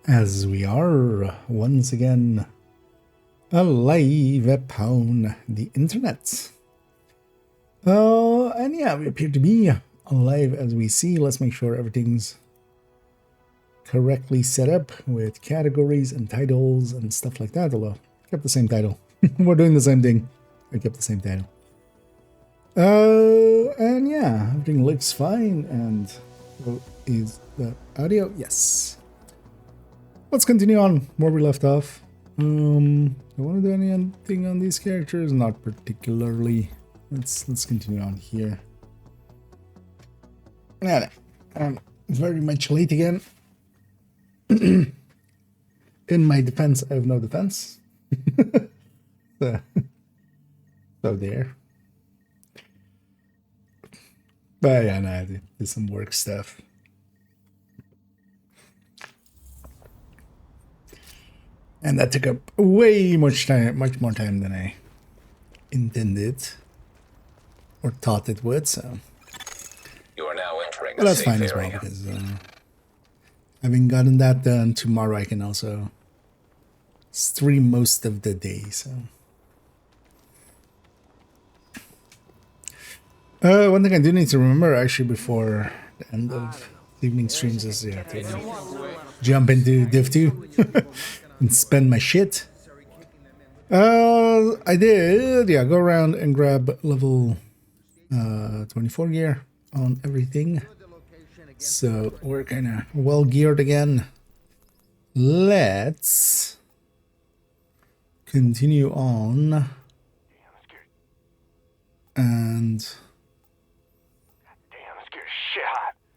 as we are once again alive upon the internet. And yeah, we appear to be alive as we see. Let's make sure everything's correctly set up with categories and titles and stuff like that. Although I kept the same title. We're doing the same thing. I kept the same title. And yeah, everything looks fine. And is the audio? Yes. Let's continue on where we left off. I want to do anything on these characters? Not particularly. Let's continue on here. Yeah, I'm very much late again. In my defense, I have no defense. so there. But yeah, no, I did some work stuff. And that took up way much more time than I intended or thought it would. So, you are now entering. Well, that's fine as well because having gotten that done, tomorrow I can also stream most of the day. So, one thing I do need to remember actually before the end of the evening streams is to jump into Div 2. And spend my shit. I did, yeah, go around and grab level 24 gear on everything. So we're kind of well geared again. Let's continue on. And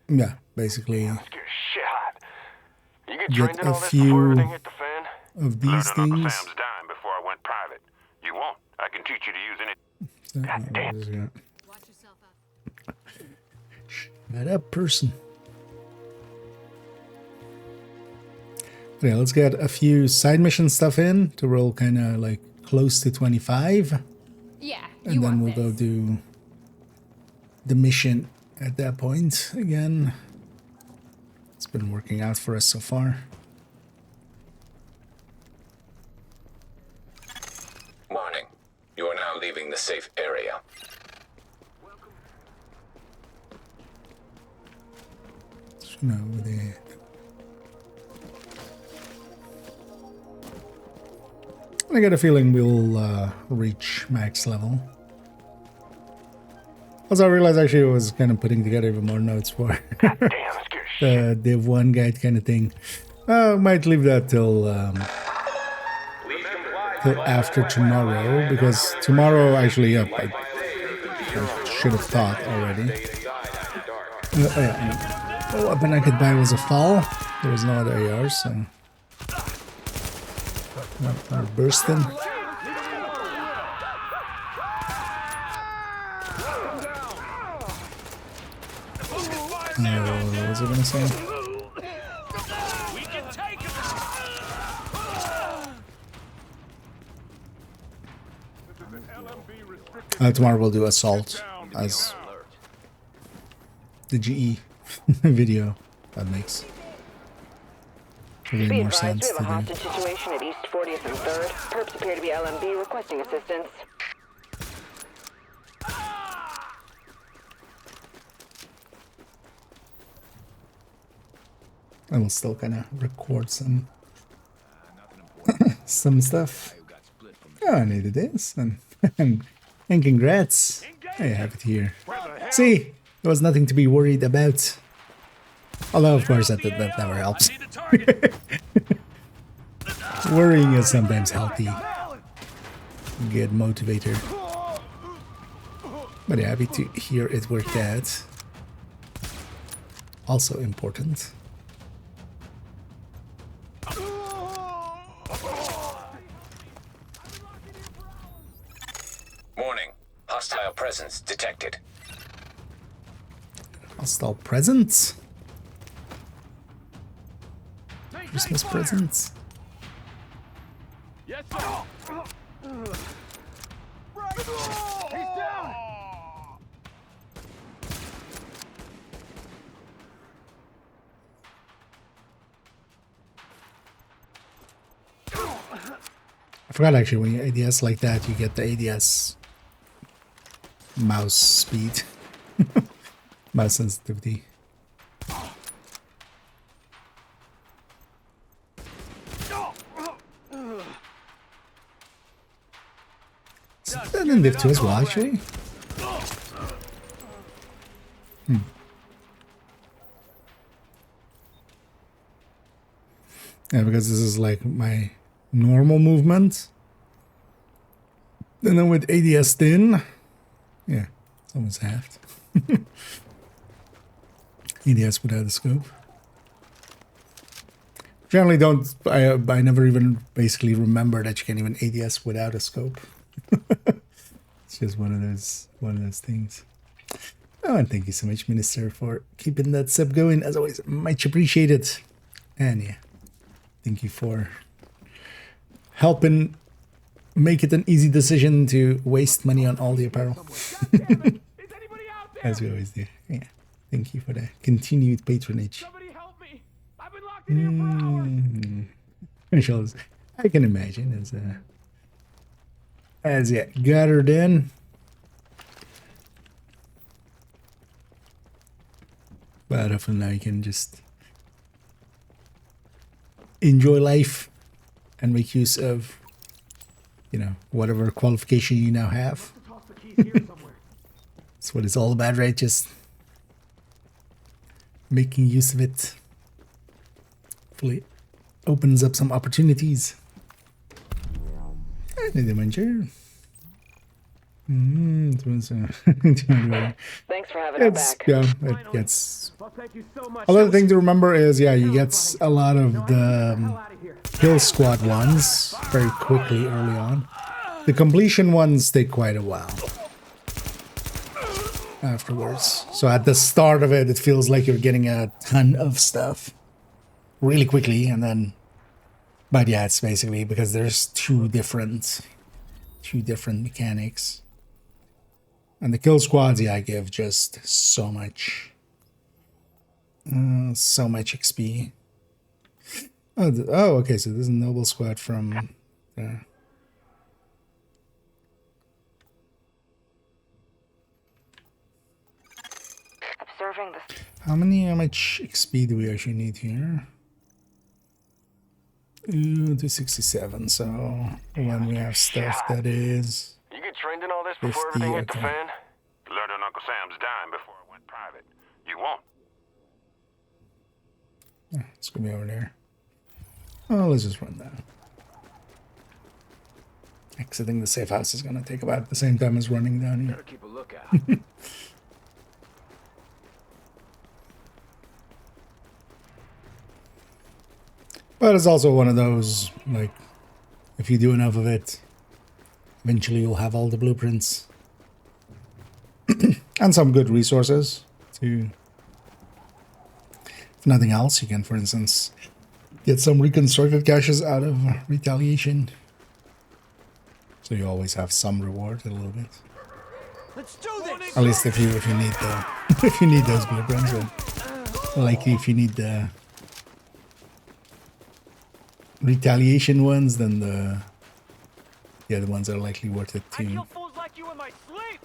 yeah, basically get a few of these things. Before I went private. You won't. I can teach you to use it. God damn. Watch yourself up. Shut up, person. Yeah, let's get a few side mission stuff in to roll kind of like close to 25. Yeah, and then we'll go do the mission at that point again. It's been working out for us so far. Warning. You are now leaving the safe area. No, with it. I get a feeling we'll reach max level. Also, I realized actually I was kind of putting together even more notes for the Div 1 guide kind of thing. Might leave that till after tomorrow, because tomorrow actually, I should have thought already. Oh yeah, the weapon I could buy was a fall. There was no other ARs, so are bursting. What was I gonna say? Tomorrow we'll do assault as the GE video. That makes really more sense to do. We have a hostage situation at East 40th and 3rd. Perps appear to be LMB requesting assistance. I will still kind of record some some stuff. Oh, I needed this, and congrats. I have it here. See, there was nothing to be worried about. Although, of course, that never helps. Worrying is sometimes healthy. Good motivator. But yeah, happy to hear it worked out. Also important. Warning. Hostile presence detected. Hostile presents? Christmas presents? Yes, sir. He's down. I forgot actually, when you ADS like that, you get the ADS mouse speed, mouse sensitivity. That in Div 2 as well, actually. Yeah, because this is like my normal movement. And then with ADS in, yeah, it's almost halved. ADS without a scope. Generally don't, I never even basically remember that you can even ADS without a scope. It's just one of those things. Oh, and thank you so much, Minister, for keeping that sub going. As always, much appreciated. And yeah, thank you for helping make it an easy decision to waste money on all the apparel. As we always do. Yeah. Thank you for the continued patronage. Somebody help me. I've been locked in here for hours. I can imagine as yeah, gathered in. But hopefully now you can just enjoy life and make use of, you know, whatever qualification you now have. That's what it's all about, right? Just making use of it. Hopefully opens up some opportunities. Thanks for having us back. Yeah, it gets. Well, thank you so much. Another thing to remember is, yeah, you get a lot of the kill squad ones very quickly early on. The completion ones take quite a while afterwards. So at the start of it, it feels like you're getting a ton of stuff really quickly, and then, but yeah, it's basically because there's two different mechanics. And the kill squads, yeah, give just so much XP. Oh, okay, so this is a noble squad from Observing the how much XP do we actually need here? 267, so when we have stuff that is You get trained in all this 50, before everything hit the okay. fan? Learned on Uncle Sam's dime before it went private. You won't. It's gonna be over there. Oh, let's just run that. Exiting the safe house is gonna take about the same time as running down here. Better keep a lookout. But it's also one of those, like, if you do enough of it, eventually you'll have all the blueprints. And some good resources to, if nothing else, you can, for instance, get some reconstructed caches out of retaliation. So you always have some reward a little bit. Let's do this. At least if you need the if you need those blueprints, or like if you need the retaliation ones, then the other ones are likely worth it I too. kill fools like you in my sleep.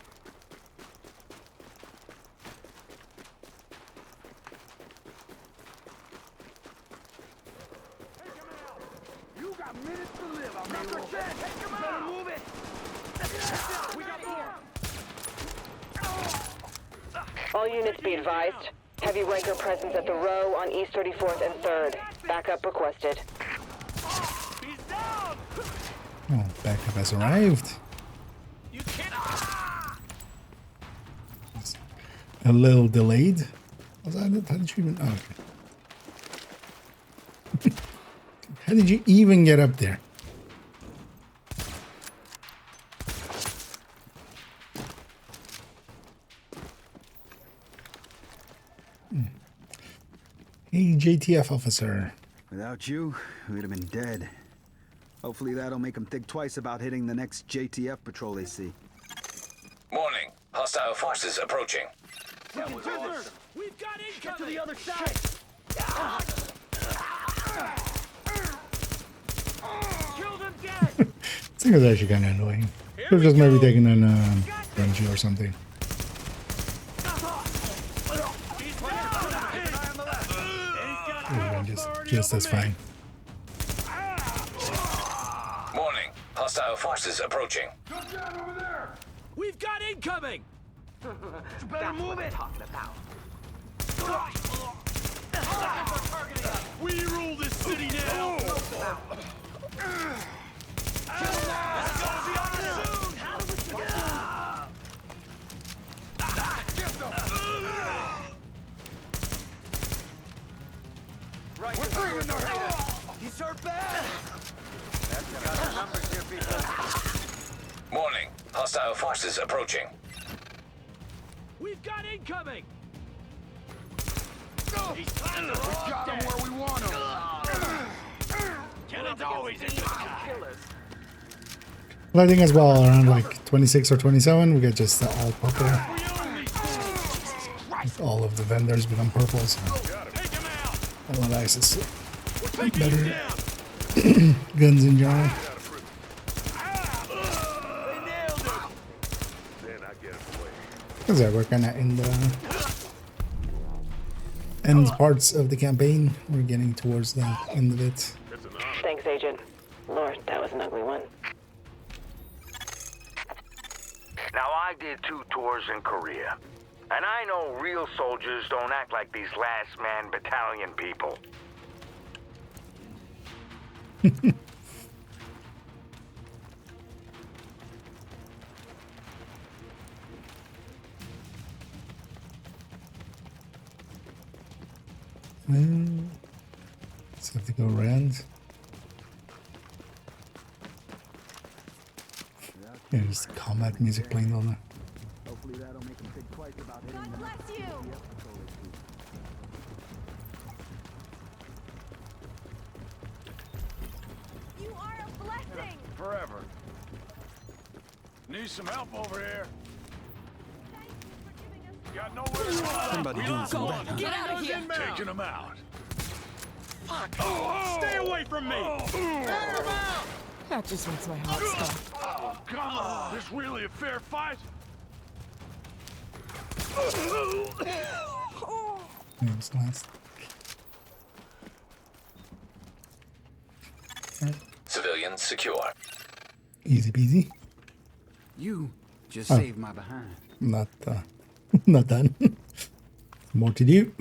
You got minutes to live. I'm not your chance. Take him out. Move it. We got more. all units be advised. Heavy ranker presence at the row on East 34th and 3rd. Backup requested. He's down. Oh, backup has arrived. You can't. A little delayed. Was that it? How did you even? Oh, okay. How did you even get up there? Hey, JTF officer. Without you, we'd have been dead. Hopefully that'll make them think twice about hitting the next JTF patrol they see. Warning. Hostile forces approaching. We've got incoming. Get to the other side. Kill them dead. This thing is actually kind of annoying. Could have just maybe taken an Renji or something. Just as fine. Warning. Hostile forces approaching. Come down over there. We've got incoming! You better move it. We rule this city now! We're bringing her. He's hurt bad! Warning. Hostile forces approaching. We've got incoming! We got him where we want him. Killing's always a good time. Well, I think as well around like 26 or 27 we get just all purple. All of the vendors become purple, so Take him out! Allies is We're taking him better. down! Guns in general. We nailed him! Because yeah, we're kind of in the end parts of the campaign. We're getting towards the end of it. Thanks, Agent. Lord, that was an ugly one. Now, I did 2 tours in Korea, and I know real soldiers don't act like these last man battalion people. Let's have to go around. Yeah, just combat music playing on there. Hopefully that'll make him think twice about hitting God the bless next you. JTF patrol issue. You are a blessing. Forever. Need some help over here. Thank you for giving us. Got nowhere to run. Somebody doing some Go bad, on, huh? get out of here! Taking them out. Stay away from me! That just makes my heart stop. Oh, come on. This really a fair fight? Yeah, it's last. Civilians secure. Easy peasy. You just saved my behind. Not not done. More to do.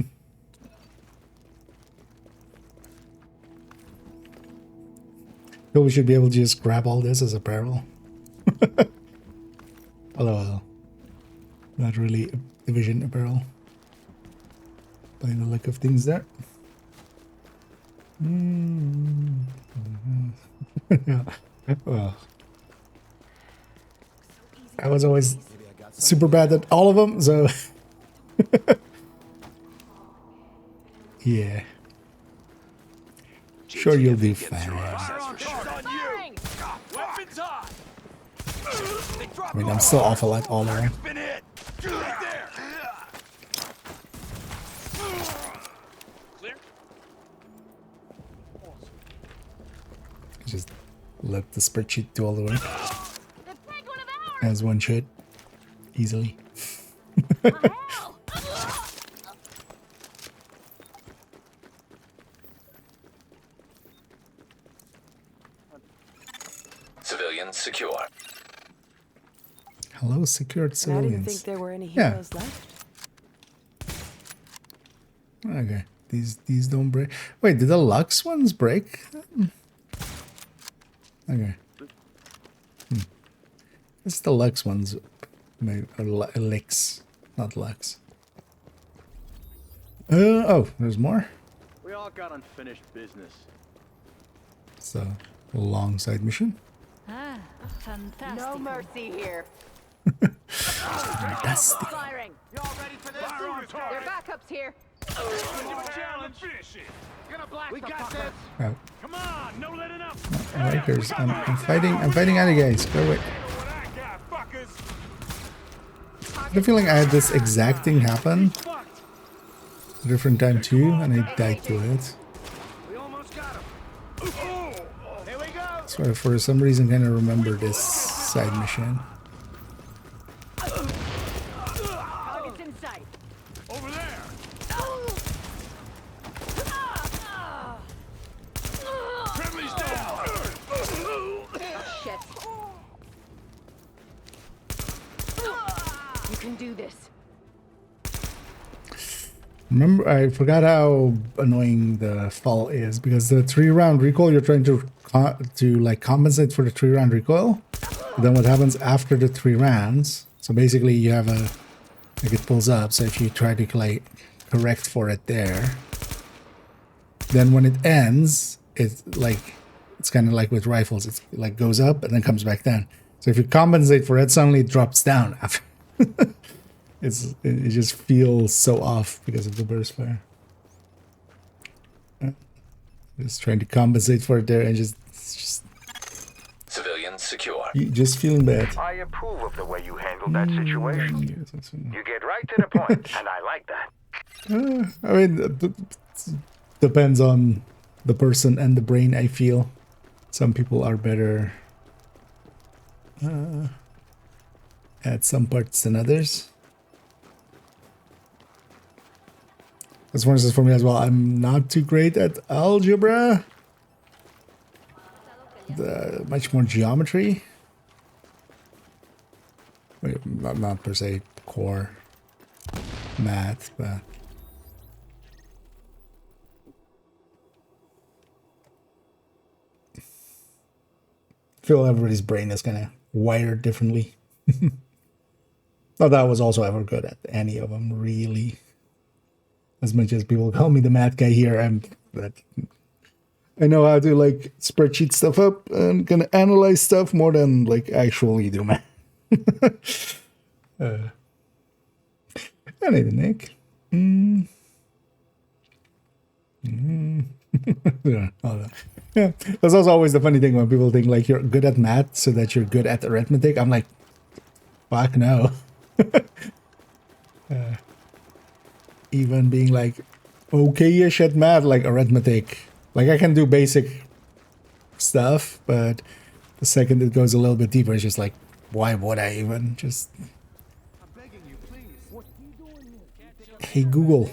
So we should be able to just grab all this as apparel. Although, not really division apparel. By the look of things there. Yeah. Well, I was always super bad at all of them, so yeah. Sure, you'll be fine. Fire on you! Weapons high! I mean, I'm still awful at all around. Been hit! Right there! Clear? Just let the spreadsheet do all the work, The penguin of ours. as one should, easily. Hell. Civilians secure. Hello, secured I didn't think civilians. there were any Yeah. heroes left. Okay, these don't break. Wait, did the Lux ones break? Okay. It's the Lux ones, maybe or Lix, not Lux. Oh, there's more. We all got unfinished business. It's a long side mission. Ah, fantastic. No mercy here. Fantastic. Firing. Y'all ready for this? Fire on Their target. backup's here. Challenge. Finish it. Gonna blast We got this. Oh, Come on, no letting up! Rikers, I'm fighting other guys. Go away. What I got, fuckers. I have a feeling I had this exact thing happen Fucked. a different time too, and I died to it. We almost got him. Oh, Here we go. So for some reason, kind of remember this side mission. Target's in sight. Over there. Friendly's down. Shit. You can do this. Remember, I forgot how annoying the fall is because the 3-round recoil, you're trying to like compensate for the 3-round recoil. But then what happens after the 3 rounds? So basically, you have a like it pulls up. So if you try to like correct for it there, then when it ends, it's kind of like with rifles. It's like goes up and then comes back down. So if you compensate for it, suddenly it drops down after. It just feels so off because of the burst fire. Just trying to compensate for it there and just Civilians secure. just feeling bad. I approve of the way you handled that situation. You get right to the point, and I like that. I mean, depends on the person and the brain, I feel. Some people are better at some parts than others. As for instance, for me as well, I'm not too great at algebra. Much more geometry. Wait, not per se core math, but I feel everybody's brain is kind of wired differently. Not that I was also ever good at any of them, really. As much as people call me the math guy here, I know how to like spreadsheet stuff up and gonna analyze stuff more than like actually do math. Anything, Nick. Yeah, that's also always the funny thing when people think like you're good at math so that you're good at arithmetic. I'm like, fuck no. Even being like okay-ish at math, like arithmetic, like I can do basic stuff, but the second it goes a little bit deeper, it's just like, why would I even just? I'm begging you, please. What are you doing here? Hey Google.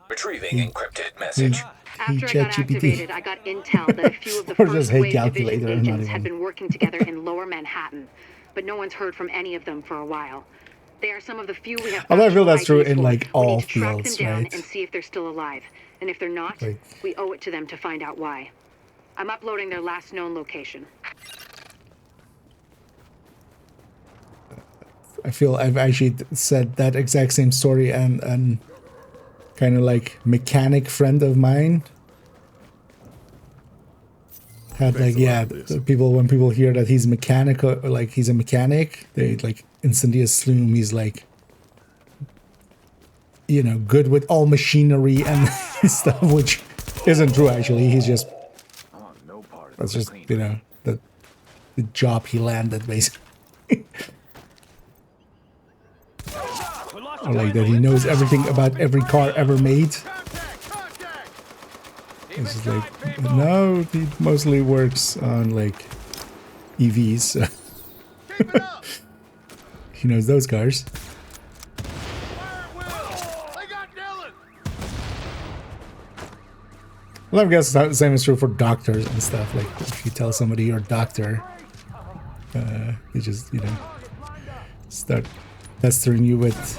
Retrieving encrypted message. After I got ChatGPT. activated, I got intel that a few of the Or first just hey wave calculator, division not agents had even. been working together in Lower Manhattan, but no one's heard from any of them for a while. They are some of the few we have. Although I feel that's true IDs in for. like We all need to track fields, them down right? and see if they're still alive. And if they're not, Like- we owe it to them to find out why. I'm uploading their last known location. I feel I've actually said that exact same story and kind of like mechanic friend of mine had like, yeah, the people, when people hear that he's mechanical, like he's a mechanic, they like instantly assume he's like, you know, good with all machinery and stuff, which isn't true actually. He's just, that's just, you know, the job he landed basically. Or like that he knows everything about every car ever made. It's just like, no, he mostly works on like EVs. So. He knows those cars. Well, I guess the same is true for doctors and stuff. Like if you tell somebody you're a doctor, they just, you know, start pestering you with,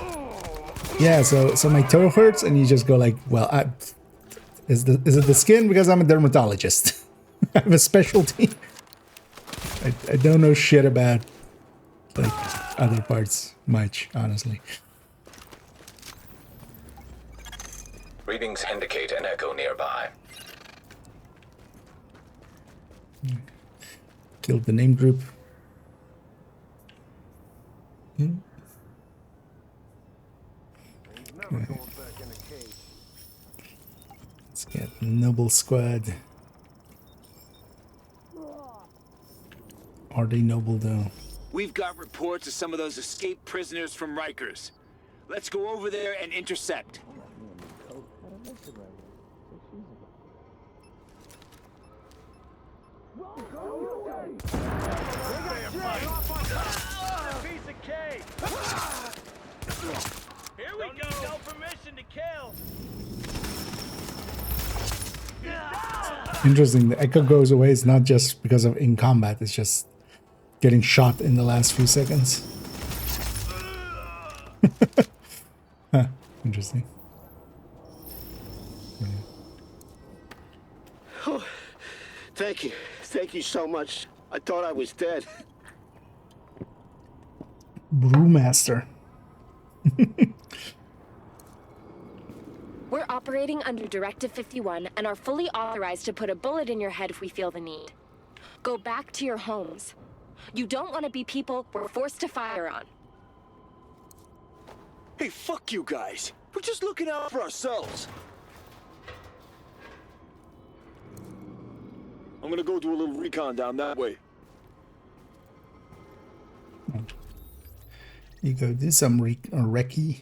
yeah, so my toe hurts, and you just go like, well, is it the skin? Because I'm a dermatologist. I have a specialty. I don't know shit about like other parts much, honestly. Readings indicate an echo nearby. Killed the name group. Let's get Noble Squad. Are they noble though? We've got reports of some of those escaped prisoners from Rikers. Let's go over there and intercept. Piece of cake. Here we go. No permission to kill. Interesting, the echo goes away. It's not just because of in combat, it's just getting shot in the last few seconds. Huh, interesting. Yeah. Oh, thank you. Thank you so much. I thought I was dead. Brewmaster. We're operating under Directive 51 and are fully authorized to put a bullet in your head if we feel the need. Go back to your homes. You don't want to be people we're forced to fire on. Hey, fuck you guys. We're just looking out for ourselves. I'm gonna go do a little recon down that way. You go do some recce.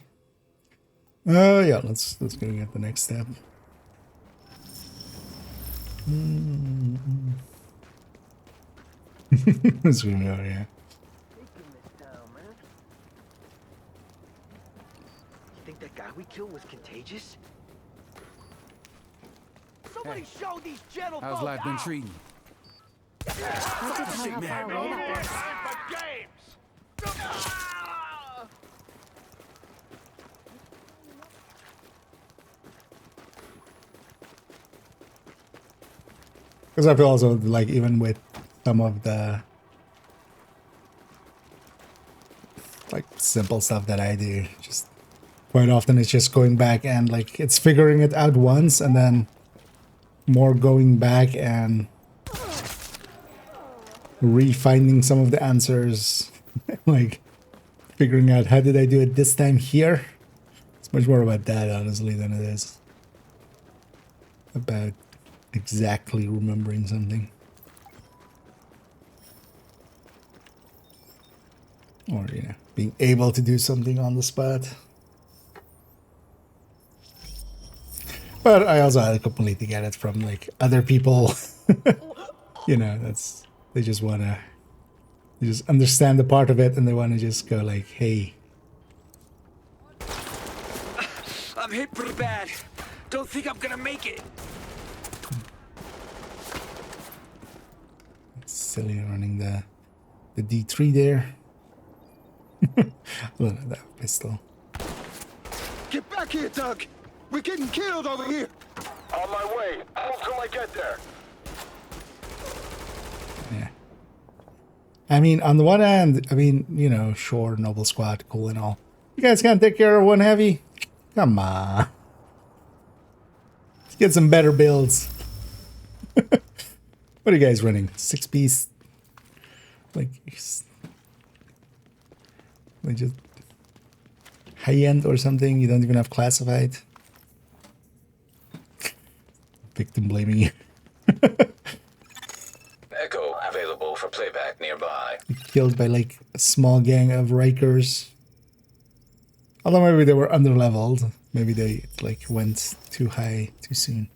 Oh yeah, let's go get the next step. Let's go, yeah. You think that guy we killed was contagious? Somebody show these gentle How's life been treating you? Because I feel also like even with some of the like simple stuff that I do, just quite often it's just going back and like it's figuring it out once and then more going back and refinding some of the answers, like figuring out how did I do it this time here. It's much more about that honestly than it is about exactly remembering something. Or, you know, being able to do something on the spot. But I also completely get it from like other people. You know, that's they just understand the part of it and they want to just go like, hey. I'm hit pretty bad. Don't think I'm gonna make it. Silly running the D3 there. Look at that pistol. Get back here, Doug! We're getting killed over here! On my way. Move till I get there. Yeah. I mean, on the one hand, I mean, you know, sure, Noble Squad, cool and all. You guys can't take care of one heavy? Come on. Let's get some better builds. What are you guys running? 6-piece? Like just high-end or something? You don't even have classified? Victim blaming you. Echo available for playback nearby. Killed by like a small gang of Rikers. Although maybe they were underleveled. Maybe they like went too high too soon.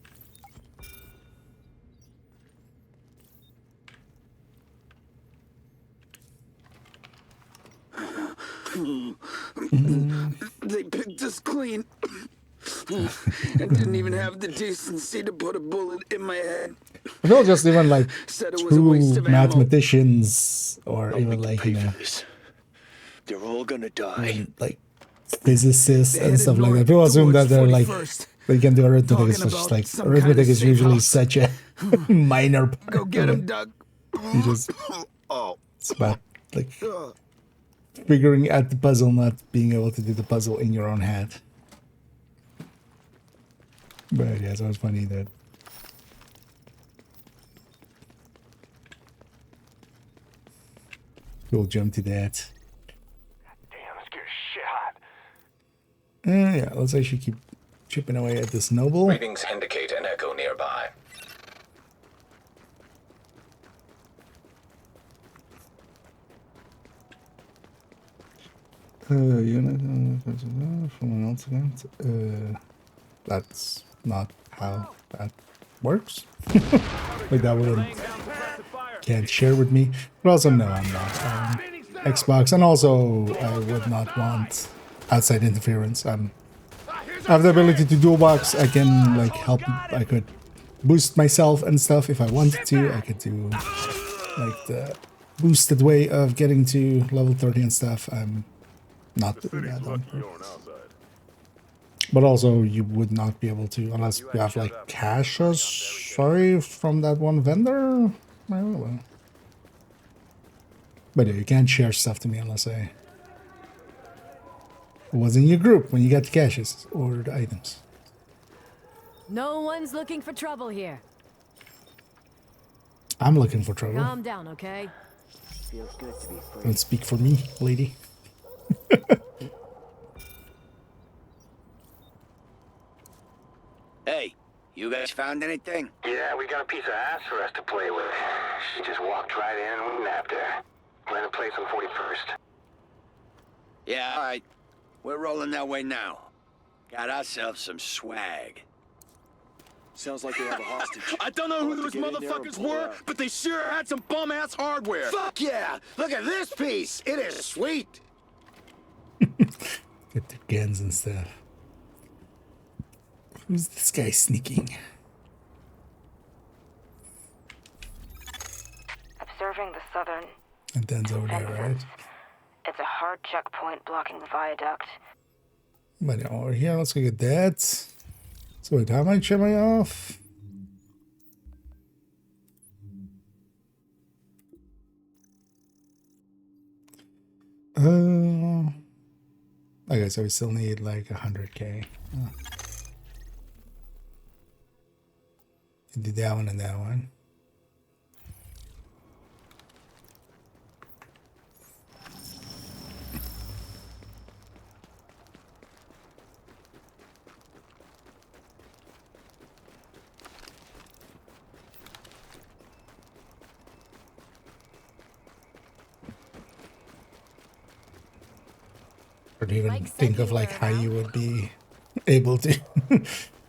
They picked us clean. And didn't even have the decency to put a bullet in my head. I feel just even like Said it was a waste true of ammo. mathematicians or even like, you know, They're all gonna die. like physicists They and headed stuff like that. north People assume that towards they're like 41st. they can do arithmetic. It's Talking just about like some kind arithmetic of is safe usually house. such a minor part. Go get of him, it. Doug. You just Oh. it's about like figuring out the puzzle, not being able to do the puzzle in your own head. But yeah, it's always funny that we'll jump to that. Damn, let's get shit hot. Yeah, let's actually keep chipping away at this noble. Readings indicate an echo nearby. Unit from an incident. That's not how that works. Like that wouldn't can't share with me. But also, no, I'm not Xbox, and also I would not want outside interference. I have the ability to dual box. I can like help. I could boost myself and stuff if I wanted to. I could do like the boosted way of getting to level 30 and stuff. I'm not doing that on purpose. But also, you would not be able to unless you have like caches. Sorry, from that one vendor. I don't know. But yeah, you can't share stuff to me unless I was in your group when you got the caches or the items. No one's looking for trouble here. I'm looking for trouble. Calm down, okay? Feels good to be free. Don't speak for me, lady. Hey, you guys found anything? Yeah, we got a piece of ass for us to play with. She just walked right in and we nabbed her. Ran a place on 41st. Yeah, all right. We're rolling that way now. Got ourselves some swag. Sounds like they have a hostage. I don't know who those motherfuckers were, but they sure had some bum-ass hardware. Fuck yeah! Look at this piece! It is sweet! Get the guns and stuff. Who's this guy sneaking? Observing the southern. And Dan's over there, right? It's a hard checkpoint blocking the viaduct. But over here, let's go get that. So wait, how much am I off? Okay, so we still need like 100k. Do that one and that one. Or even think of like how you would be able to.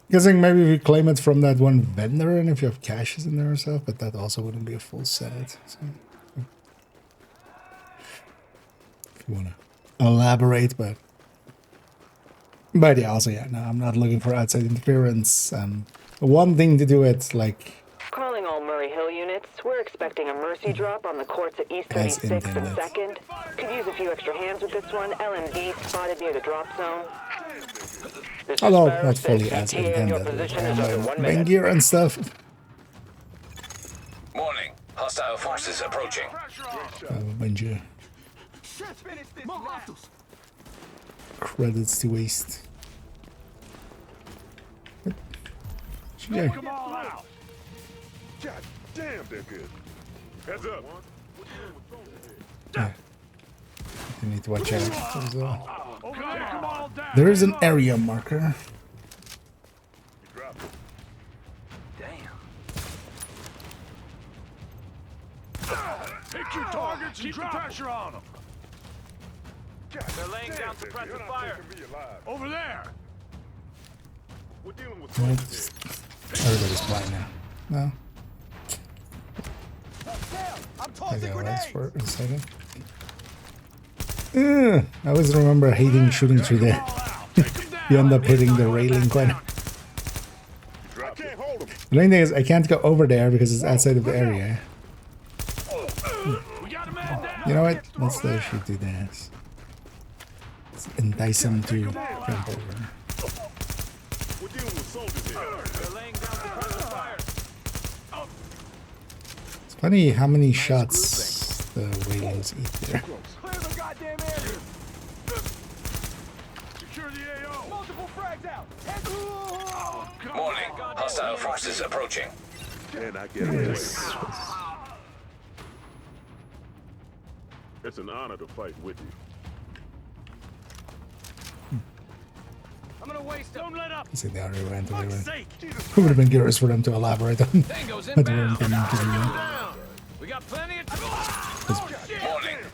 Guessing maybe if you claim it from that one vendor and if you have caches in there or stuff, but that also wouldn't be a full set. So, if you want to elaborate, but yeah, also yeah, no, I'm not looking for outside interference. One thing to do it like. Calling all Murray Hill units. We're expecting a mercy drop on the courts at East 36th and 2nd. Could use a few extra hands with this one. LMD spotted near the drop zone. Although not fully as intended. Bang gear and stuff. Warning. Hostile forces approaching. Bang credits to waste. Take them all out. God damn, they're good. Heads up. Yeah. You need to watch out. There is an area marker. Damn. Pick your targets and keep the pressure on them. They're laying down suppressive fire. Over there. We're dealing with Everybody's blind now. No. Okay, let's for a second. I always remember hating shooting through there. You end up hitting the railing quite. The main thing is I can't go over there because it's outside of the area. You know what? Let's actually do this. Let's entice him to jump over. It's funny how many shots the railings eat there. Warning. Hostile forces approaching. Yes. It's an honor to fight with you. I'm gonna waste. Don't let up. I see they already went away. It would have been curious for them to elaborate on what they were intending to do. We got plenty of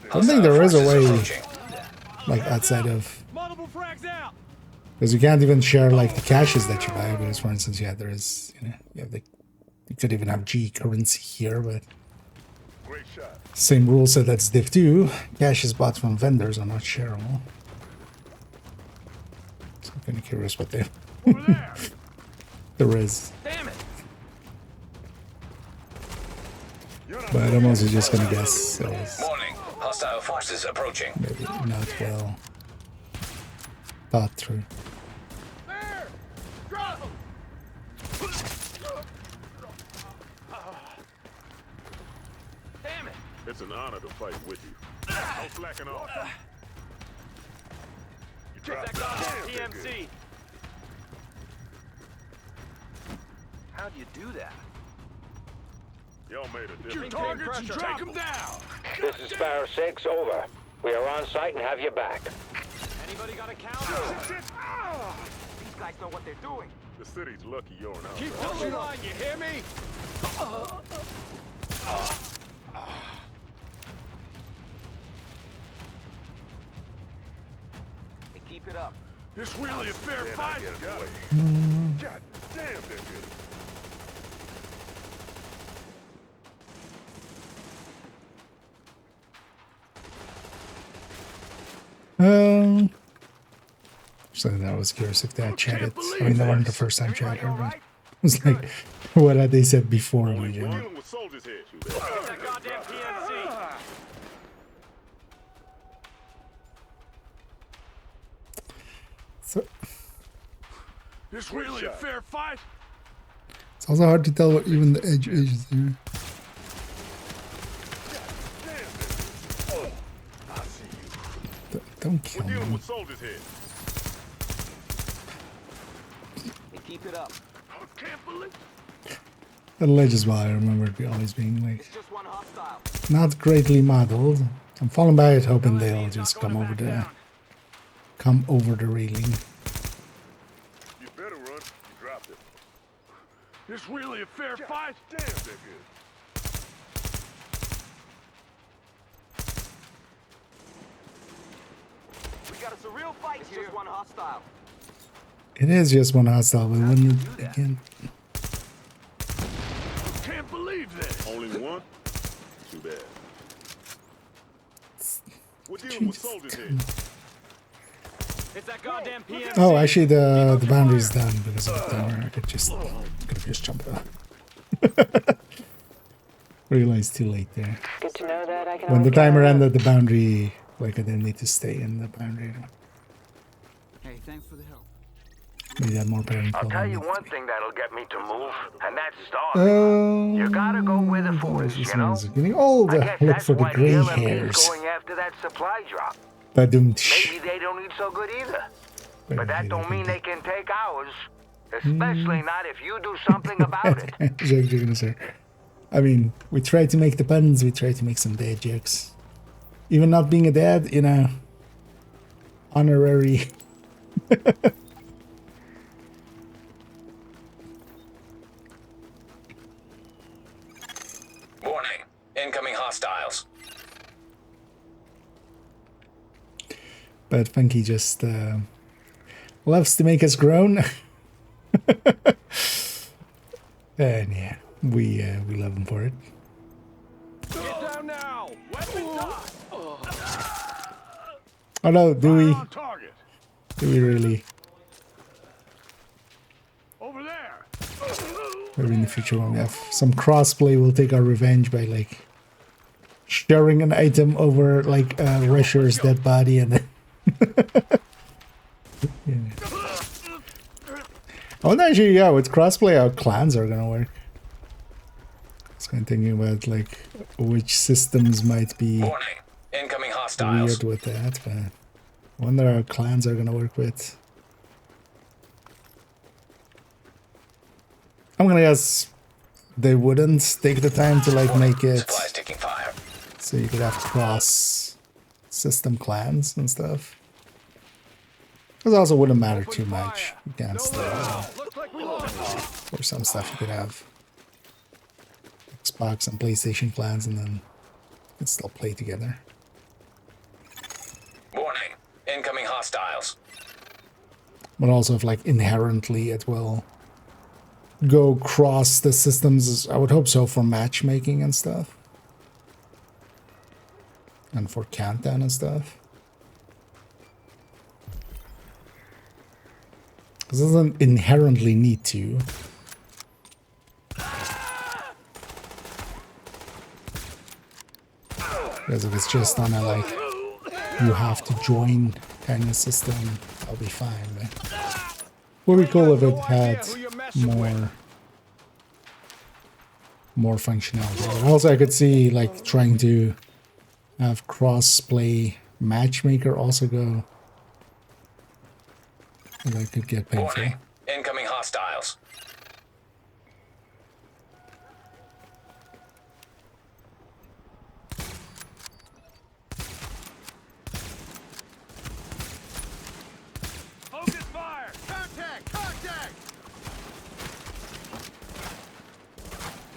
I don't think there is a way, like outside of, because you can't even share like the caches that you buy. Because for instance, yeah, there is, you know, you could even have G currency here, but Same rule set that's Div 2. Cash is bought from vendors are not shareable. So I'm kind of curious what they there is. Damn it. But I'm also just gonna guess. So Warning. Hostile forces approaching. maybe not well thought through. Damn it. It's an honor to fight with you. No slacking off. You Get that goddamn PMC. How'd you do that? Y'all made a difference. Your targets and track them down. This is Sparrow 6, over. We are on site and have your back. Anybody got a counter? These guys know what they're doing. The city's lucky you're not. Keep pushing on, you hear me? Hey, keep it up. It's really a fair fight. God damn, they're good. So I was curious if they had chatted. I mean, they weren't the first time chatted, but it was like, what had they said before we did? Dealing with soldiers here. That goddamn PMC. So It's really a fair fight. it's also hard to tell what even the edge is there. Don't kill We're dealing me. with soldiers here. Hey, keep it up. I can't believe The ledge as well, I remember it always being like it's just one hostile. not greatly modeled. I'm falling by it hoping they'll just come over the railing. You better run. You dropped it. It's really a fair fight. Damn, they're good. We got us a real fight here. Just one hostile. It is just one hostile, but when you again, Can't believe this. Only one? Too bad. We're dealing with soldiers here. It's that goddamn PMC. oh, actually the boundary's done because of the timer. I could have just jumped out. Realized too late there. Good to know that I can. When the only get timer out. ended, the boundary, like I didn't need to stay in the boundary. Hey, thanks for the help. Maybe had more parent. I'll tell you one thing that'll get me to move, and that's starving. You gotta go where the food is, you know? Getting older. I guess Look that's for the why gray LMB is hairs. going after that supply drop. Badum. Maybe they don't eat so good either. But that don't mean they can take ours. Especially not if you do something about it. I mean, we try to make the puns, we try to make some dad jokes. Even not being a dad, you know, honorary. Warning. Incoming hostiles. But Funky just loves to make us groan. And yeah, we love him for it. Get down now. Weapon down. Oh no, do we? On target. Do we really? Over there. Maybe in the future when we have some crossplay, we'll take our revenge by like sharing an item over like Resher's dead body and then. Yeah. I wonder actually, yeah, with crossplay, how clans are gonna work. I was kind of thinking about like which systems might be Warning. Incoming hostiles. weird with that, but I wonder how clans are gonna work with. I'm gonna guess they wouldn't take the time to like make it Supplies taking fire. so you could have cross system clans and stuff. It also wouldn't matter too much against for some stuff you could have Xbox and PlayStation clans and then you could still play together. Warning. Incoming hostiles. But also if like inherently it will go cross the systems, I would hope so for matchmaking and stuff. and for countdown and stuff. It doesn't inherently need to. Because if it's just on a like you have to join kind of system, I'll be fine. But would be cool if it had more functionality. But also I could see like trying to have cross-play matchmaker also go. And that could get painful. Warning. Incoming hostiles. Focus fire! Contact! Contact!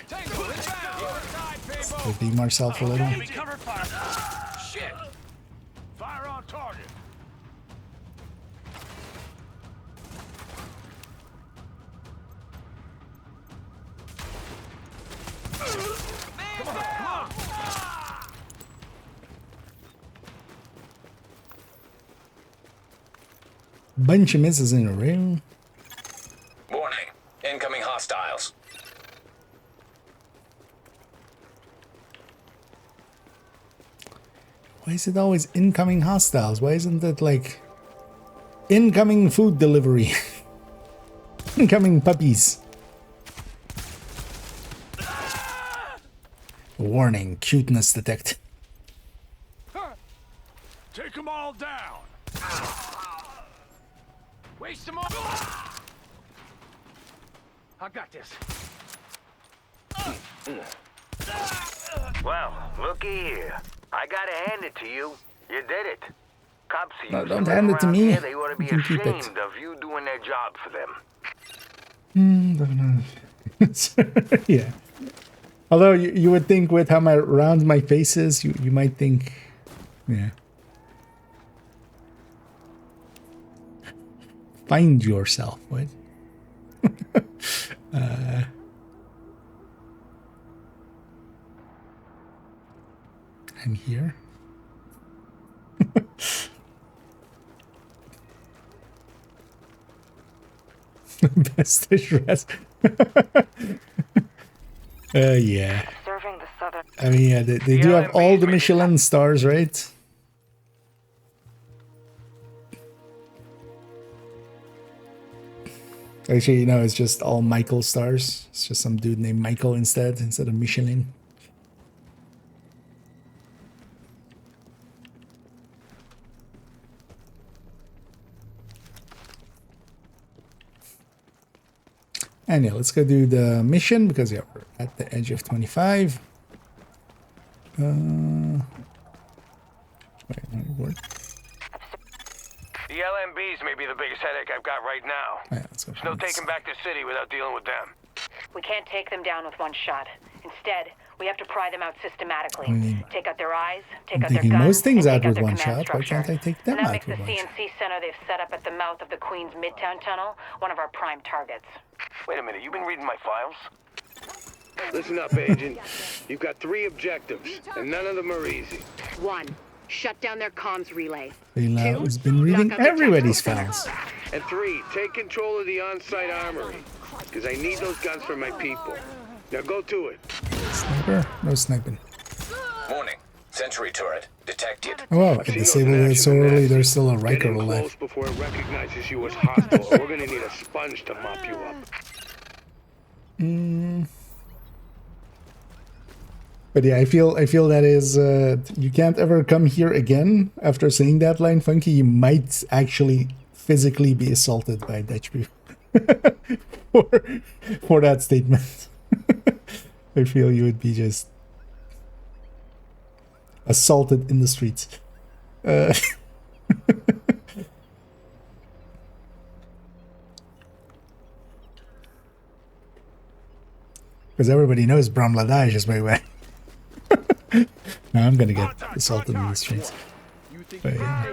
Tango, inbound! Redeem ourselves a little. Cover fire! Shit! Fire on target! Come on! Bunch of misses in a row. Warning. Incoming hostiles. Why is it always incoming hostiles? Why isn't it like incoming food delivery? Incoming puppies. Warning, cuteness detected. Take them all down! Waste them all! I got this. Well, looky here. I gotta hand it to you. You did it. Cops see No, you don't somewhere hand it to around me. here, they ought to be You can keep it. ashamed of you doing their job for them. Yeah. Although you would think with how round my face is, you might think, yeah. Find yourself, what? I'm here. Best address. Yeah. Serving the southern. I mean, yeah, they do have all the Michelin stars, right? Actually, you know, it's just all Michael stars. It's just some dude named Michael instead of Michelin. And yeah, let's go do the mission because yeah, we're at the edge of 25. Wait, no, it worked. The LMBs may be the biggest headache I've got right now. Yeah, let's go. There's no taking back the city without dealing with them. We can't take them down with one shot. Instead, we have to pry them out systematically. I mean, take out their eyes, take I'm out their taking guns, most things and out take with their one command shot. Why structure. can't I take them And that out makes the with one shot? CNC center they've set up at the mouth of the Queen's Midtown Tunnel one of our prime targets. Wait a minute, you been reading my files? Listen up, Agent. You've got 3 objectives, and none of them are easy. 1. Shut down their comms relay. Bela has been reading everybody's files. And 3, take control of the on-site armory, because I need those guns for my people. Now go to it. Sniper? No sniping. Warning. Sentry turret detected. Oh wow, I can disable it so early there's still a Riker Get in alive. close before it recognizes you as hostile, or we're gonna need a sponge to mop you up. But yeah, I feel that is you can't ever come here again after saying that line, Funky. You might actually physically be assaulted by Dutch people for that statement. I feel you would be just assaulted in the streets. Because everybody knows Bramladage is my way. Now I'm gonna get assaulted in the streets. But, yeah.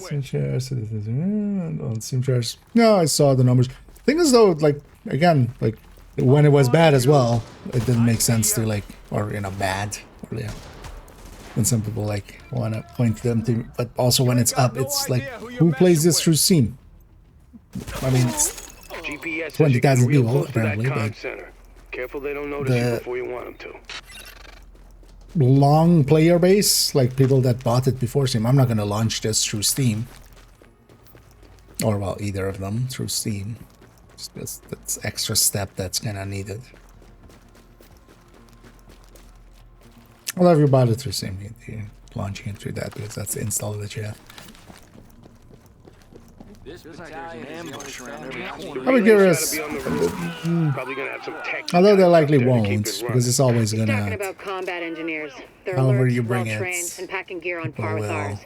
Steam shares. On Steam shares. No, I saw the numbers. Thing is though, like again, like when it was bad as well, it didn't make sense to like, or you know, bad. Or, yeah. When some people like want to point them to, but also when it's up, it's like, who plays this through Steam? I mean, it's 20,000 people apparently, but careful they don't notice you before you want them to. Long player base, like people that bought it before Steam. I'm not going to launch this through Steam, or well, either of them through Steam. Just that's extra step that's kind of needed. Well, if you bought it through Steam, you're launching it through that because that's the install that you have. I'm curious. Although they likely won't, because it's always gonna. Talking about combat engineers, they're however alert, you bring well-trained, and packing gear on par with ours.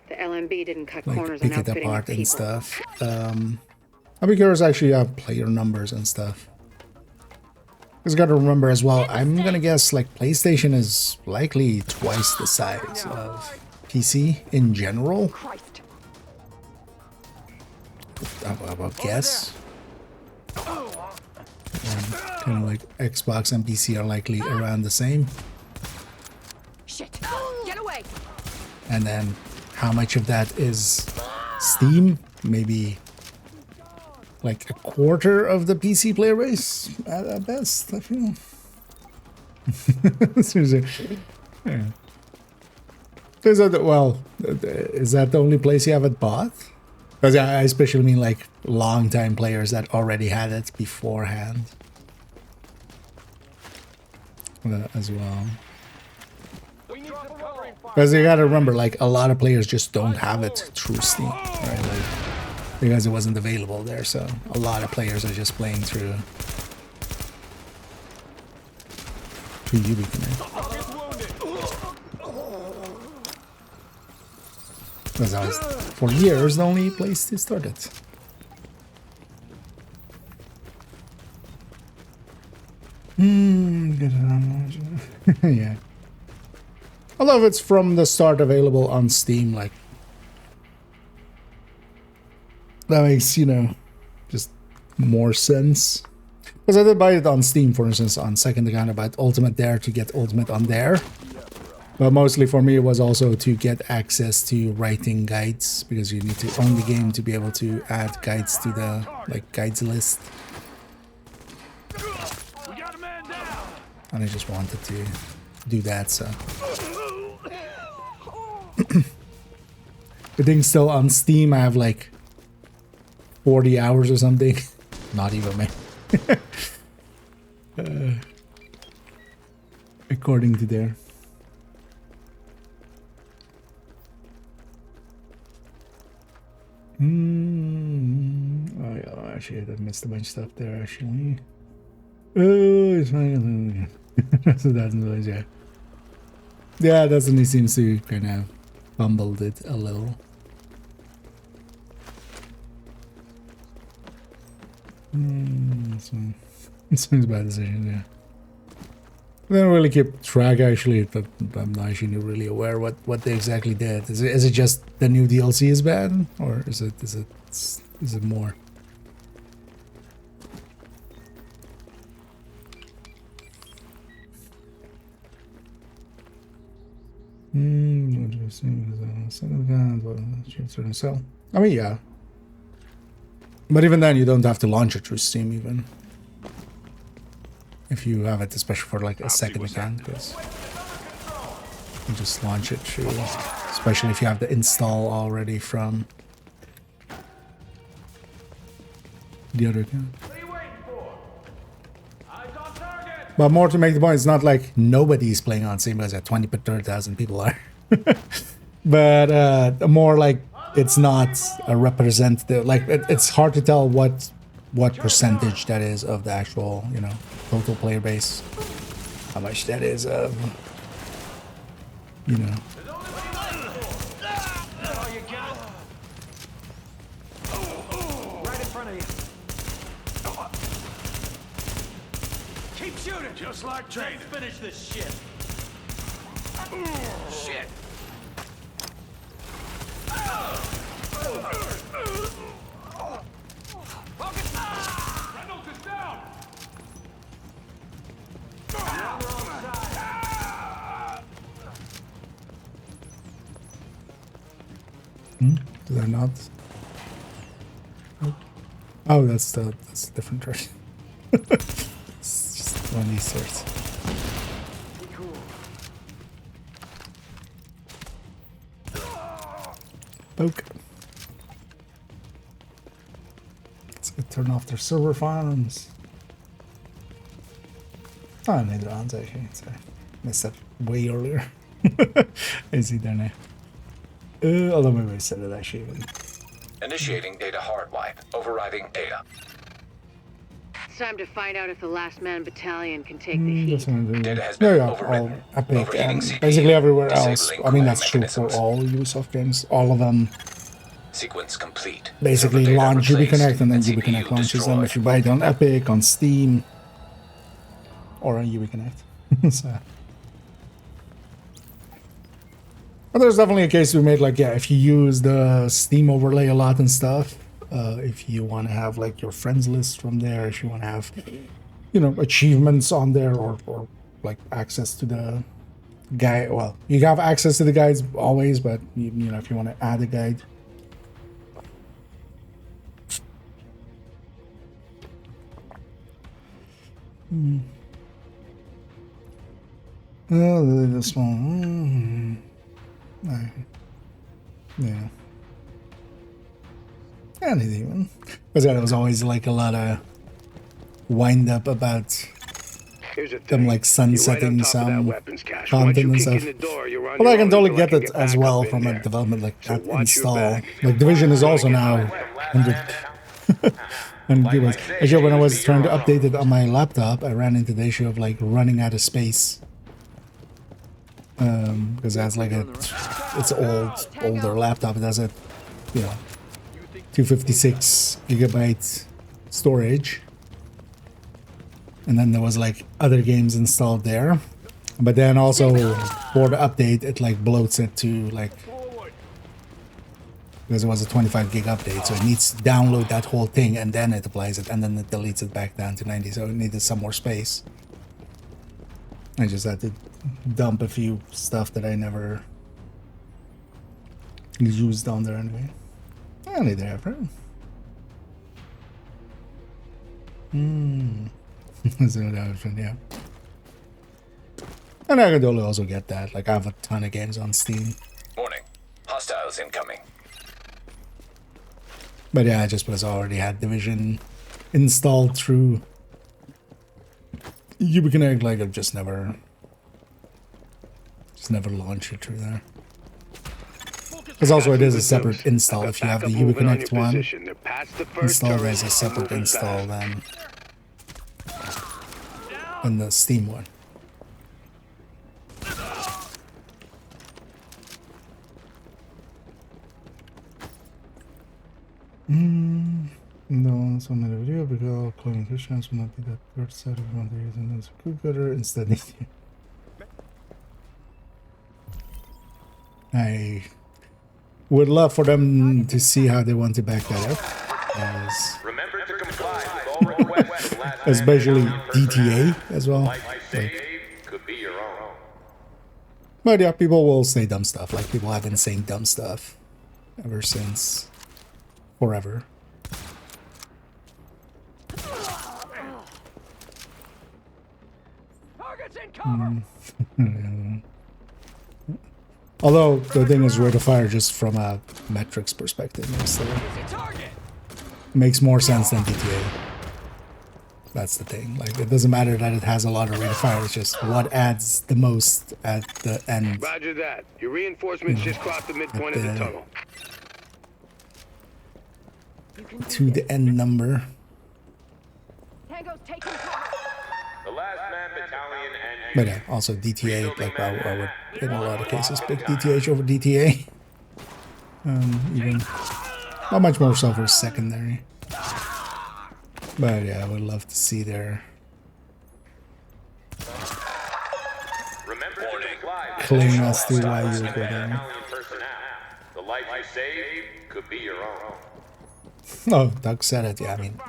The LMB didn't cut like corners pick on it outfitting apart people. and stuff. I'll be curious actually player numbers and stuff. Because gotta remember as well, I'm gonna guess like PlayStation is likely twice the size of PC in general. I would guess. Kind of like Xbox and PC are likely around the same. Shit! Get away! And then how much of that is Steam? Maybe like a quarter of the PC player base at best, I feel. Yeah. Is that, well, is that the only place you have it bought? Because I especially mean like long-time players that already had it beforehand. As well. Because you gotta remember, like, a lot of players just don't have it through Steam, right? Like, because it wasn't available there, so a lot of players are just playing through Ubisoft. Because that was, for years, the only place to start it. Yeah. Although if it's from the start available on Steam, like, that makes, you know, just more sense. Because I did buy it on Steam, for instance, on second account. I bought Ultimate there to get Ultimate on there. But mostly for me, it was also to get access to writing guides, because you need to own the game to be able to add guides to the, like, guides list. And I just wanted to do that, so. The thing's still on Steam. I have like 40 hours or something. Not even, man. According to there. Oh yeah, actually I missed a bunch of stuff there actually. Oh, it's fine. So that's noise, yeah. Yeah, Destiny seems to kind of fumbled it a little. This one's a bad decision, yeah. I don't really keep track actually, but I'm not actually really aware what they exactly did. Is it just the new DLC is bad, or is it more? So I mean, yeah. But even then, you don't have to launch it through Steam even. If you have it, especially for like a second account, because you just launch it through, especially if you have the install already from the other account. But more to make the point, it's not like nobody's playing on Steam, because 20 to 30,000 people are. But more like it's not a representative, like it's hard to tell what percentage that is of the actual, you know, total player base. How much that is of, you know. Right in front of you. Keep shooting, just like training. Finish this shit. Shit. Reynolds is down! Do they not? Oh, that's a different version. It's just one of these sorts. Poke. Let's go turn off their server farms. Oh, neither one's actually. Sorry. Missed that way earlier. I see there now. Although maybe I said it actually. Initiating data hard wipe. Overriding data. It's time to find out if the Last Man Battalion can take the heat. Data has been all Epic and basically everywhere else. I mean, that's true for all Ubisoft games. All of them sequence complete. Basically launch UbiConnect and then UbiConnect launches them if you buy it on Epic, on Steam, or on UbiConnect. So. But there's definitely a case to be made, like, yeah, if you use the Steam overlay a lot and stuff, if you want to have, like, your friends list from there, if you want to have, you know, achievements on there, or like, access to the guide. Well, you have access to the guides always, but, you know, if you want to add a guide. Oh, this one. Yeah. Anything. Because there was always like a lot of wind up about them like sunsetting some content and stuff. Well, I can totally get it as well from a development like app install. Like Division is also now 100 gigabytes. Actually, when I was trying to update it on my laptop, I ran into the issue of like running out of space. Because it has like it's an older laptop. It has a, you know, 256 gigabyte storage, and then there was like other games installed there. But then also for the update, it like bloats it to like, because it was a 25 gig update, so it needs to download that whole thing and then it applies it, and then it deletes it back down to 90. So it needed some more space. I just had to dump a few stuff that I never used on there anyway. Only there, bro. So yeah. And I could also get that. Like, I have a ton of games on Steam. Warning. Hostiles incoming. But yeah, just because I already had Division installed through UbiConnect, like I've just never launched it through there. Because also it is a separate install if you have the UbiConnect one installed as a separate install than in the Steam one. No, so made a video because all cloning Christians will not be that third side of one they're using as a cook cutter instead. I would love for them to see how they want to back that up, as Remember to comply with all requests. especially DTA as well. Like, Could be your own. but yeah, people will say dumb stuff. Like, people have been saying dumb stuff ever since forever. Although the thing is, rate of fire just from a metrics perspective, so makes more sense than DTA. That's the thing. Like, it doesn't matter that it has a lot of rate of fire. It's just what adds the most at the end. Roger that. Your reinforcements just crossed the midpoint of the tunnel. To the end number. Tango's taking The Last Man Battalion and But yeah, also DTA, like I would in a lot of cases pick DTH over DTA. Even not much more so for secondary. But yeah, I would love to see their claim as to why you would go down. the life you save could be your own. Oh, Doug said it. Yeah, I mean,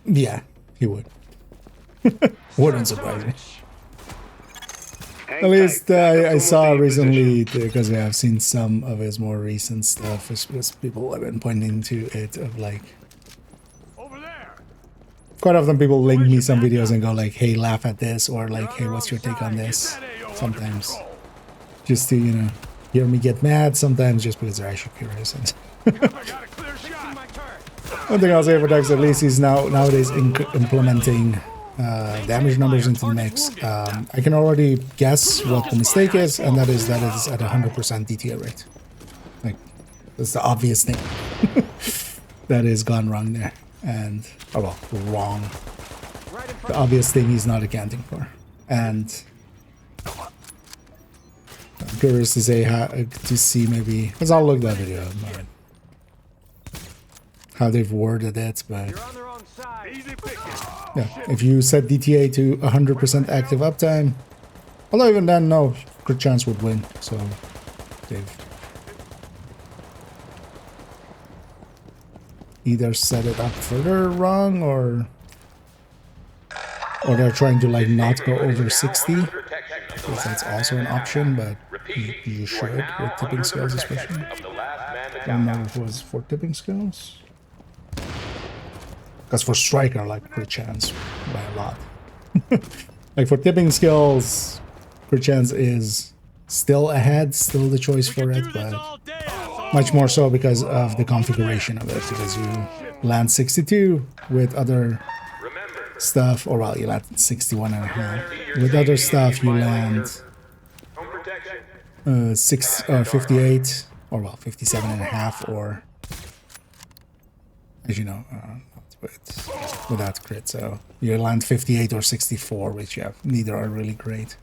yeah, he would. Wouldn't surprise me. At least I saw recently, because I've seen some of his more recent stuff, because people have been pointing to it of like, quite often people link me some videos and go like, hey, laugh at this, or like, hey, what's your take on this? Sometimes just to, you know, hear me get mad, sometimes just because they're actually curious. And one thing I'll say for Dex, at least he's nowadays implementing damage numbers into the mix. I can already guess what the mistake is, and that is at 100% DTA rate. Like, that's the obvious thing that is gone wrong there. And, oh well, wrong. The obvious thing he's not accounting for. And I'm curious to say to see maybe, because I'll look that video up, how they've worded it, but yeah, if you set DTA to 100% active uptime, although even then, no, good chance would win, so they've either set it up further wrong, or they're trying to like not go over 60, because that's also an option, but you should with tipping skills especially. I don't know if it was for tipping skills. Because for striker, like, crit chance by a lot. Like for tipping skills, crit chance is still ahead, still the choice for it, but much more so because of the configuration of it. Because you land 62 with other stuff, or well, you land 61.5. With other stuff, you land 58, or well, 57.5, or as you know. Without crit, so you land 58 or 64, which neither are really great.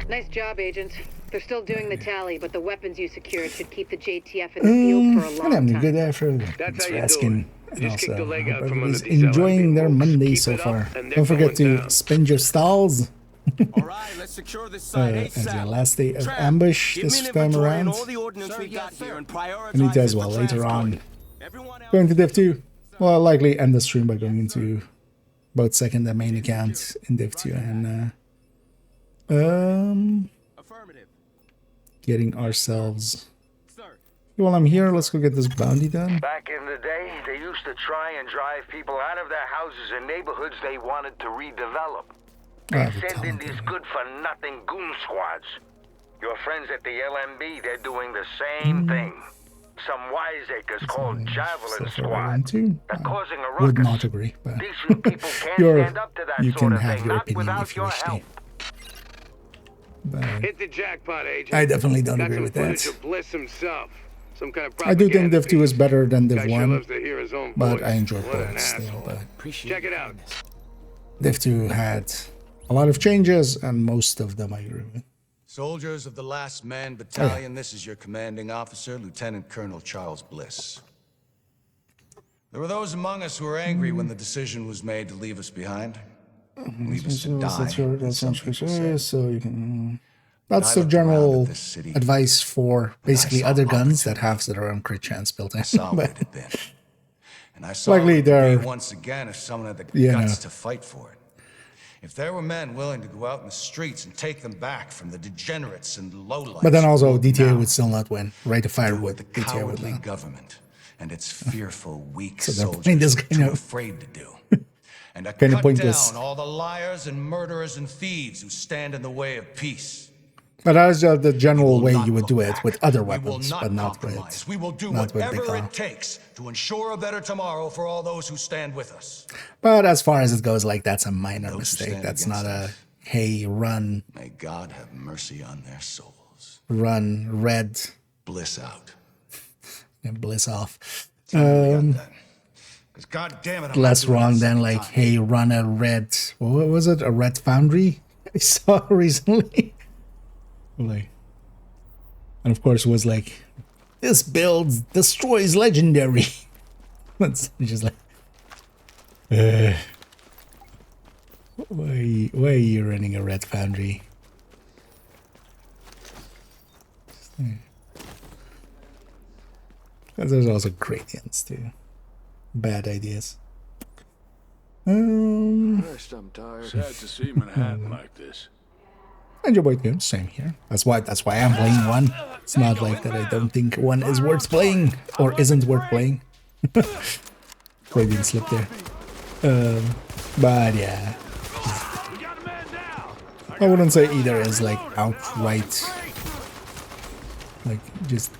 Nice job, Agent. They're still doing the tally, but the weapons you secured should keep the JTF in the field for a long time. Good after. Thanks for asking. And also, everybody's enjoying their Monday so far. Don't forget to spend your stalls. As your last day of ambush this time around. I need to as well later on. Going to Div 2. Well, I'll likely end the stream by going into both second and main accounts in Div 2 and getting ourselves. While I'm here, let's go get this bounty done. Back in the day, they used to try and drive people out of their houses and neighborhoods they wanted to redevelop. They send in these good-for-nothing goon squads. Your friends at the LMB, they're doing the same thing. Some wiseacres called Javelin Squad. They're causing a ruckus. Would not agree, but decent people can't stand up to that you sort can of have thing, your not opinion without if you your wish to. help. But Hit the jackpot, Agent. I definitely don't Got agree some with footage that. of Bliss himself. Some kind of I do think Div 2 is better than Div Guy sure 1, loves to hear his own but voice. I enjoy What an both still. asshole. But Check it out. Div 2 had a lot of changes, and most of them I agree with. Soldiers of the Last Man Battalion, this is your commanding officer, Lieutenant Colonel Charles Bliss. There were those among us who were angry when the decision was made to leave us behind. Leave us to die. So you can. That's the general advice for basically other guns that have their own crit chance built in. But and I saw likely it would they're be once again if someone had the guts to fight for it. If there were men willing to go out in the streets and take them back from the degenerates and lowlifes. But then also DTA would still not win. Rate of fire would. The DTA would cowardly not. government and its fearful, weak So they're soldiers playing this are game too out. afraid to do. And to Kinda cut pointless. down all the liars and murderers and thieves who stand in the way of peace. But that is the general way you would do it with other weapons, but not with. We will do not with whatever big it takes to ensure a better tomorrow for all those who stand with us. But as far as it goes, like that's a minor Those who mistake. stand That's against not a hey run May God have mercy on their souls. red Bliss out. and bliss off. God damn it, I'm Less not doing wrong this than second like time. hey run a red. What was it? A red foundry I saw recently. Like, and of course it was like this build destroys legendary. It's just like why are you running a red foundry? Because there's also gradients too. Bad ideas. I'm tired. Sad to see Manhattan like this. Enjoy games, same here. That's why I'm playing one. It's not like that I don't think one is worth playing or isn't worth playing. Freudian slip there. But yeah. I wouldn't say either is like outright like just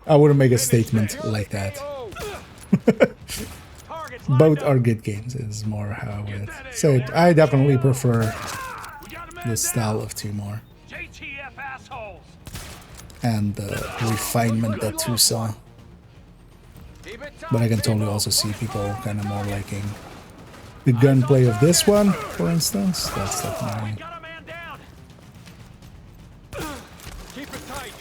I wouldn't make a statement like that. Both are good games is more how I would say it. I definitely prefer the style of 2 more. And the refinement that 2 saw. But I can totally also see people kind of more liking the gunplay of this one, for instance. That's definitely... Keep it tight.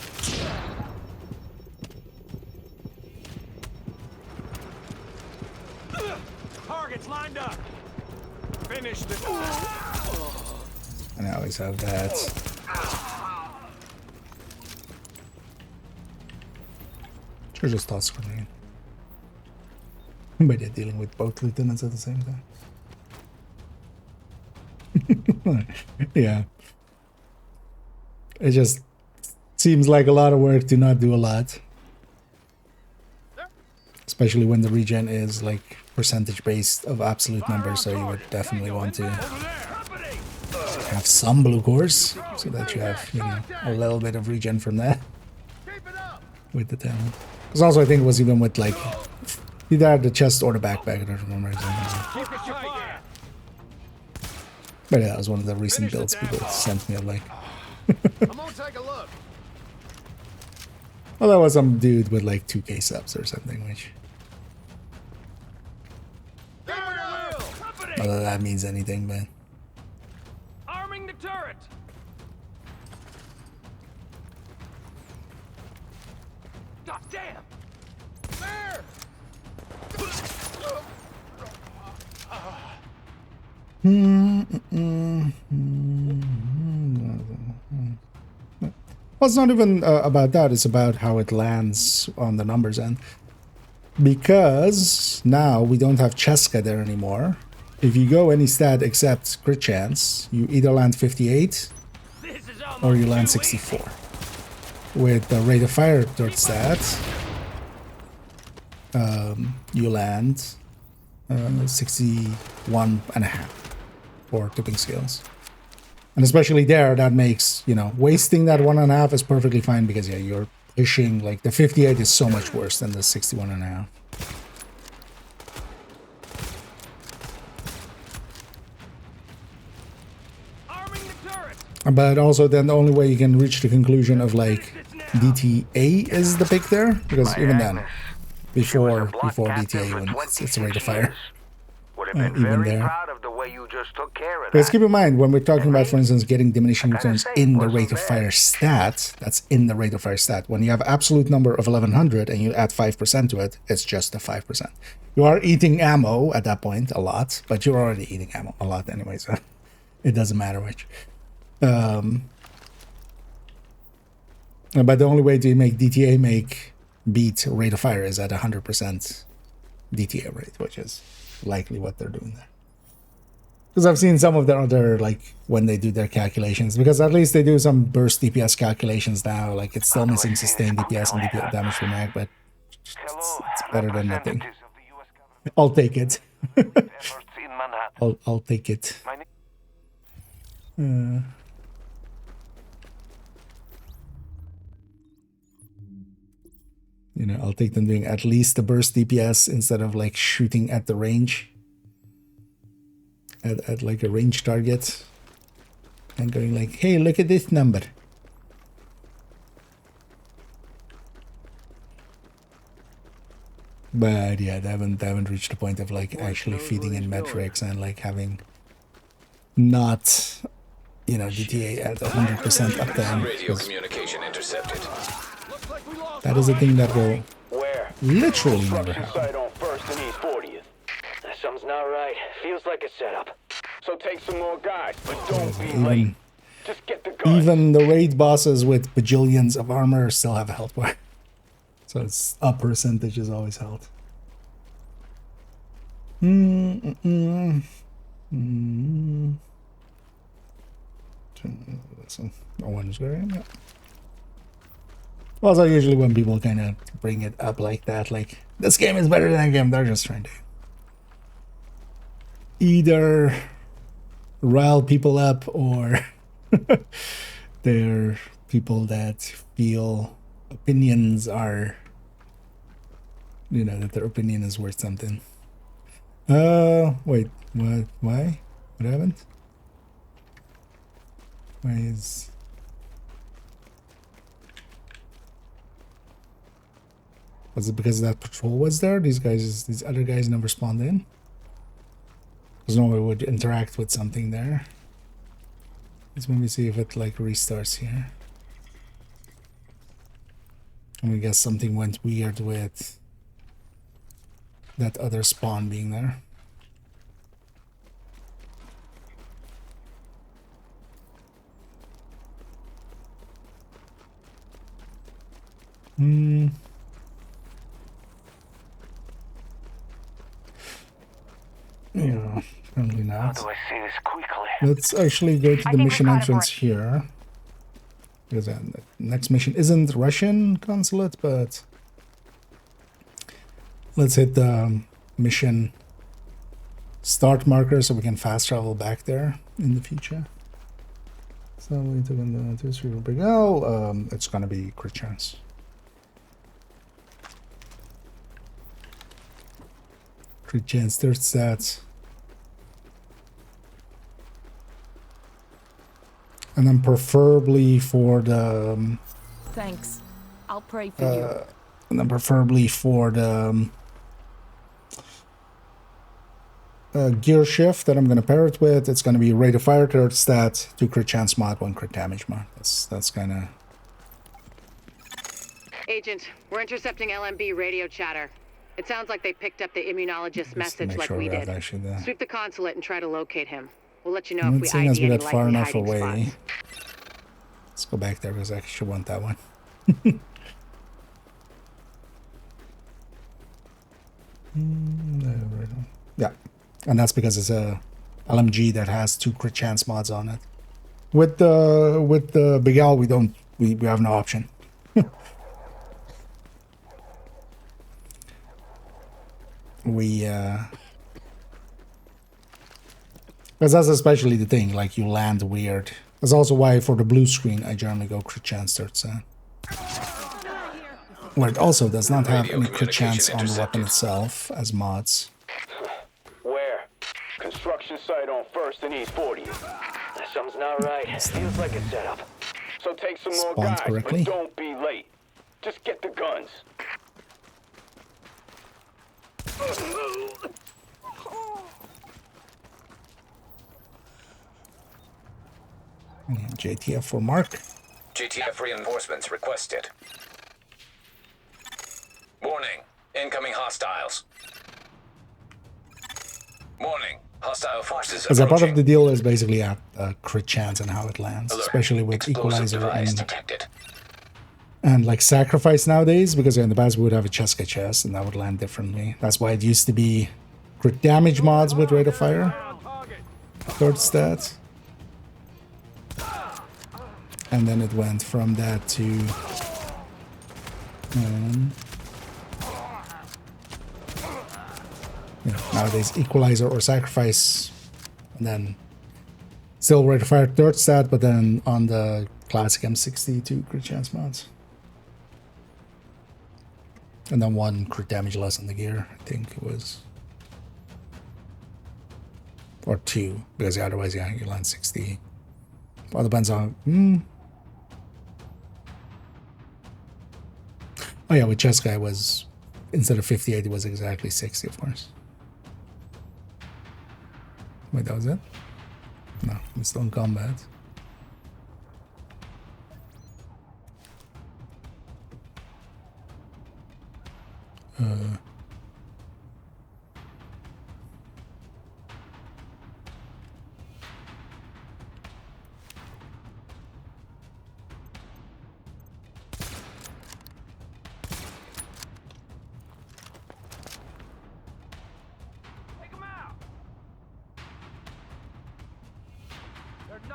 Targets lined up. Finish the. And I always have that. Should just toss grenade. But they're dealing with both lieutenants at the same time. Yeah. It just seems like a lot of work to not do a lot. Especially when the regen is like percentage based of absolute numbers, so you would definitely want to have some blue cores so that you have, you know, a little bit of regen from that with the talent. Because also I think it was even with like either the chest or the backpack, I don't remember exactly. But yeah, that was one of the recent builds people sent me. I'm like, well, that was some dude with like 2k subs or something, which not that that means anything, but Arming the turret. God damn. There. Well, it's not even about that, it's about how it lands on the numbers end. Because now we don't have Cheska there anymore. If you go any stat except crit chance, you either land 58 or you land 64. With the rate of fire third stat, you land 61.5 for tipping scales. And especially there, that makes, you know, wasting that 1.5 is perfectly fine because, yeah, you're pushing, like, the 58 is so much worse than the 61.5. But also then the only way you can reach the conclusion of, like, DTA is the pick there, because even then, before DTA, when it's a rate of fire, even there. Because keep in mind, when we're talking about, for instance, getting diminishing returns in the rate of fire stat, that's in the rate of fire stat. When you have absolute number of 1100 and you add 5% to it, it's just a 5%. You are eating ammo at that point a lot, but you're already eating ammo a lot anyway, so it doesn't matter which. But the only way to make DTA beat rate of fire is at 100% DTA rate, which is likely what they're doing there. Because I've seen some of their other, like, when they do their calculations, because at least they do some burst DPS calculations now, like, it's still missing sustained DPS and DPS damage per mag, but it's better than nothing. I'll take it. I'll take it. You know, I'll take them doing at least the burst DPS instead of, like, shooting at the range. At like a range target. And going like, hey, look at this number. But yeah, they haven't reached the point of, like, actually feeding in metrics and, like, having not, you know, DTA at 100% uptime. Radio communication intercepted. That is a thing that will literally never happen. Something's not right. Feels like a setup. So take some more guys, but don't be late. Just get the gun. Even the raid bosses with bajillions of armor still have a health bar. So it's a percentage is always held. So, no one's going. Yeah. Well, so usually when people kind of bring it up like that, like this game is better than that game, they're just trying to either rile people up or they're people that feel opinions are, you know, that their opinion is worth something. Wait, what? Why? What happened? Why is... Was it because that patrol was there? These other guys never spawned in? Because no one would interact with something there. Let's maybe see if it like restarts here. And I guess something went weird with that other spawn being there. Yeah, apparently not. How do I say this quickly? Let's actually go to the mission entrance here. Because the next mission isn't Russian consulate, but let's hit the mission start marker so we can fast travel back there in the future. So we took in the 2-3 big L. It's gonna be crit chance. Crit chance, third stats. And then preferably for the... Thanks. I'll pray for you. And then preferably for the gear shift that I'm going to pair it with. It's going to be rate of fire, third stat, 2 crit chance mod, 1 crit damage mod. That's kind of... Agent, we're intercepting LMB radio chatter. It sounds like they picked up the immunologist's message like we did. Sweep the consulate and try to locate him. We'll let you know if we ID any likely far enough hiding away. spots. Let's go back there because I actually want that one. Yeah, and that's because it's a LMG that has 2 crit chance mods on it. With the Big L, we have no option. Because that's especially the thing, like you land weird. That's also why for the blue screen I generally go crit chance third set. Where it also does not have any crit chance on the weapon itself as mods. Where? Construction site on 1st and East 40. Something's not right. Feels like a setup. So take some more guys, but don't be late. Just get the guns. JTF for Mark. JTF reinforcements requested. Warning. Incoming hostiles. Warning. Hostile forces As a part of the deal is basically a crit chance and how it lands, especially with equalizer and like sacrifice nowadays, because in the past we would have a Cheska chest and that would land differently. That's why it used to be crit damage mods with rate of fire, third stat. And then it went from that to nowadays equalizer or sacrifice, and then still rate of fire third stat, but then on the classic M62 crit chance mods. And then 1 crit damage less on the gear, I think it was. Or 2, because otherwise, yeah, you land 60. Well, depends on... Oh yeah, with chest guy was, instead of 58, it was exactly 60, of course. Wait, that was it? No, it's still in combat.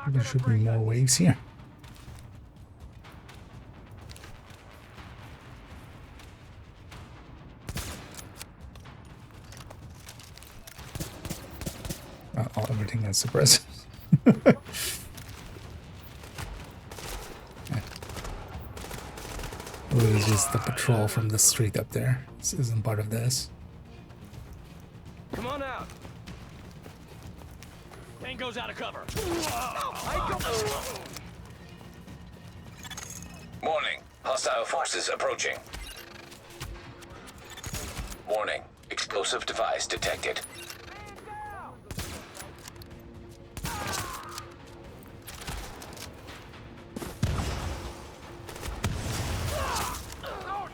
There should be more waves here. Oh, everything is suppressed. Oh, it's just the patrol from the street up there. This isn't part of this. Come on out. Tango's out of cover. Warning. Hostile forces approaching. Warning. Explosive device detected.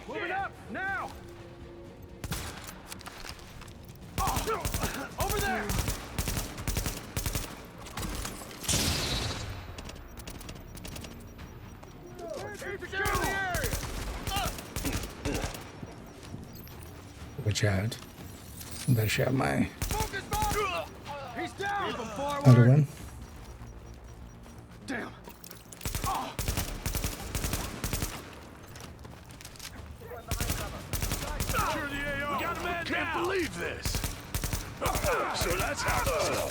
Moving up now. Over there. Watch out. They shot my He's down. other one. Damn. Can't believe this. So that's how.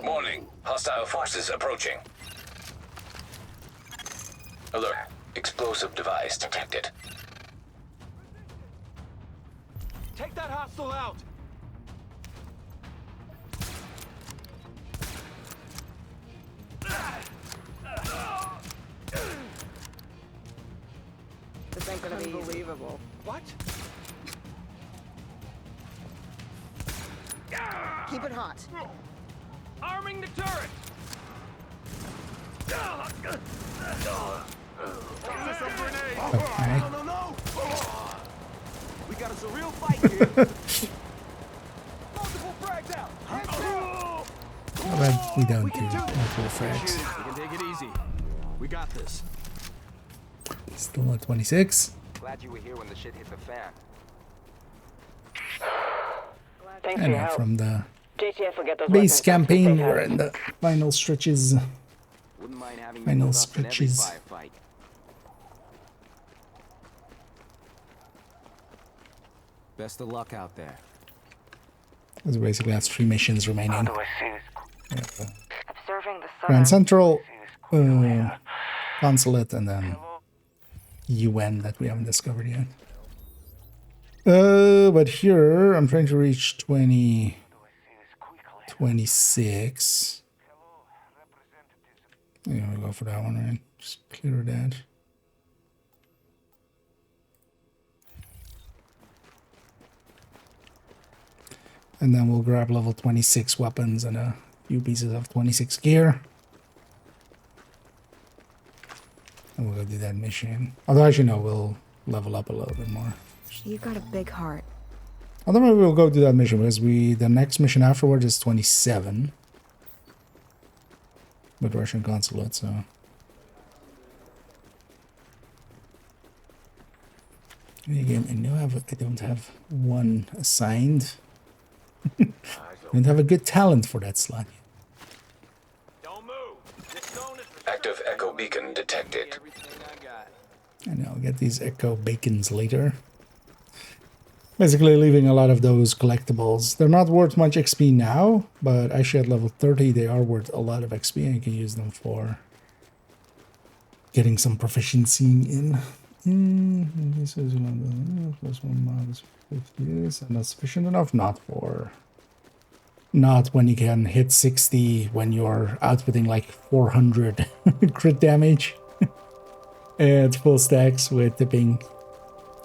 Warning. Hostile forces approaching. Alert. Explosive device detected. Take that hostile out. This ain't gonna be unbelievable. What? Keep it hot. Arming the turret. Some grenade. Okay. No. We got us a real fight here. Multiple frags out. But we don't do multiple frags. We can take it easy. We got this. Still at 26. Glad you were here when the shit hit the fan. Thanks for And your help. from the JTF will get those base weapons campaign, back to we're State in the final stretches. Wouldn't mind having Final you with us in every stretches. firefight. Best of luck out there. There's basically has 3 missions remaining. How do I see this? Yeah, Observing the Grand southern... Central, Consulate, and then UN that we haven't discovered yet. But here I'm trying to reach 26. Yeah, we'll go for that one, right? Just clear that. And then we'll grab level 26 weapons and a few pieces of 26 gear. And we'll go do that mission. Although, as you know, we'll level up a little bit more. You got a big heart. Although maybe we'll go do that mission because the next mission afterwards is 27. With Russian consulate, so. And again, I know I don't have one assigned. I don't have a good talent for that slot yet. Active echo beacon detected. And I'll get these echo beacons later. Basically leaving a lot of those collectibles. They're not worth much XP now, but actually at level 30 they are worth a lot of XP and you can use them for getting some proficiency in. This is plus 1 minus 50 is and that's sufficient enough? Not when you can hit 60 when you're outputting like 400 crit damage at full stacks with tipping.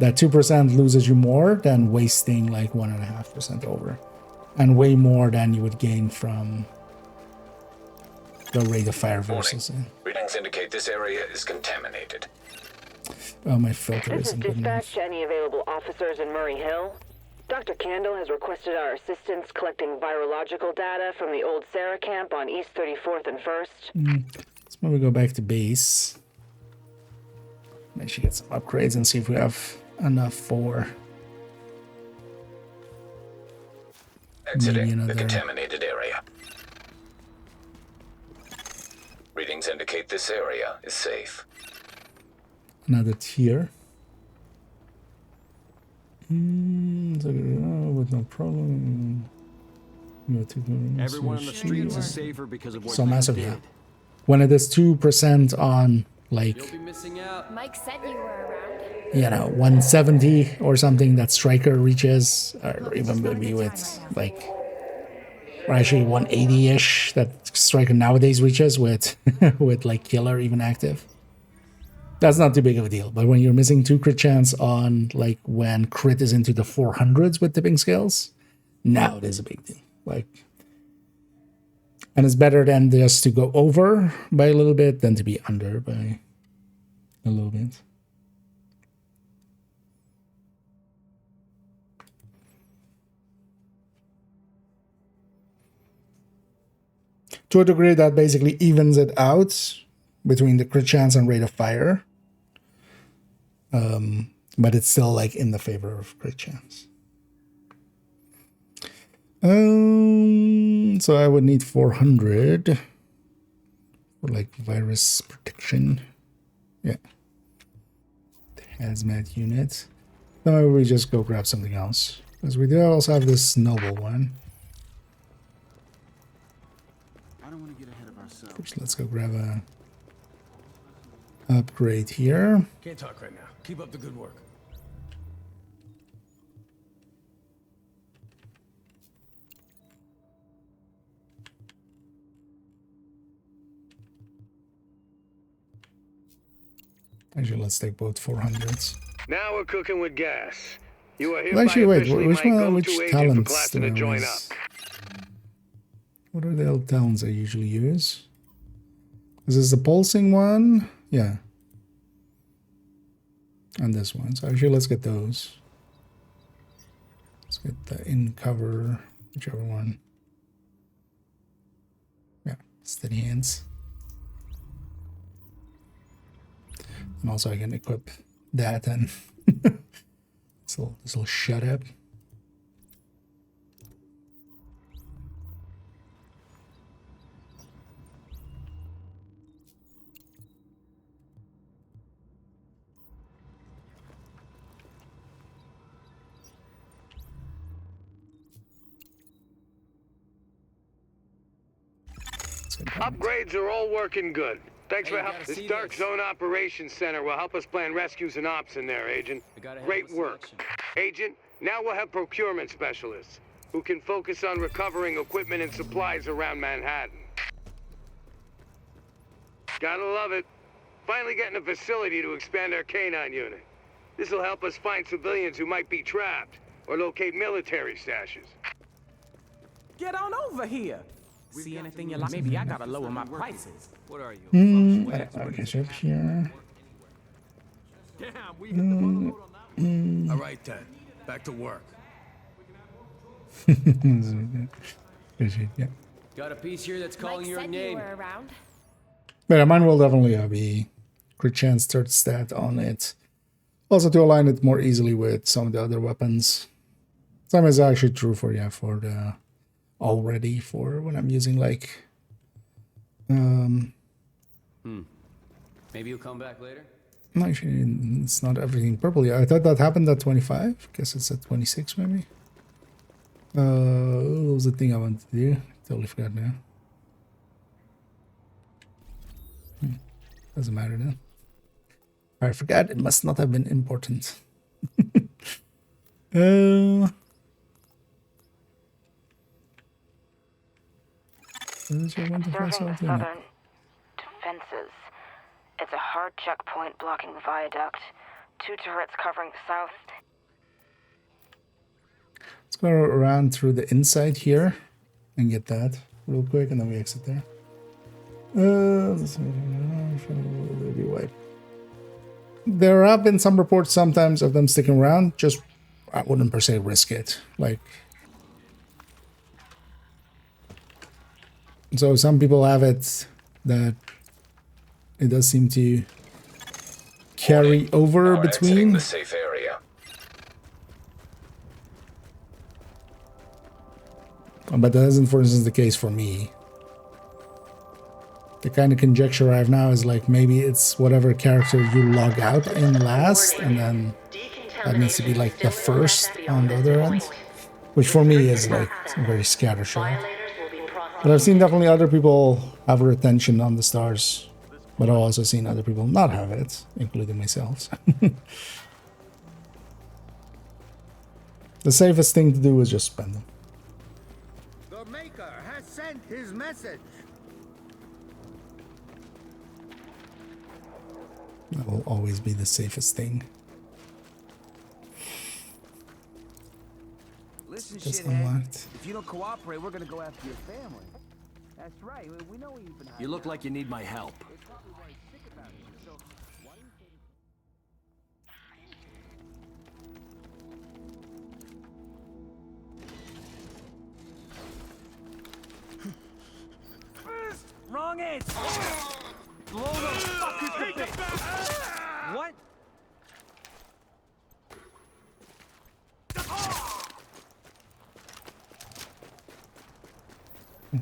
That 2% loses you more than wasting like 1.5% over. And way more than you would gain from the rate of fire versus. Readings indicate this area is contaminated. Oh, my filter This is isn't good enough. dispatch to any available officers in Murray Hill. Dr. Candle has requested our assistance collecting virological data from the old Sarah camp on East 34th and 1st. Let's maybe go back to base. Maybe she get some upgrades and see if we have enough for Exiting the contaminated area. readings indicate this area is safe. Another tier. With no problem. Everyone on the streets is safer because of what so you massive, did. yeah. When it is 2% on, like, You'll be missing out. Mike said you were around. you know, 170 or something that Striker reaches, or even maybe with, like, or actually 180-ish that Striker nowadays reaches with, with, like, Killer even active. That's not too big of a deal. But when you're missing 2 crit chance on, like, when crit is into the 400s with tipping scales, now it is a big deal. Like, and it's better than just to go over by a little bit than to be under by a little bit. To a degree, that basically evens it out between the crit chance and rate of fire. But it's still like in the favor of crit chance. So I would need 400 for like virus protection. Yeah. Hazmat unit. Then maybe we just go grab something else. Because we do also have this noble one. I don't want to get ahead of ourselves. First, let's go grab a upgrade here. Can't talk right now. Keep up the good work. Actually, let's take both 400s. Now we're cooking with gas. You are Well, actually, wait, which talents do I join up. use? What are the hell talents I usually use? Is this the pulsing one? Yeah. And this one. So actually, let's get those. Let's get the in cover, whichever one. Yeah, steady hands. And also I can equip that and this will shut up. Upgrades are all working good. Thanks for helping. This Dark Zone Operations Center will help us plan rescues and ops in there, Agent. Great work. Agent, now we'll have procurement specialists who can focus on recovering equipment and supplies around Manhattan. Gotta love it. Finally getting a facility to expand our canine unit. This will help us find civilians who might be trapped or locate military stashes. Get on over here. See anything you like? Maybe I gotta lower my prices. What are you? Okay, up here. Damn, we hit the motherload on that. All right then, back to work. Yeah. Got a piece here that's calling Mike your said name. You were around. But yeah, mine will definitely have a crit chance third stat on it. Also to align it more easily with some of the other weapons. Same is actually true for for the already for when I'm using like Maybe you'll come back later? no, actually it's not everything purple yet. I thought that happened at 25. Guess it's at 26 maybe. What was the thing I wanted to do? Totally forgot now. Doesn't matter then. I forgot, it must not have been important. Observing the southern defenses. It's a hard checkpoint blocking the viaduct. 2 turrets covering the south. Let's go around through the inside here and get that real quick, and then we exit there. There have been some reports sometimes of them sticking around. Just I wouldn't per se risk it. Like, so some people have it that it does seem to carry over between. The safe area. But that isn't, for instance, the case for me. the kind of conjecture I have now is like maybe it's whatever character you log out in last, and then that needs to be like the first on the other end, which for me is like very scattershot. But I've seen definitely other people have retention on the stars, but I've also seen other people not have it, including myself. The safest thing to do is just spend them. The Maker has sent his message. That will always be the safest thing. Listen, shithead, if you don't cooperate, we're gonna go after your family. That's right. We know you've been hiding. You look like you need my help. Wrong answer. Blow the fuckers to bits. What?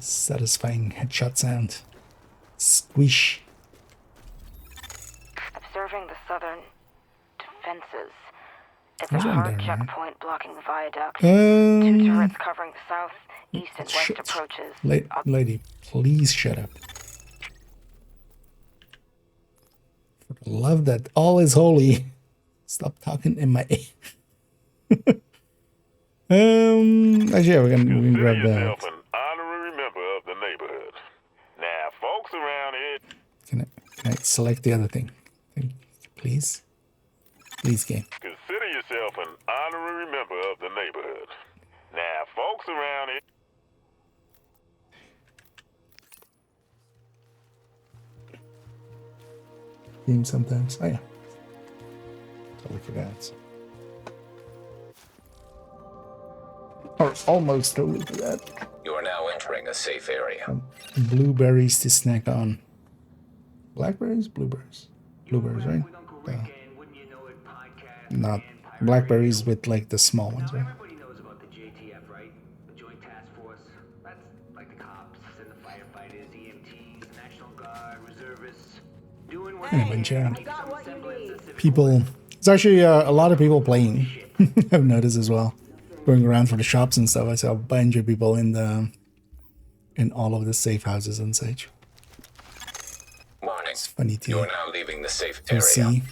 Satisfying headshot sound. Squish. Observing the southern defenses. It's a hard checkpoint blocking the viaduct. 2 turrets covering the south, east, and west approaches. Lady, please shut up. For the love that all is holy, stop talking in my ear. Actually, yeah, we can grab that. Can I select the other thing? Please? Please, game. Consider yourself an honorary member of the neighborhood. Now, folks around here... Game sometimes. Oh, yeah. Totally forgot. Or almost totally forgot. You are now entering a safe area. Blueberries to snack on. Blackberries? Blueberries. Blueberries, right? Not blackberries with like the small ones, right? Everybody knows about the JTF, right? The Joint Task Force. That's like the cops and the firefighters, EMTs, National Guard, reservists. Doing what people. It's actually a lot of people playing. I've noticed as well. Going around for the shops and stuff. I saw a bunch of people in all of the safe houses and such. Morning. It's funny to You are now leaving the safe area. see.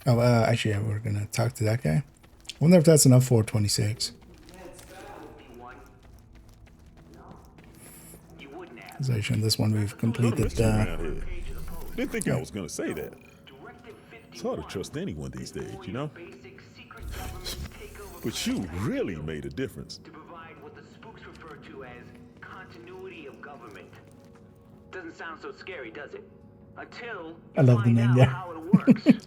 Oh, actually, yeah, we're gonna talk to that guy. I wonder if that's enough for 26. Actually, on this one we've completed. Didn't think I was gonna say that. It's hard to trust anyone these days, you know. But you really made a difference. to provide what the spooks refer to as continuity of government. Doesn't sound so scary, does it? Until I love the name, yeah. how it works,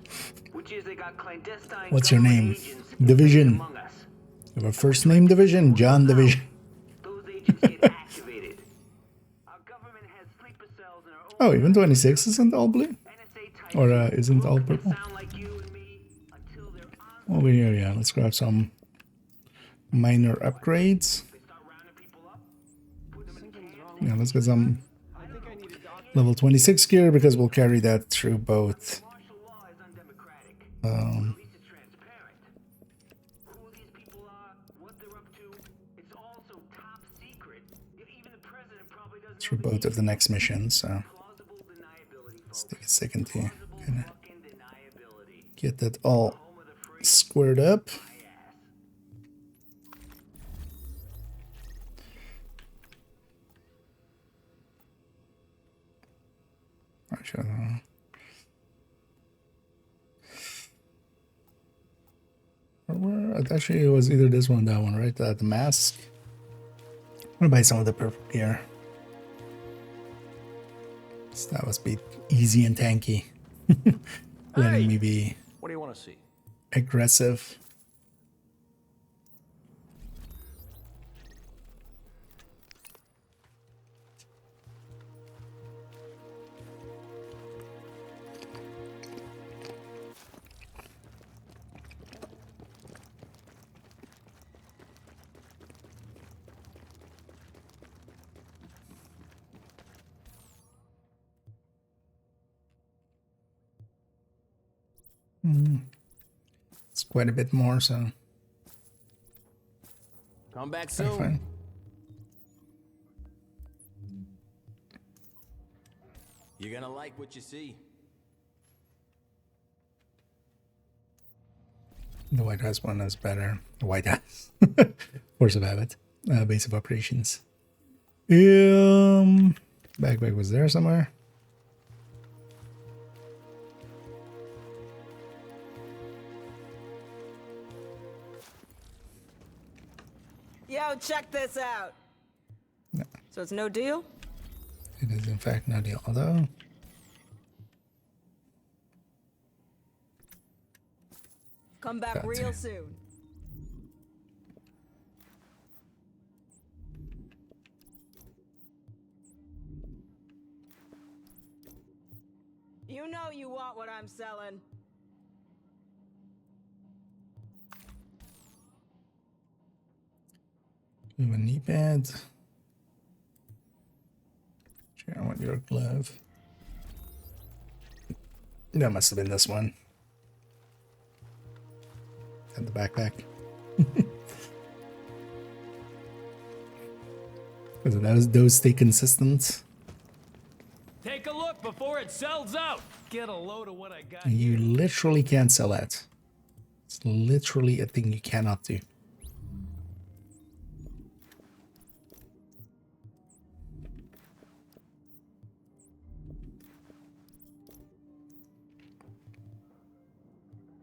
which is they got clandestine. What's your name? Division. You have a first name Division? John Division. Oh, even 26 isn't all blue? Or isn't all purple? Over here, yeah. Let's grab some minor upgrades. Yeah, let's get some level 26 gear because we'll carry that through both. Through both of the next missions, so let's take a second to kind of get that all squared up. Actually, it was either this one or that one, right? The mask. I'm gonna buy some of the purple gear. So that must be easy and tanky. Letting me be What do you want to see? aggressive. It's quite a bit more, so. Come back soon. Fine. You're gonna like what you see. The White House one is better. The White House. Force of habit. Base of operations. Backpack was there somewhere. Yo, check this out. No. So it's no deal? It is in fact no deal, although. Come back real soon. You know you want what I'm selling. We have a knee pad. Sure, I want your glove. That must have been this one. And the backpack. Because those stay consistent. Take a look before it sells out. Get a load of what I got. And you literally can't sell that. It's literally a thing you cannot do.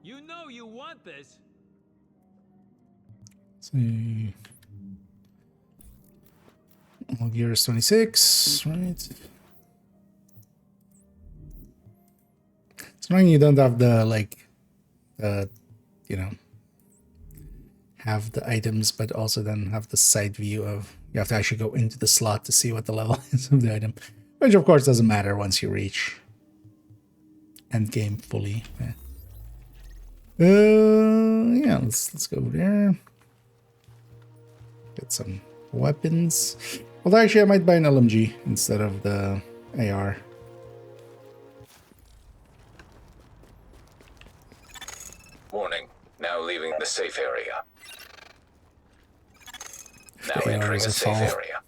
You know you want this. See. All gear is 26, right? It's annoying you don't have the, like, you know, have the items, but also then have the side view of, you have to actually go into the slot to see what the level is of the item. Which, of course, doesn't matter once you reach endgame fully. Yeah, let's go there. Get some weapons. Although actually I might buy an LMG instead of the AR. Warning. Now leaving the safe area. Now The AR entering is a a safe fall. area.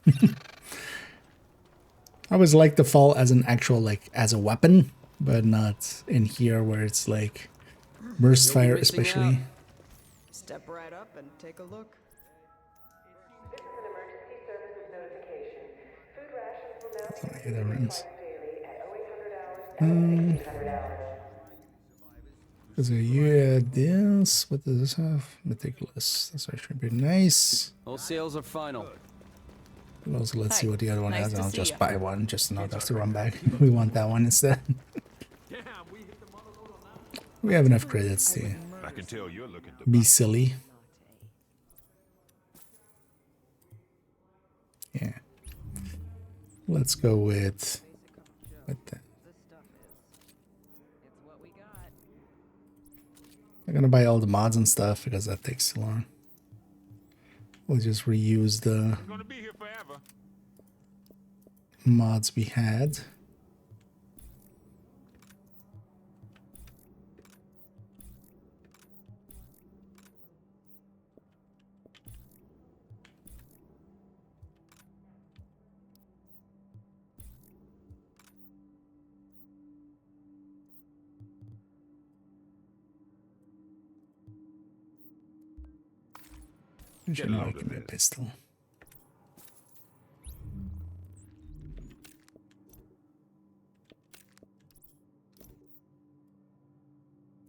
I always like the fall as an actual, like, as a weapon, but not in here where it's like burst fire especially. Step right up and take a look. Yeah, this. What does this have? Meticulous. That's actually pretty nice. All sales are final. Also, let's see what the other one Nice has. to I'll see just ya. buy one just to not have to run back. We want that one instead. We have enough credits to I can tell you're looking to be silly. Yeah. Let's go with that. I'm gonna buy all the mods and stuff because that takes too long. We'll just reuse the mods we had. Should make me a pistol.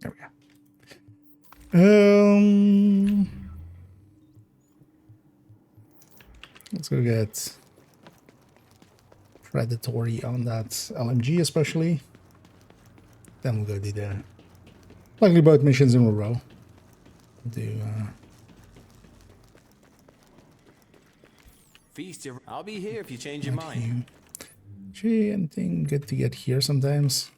There we go. Let's go get predatory on that LMG especially. Then we'll go do the likely both missions in a row. Do Feast your... I'll be here if you change your mind. Gee, anything good to get here sometimes?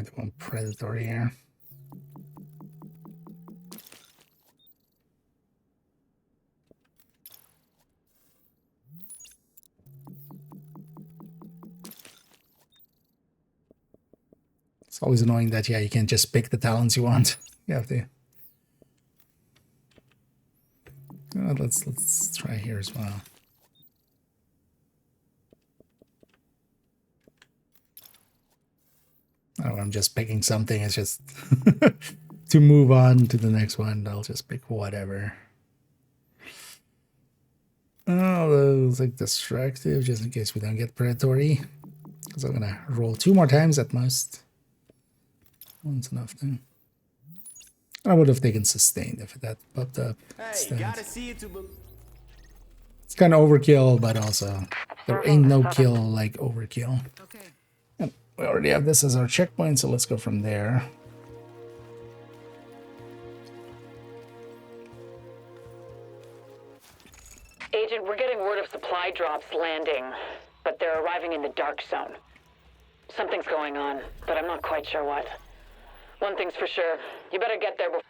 I don't want Predator here. It's always annoying that, yeah, you can't just pick the talents you want. You have to. Let's try here as well. Oh, I'm just picking something. It's just to move on to the next one. I'll just pick whatever. Oh, those like distractive, just in case we don't get predatory. Because I'm gonna roll 2 more times at most. One's enough then. I would have taken sustained if that popped up. Hey, gotta see it to it's kind of overkill, but also there ain't no kill like overkill. Okay. And we already have this as our checkpoint, so let's go from there. Agent, we're getting word of supply drops landing, but they're arriving in the dark zone. Something's going on, but I'm not quite sure what. One thing's for sure, you better get there before.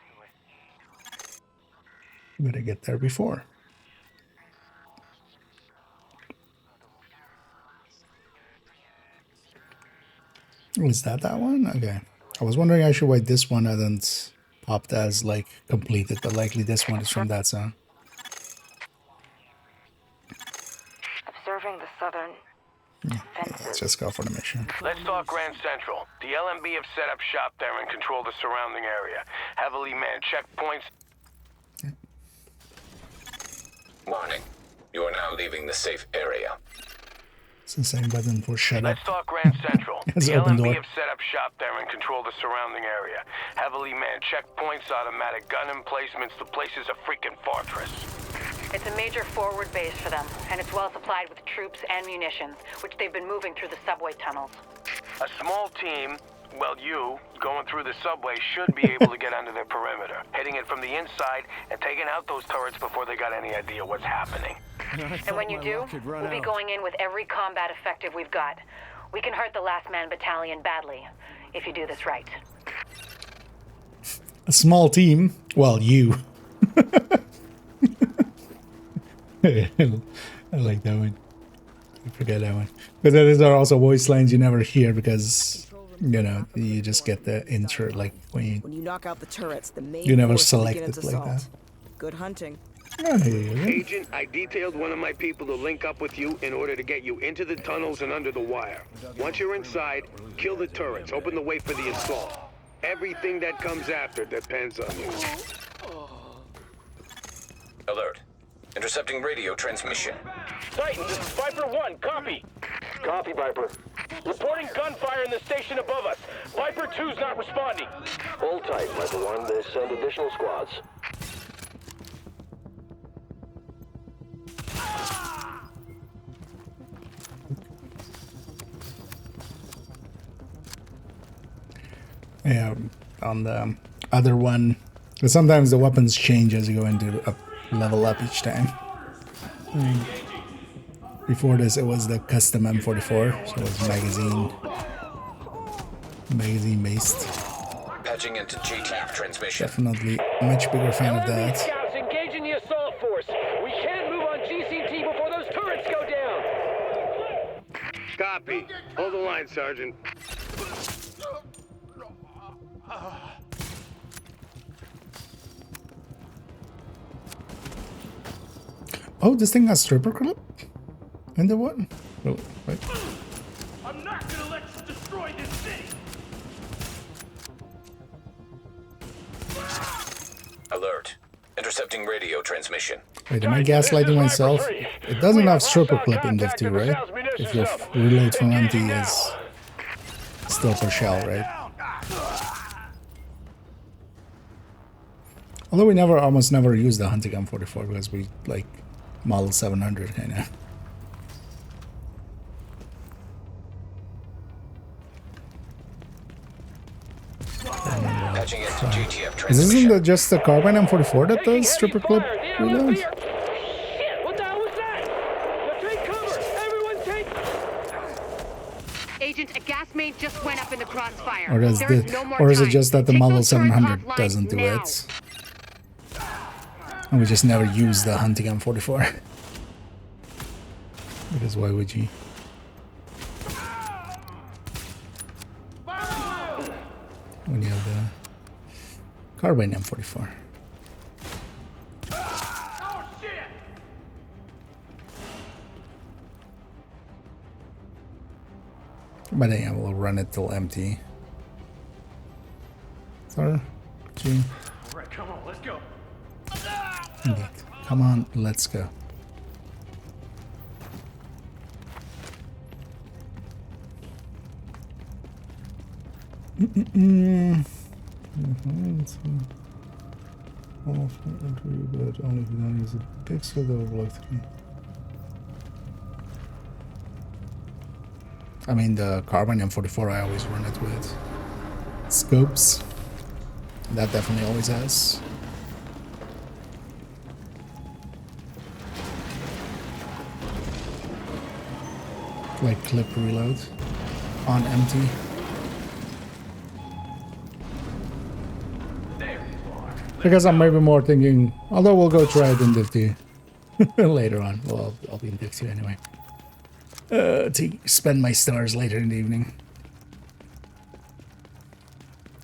You better get there before. Is that one? Okay. I was wondering actually why this one hasn't popped as like completed, but likely this one is from that zone. Observing the southern fences. Let's just go for the mission. Let's talk Grand Central. The LMB have set up shop there and control the surrounding area. Heavily manned checkpoints. Warning. You are now leaving the safe area. It's the same button for shut up. Let's talk Grand Central. It's The open LMB door. have set up shop there and control the surrounding area. Heavily manned checkpoints, automatic gun emplacements. The place is a freaking fortress. It's a major forward base for them, and it's well supplied with troops and munitions, which they've been moving through the subway tunnels. A small team, well, you, going through the subway should be able to get under their perimeter, hitting it from the inside and taking out those turrets before they got any idea what's happening. And when you do, we'll be going in with every combat effective we've got. We can hurt the Last Man Battalion badly, if you do this right. A small team? Well, you. I like that one. I forget that one. But these are also voice lines you never hear because, you know, you just get the intro, like when you knock out the turrets, the main you never force select begins it like assault. that. Good hunting. Oh, there you go. Agent, I detailed one of my people to link up with you in order to get you into the tunnels and under the wire. Once you're inside, kill the turrets, open the way for the assault. Everything that comes after depends on you. Alert. Intercepting radio transmission. Titan, this is Viper 1, copy. Copy, Viper. Reporting gunfire in the station above us. Viper 2's not responding. Hold tight, Viper 1. They send additional squads. Yeah, on the other one, but sometimes the weapons change as you go into level up each time. Before this, it was the custom M44, so it was magazine based. Patching into GTF transmission. Definitely a much bigger fan of that. Scouts engaging the assault force. We can't move on GCT before those turrets go down. Copy. Hold the line, Sergeant. Oh, this thing has stripper clip? And the what? Oh, wait. I'm not gonna let you destroy this city! Alert. Intercepting radio transmission. Wait, am I gaslighting myself? It doesn't have stripper clip in Div 2, right? If your reload from empty is still per shell, right? Although we almost never used the hunting M44 because we like Model 700 kind of. Patching into GTF transmission. Isn't it just the carbine M44 that does stripper clip reload? Shit, what the hell was that? Now take cover! Everyone take... Agent, a gas main just went up in the crossfire. Or is it just that the Model 700 doesn't do it? And we just never use the hunting M44. Because why would you? When you have the carbine M44. But then I will run it till empty. Sorry. Alright, come on, let's go. Indeed. Come on, let's go. But only if you don't use a pixel that would like to be. I mean, the carbine M44, I always run it with scopes. That definitely always has. Like clip reload on empty. Because I'm maybe more thinking, although we'll go try it in Div 2 later on. Well, I'll be in Div 2 anyway. To spend my stars later in the evening.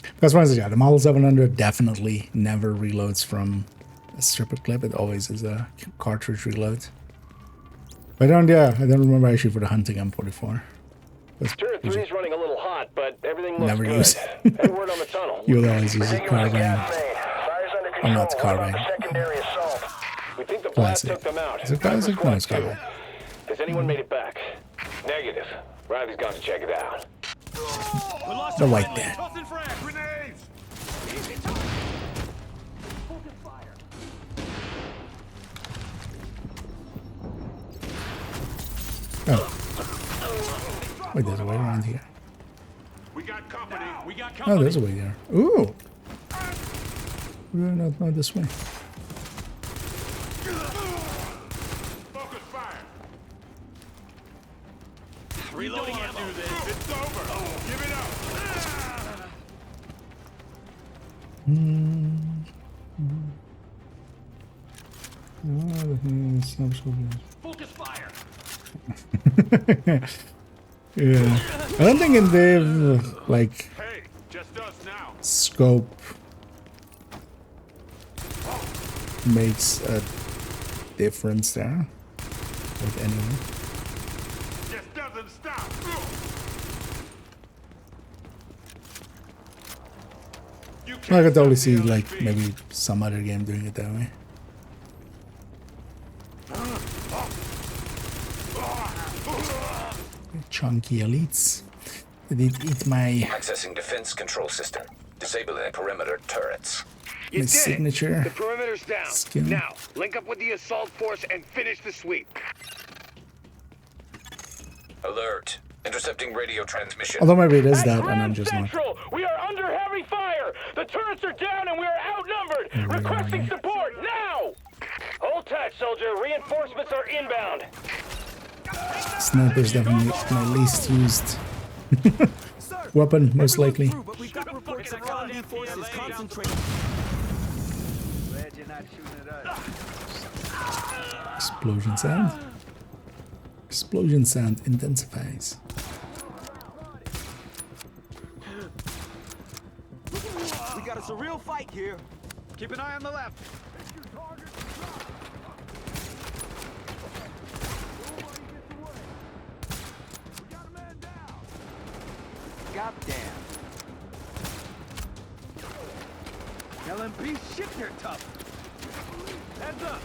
Because for instance, yeah, the Model 700 definitely never reloads from a stripper clip. It always is a cartridge reload. But I don't remember actually for the hunting M44. Turret 3 is running a little hot, but everything looks never good. use Any word on the tunnel? You would always use a carbine. Or not carbine. We think the blast took them out. Is it classic? No, it's carbine. Has anyone made it back? Negative. Riley's gone to check it out. The white man. Oh. Wait, there's a way around here. We got company. We got Oh, company. there's a way there. Ooh. Not this way. Focus fire. Reloading ammo. Do this. It's over. Give it up. Focus fire. Yeah. I don't think in Div, like, Hey, just us now. scope makes a difference there with anyone. Just doesn't stop. I could totally see like maybe some other game doing it that way. Chunky elites. Did it eat my Accessing defense control system. Disabling perimeter turrets. You did signature? It. The perimeter's down. Skill. Now, link up with the assault force and finish the sweep. Alert. Intercepting radio transmission. Although maybe it is that, and I'm just not. Central, we are under heavy fire. The turrets are down and we are outnumbered. Requesting support now. Hold tight, soldier. Reinforcements are inbound. Sniper's definitely my least used weapon, most likely. But we got reports of LMB forces concentrating. Glad you're not shooting at us. Explosion sound. Explosion sound intensifies. We got us a real fight here. Keep an eye on the left. Goddamn. LMP shit, they're tough. Heads up.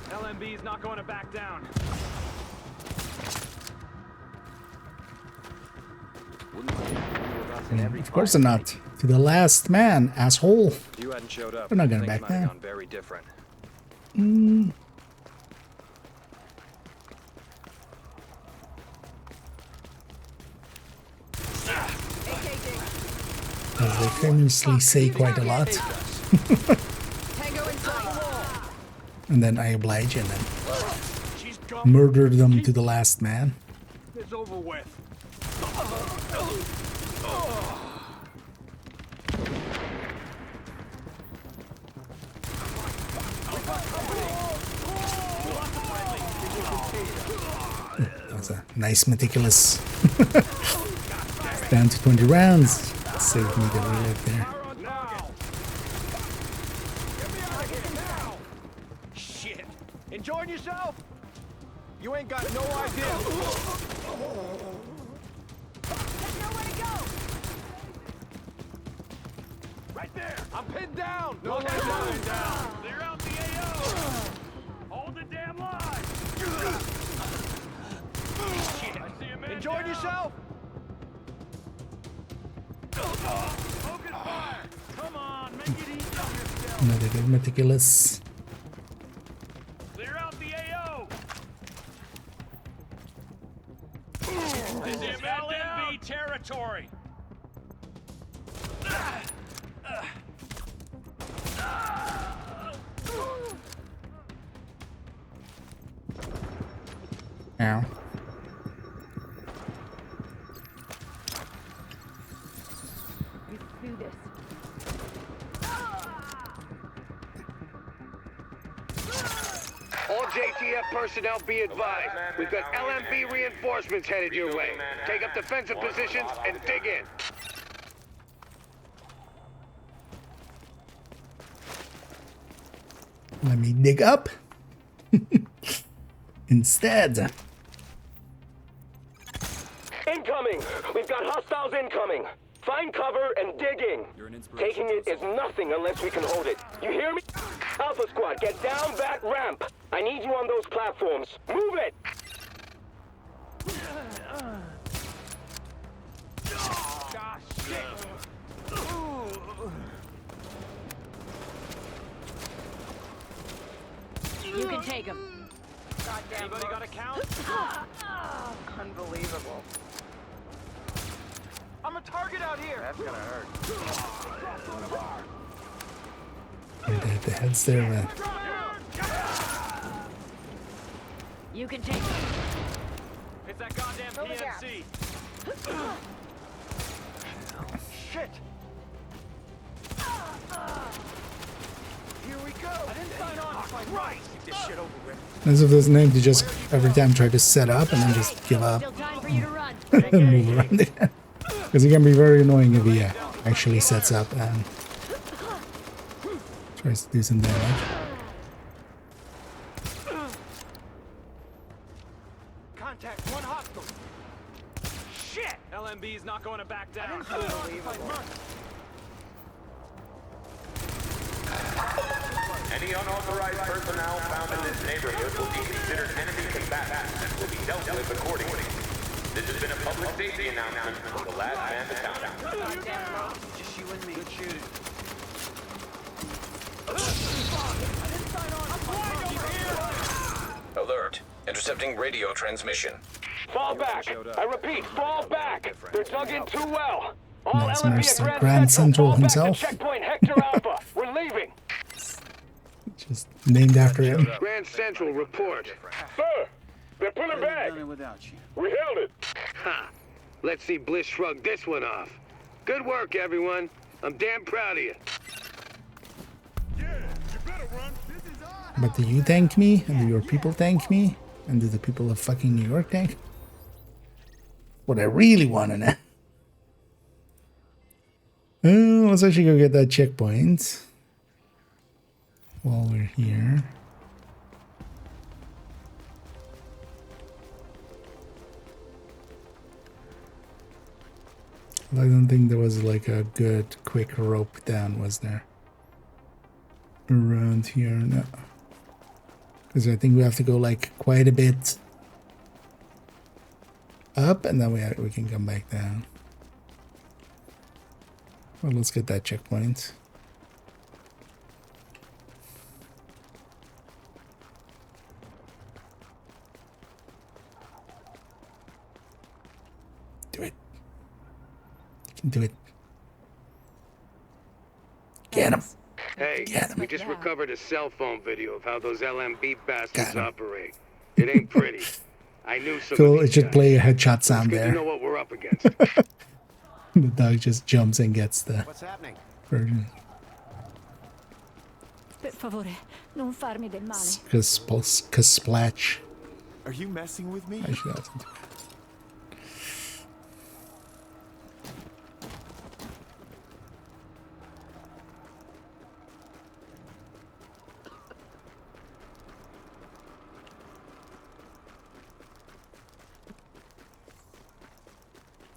LMB's not going to back down. Of course they're not. To the last man, asshole. You hadn't showed up. They're not gonna back down. Gone very different. As they famously say quite a lot. And then I oblige and then murder them to the last man. It's over with. That was a nice, meticulous. Down to 20 rounds. Saved me the reload there. Shit! Enjoying yourself? You ain't got no idea. There's nowhere to go. Right there! I'm pinned down! No laying down! Clear out the AO! Hold the damn line! Shit! I see a man. Enjoying yourself? Focus fire! Come on, make it easy on yourself! Another good meticulous. Clear out the AO! This is LMB territory! Ow. Let's do this. All JTF personnel be advised. We've got LMB reinforcements headed your way. Take up defensive positions and dig in. Let me dig up. Instead. Incoming! We've got hostiles incoming! Find cover and dig in. Taking it is nothing unless we can hold it. You hear me? Alpha Squad, get down that ramp. I need you on those platforms. Move it! You can take him. Anybody got a count? Unbelievable. I'm a target out here. That's gonna hurt. The heads there, man. You can take him. It's that goddamn PNC. Shit! Here we go. I didn't sign on. Christ! Get this shit over with. As if there's an aim to just every time try to set up and then just give up and move around again. Because it can be very annoying if he actually sets up and tries to do some damage. Contact one hostile. Shit! LMB is not going to back down. Any unauthorized personnel found in this neighborhood will be considered enemy combatants and will be dealt with accordingly. This has been a public safety announcement from the last man to town. Just you and me. Good shooting. Alert. Intercepting radio transmission. Fall back! I repeat, fall back! They're dug in too well! All Nice, LMB Master at Grand Central fall back to himself. checkpoint Hector Alpha. We're leaving. Just named after him. Grand Central report. Sir, they're pulling back. Done it without you. We held it. Ha! Let's see Bliss shrug this one off. Good work, everyone. I'm damn proud of you. But do you thank me? And do your people thank me? And do the people of fucking New York thank? What I really want to know. Let's actually go get that checkpoint while we're here. I don't think there was like a good quick rope down, was there? Around here, no. Because I think we have to go like quite a bit up and then we can come back down. Well, let's get that checkpoint. Do it. You can do it. him. Hey, Get him. we just recovered a cell phone video of how those LMB bastards operate. It ain't pretty. I knew some Cool, of it these should guys. play a headshot It's sound good there. to know what we're up against. The dog just jumps and gets the What's happening? version. Per favore, non farmi del male. Splash. Are you messing with me? I should have to do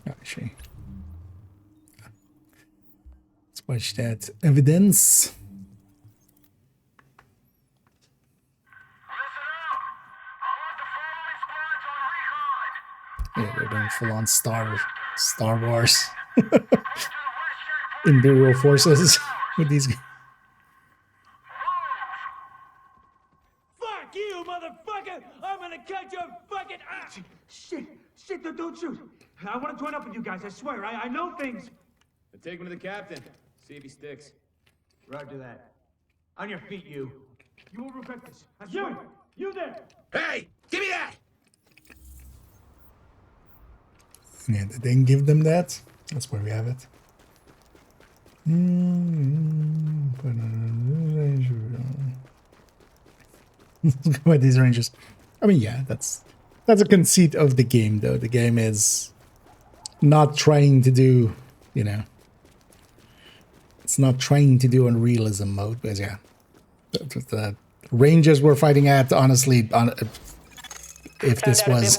actually. Let's watch that evidence. Yeah, they're doing full-on Star Wars Imperial forces with these. Fuck you, motherfucker! I'm gonna cut your fucking ass! Shit, don't shoot. I want to join up with you guys, I swear. I know things. Then take him to the captain. See if he sticks. Roger that. On your feet, you. You will regret this. I swear. You there! Hey, give me that! Yeah, they didn't give them that. That's where we have it. Look at these ranges. I mean, yeah, that's a conceit of the game, though. The game is not trying to do, you know, it's not trying to do on realism mode, because yeah, the ranges we're fighting at, honestly, if this was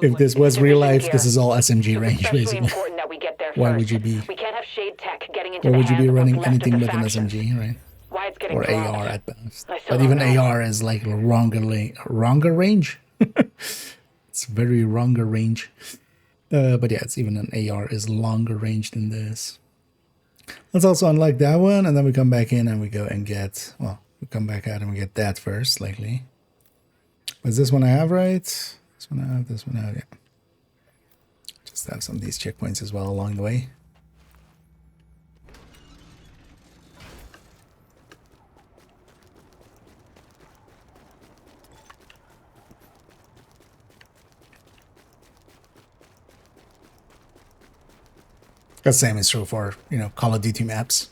if this was real life, this is all SMG range, basically. Why would you be? We can't have shade tech getting into Why the would you be hands of running what's left of anything the with an faction. SMG, right? Why it's getting Or dropped. AR at best. I still But even don't know. AR is like longer range. It's very longer range. But yeah, it's even an AR is longer range than this. Let's also unlock that one, and then we come back in and we go and get, well, we come back out and we get that first, likely. Was this one I have, right? This one I have, this one I have, yeah. Just have some of these checkpoints as well along the way. The same is true for, you know, Call of Duty maps.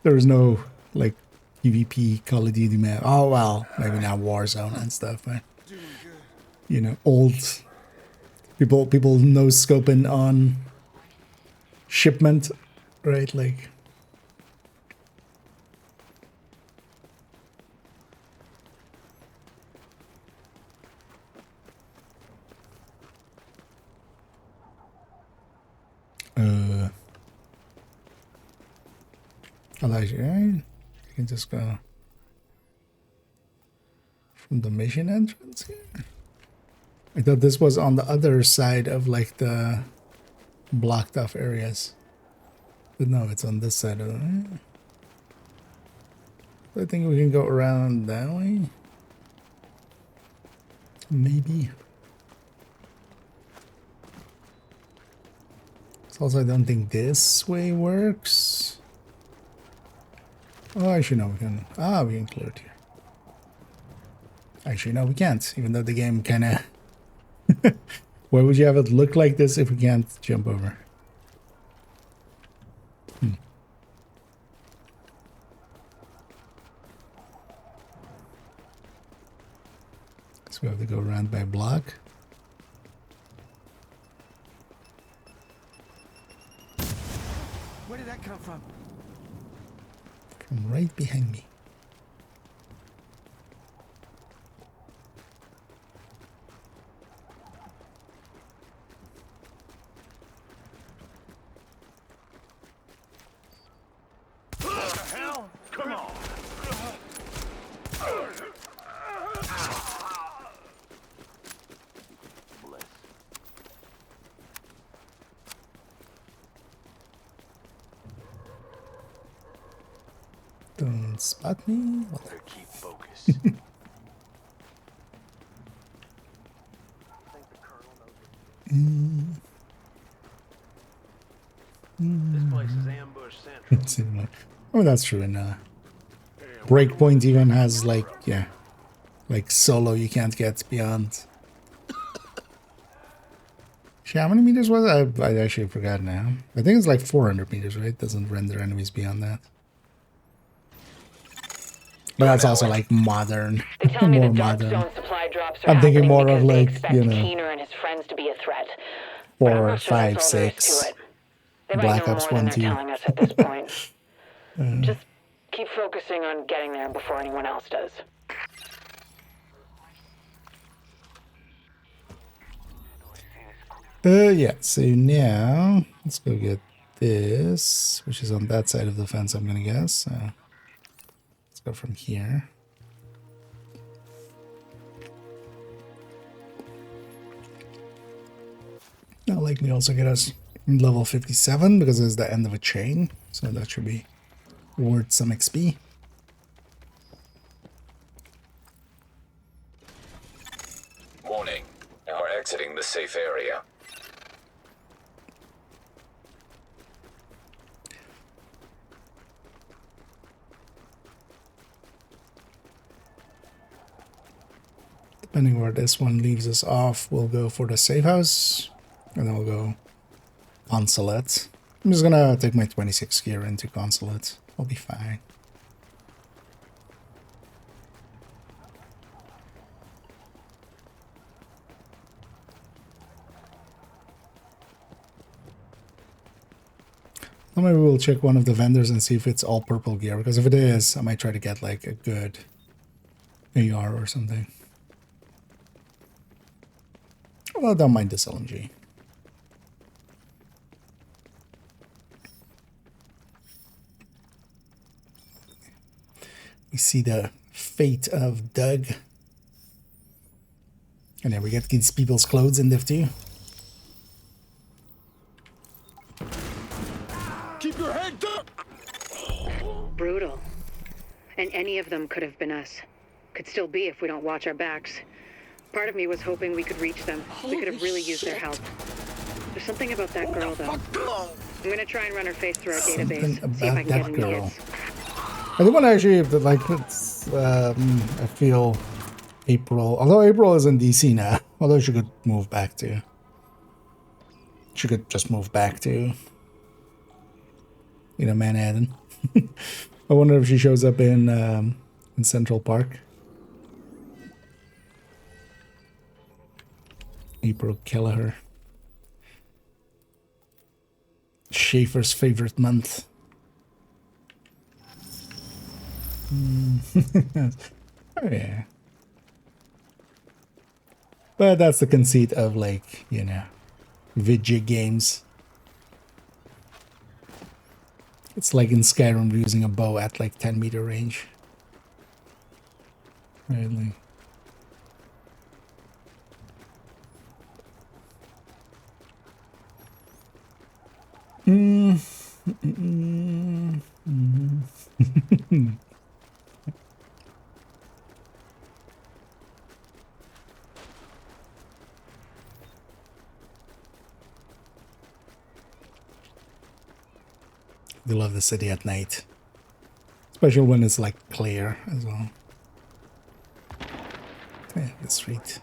There is no, like, PvP Call of Duty map. Oh, well, maybe now Warzone and stuff, but, you know, old people no scoping on shipment, right? Like, Elijah, right? You can just go from the mission entrance here. I thought this was on the other side of like the blocked off areas. But no, it's on this side of it. I think we can go around that way. Maybe. So also I don't think this way works. Oh, actually no, we can. We can clear it here. Actually no, we can't. Even though the game kind of. Why would you have it look like this if we can't jump over? So we have to go around by block. Where did that come from? From right behind me. What the hell? Come on. Don't spot me. Better keep focus. This place is ambush central. Oh, that's true. And Breakpoint even has like, yeah, like solo you can't get beyond. How many meters was it? I actually forgot now. I think it's like 400 meters, right? Doesn't render enemies beyond that. But that's also like modern, more modern. I'm thinking more of like, you know, Keener and his friends to be a threat. 4, 5, 6, Black Ops 1, 2. Telling us at this point. Just keep focusing on getting there before anyone else does. Yeah, so now let's go get this, which is on that side of the fence, I'm gonna guess. Let's go from here. Now, like me also get us level 57 because it's the end of a chain, so that should be worth some XP. Warning, you are exiting the safe area. Depending where this one leaves us off, we'll go for the safe house, and then we'll go consulate. I'm just gonna take my 26 gear into consulate. I'll be fine. Well, maybe we'll check one of the vendors and see if it's all purple gear, because if it is, I might try to get like a good AR or something. Well, I don't mind this LMG. We see the fate of Doug. And then we get these people's clothes in Div 2. Keep your head down! Brutal. And any of them could have been us. Could still be if we don't watch our backs. Part of me was hoping we could reach them. We could have really used their help. There's something about that girl, though. I'm gonna try and run her face through our database. See if I can get any hits. I do want to actually, like, it's, I feel April, although April is in DC now, although she could move back to, she could just move back to, you know, Manhattan. I wonder if she shows up in Central Park. April Kelleher. Schaefer's favorite month. Oh, yeah. But that's the conceit of, like, you know, Vidjig games. It's like in Skyrim using a bow at like 10-meter range. Really. They love the city at night, especially when it's like clear as well. Yeah, the street.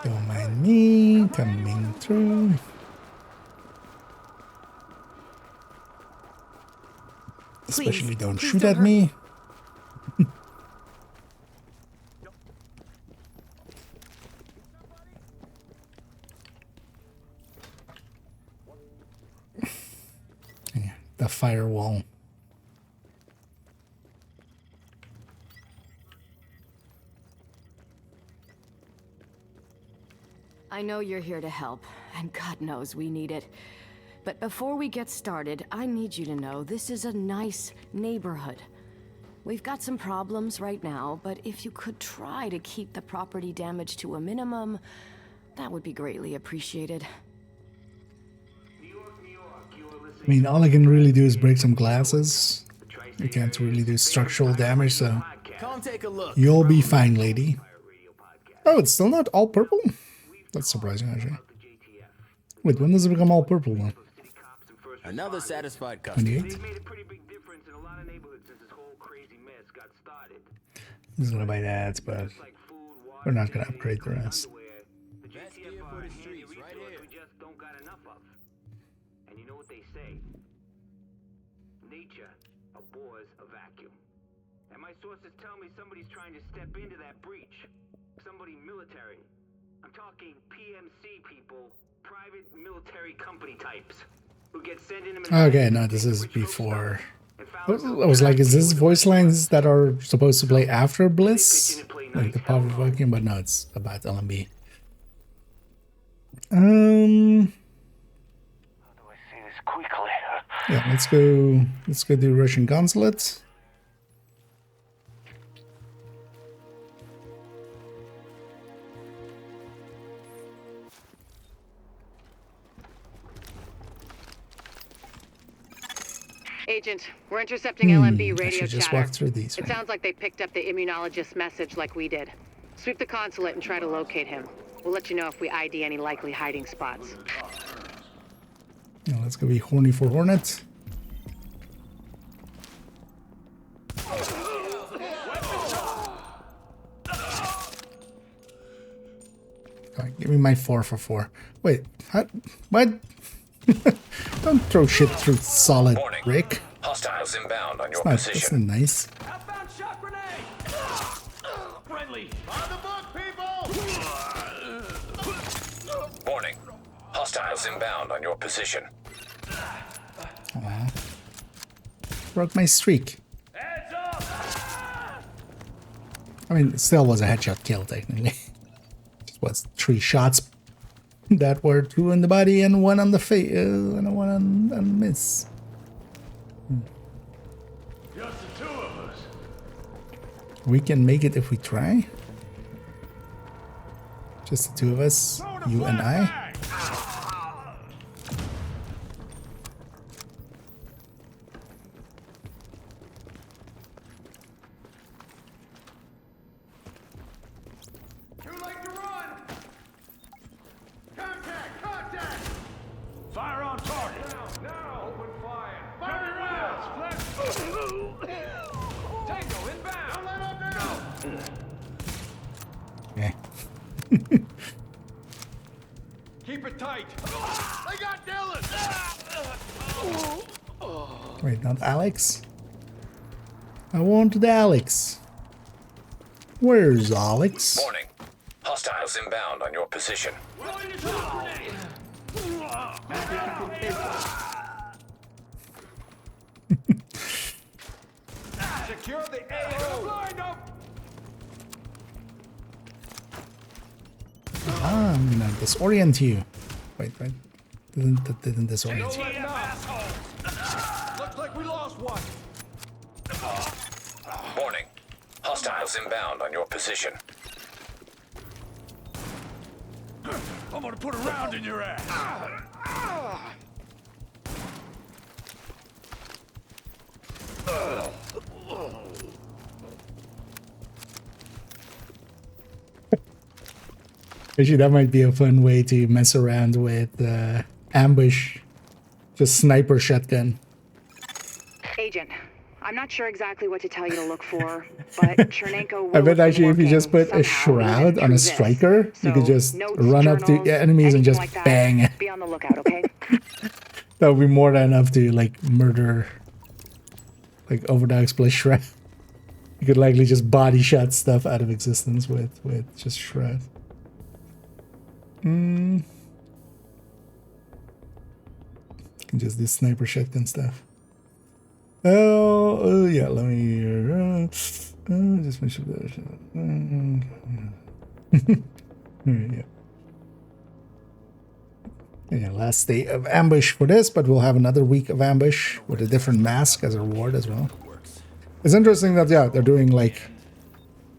Don't mind me coming through. Especially don't shoot at me. Yeah, the firewall. I know you're here to help, and God knows we need it. But before we get started, I need you to know this is a nice neighborhood. We've got some problems right now, but if you could try to keep the property damage to a minimum, that would be greatly appreciated. New York, New York, you are I mean, all I can really do is break some glasses. I can't really do structural damage, so Come take a look. you'll be fine, lady. Oh, it's still not all purple? That's surprising, actually. Wait, when does it become all purple one? Another satisfied customer. 28? I'm just gonna buy that, but we're not gonna upgrade the rest. And you know what they say? Nature abhors a vacuum. And my sources tell me somebody's trying to step into that breach. Somebody military. I'm talking PMC people, private military company types, who get sent in. Okay, no, this is before. I was like, is this voice lines that are supposed to play after Bliss? Like the power vacuum, but no, it's about LMB. Yeah, let's go do Russian consulate. Agent, we're intercepting LMB I radio should just chatter. walk through these. It sounds like they picked up the immunologist's message like we did. Sweep the consulate and try to locate him. We'll let you know if we ID any likely hiding spots. Yeah, let's go be horny for Hornet. Alright, give me my 4 for 4. Wait, what? Don't throw shit through solid brick. Hostiles inbound on your That's position. not nice. Friendly. On the book, people! Warning. Hostiles inbound on your position. Aw. Broke my streak. I mean, it still was a headshot kill, technically. Just was 3 shots that were 2 in the body and 1 on the face, and 1 on miss. Just the 2 of us. We can make it if we try. Just the 2 of us, you and I. Fire on target. Now, open fire. Fire rounds. Tango inbound. Don't let up now. Okay. Keep it tight. They got Dylan. Wait, not Alex? I wanted Alex. Where's Alex? Warning. Hostiles inbound on your position. Secure the AO. Ah, I'm gonna disorient you. Wait. That didn't disorient you. Looks like we lost one. Warning. Hostiles inbound on your position. I'm gonna put a round in your ass. Actually, that might be a fun way to mess around with ambush. Just sniper shotgun. Agent, I'm not sure exactly what to tell you to look for, but Chernenko will I bet have actually been if you just put working a somehow shroud even on a through striker, this. you could So, just notes, run up to journals, enemies and anything just like that, bang. Be on the lookout, okay? That would be more than enough to like murder, like Overdog Split Shroud. You could likely just body shot stuff out of existence with just shroud. You can just do sniper shotgun stuff. Oh yeah, let me just make sure that. Yeah. Yeah, last day of ambush for this, but we'll have another week of ambush with a different mask as a reward as well. It's interesting that, yeah, they're doing like,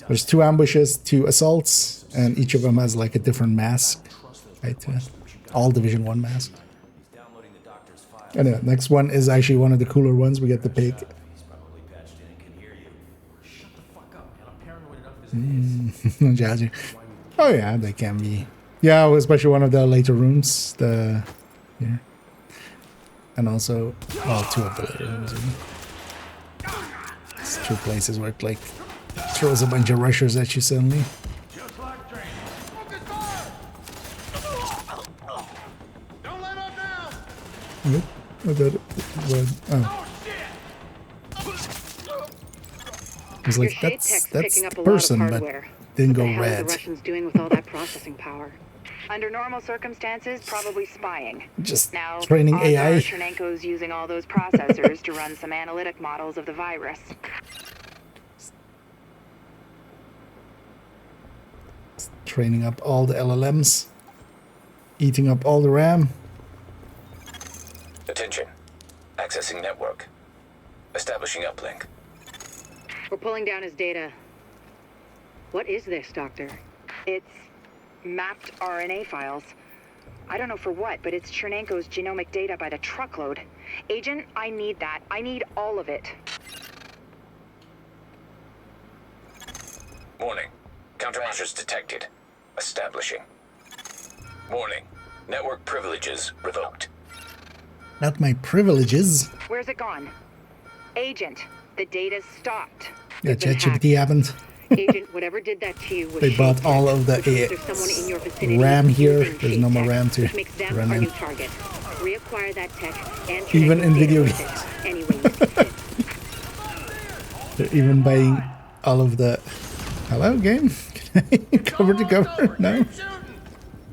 there's 2 ambushes, 2 assaults, and each of them has like a different mask, right? All Division 1 mask. Anyway, next one is actually one of the cooler ones. We get the pig. Jazzy. Oh yeah, they can be. Yeah, especially one of the later rooms. The yeah, and also two of the later rooms. It's two places where it like throws a bunch of rushers at you suddenly. Nope. I thought it was, oh. I was like, that's the person, but didn't go red. What the hell are the Russians doing with all that processing power? Under normal circumstances, probably spying. Just now, training AI. Chernenko's using all those processors to run some analytic models of the virus. Training up all the LLMs. Eating up all the RAM. Attention. Accessing network. Establishing uplink. We're pulling down his data. What is this, Doctor? It's mapped RNA files. I don't know for what, but it's Chernenko's genomic data by the truckload. Agent, I need that. I need all of it. Warning. Countermeasures detected. Establishing. Warning. Network privileges revoked. Not my privileges. Where's it gone? Agent, the data's stopped. Yeah, ChatGPT happened. Agent, whatever did that to you was they bought all of the RAM here. There's no more RAM to run in. Reacquire that tech and even in video games. They're even buying all of the... Hello, game? Cover to cover? No?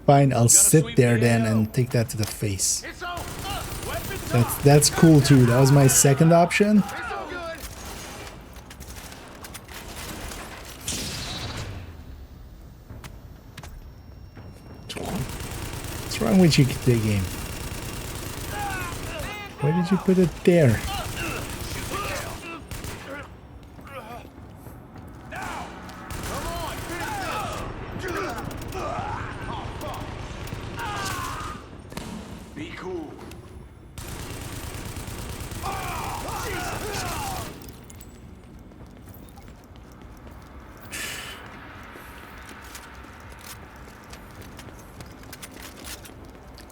Fine, I'll sit there then and take that to the face. That's cool too. That was my second option. What's wrong with you, the game? Why did you put it there? Be cool.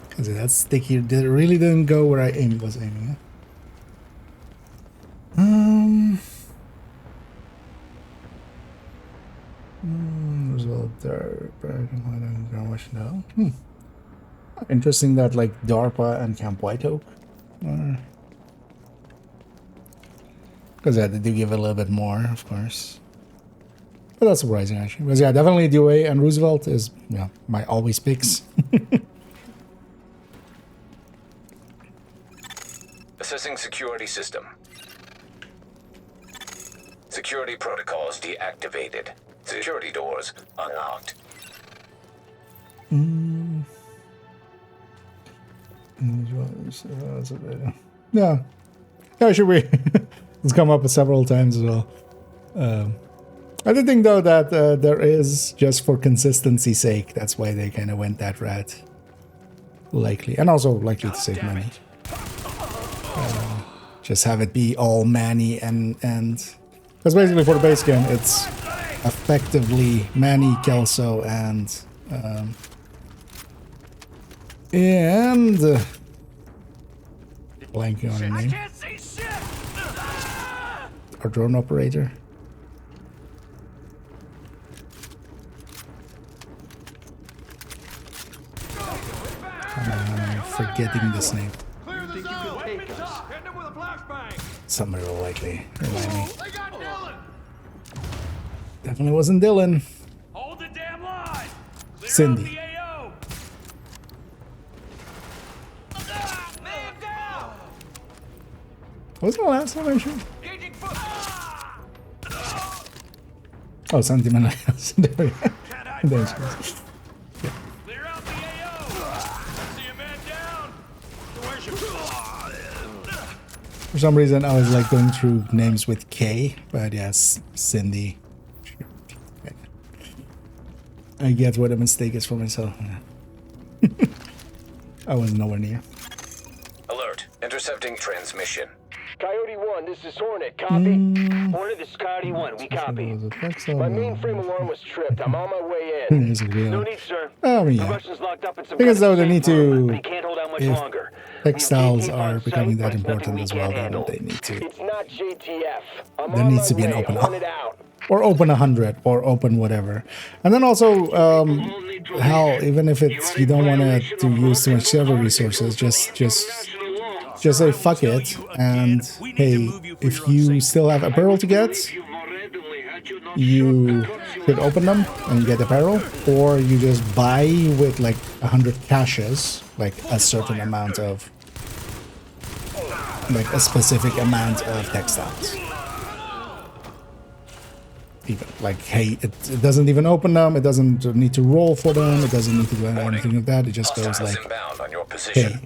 Because that sticky really didn't go where I was aiming at. Result there. Interesting that like DARPA and Camp White Oak. Because yeah, they do give a little bit more, of course. But that's surprising actually. Because yeah, definitely Dewey and Roosevelt is my always picks. Assessing security system. Security protocols deactivated. Security doors unlocked. Yeah. Yeah, should we? It's come up several times as well. I did think though that there is, just for consistency's sake, that's why they kind of went that route. Likely. And also likely to save money. Just have it be all Manny and because basically for the base game it's effectively Manny, Kelso and blanking on her name. Our drone operator. I'm forgetting this name. Somebody will likely remind me. Definitely wasn't Dylan. Hold the damn line. Cindy. What was the last one I showed? Oh, Sentiment Lighthouse. There we go. There she is. Yeah. For some reason, I was like going through names with K, but yes, Cindy. I get what a mistake is for myself. I was nowhere near. Alert. Intercept Intercepting transmission. Coyote 1, this is Hornet. Copy? Hornet, this is Coyote 1. We copy. My mainframe alarm was tripped. I'm on my way in. No need, sir. Oh, yeah. The Russian's locked up in some Because though they need but to, he can't hold out much if longer. textiles are becoming that important as well, then they need to. It's not JTF. There needs to be an open or open 100 or open whatever. And then also, hell, even if it's you don't want to use too much server resources, just say fuck it, and hey, if you still have apparel to get, you could open them and get apparel, or you just buy with like 100 caches, like a certain amount of, like a specific amount of textiles. Even like, hey, it doesn't even open them, it doesn't need to roll for them, it doesn't need to do anything like that, it just goes like, hey,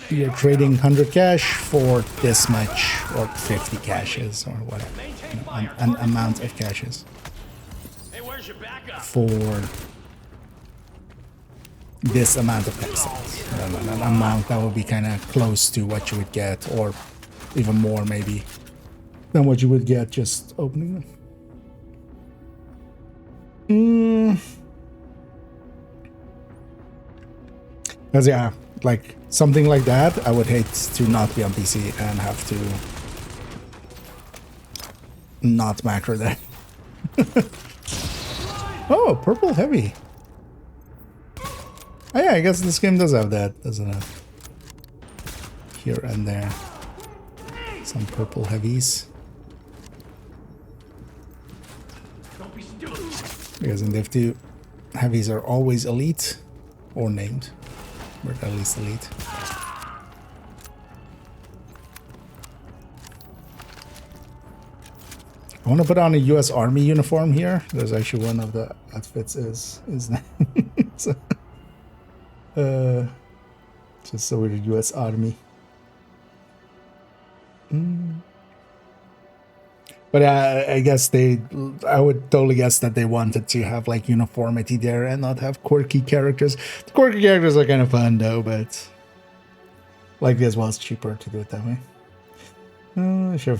you're trading 100 cash for this much, or 50 caches, or whatever, you know, an amount of caches for this amount of textiles, an amount that would be kind of close to what you would get, or even more maybe than what you would get just opening them. Because yeah, like something like that, I would hate to not be on PC and have to not macro that. Oh, purple heavy. Oh yeah, I guess this game does have that, doesn't it? Here and there. Some purple heavies. Because in Div 2, heavies are always elite, or named, but at least elite. I want to put on a US Army uniform here. There's actually one of the outfits is so, just so we're the US Army. But I guess I would totally guess that they wanted to have like uniformity there and not have quirky characters. The quirky characters are kind of fun though, but like this was cheaper to do it that way. Sure.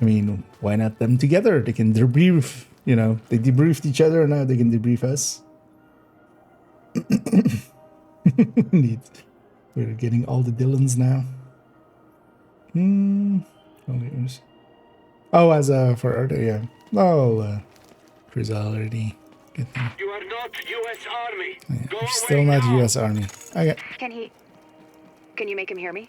I mean, why not them together? They can debrief, you know, they debriefed each other, now they can debrief us. Indeed. We're getting all the Dylans now. Oh, as for Earth, yeah. Oh, Chris already. Good thing. You are not U.S. Army. Yeah, we're still not U.S. Army. Okay. Can you make him hear me?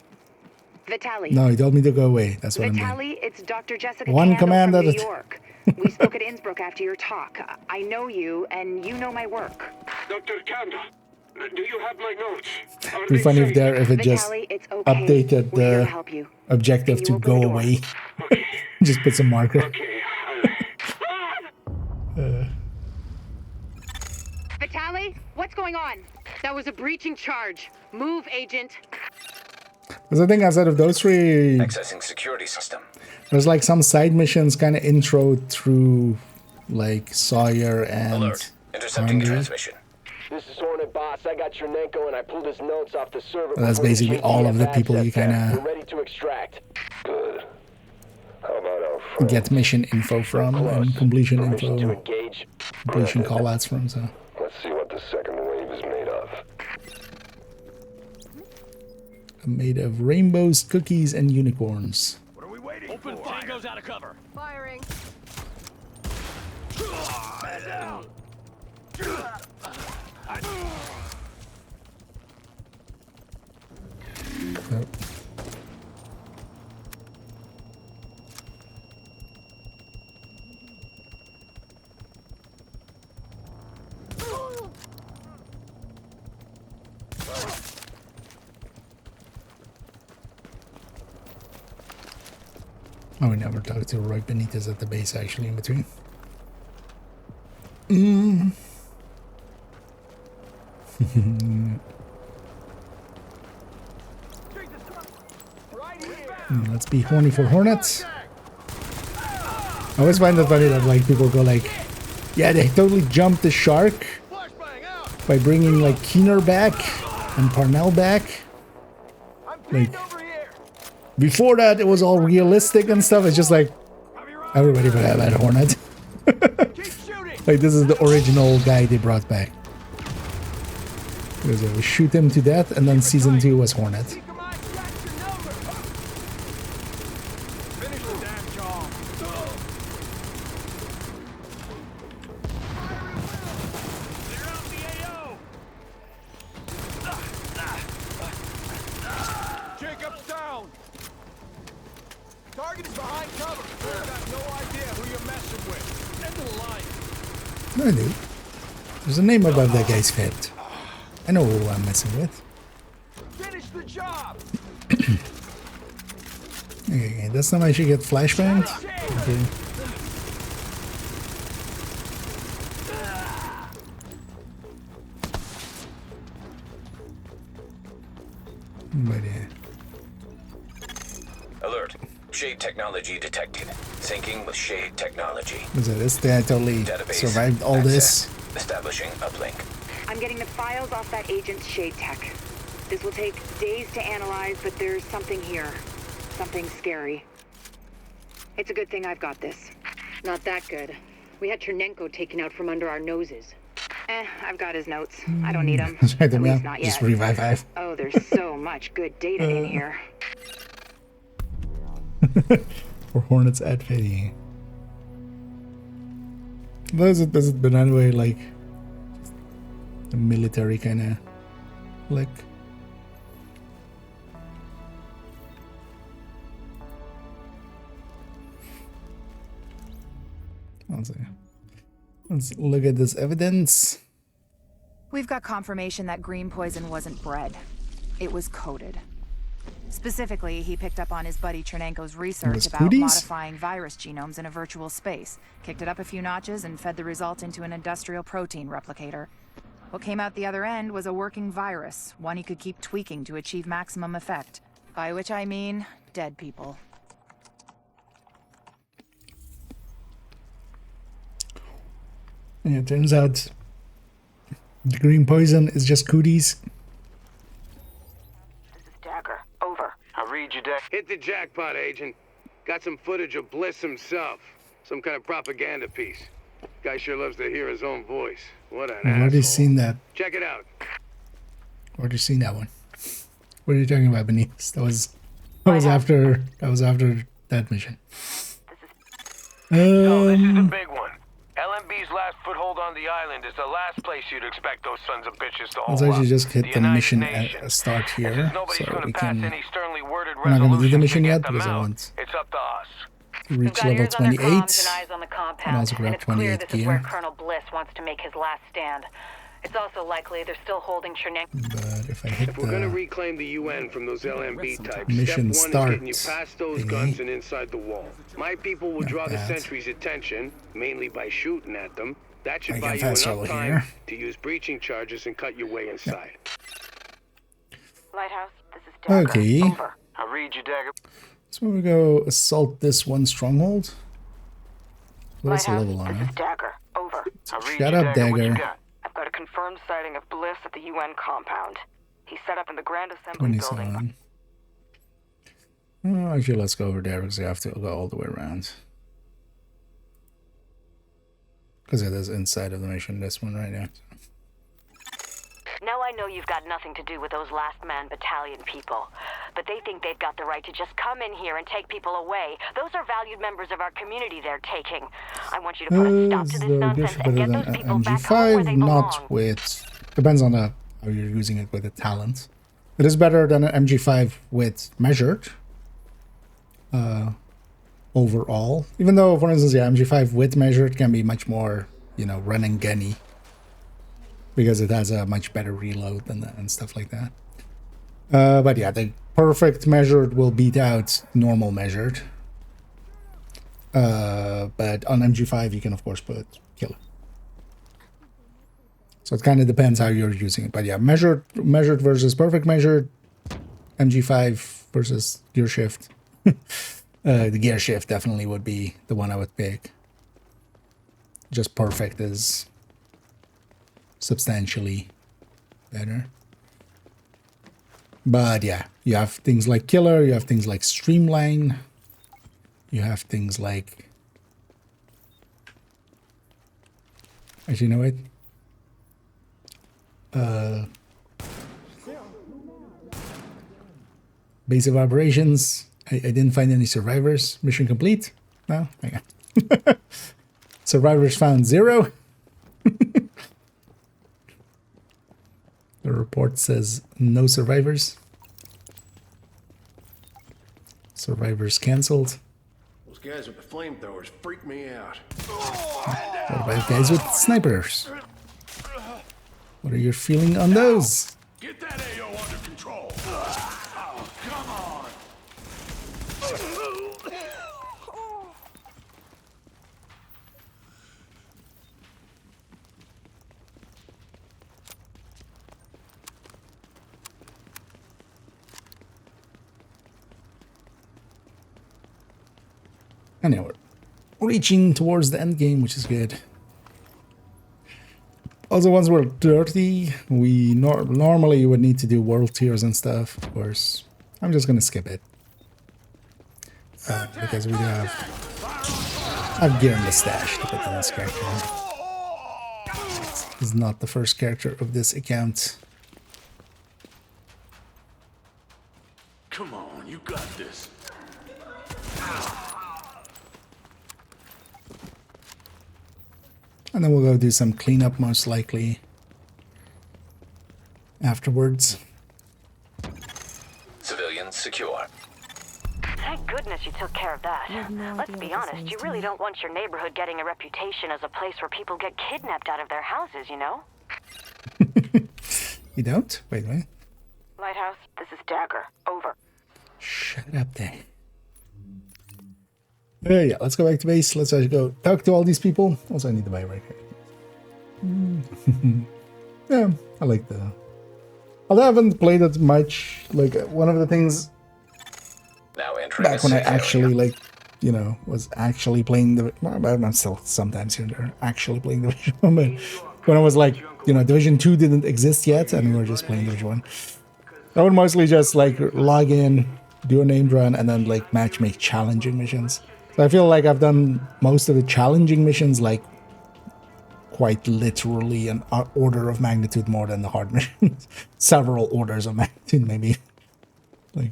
Vitaly. No, he told me to go away. That's what Vitaly, I'm doing. it's Dr. Jessica One Candle command from at a New York. We spoke at Innsbruck after your talk. I know you, and you know my work. Dr. Candle, do you have my notes? It'd be funny if it just updated the objective to go away. Just put some marker. Vitaly, what's going on? That was a breaching charge. Move, agent. Because I think outside of those three, Accessing security system. there's like some side missions kind of intro through like Sawyer and Alert. Intercepting transmission. This is Hornet Boss. I got your Nenko and I pulled his notes off the server. That's basically all of the people you kind We're of ready to extract. Good. How about our friend? get mission info from and completion Permission to info, engage. completion callouts from. So Let's see what the second wave is made of. I'm made of rainbows, cookies, and unicorns. Open fire. Goes out of cover. Firing. Man down. Nope. Oh, we never talked to Roy Benitez at the base, actually, in between. Let's be horny for Hornets. I always find it funny that like people go like, yeah, they totally jumped the shark by bringing like Keener back and Parnell back. Like, Before that, it was all realistic and stuff. It's just like everybody would have that Hornet. Like this is the original guy they brought back. Because we shoot him to death, and then season 2 was Hornet. I do. There's a name above that guy's head. I know who I'm messing with. Finish the job. Okay, that's not how she get flashbanged. Okay. But yeah. Alert. Shade technology detected. Syncing with Shade technology. Was it this guy totally Database survived all access. this? Establishing uplink. I'm getting the files off that agent's Shade tech. This will take days to analyze, but there's something here. Something scary. It's a good thing I've got this. Not that good. We had Chernenko taken out from under our noses. I've got his notes. I don't need them. At least not yet. Just revive 5. Oh, there's so much good data in here. Or Hornets at Fetty. Does it been anyway like a military kind of like? Let's look at this evidence. We've got confirmation that green poison wasn't bred. It was coded. Specifically, he picked up on his buddy Chernenko's research about modifying virus genomes in a virtual space, kicked it up a few notches, and fed the result into an industrial protein replicator. What came out the other end was a working virus, one he could keep tweaking to achieve maximum effect. By which I mean, dead people. Yeah, it turns out the green poison is just cooties. Dagger, over. I read you, Deck. Hit the jackpot, Agent. Got some footage of Bliss himself. Some kind of propaganda piece. Guy sure loves to hear his own voice. What an I've already seen that. Check it out. Already seen that one. What are you talking about, Benice? That was after that mission. So this is the big one. LMB's last foothold on the island is the last place you'd expect those sons of bitches to hold Let's actually up. just hit the mission at start here, so we can. We're not going to do the mission yet because I want it's up to us. to reach level 28 and also grab 28 This is where gear. Colonel Bliss wants to make his last stand. It's also likely they're still holding Chernenko. But if I hit If we're gonna the reclaim the UN from those LMB types, mission step one is getting you start past those thingy. guns and inside the wall. My people will draw the bad. sentries' attention, mainly by shooting at them. That should I buy can you fast enough travel time here. to use breaching charges and cut your way inside. Lighthouse, this is Dagger. Okay, Over. I read you, Dagger. so we go assault this one stronghold. What's the level on it? Dagger. Over. I read Shut you, up, Dagger. What you Dagger. got? I've got a confirmed sighting of Bliss at the UN compound. He's set up in the Grand Assembly building. 27. Oh, actually, let's go over there because I have to go all the way around. Because it is inside of the mission, this one right now. Now I know you've got nothing to do with those Last Man Battalion people, but they think they've got the right to just come in here and take people away. Those are valued members of our community they're taking. I want you to put a stop to this nonsense and get those people back home where they MG5, belong. not with... Depends on how you're using it with the talent. It is better than an MG5 with measured. Overall. Even though, for instance, yeah, MG5 with measured can be much more, you know, run and gunny. Because it has a much better reload and stuff like that. But yeah, the perfect measured will beat out normal measured. But on MG5 you can of course put killer. So it kind of depends how you're using it. But yeah, measured versus perfect measured. MG5 versus gear shift. The gear shift definitely would be the one I would pick. Just perfect is substantially better. But yeah, you have things like Killer, you have things like Streamline, you have things like... Actually, you know what? Base of operations. I didn't find any survivors. Mission complete. No? Hang on. Survivors found 0. The report says no survivors. Survivors cancelled. Those guys with the flamethrowers freak me out. What about guys with snipers? What are your feeling on those? Get that AO under control. Oh, come on. And now we're reaching towards the end game, which is good. Also, once we're dirty, we normally would need to do world tiers and stuff. Of course, I'm just gonna skip it because we do have gear in the stash to put in this character. This is not the first character of this account. Come on, you got this. And then we'll go do some cleanup, most likely, afterwards. Civilians secure. Thank goodness you took care of that. Let's be honest, you really don't want your neighborhood getting a reputation as a place where people get kidnapped out of their houses, you know? You don't? Wait. Lighthouse, this is Dagger. Over. Shut up, Dang. Yeah, let's go back to base. Let's actually go talk to all these people. Also, I need to buy a right here. Yeah, I like the... Although I haven't played it much. Like, one of the things... Now entering back when I actually, like, you know, was actually playing the... Well, I'm still sometimes here and there actually playing Division 1. But when I was like, you know, Division 2 didn't exist yet, and we were just playing Division 1. I would mostly just, like, log in, do a named run, and then, like, match make challenging missions. So I feel like I've done most of the challenging missions, like, quite literally an order of magnitude more than the hard missions. Several orders of magnitude, maybe. Like,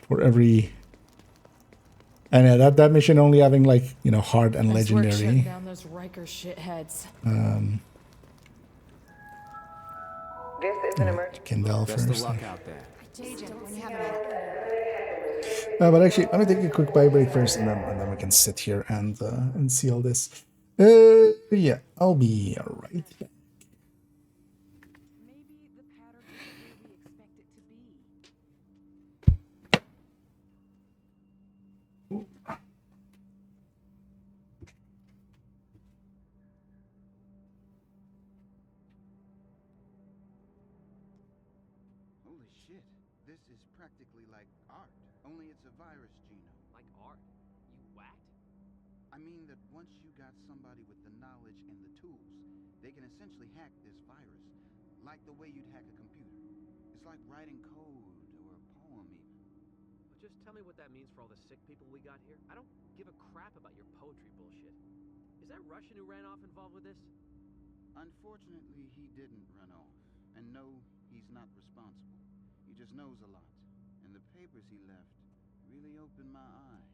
for every... And yeah, that mission only having, like, you know, hard and legendary. Shut down those Riker shitheads. This is an emergency. Kendall Best first. of luck out there. But actually, let me take a quick buy break first, and then we can sit here and see all this. Yeah, I'll be alright. Holy shit, this is practically like art, only it's a virus genome. Like art? You whacked? I mean that once you got somebody with the knowledge and the tools, they can essentially hack this virus, like the way you'd hack a computer. It's like writing code or a poem even. Well, just tell me what that means for all the sick people we got here. I don't give a crap about your poetry bullshit. Is that Russian who ran off involved with this? Unfortunately, he didn't run off. And no, he's not responsible. He just knows a lot. And the papers he left really opened my eyes.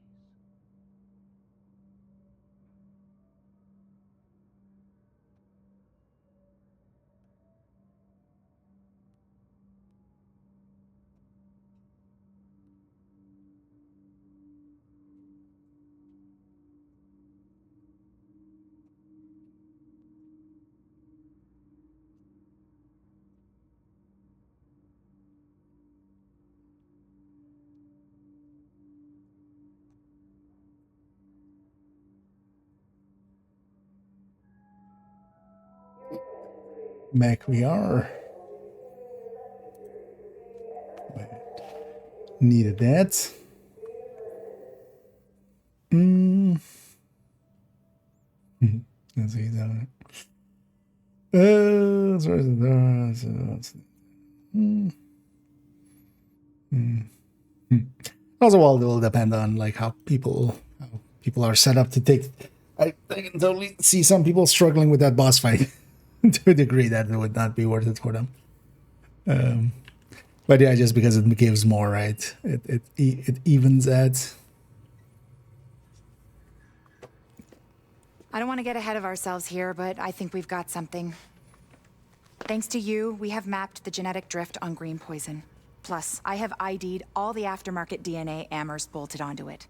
Back we are. Needed that. Let's see that. Also, well, it will depend on like how people are set up to take. I can totally see some people struggling with that boss fight to a degree that it would not be worth it for them. But yeah, just because it gives more, right? It evens out. I don't want to get ahead of ourselves here, but I think we've got something. Thanks to you, we have mapped the genetic drift on green poison. Plus, I have ID'd all the aftermarket DNA Amherst bolted onto it.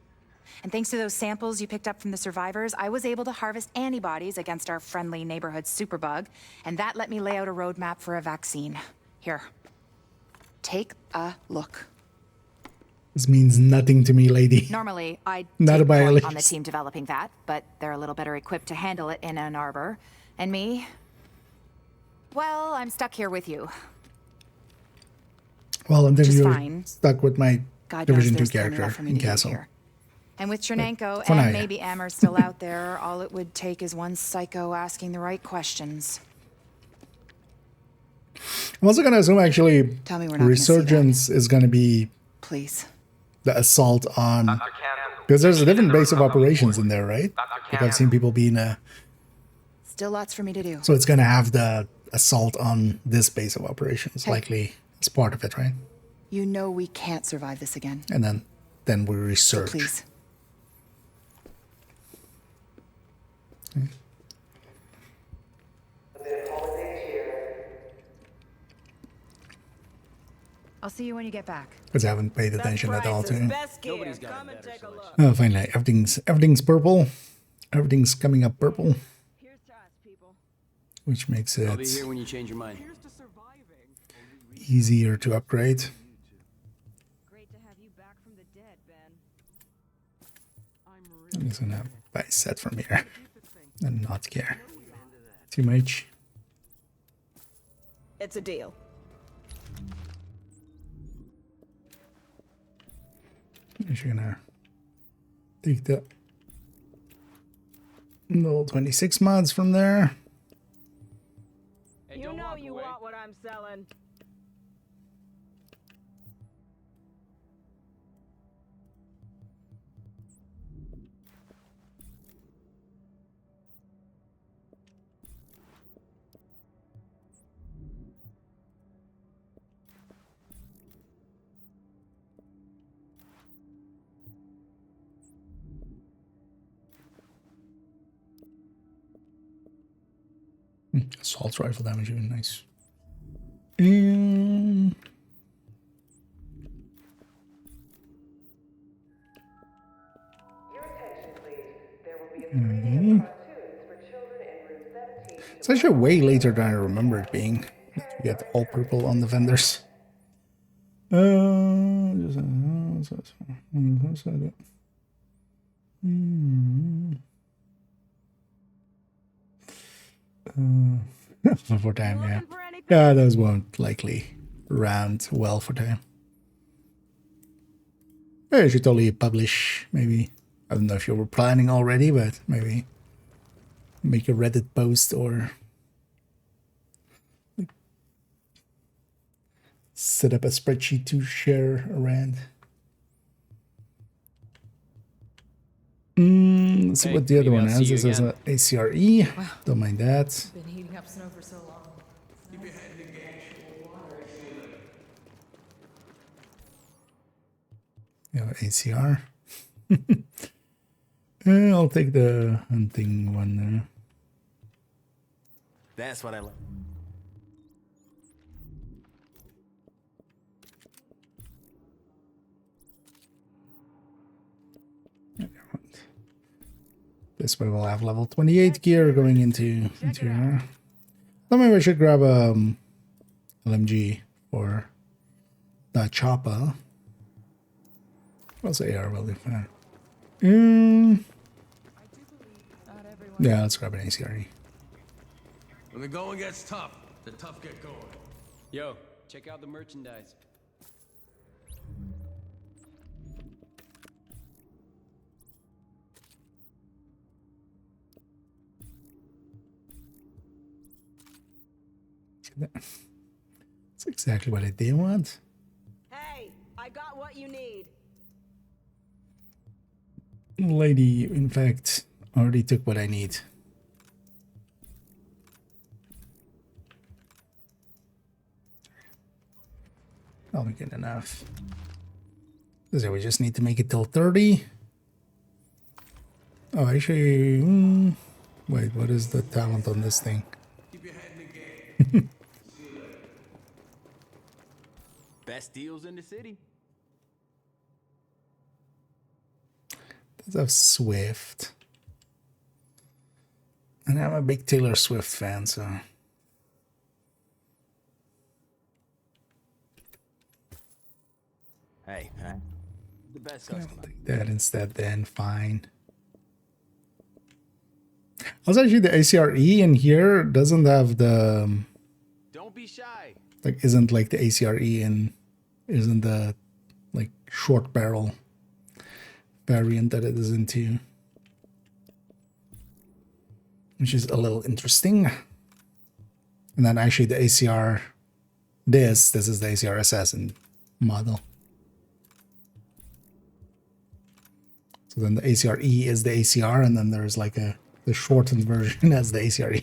And thanks to those samples you picked up from the survivors, I was able to harvest antibodies against our friendly neighborhood superbug, and that let me lay out a roadmap for a vaccine. Here. Take a look. This means nothing to me, lady. Normally, I'd Not a take point biologist. on the team developing that, but they're a little better equipped to handle it in Ann Arbor. And me? Well, I'm stuck here with you. Well, and then Which is you're fine. stuck with my God Division 2 knows there's plenty character left for me in to do Castle. here. And with Chernenko for now, and yeah. maybe Amherst still out there, all it would take is one psycho asking the right questions. I'm also going to assume actually Tell me we're not gonna see Resurgence is going to be Please. the assault on... Because there's a different base of operations in there, right? Like I've seen people being a... Still lots for me to do. So it's going to have the assault on this base of operations, Hey. likely as part of it, right? You know we can't survive this again. And then we So research. please. I'll see you when you get back. Because I haven't paid attention at all to it. Nobody's got a better selection. Oh, finally, everything's purple. Everything's coming up purple. Which makes I'll be it here when you change your mind. easier to upgrade. I'm just gonna buy a set from here and not care too much. It's a deal. I'm just gonna take the little 26 mods from there. You know you want what I'm selling. Assault rifle damage, even nice. And it's actually way later than I remember it being. You get all purple on the vendors. For time, yeah. Yeah, those won't likely round well for time. I should totally publish, maybe. I don't know if you were planning already, but maybe make a Reddit post or set up a spreadsheet to share around. Let's see what the other one has. This is an ACRE. Don't mind that. Been heating up snow for so long. Yeah, ACR. I'll take the hunting one there. That's what I like. This way we'll have level 28 gear going into here. Then maybe I should grab LMG for the chopper. Also AR will do fine. Yeah, let's grab an ACRE. When the going gets tough, the tough get going. Yo, check out the merchandise. That's exactly what I did want. Hey, I Lady, in fact, already took what I need. I'll make it enough. So we just need to make it till 30. Oh, actually, wait, what is the talent on this thing? Best deals in the city. Does have Swift. And I'm a big Taylor Swift fan, so. Hey, the best So I'll customer. take that instead then, fine. Also, actually, the ACRE in here doesn't have the... Don't be shy. Like, isn't like the ACRE in... Isn't the, like, short barrel variant that it is into. Which is a little interesting. And then actually the ACR... This is the ACR Assassin model. So then the ACRE is the ACR, and then there's like the shortened version as the ACRE.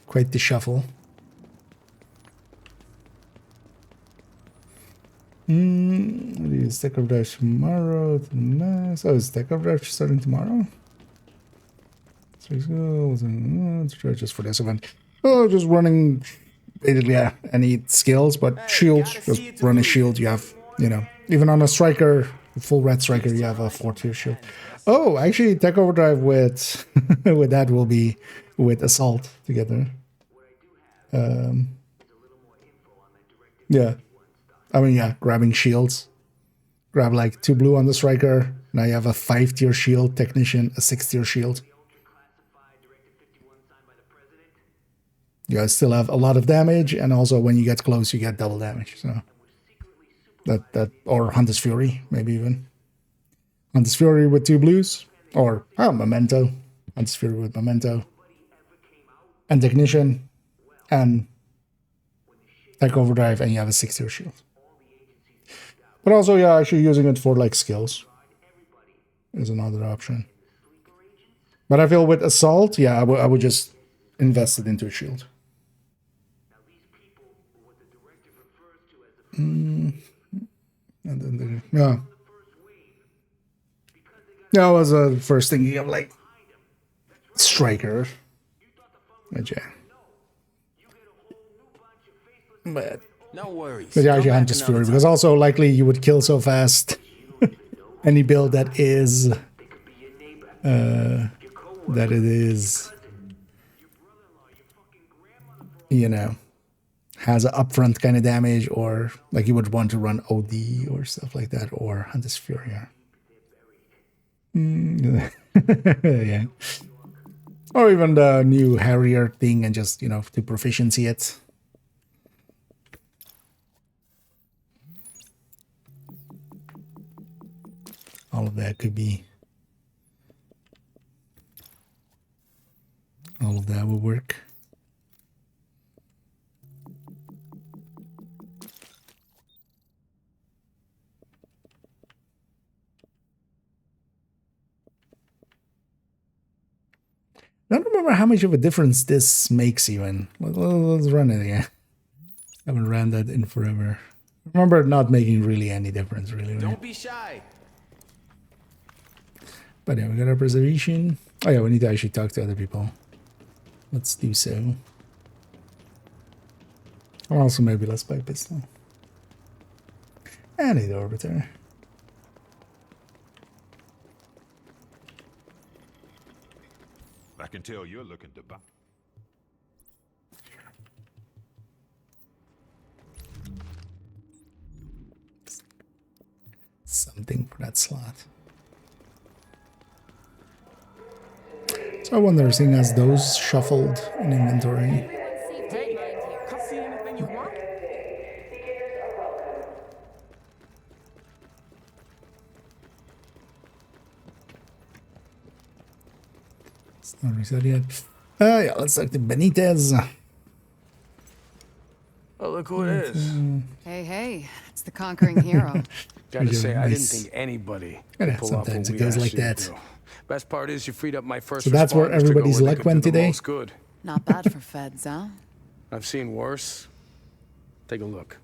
Quite the shuffle. Is Tech of Drive tomorrow? Nice. Oh, is Tech of Drive starting tomorrow? Just for this event. Oh, just running. Basically, yeah, I need skills, but shield, just run a shield. You have, you know, even on a striker, full red striker, you have a 4-tier shield. Oh, actually, Tech Overdrive with with that will be with Assault together. Yeah, I mean, yeah, grabbing shields. Grab like 2 blue on the striker. Now you have a 5-tier shield technician, a 6-tier shield. You guys still have a lot of damage, and also when you get close, you get double damage. So that or Hunter's Fury, maybe even Hunter's Fury with 2 blues, or Memento, Hunter's Fury with Memento, and Technician, and Tech Overdrive, and you have a 6-tier shield. But also, yeah, actually using it for like skills is another option. But I feel with Assault, yeah, I would just invest it into a shield. And then yeah. That was the first thinking of like striker. But yeah. No worries. But yeah, actually Hunter's Fury, because also likely you would kill so fast any build that is you know, has an upfront kind of damage, or like you would want to run OD or stuff like that, or Hunter's Fury. Yeah. Or even the new Harrier thing, and just, you know, to proficiency it. All of that could be. All of that will work. I don't remember how much of a difference this makes even. Let's run it again. I haven't ran that in forever. I remember it not making really any difference, really. Don't be shy. But yeah, we got our preservation. Oh yeah, we need to actually talk to other people. Let's do so. Or also maybe let's buy pistol. And the orbiter. I can tell you're looking to buy. Something for that slot. So I wonder, seeing as those shuffled in inventory. Hey, come see anything you want? It's not reset yet. Yeah, let's talk to Benitez. Oh, look who it is. Hey, Hey, it's the conquering hero. Gotta say, I didn't think anybody could pull off what we goes like actually that. do. Best part is you freed up my first. So that's where everybody's luck went today. Good. Not bad for feds, huh? I've seen worse. Take a look.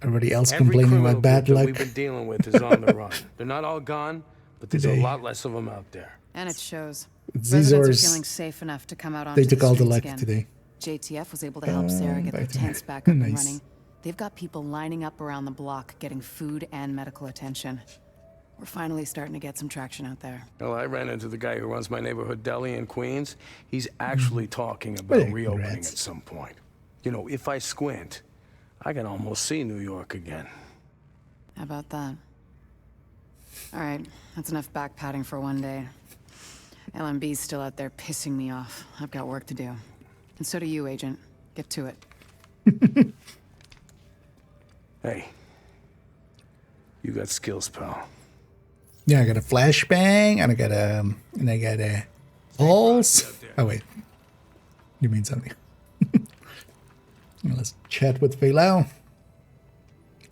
Everybody else complaining about bad luck. We've been dealing with is on the run. They're not all gone, but there's a lot less of them out there. And it shows. Residents are feeling safe enough to come out onto they took all the luck again. today. JTF was able to help Sarah get their tents back up and running. They've got people lining up around the block, getting food and medical attention. We're finally starting to get some traction out there. Well, I ran into the guy who runs my neighborhood deli in Queens. He's actually talking about reopening at some point. You know, if I squint, I can almost see New York again. How about that? All right, that's enough back-patting for one day. LMB's still out there pissing me off. I've got work to do. And so do you, Agent. Get to it. Hey, you got skills, pal. Yeah, I got a flashbang, and I got a pulse. Oh wait, you mean something? Let's chat with Feilau.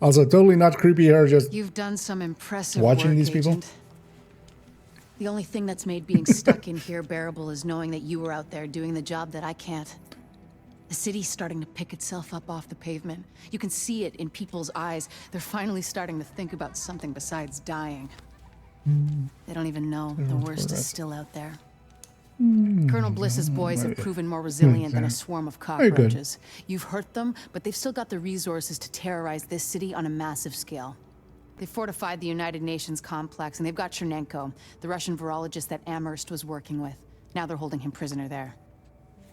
Also, totally not creepy here. Just you've done some impressive watching work, these people. Agent. The only thing that's made being stuck in here bearable is knowing that you were out there doing the job that I can't. The city's starting to pick itself up off the pavement. You can see it in people's eyes. They're finally starting to think about something besides dying. They don't even know the worst is still out there. Colonel Bliss's boys have proven more resilient than a swarm of cockroaches. You've hurt them, but they've still got the resources to terrorize this city on a massive scale. They fortified the United Nations complex, and they've got Chernenko, the Russian virologist that Amherst was working with. Now they're holding him prisoner there.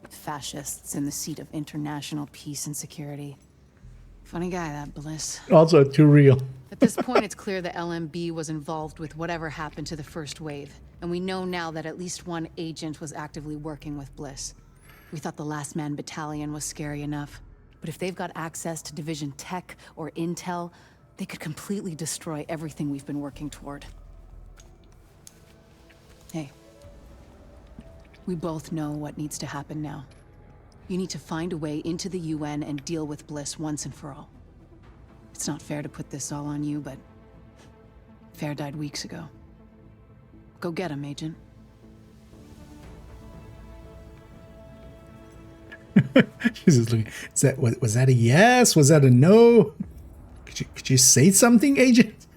Fascists in the seat of international peace and security. Funny guy, that Bliss. Also too real. At this point, it's clear that LMB was involved with whatever happened to the first wave. And we know now that at least one agent was actively working with Bliss. We thought the Last Man Battalion was scary enough. But if they've got access to Division Tech or Intel, they could completely destroy everything we've been working toward. Hey. We both know what needs to happen now. You need to find a way into the UN and deal with Bliss once and for all. It's not fair to put this all on you, but Fair died weeks ago. Go get him, Agent. She's just looking. Was that a yes? Was that a no? Could you say something, Agent?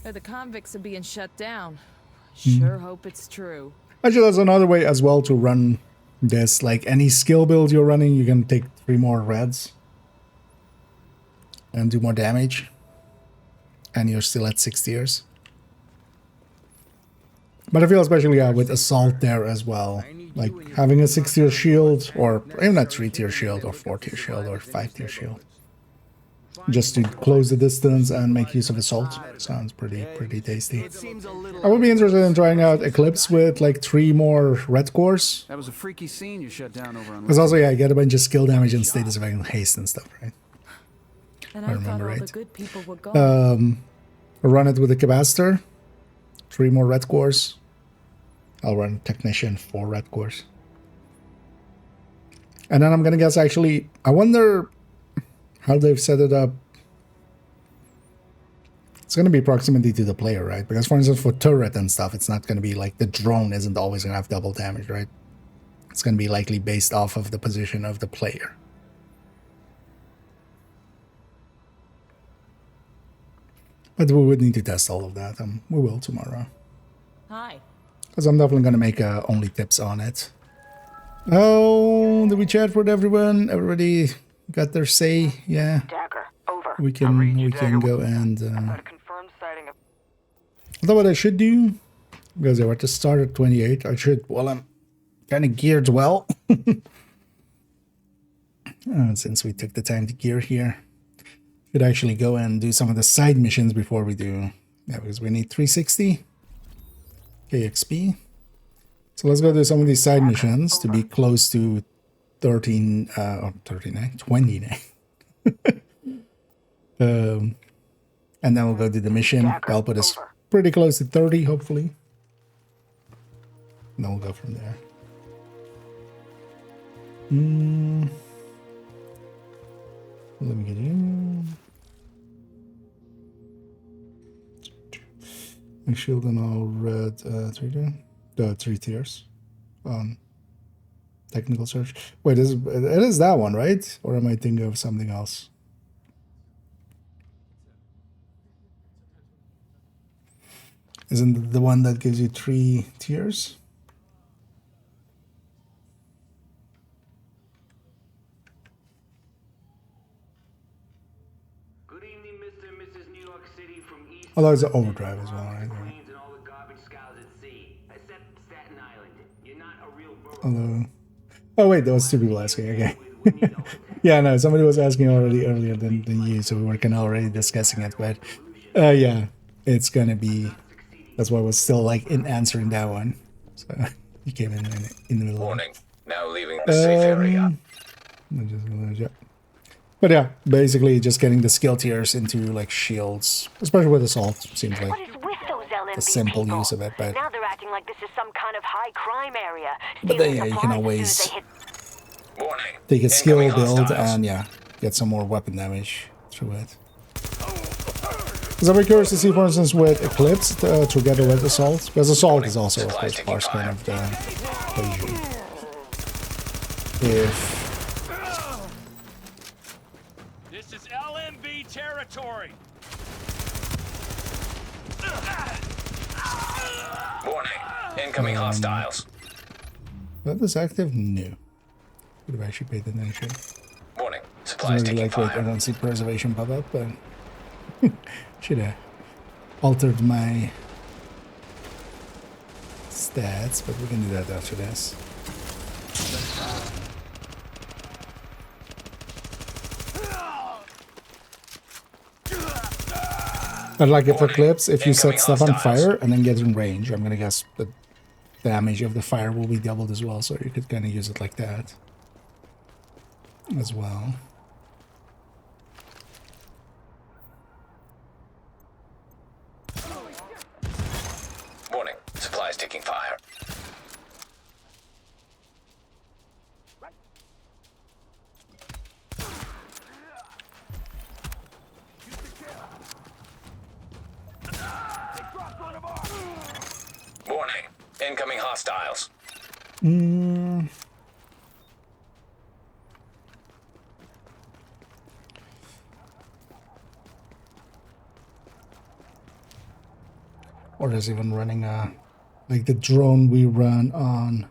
The convicts are being shut down. Sure hope it's true. Actually, that's another way as well to run this. Like any skill build you're running, you can take 3 more reds and do more damage, and you're still at 6 tiers. But I feel especially with assault there as well, like having a 6-tier shield, or even a 3-tier shield, or 4-tier shield, or 5-tier shield, just to close the distance and make use of assault. Sounds pretty tasty. I would be interested in trying out Eclipse with like 3 more red cores. That was a freaky scene you shut down over on. Because also, yeah, I get a bunch of skill damage and status effect and haste and stuff, right? And I remember right. The good people were gone. I'll run it with a capacitor, 3 more red cores. I'll run Technician, 4 red cores. And then I'm gonna guess actually, I wonder how they've set it up. It's gonna be proximity to the player, right? Because for instance, for turret and stuff, it's not gonna be like the drone isn't always gonna have double damage, right? It's gonna be likely based off of the position of the player. But we would need to test all of that. We will tomorrow. Hi. Because I'm definitely going to make only tips on it. Oh, did we chat with everyone? Everybody got their say? Yeah. Dagger, over. We can go and... I thought what I should do, because I were to start at 28, I should, well, I'm kind of geared well. Since we took the time to gear here. Could actually go and do some of the side missions before we do. Yeah, because we need 360 KXP. So let's go do some of these side missions to be close to 13 or 39, 29. And then we'll go do the mission. That'll put us pretty close to 30, hopefully. And then we'll go from there. Let me get in. My shield and all red 3 tiers on technical search. Wait, it is that one, right? Or am I thinking of something else? Isn't the one that gives you 3 tiers? Good evening, Mr. and Mrs. New York City from East. Although it's an overdrive as well, right? Although, oh wait, that was 2 people asking. Okay. Yeah, no, somebody was asking already earlier than you, so we were kind of already discussing it. But yeah, it's gonna be. That's why I was still like in answering that one. So you came in the middle. Warning. Now leaving the safe area. But yeah, basically just getting the skill tiers into like shields, especially with assault, seems like the simple use of it. But now they're acting like this is some kind of high crime area. But then yeah, you can always Warning. take a skill Incoming build hostiles. and yeah, get some more weapon damage through it. Because I'm very curious to see, for instance, with Eclipse together with Assault, because Assault is also, of course, part of the equation. If This is LMB territory. Warning. Incoming hostiles. that is active? No. Would have actually paid attention. Warning. It's Supplies very taking lightweight. I fire. don't see preservation pop up, but should have altered my stats, but we can do that after this. But like if Eclipse, if you set stuff on fire and then get in range, I'm gonna guess the damage of the fire will be doubled as well, so you could kind of use it like that as well. Warning. Supplies taking fire. Warning. Incoming hostiles. Or there's even running like the drone we run on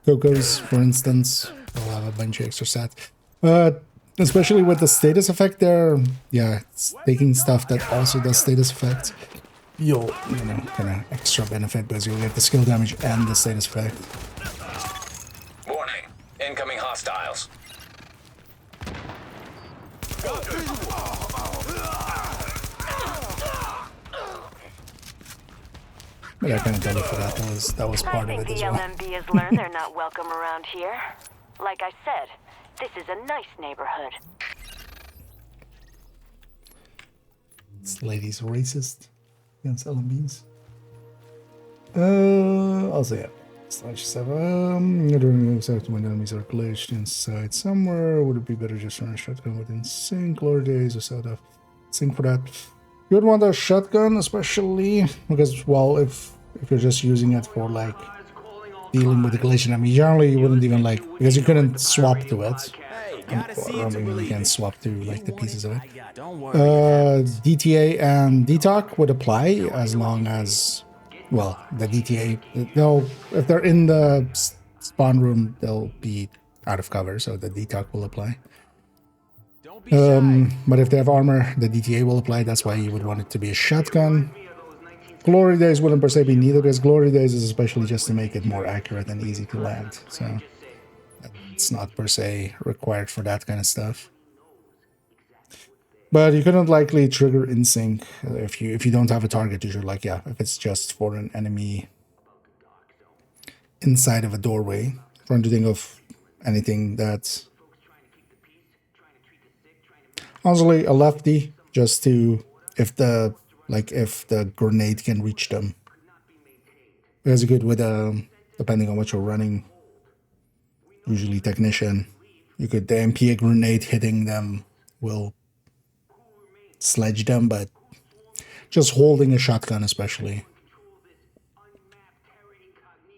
Coco's, for instance. We'll have a bunch of extra stats. Especially with the status effect there, yeah, it's taking stuff that also does status effect. You'll, you know, kind of extra benefit because you'll get the skill damage and the status effect. Warning. Incoming hostiles. But I kind of tell you for that. That was part of it as well. LMB has learned they're not welcome around here. Like I said, this is a nice neighborhood. This lady's racist against LMBs. Also, yeah. I don't know exactly when enemies are glitched inside somewhere. Would it be better just run a shotgun within sync? Glory days or set of sync for that. You would want a shotgun, especially because, well, if you're just using it for like dealing with the glitch, I mean, generally you wouldn't even like, because you couldn't swap to it. I mean, you can swap to like the pieces of it. DTA and DTOC would apply as long as, well, the DTA, if they're in the spawn room, they'll be out of cover, so the DTOC will apply. But if they have armor, the DTA will apply. That's why you would want it to be a shotgun. Glory Days wouldn't per se be needed, because Glory Days is especially just to make it more accurate and easy to land. So it's not per se required for that kind of stuff. But you couldn't likely trigger in sync if you don't have a target usually. Like, yeah, if it's just for an enemy inside of a doorway. Trying to think of anything that's honestly a lefty, just to if the grenade can reach them. Because good with depending on what you're running, usually technician You could, the MPA grenade hitting them will sledge them, but just holding a shotgun especially.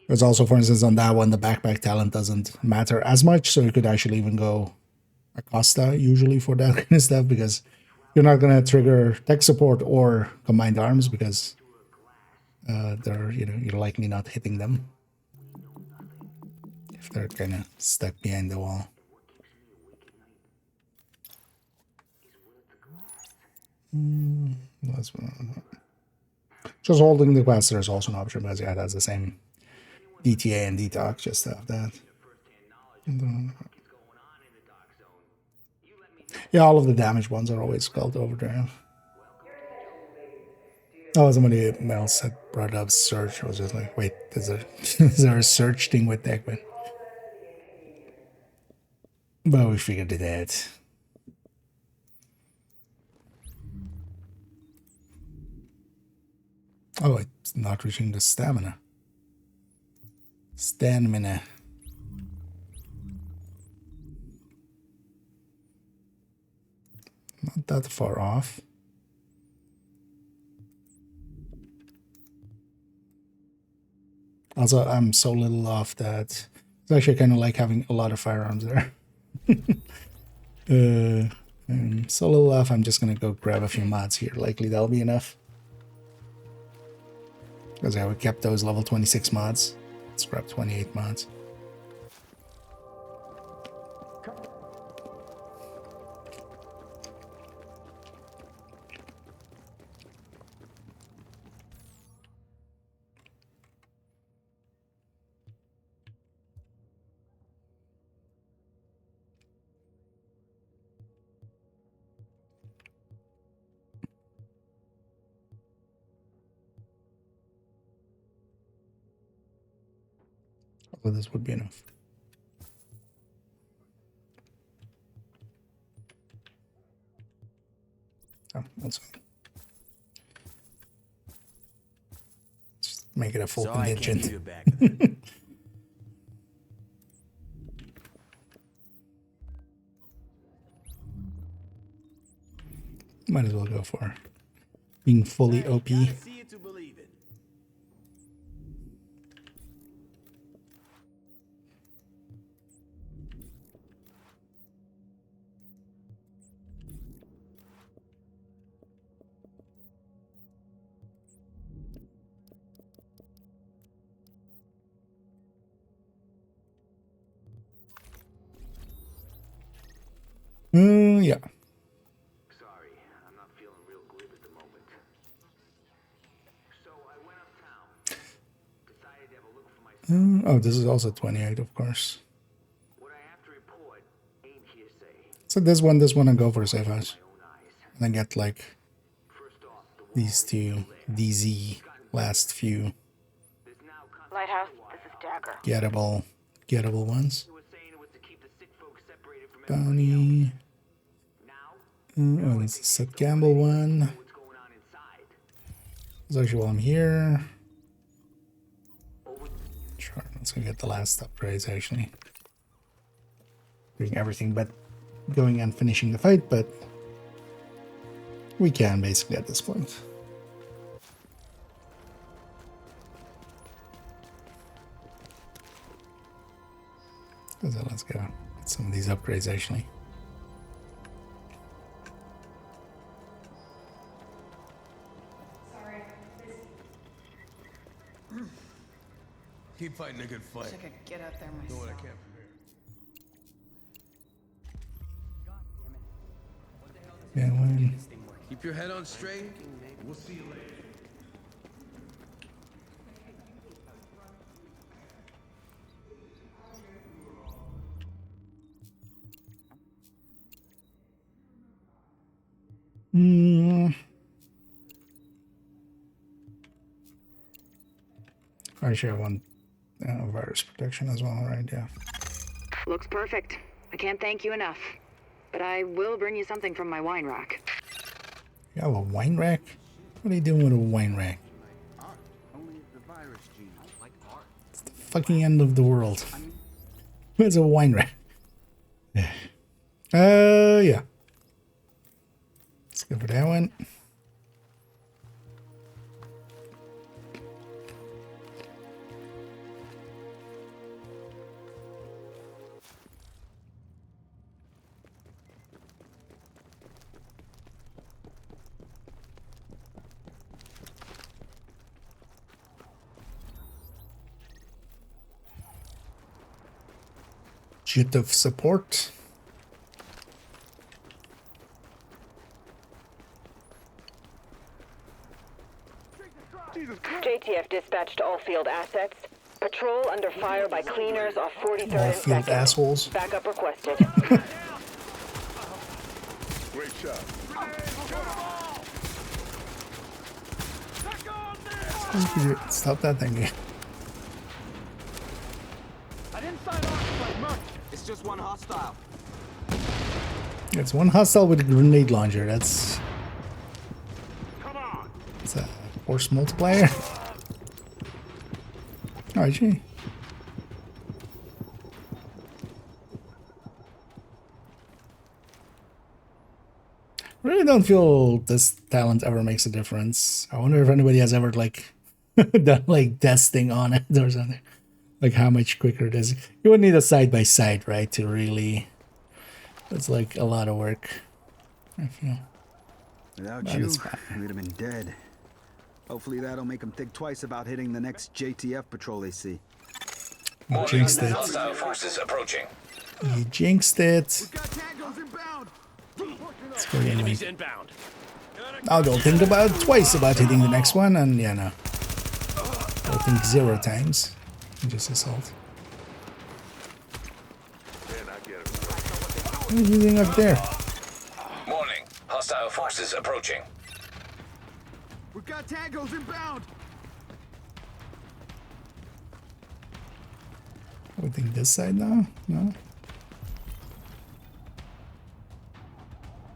There's also, for instance, on that one, the backpack talent doesn't matter as much, so you could actually even go Acosta usually for that kind of stuff, because you're not going to trigger tech support or combined arms, because they're, you know, you're likely not hitting them if they're kind of stuck behind the wall. Just holding the capacitor is also an option, because yeah, that's the same DTA and detox, just to have that. Yeah, all of the damaged ones are always called overdrive. Oh, somebody else had brought up search. I was just like, wait, is there a search thing with Deckman? But we figured it out. Oh, it's not reaching the stamina. Stamina. Not that far off. Also, I'm so little off that it's actually kind of like having a lot of firearms there. I'm so little off, I'm just gonna go grab a few mods here. Likely that'll be enough. Because yeah, we kept those level 26 mods. Let's grab 28 mods. So this would be enough. Oh, let's just make it a full contingent. Might as well go for being fully OP. Yeah. Sorry, I'm not feeling real glib at the moment. So I went uptown. Decided to have a look for myself. Oh, this is also 28, of course. What I have to report ain't hearsay. So this one, I go for a safe house. And then get like these two DZ last few Lighthouse, this is Dagger. gettable ones. Bounty. Oh, this is Seth Gamble one. So actually, while I'm here, sure, let's go get the last upgrades. Actually, doing everything but going and finishing the fight, but we can basically at this point. So let's go get some of these upgrades actually. Keep fighting a good fight. Wish I could get up there myself. Do what I can from here. Yeah, when Keep your head on straight. We'll see you later. Actually, I want virus protection as well, right? Yeah. Looks perfect. I can't thank you enough. But I will bring you something from my wine rack. You have a wine rack? What are you doing with a wine rack? It's the fucking end of the world. Where's a wine rack? Let's go for that one. Jet of support. JTF dispatched all field assets. Patrol under fire by cleaners off 43rd All and field 2nd. assholes. Backup requested. Great shot. Stop that thing. I didn't sign on to play merc. It's just one hostile. It's one hostile with a grenade launcher. That's it's a force multiplier. Oh, gee. Really don't feel this talent ever makes a difference. I wonder if anybody has ever like done like testing on it or something. Like how much quicker it is. You would need a side by side, right? To really, that's like a lot of work. I feel. Without That you, is fine. we would have been dead. Hopefully that'll make them think twice about hitting the next JTF patrol they see. You jinxed it. Hostile forces approaching. You jinxed it. Let's go again. Enemies inbound. Now don't think about twice about hitting the next one, and yeah, no. I'll think 0 times. Just assault. What are you doing up there? Warning. Hostile forces approaching. We've got tangos inbound. I would think this side now? No?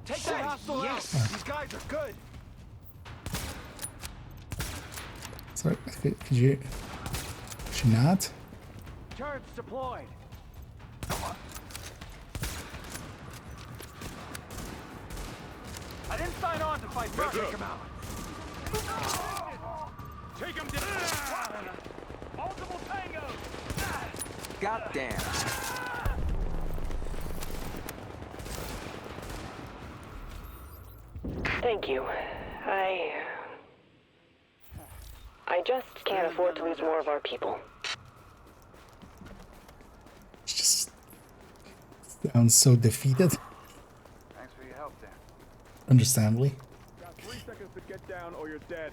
Take that hostile out. These guys are good. Sorry, could you not? Turrets deployed. I didn't sign on to fight merc. Take him out. Take him down. Multiple tangos. Goddamn. Thank you. I just can't afford to lose more of our people. It just sounds so defeated. Thanks for your help, Dan. Understandably. Got 3 seconds to get down or you're dead.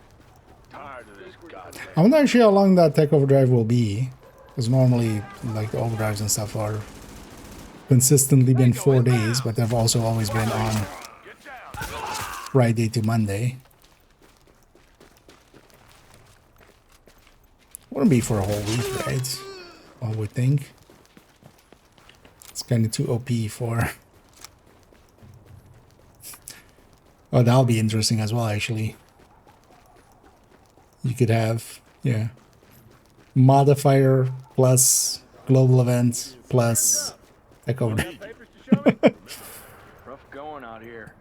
Tired of this goddamn. I wonder actually how long that tech overdrive will be. Because normally, like, the overdrives and stuff are consistently been 4 days, but they've also always been on Friday to Monday. Wouldn't be for a whole week, right? I would think. It's kind of too OP for... Oh, that'll be interesting as well, actually. You could have, yeah, modifier plus global event plus tech overdrive. Rough going out here.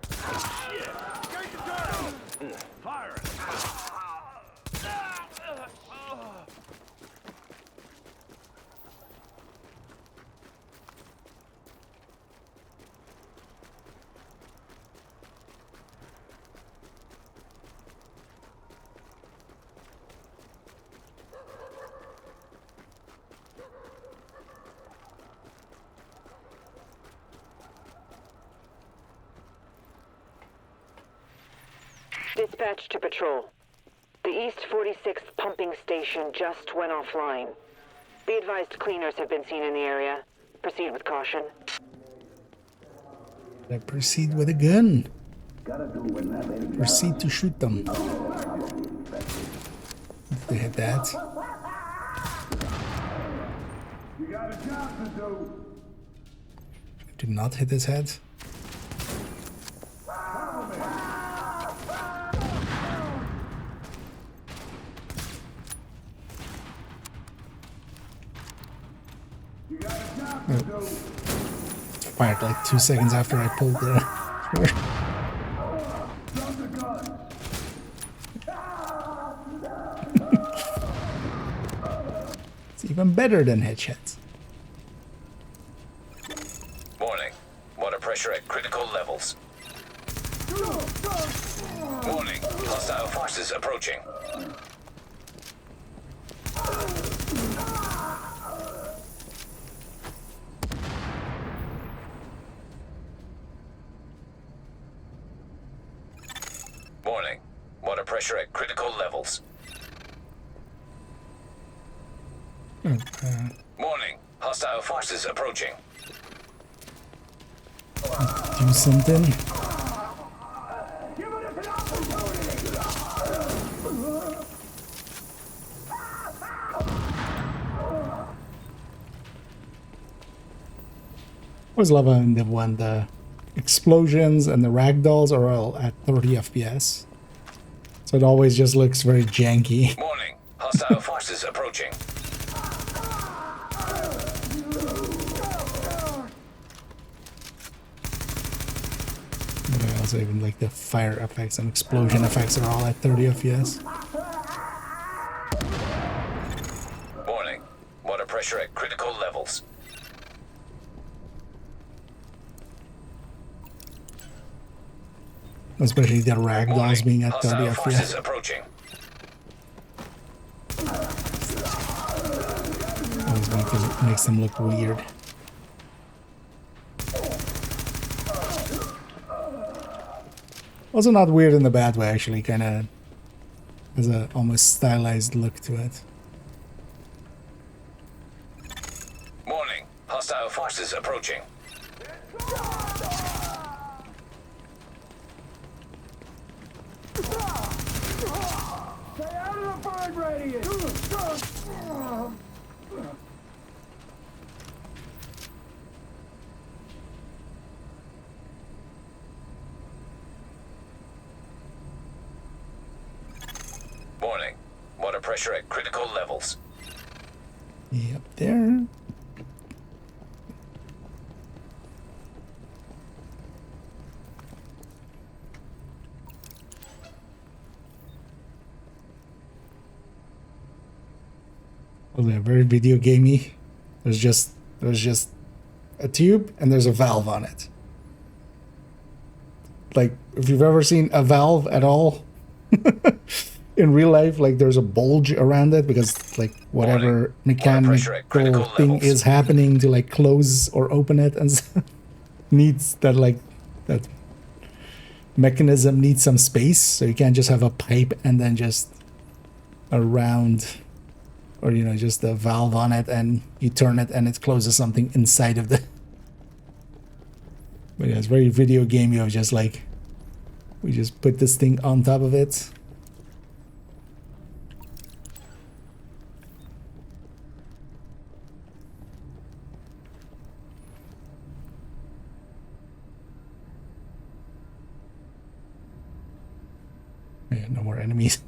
Fire. Dispatch to patrol. The East 46th pumping station just went offline. Be advised cleaners have been seen in the area. Proceed with caution. I proceed with a gun. Proceed to shoot them. If they hit that. Did not hit his head. Oh. Fired like 2 seconds after I pulled the even better than headshots. Warning. Water pressure at critical levels. Warning. Hostile forces approaching. Warning. Water pressure at critical levels. Warning. Hostile forces approaching. Do something. I always love when the explosions and the ragdolls are all at 30 FPS. So it always just looks very janky. Warning. Hostile forces approaching. But I also even like the fire effects and explosion effects are all at 30 FPS. Warning. Water pressure at critical levels. Especially the ragdolls being at 30 Hostile forces FPS. approaching. Always makes them look weird. Also not weird in the bad way, actually. Kind of has a almost stylized look to it. Warning. Hostile forces approaching. Stay out of the bird radius! Warning. Water pressure at critical levels. Yep, there. Oh, they're very video gamey. There's just a tube and there's a valve on it. Like if you've ever seen a valve at all in real life, like there's a bulge around it because like whatever mechanical thing is happening to like close or open it and stuff needs that that mechanism needs some space, so you can't just have a pipe and then just a round or you know just a valve on it and you turn it and it closes something inside of the. But yeah, it's very video gamey of just like we just put this thing on top of it. Yeah, no more enemies.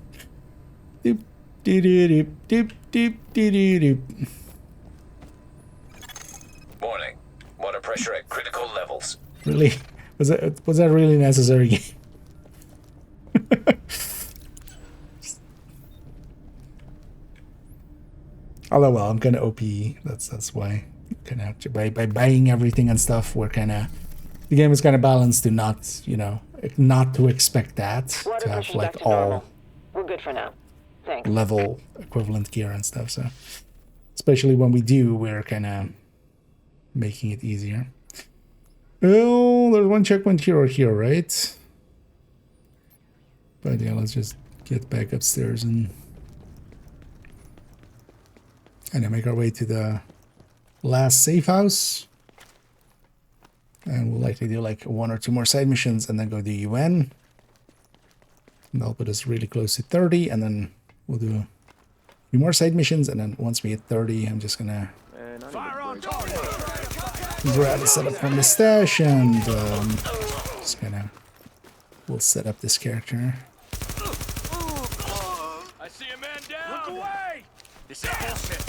Doop, doop, doop, doop, doop, doop, doop. Warning. Water pressure at critical levels. Really? Was that really necessary game? Although well, I'm kinda OP. That's why kinda by buying everything and stuff, we're kinda the game is kinda balanced to not, you know, not to expect that. To have like all We're good for now. Thanks. level equivalent gear and stuff, so especially when we do, we're kinda making it easier. Oh, there's one checkpoint here or here, right? But yeah, let's just get back upstairs and then make our way to the last safe house. And we'll likely do like 1 or 2 more side missions and then go to UN. And that'll put us really close to 30, and then we'll do a few more side missions, and then once we hit 30, I'm just gonna grab a setup from the stash and just gonna we'll set up this character. I see a man down! Look away! This is bullshit!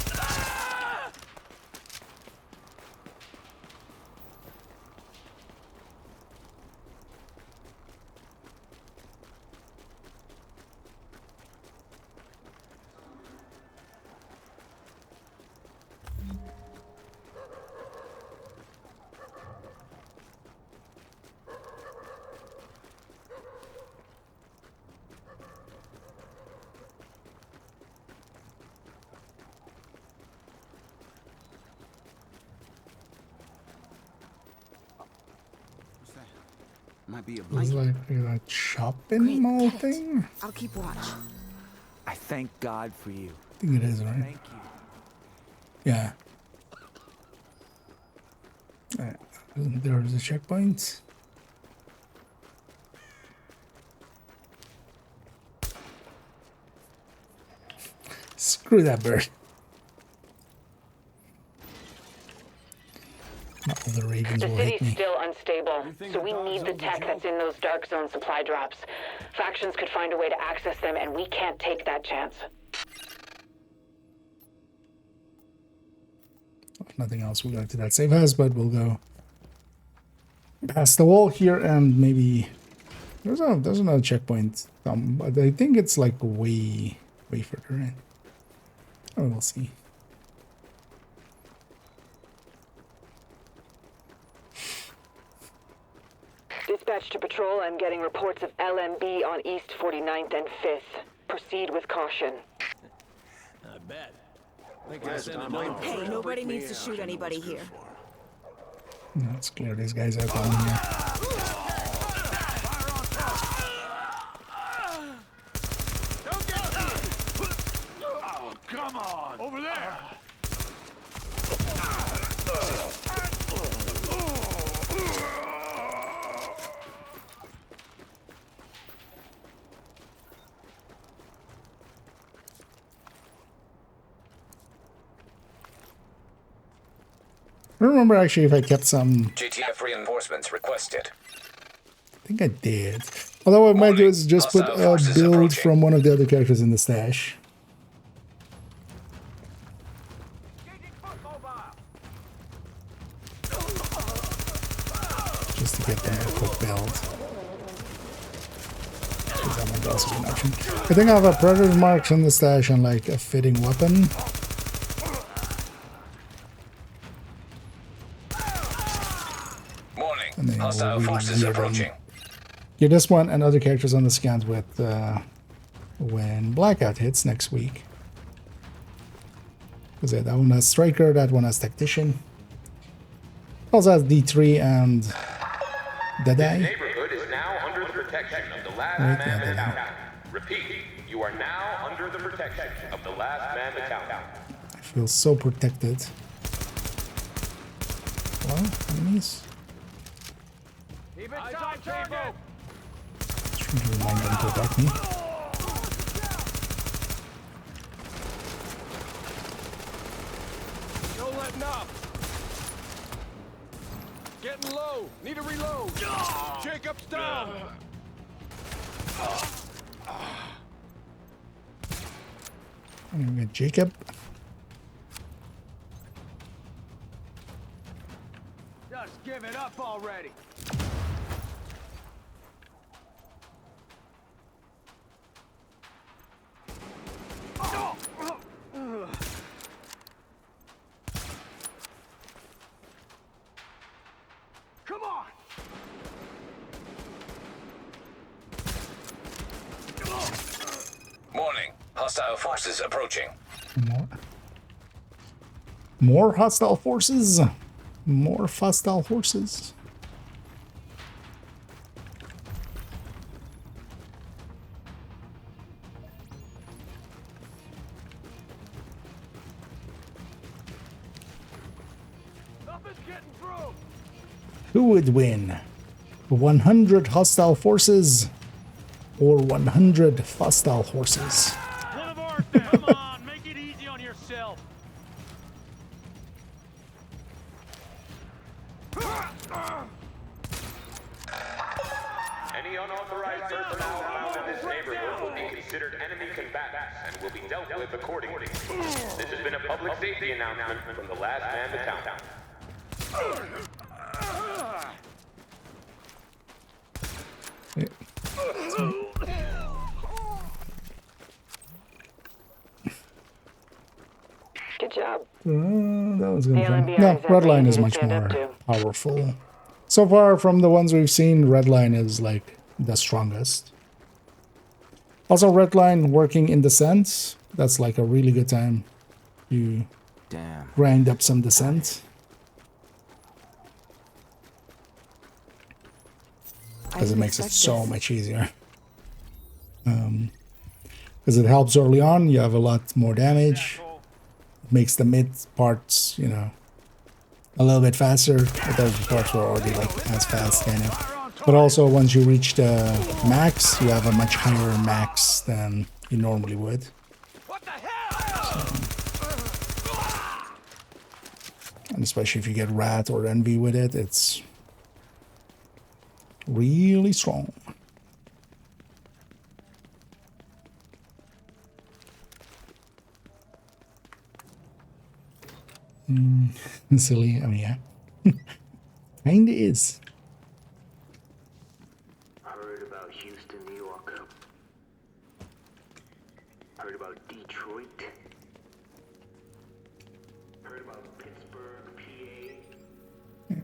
Might be a It's blanket. like a shopping mall thing. I'll keep watch. I thank God for you. I think it is, right? Thank you. Yeah. There's a checkpoint. Screw that bird. Not all the ravens The will hit city's me. still unstable, so we need the tech that's in those dark zone supply drops. Factions could find a way to access them, and we can't take that chance. If nothing else, we'll go to that safe house, but we'll go past the wall here and maybe there's another checkpoint. But I think it's like way further in. Oh, we'll see. Dispatch to patrol, I'm getting reports of LMB on East 49th and 5th. Proceed with caution. I bet. Hey, nobody needs to shoot anybody here. Let's clear these guys out on here. Oh, come on! Over there! I don't remember actually if I kept some. GTF reinforcements requested. I think I did. Although what I might do is just put a build from one of the other characters in the stash. Just to get them a quick build. Because that might also be an option. I think I have a predator marks in the stash and like a fitting weapon. And then Hostile forces approaching. Get this one and other characters on the scans with when Blackout hits next week. Because that one has Striker, that one has Tactician. Also has D3 and Deadeye. This neighborhood is now under the protection of the last man in town. Repeat, you are now under the protection of the last man in town. I feel so protected. Well, enemies. Keep it tight, target! Trying to remind them to attack me. No letting up. Getting low. Need a reload. Jacob's down. I'm gonna get Jacob. Just give it up already. Come on. Warning. Hostile forces approaching. More hostile forces. More hostile horses. Nothing's getting through. Who would win? 100 hostile forces or 100 hostile horses? One of ours then. Come on, make it easy on yourself. Any unauthorized personnel found in this neighborhood will be considered enemy combatants and will be dealt with accordingly. This has been a public safety announcement from the last man to town. Good job. That was gonna fun. No, Redline is much more powerful. So far from the ones we've seen, Redline is like the strongest. Also, Redline working in descent, that's like a really good time. You grind up some descent. because it makes it so much easier. Because it helps early on, you have a lot more damage. It makes the mid parts, you know, a little bit faster, but those parts were already like as fast kind of. But also once you reach the max, you have a much higher max than you normally would. And especially if you get Rat or Envy with it, it's really strong. Silly, I mean, yeah. Kinda is. Heard about Houston, New York. Heard about Detroit. Heard about Pittsburgh, PA.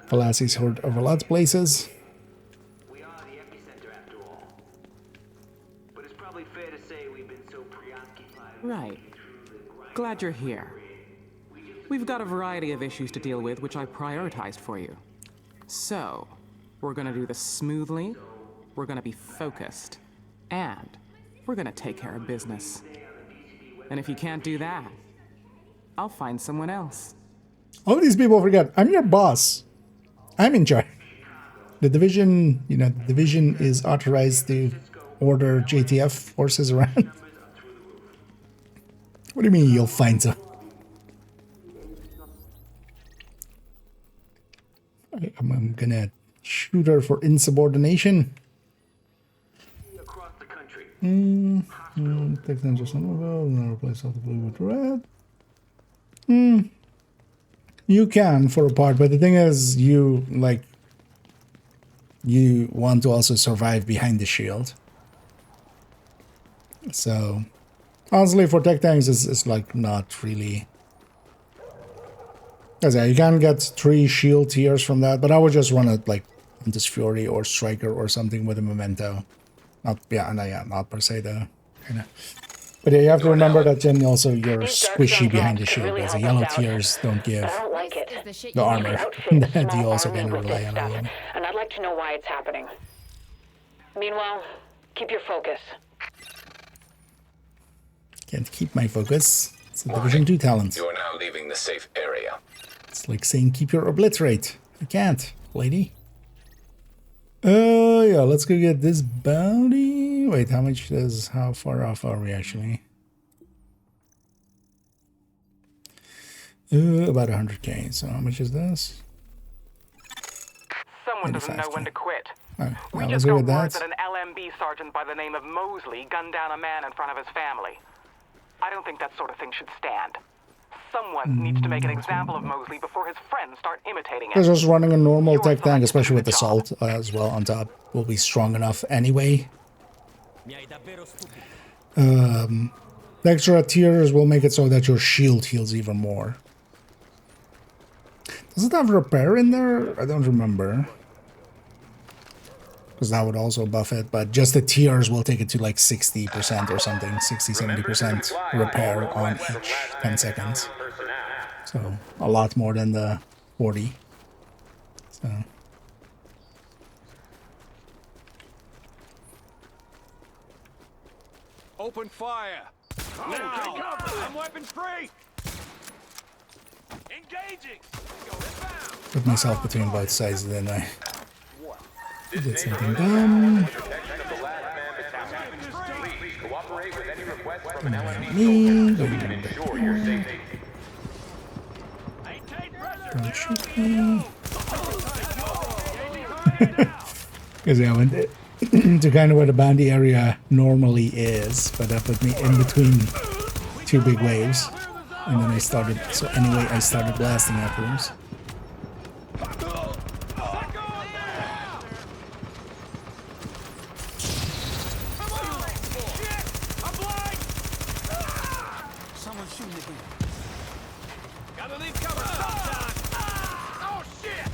Velocity's heard of a lot of places. We are the epicenter after all. But it's probably fair to say we've been so preoccupied. Right. Glad you're here. We've got a variety of issues to deal with, which I prioritized for you. So, we're gonna do this smoothly, we're gonna be focused, and we're gonna take care of business. And if you can't do that, I'll find someone else. All these people forget, I'm your boss. I'm in charge. The division, you know, the division is authorized to order JTF forces around. What do you mean you'll find some? I'm gonna shoot her for insubordination. Take them just and replace all the blue with red. You can for a part, but the thing is, you want to also survive behind the shield. So, honestly, for tech tanks, it's like not really. You can get 3 shield tiers from that, but I would just run it like Hunter's Fury or Striker or something with a memento. Not per se though. Kinda. But yeah, you have to remember that then also you're squishy behind the shield, because the yellow tiers don't give the armor that you also can rely on a little. And I'd like to know why it's happening. Meanwhile, keep your focus. Can't keep my focus. It's a Division 2 talent. You are now leaving the safe area. It's like saying keep your obliterate. I can't, lady. Yeah, let's go get this bounty. Wait, how far off are we actually? About 100k. So how much is this? Someone doesn't know when to quit. Right, We let's just go got with word that. that an LMB sergeant by the name of Mosley gunned down a man in front of his family. I don't think that sort of thing should stand. Someone needs to make an example of Mosley before his friends start imitating Because it. just running a normal tech tank, especially with assault as well on top, will be strong enough anyway. The extra tiers will make it so that your shield heals even more. Does it have repair in there? I don't remember. Because that would also buff it, but just the tiers will take it to like 60% or something, 60-70% repair on each 10 seconds. So a lot more than the 40. So Open fire! Now! I'm weapons free! Engaging! put myself between both sides, didn't I? Did something dumb. Me. Don't shoot me. Because I went to kind of where the bounty area normally is, but that put me in between 2 big waves. And then I started, so anyway, I started blasting afterwards. Someone's shooting again. Gotta leave cover sometime! Oh shit!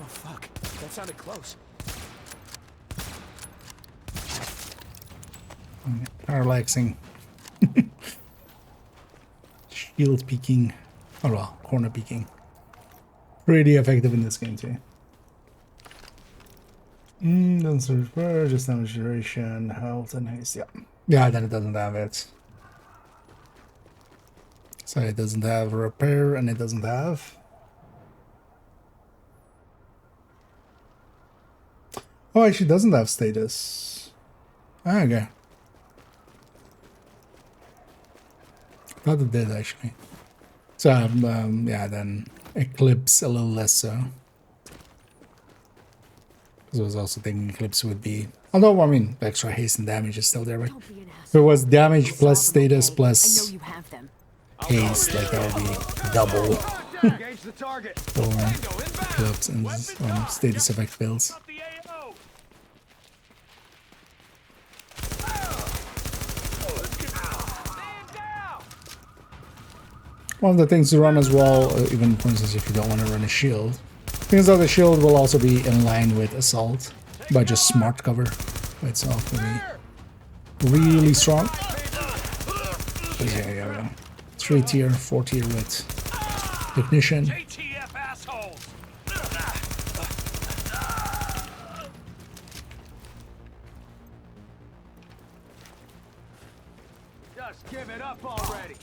Oh fuck, that sounded close. Parallaxing. Shield peeking. Oh well, corner peeking. Pretty effective in this game too. Doesn't search for just damage duration, health, and haste. Yeah. Yeah, then it doesn't have it. So it doesn't have repair and it doesn't have. Oh, actually doesn't have status. Ah, okay. Thought it did actually. So yeah, then Eclipse a little less so. Because I was also thinking Eclipse would be, although I mean extra haste and damage is still there, but if it was damage plus status plus haste, like that would be double for Eclipse and status effect builds. One of the things to run as well, even for instance if you don't want to run a shield, things like the shield will also be in line with assault, but just smart cover by itself will be really strong. But yeah, 3 tier, 4 tier with ignition. Just give it up already.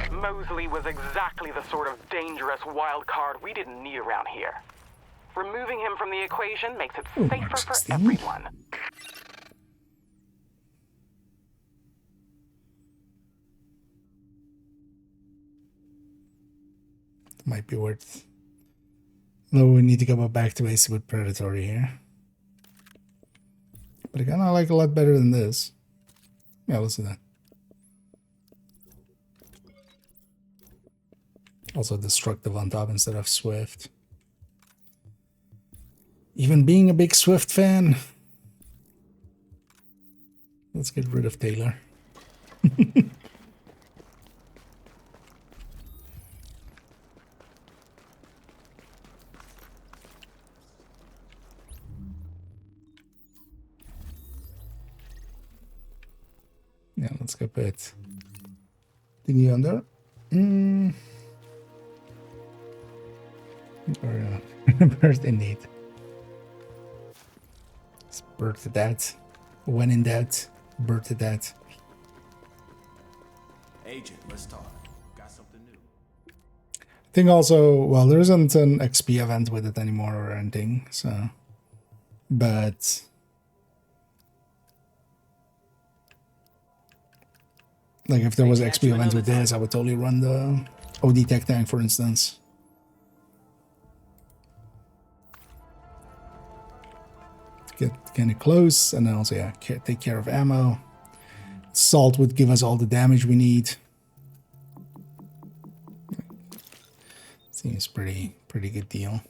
Mosley was exactly the sort of dangerous wild card we didn't need around here. Removing him from the equation makes it safer for everyone. Might be worth. Though we need to go back to basic with Predatory here. But I kinda like a lot better than this. Yeah, let's do that. Also destructive on top instead of swift. Even being a big Swift fan. Let's get rid of Taylor. Yeah, let's go put thingy under. Or birth in need. Let's birth that. When in doubt, birth that. Agent, let's talk. Got something new. I think also, well, there isn't an XP event with it anymore or anything, so. But like if there was an XP event with this, I would totally run the OD Tech Tank, for instance. Get kind of close, and then also yeah, take care of ammo. Salt would give us all the damage we need. Seems pretty good deal.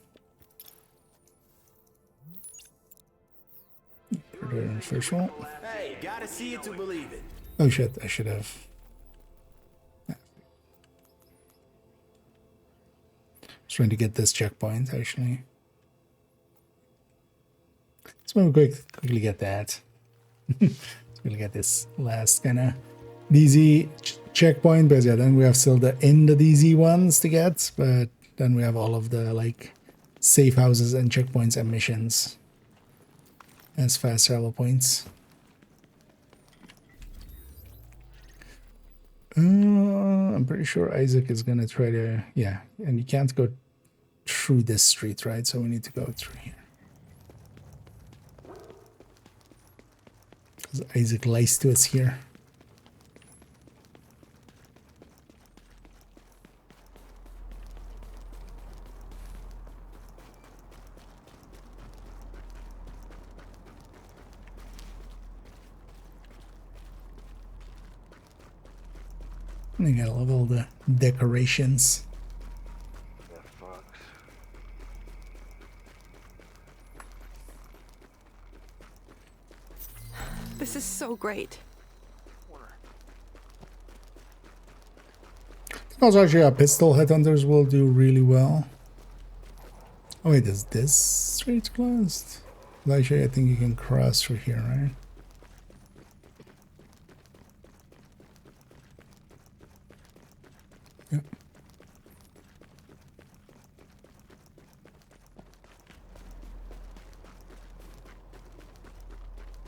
First one. Hey, gotta see it to believe it. Oh shit! I should have. Trying to get this checkpoint actually. Let's quickly get that. Let's quickly get this last kind of DZ checkpoint, because yeah, then we have still the DZ ones to get, but then we have all of the like safe houses and checkpoints and missions as fast travel points. I'm pretty sure Isaac is gonna try to, yeah, and you can't go through this street, right? So we need to go through here. Because Isaac lies to us here. And you gotta love all the decorations. This is so great. Also, actually, pistol headhunters will do really well. Oh wait, is this street closed? Well, actually, I think you can cross through here, right? Yep.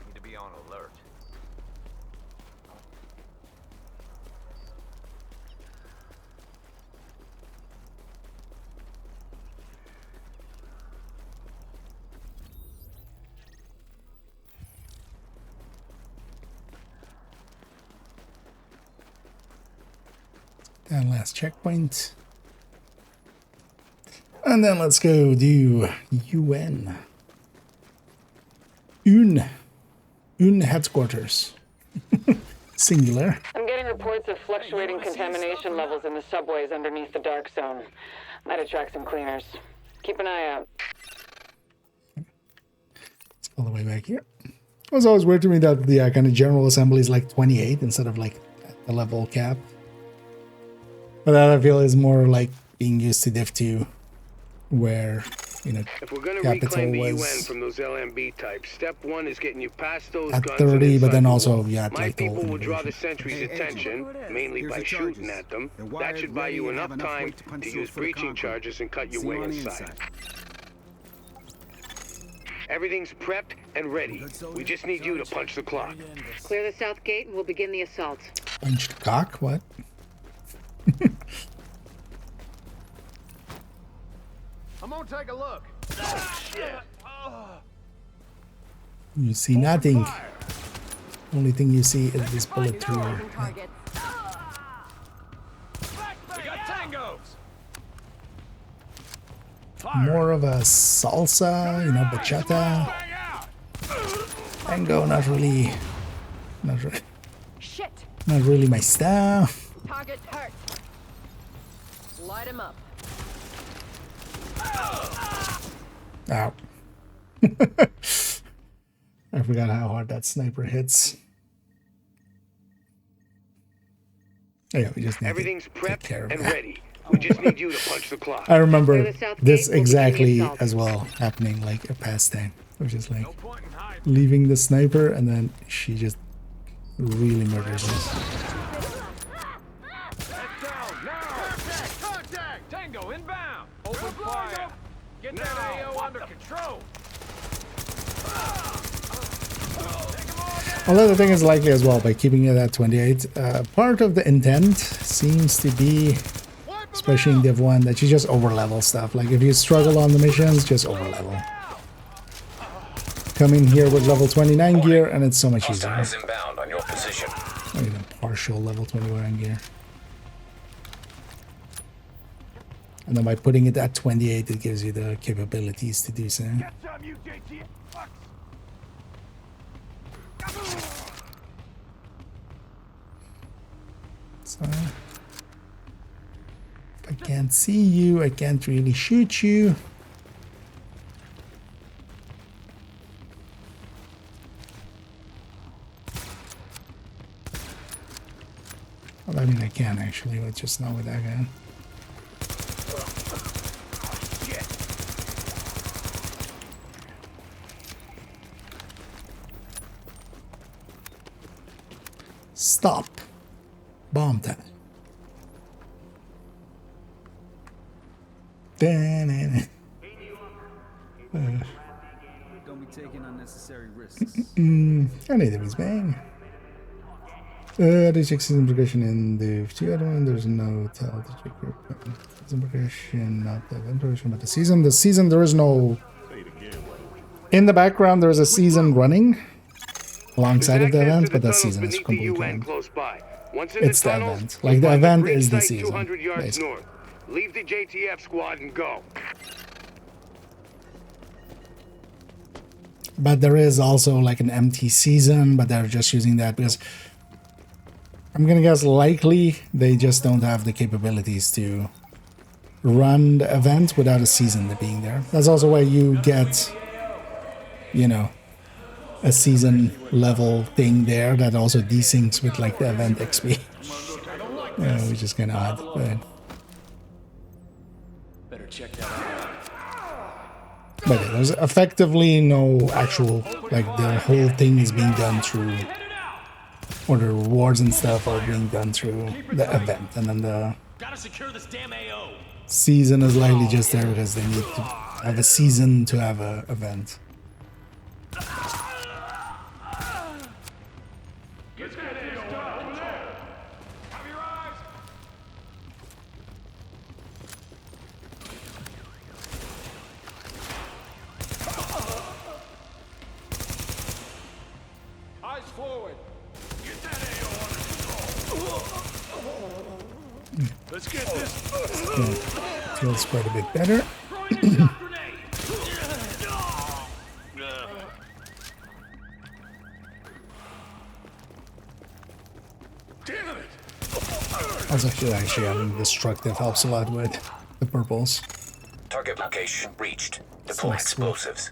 Need to be on alert. That last checkpoint. And then let's go do UN. UN headquarters. Singular. I'm getting reports of fluctuating contamination levels in the subways underneath the dark zone. Might attract some cleaners. Keep an eye out. It's all the way back here. It was always weird to me that the kind of general assembly is like 28 instead of like the level cap. But that I feel is more like being used to Div 2, where, you know, if we're gonna Capital reclaim the UN was from those LMB types, step one is getting you past those at guns 30, and but then inside the also wall. you had My like the people open will draw the version. sentry's attention, mainly by shooting at them. That should buy you enough time to use breaching charges and cut your way inside. Everything's prepped and ready. We just need you to punch the clock. Clear the south gate and we'll begin the assault. Punch the cock? What? I'm gonna take a look. Shit. You see nothing. Only thing you see is this bullet through. We got tangos. More of a salsa, you know, bachata. Tango, not really my style. Target hurt. Light him up. Ow. I forgot how hard that sniper hits. Oh, yeah, we just need Everything's to take prepped care of and that. ready. We just need you to punch the clock. I remember this exactly as well happening like a pastime. It was just like leaving the sniper and then she just really murders us. Contact! Tango inbound! Open fire! Get that AO under control! Although the thing is likely as well, by keeping it at 28, part of the intent seems to be, especially in Div 1, that you just overlevel stuff. Like if you struggle on the missions, just overlevel. Come in here with level 29 gear and it's so much easier. Hostiles inbound on your position. Or even partial level 21 gear. And then by putting it at 28, it gives you the capabilities to do so. So, if I can't see you, I can't really shoot you. Well, I mean, I can actually, but just not with that guy. Stop. Bomb time. Don't be taking unnecessary risks. I need his bang. They check season progression in the other one. There's no tell to check your season progression, not the event progression, but the season. The season, there is no. In the background, there's a season running alongside of the event, but that season is completely end. It's the event. Like the event is the season. Basically. Leave the JTF squad and go. But there is also like an empty season, but they're just using that because I'm gonna guess likely they just don't have the capabilities to run the event without a season being there. That's also why you get, you know, a season level thing there that also desyncs with like the event XP. Which is kind of odd, but. Better check that out. But yeah, there's effectively no actual, like the whole thing is being done through, or the rewards and stuff are being done through the event, and then the season is likely just there because they need to have a season to have an event. Let's get this. Feels quite a bit better. I was actually having destructive helps a lot with the purples. Target location reached. Deploy explosives.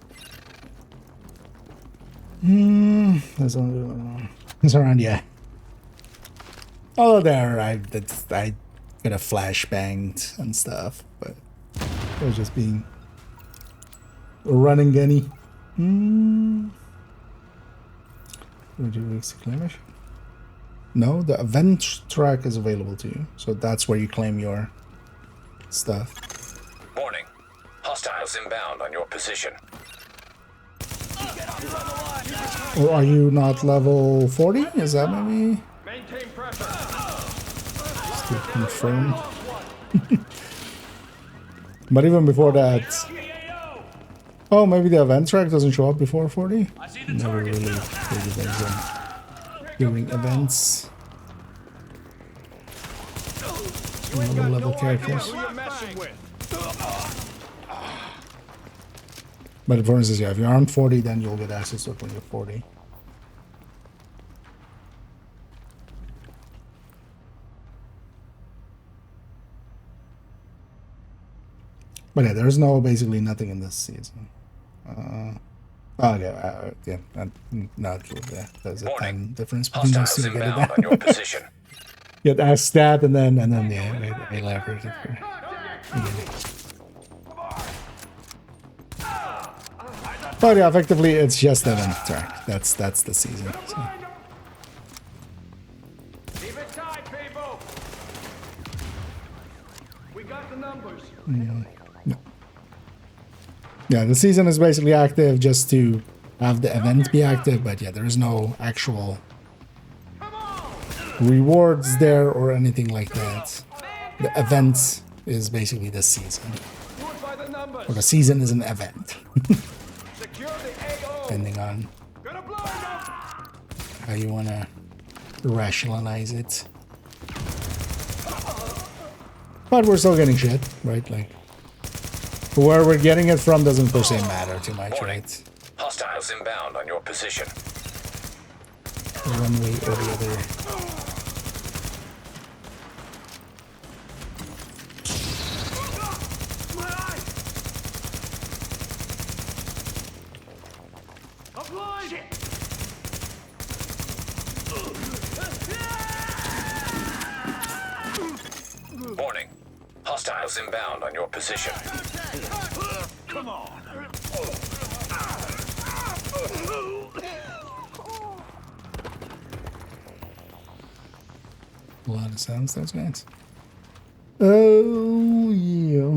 There's around, yeah. Although there, I could have flashbanged and stuff, but it was just being running gunny. Would you exclamation? No, the event track is available to you, so that's where you claim your stuff. Warning. Hostiles inbound on your position. Or are you not level 40? Is that maybe? Just to confirm. But even before that... Oh, maybe the event track doesn't show up before 40? Never really figured that during events. Lower level characters. But for instance, yeah, if you're on 40, then you'll get access to it when you're 40. But yeah, there's basically nothing in this season. Yeah, not true. Yeah, there's a 10 difference between those two to get it down. On your position. You have to ask that, and then yeah, I leverage it for. But yeah, effectively, it's just an event track. That's the season. So. Keep it tight, people. We got the numbers. No. Yeah, the season is basically active just to have the event be active, but yeah, there is no actual rewards there or anything like that. The event is basically the season. Or the season is an event. Depending on how you want to rationalize it. But we're still getting shit, right? Like, where we're getting it from doesn't per se matter too much, right? Hostiles inbound on your position. One way or the other. Warning. Hostiles inbound on your position. Come on. A lot of sounds, those guys. Oh, yeah.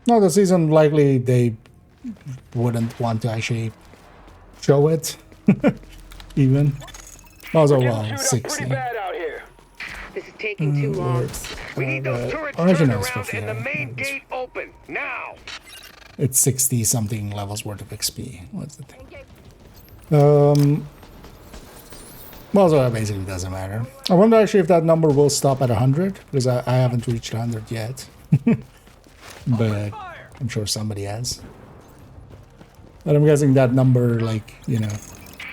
No, the season likely they wouldn't want to actually show it, even. Also, well, 60. This is taking too long. We need those turrets turned around and the main gate open now. It's 60 something levels worth of XP. What's the thing? Well, so that basically doesn't matter. I wonder actually if that number will stop at 100, because I haven't reached 100 yet. But I'm sure somebody has. But I'm guessing that number, like, you know.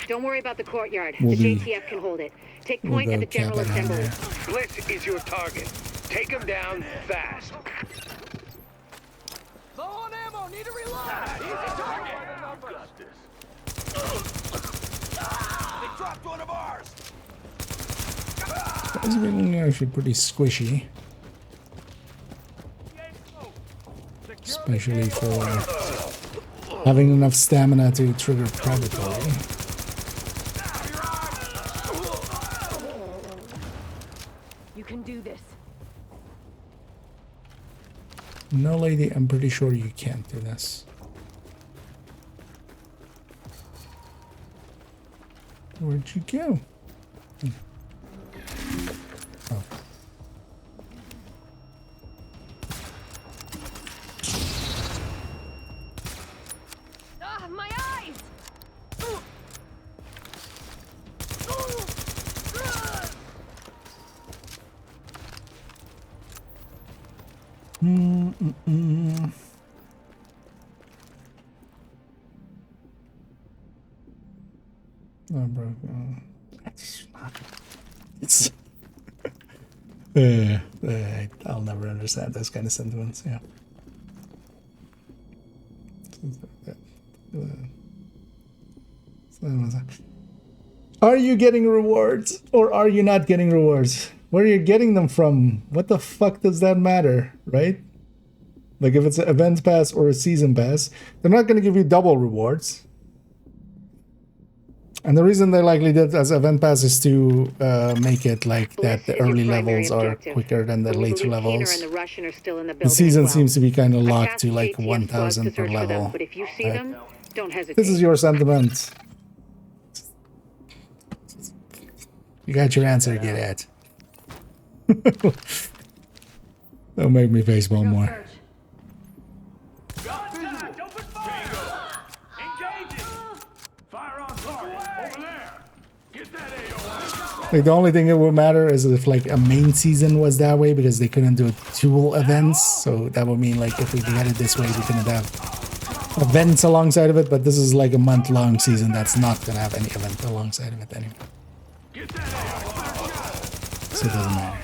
Don't worry about the courtyard. The JTF can hold it. Take point at the General Assembly. Blitz is your target. Take him down fast. Low on ammo, need to reload. Easy target. They dropped one of ours. It's been actually pretty squishy, especially for having enough stamina to trigger predatory. You can do this. No, lady, I'm pretty sure you can't do this. Where'd you go? Oh. Ah, my eyes! Oh, bro. It's I'll never understand those kind of sentiments. Yeah. Are you getting rewards or are you not getting rewards? Where are you getting them from? What the fuck does that matter, right? Like if it's an event pass or a season pass, they're not going to give you double rewards. And the reason they likely did as event pass is to make it like that the early levels are quicker than the later levels. The season seems to be kind of locked to like 1,000 per level. But if you see them, don't hesitate. This is your sentiment. You got your answer, get at. Don't make me face one more. Like the only thing that would matter is if like a main season was that way because they couldn't do dual events. So that would mean like if we had it this way, we couldn't have events alongside of it. But this is like a month-long season that's not gonna have any event alongside of it anyway. So it doesn't matter.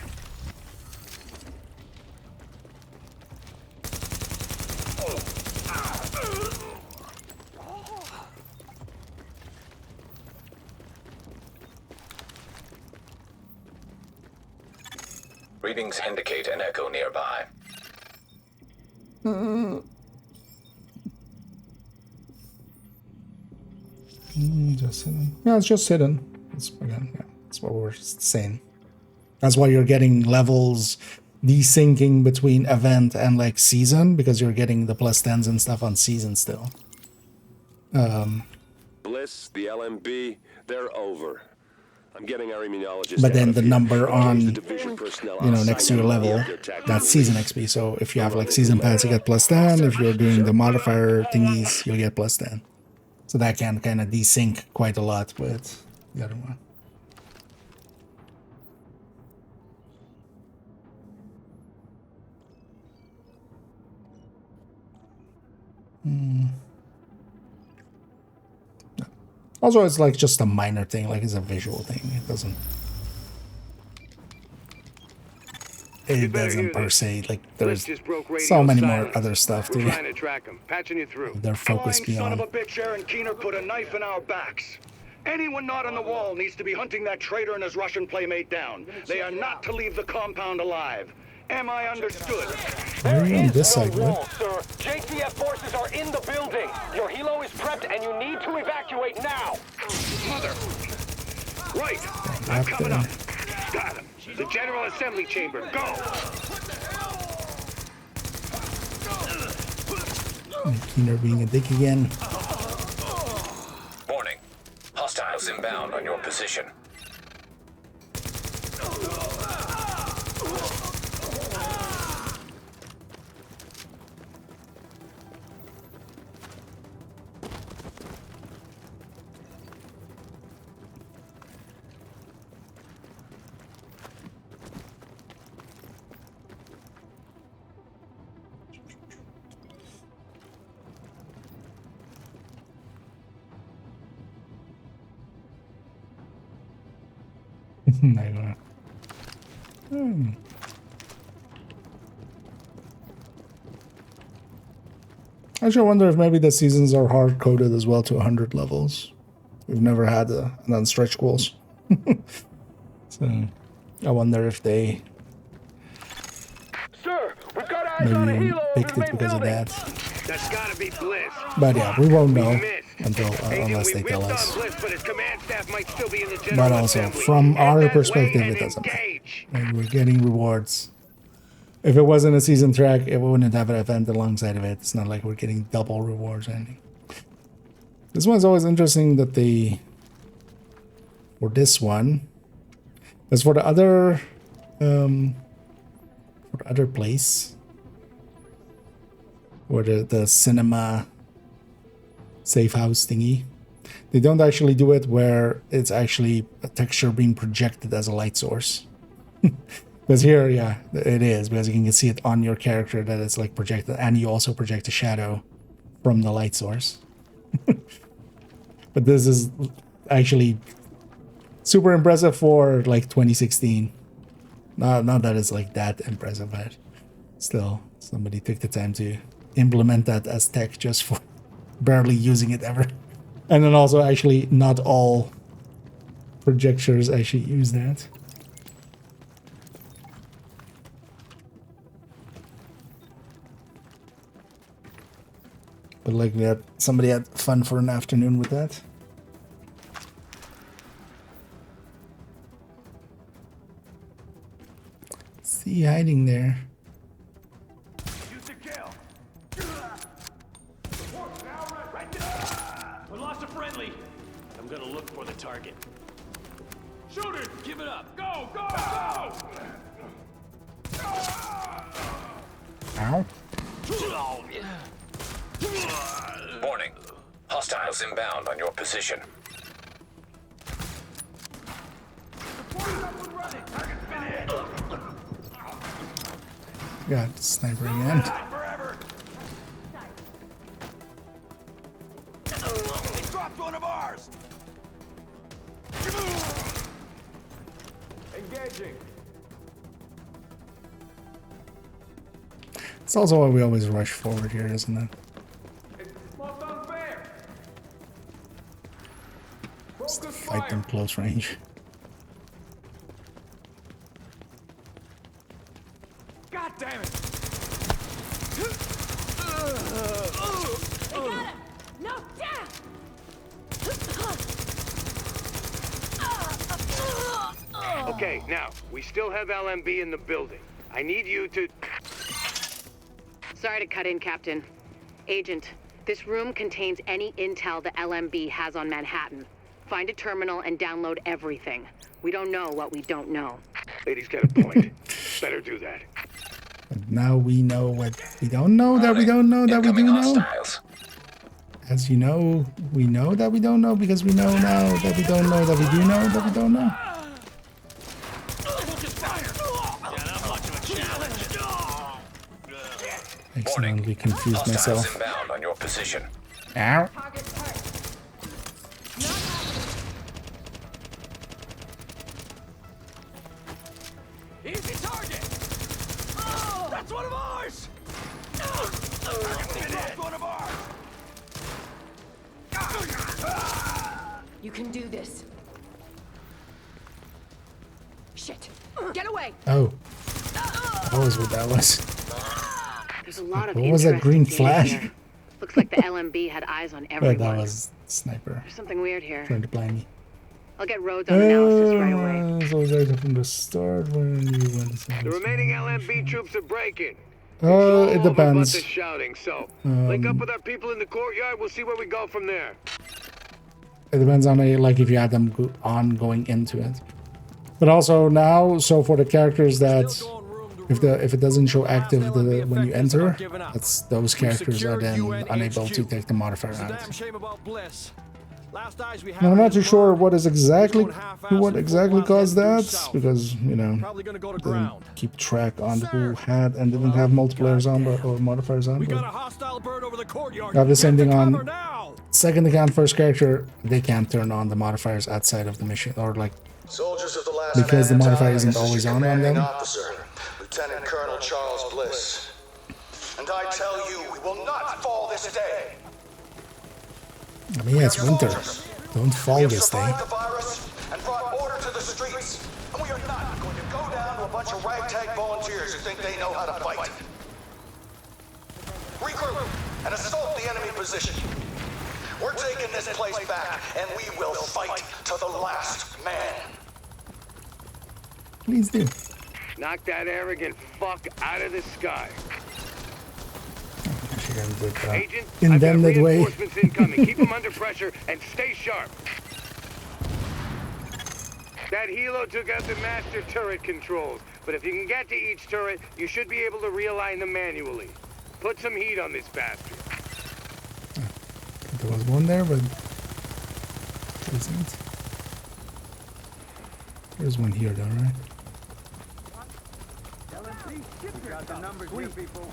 Readings indicate an echo nearby. Just hidden. Yeah, it's just hidden. It's, again, yeah, that's what we're saying. That's why you're getting levels desyncing between event and like season, because you're getting the +10s and stuff on season still. Bliss, the LMB, they're over. I'm getting our immunologist. But then the number on, you know, next to your level, that's season XP. So if you have like season pass, you get +10. If you're doing the modifier thingies, you'll get +10. So that can kind of desync quite a lot with the other one. Also, it's like just a minor thing, like it's a visual thing. It doesn't per se, like there's so many more other stuff to their focus beyond. Son of a bitch, Aaron Keener put a knife in our backs. Anyone not on the wall needs to be hunting that traitor and his Russian playmate down. They are not to leave the compound alive. Am I understood? Why are you on this side, what? Sir, JTF forces are in the building. Your helo is prepped and you need to evacuate now. Mother. Right. I'm coming up. Got him. The General Assembly Chamber. Go. Keener being a dick again. Warning. Hostiles inbound on your position. Actually, I wonder if maybe the seasons are hard-coded as well to 100 levels. We've never had an stretch goals. So I wonder if they maybe picked it because of that. That's gotta be Bliss. But yeah, we won't know until unless they tell us. But also, from our perspective, it doesn't matter. Like, we're getting rewards. If it wasn't a season track, it wouldn't have an event alongside of it. It's not like we're getting double rewards or anything. This one's always interesting that they, for this one, as for the other place, or the cinema safe house thingy, they don't actually do it where it's actually a texture being projected as a light source. Because here, yeah, it is, because you can see it on your character that it's like projected, and you also project a shadow from the light source. But this is actually super impressive for like 2016. Not that it's like that impressive, but still, somebody took the time to implement that as tech just for barely using it ever. And then also, actually, not all projectors actually use that. But like, somebody had fun for an afternoon with that. See, hiding there. We lost a friendly. I'm gonna look for the target. Shooter, give it up. Go, go, go! Ow. Warning. Hostiles inbound on your position. Got sniper again. They dropped one of ours. Engaging. It's also why we always rush forward here, isn't it? Just fight them close range. God damn it! I got him! No, down! Okay, now, we still have LMB in the building. I need you to... Sorry to cut in, Captain. Agent, this room contains any intel the LMB has on Manhattan. Find a terminal and download everything. We don't know what we don't know. Lady's got a point. Better do that. But now we know what we don't know that we don't know that we do know. As you know, we know that we don't know because we know now that we don't know that we do know that we don't know. Accidentally confused myself. Inbound on your position. Ow. Easy target! Oh, that's one of ours! That's one of ours! You can do this. Shit. Get away. Oh. That was what that was. There's a lot of What was that green interesting flash? here. Looks like the LMB had eyes on everyone. That was sniper. There's something weird here. Trying to blind me. I'll get Rhodes on analysis right away. So was right from the start when you went to The remaining LMB troops are breaking. it depends. About the shouting, so link up with our people in the courtyard. We'll see where we go from there. It depends on like if you had them going into it. But also now, so for the characters that if it doesn't show active when you enter, that's those characters are then unable to take the modifier out. Now, I'm not too sure what exactly caused that, because you know didn't keep track on who had and didn't have multipliers on or modifiers on. But I have the same thing on second account, first character. They can't turn on the modifiers outside of the mission, or like Soldiers of the last because the modifier isn't battalion, always this is on your them. commanding officer, Lieutenant Colonel Charles Bliss. And I tell you, we will not fall this day. I mean, yeah, it's winter. Don't fall this day. We have survived the virus and brought order to the streets, and we are not going to go down to a bunch of ragtag volunteers who think they know how to fight. Regroup and assault the enemy position. We're taking this place back, and we will fight to the last man. Please do. Knock that arrogant fuck out of the sky. Agent, in I've them got that way. reinforcements incoming. Keep them under pressure and stay sharp. That helo took out the master turret controls, but if you can get to each turret, you should be able to realign them manually. Put some heat on this bastard. There was one there, but isn't. There's one here, though, right? Got the numbers here, people.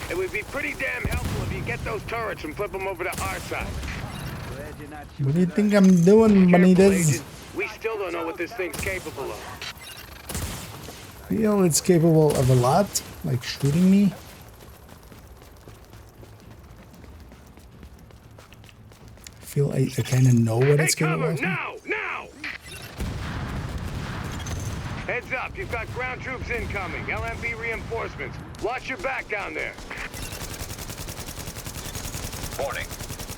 It would be pretty damn helpful if you get those turrets and flip them over to our side. What do you think I'm doing, Manitas? We still don't know what this thing's capable of. Feel it's capable of a lot, like shooting me. Feel I kind of know what it's capable of. Now! Heads up, you've got ground troops incoming. LMB reinforcements. Watch your back down there. Warning.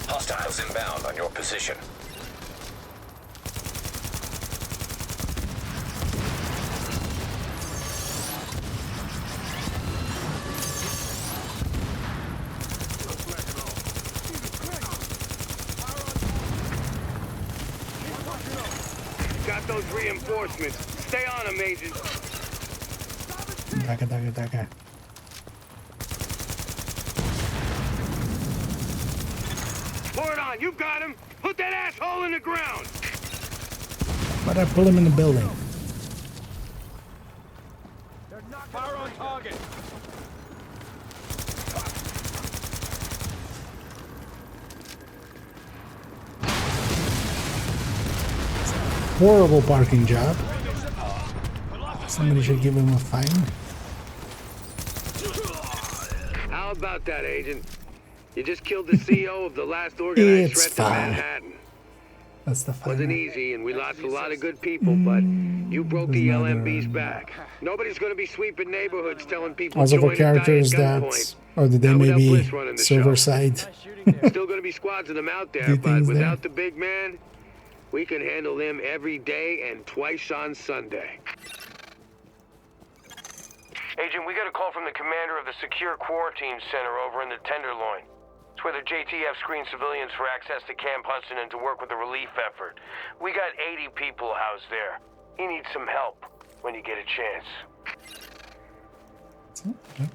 Hostiles inbound on your position. Got those reinforcements. Stay on them, Agent. Daga. Pour it on. You got him. Put that asshole in the ground. But I pull him in the building. Fire on target. Horrible parking job. Somebody should give him a fine. How about that, Agent? You just killed the CEO of the last organized threat to Manhattan. That's the fine. Wasn't easy, and we lost a lot of good people, but you broke the LMB's back. Nobody's going to be sweeping neighborhoods telling people Also for join and die at characters gunpoint. that, or did they maybe silver side? Still going to be squads of them out there, but without the big man, we can handle them every day and twice on Sunday. Agent, we got a call from the commander of the Secure Quarantine Center over in the Tenderloin. It's where the JTF screened civilians for access to Camp Hudson and to work with the relief effort. We got 80 people housed there. He needs some help when you get a chance. Okay.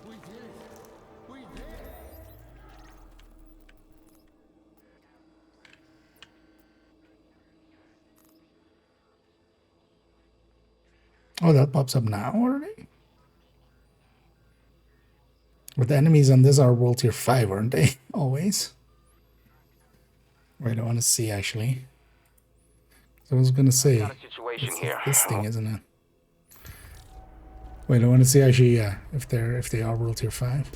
Oh, that pops up now already? But the enemies on this are World Tier 5, aren't they? Always. Wait, I want to see, actually. So I was going to say, this thing, isn't it? Wait, I want to see, actually, if they are World Tier 5.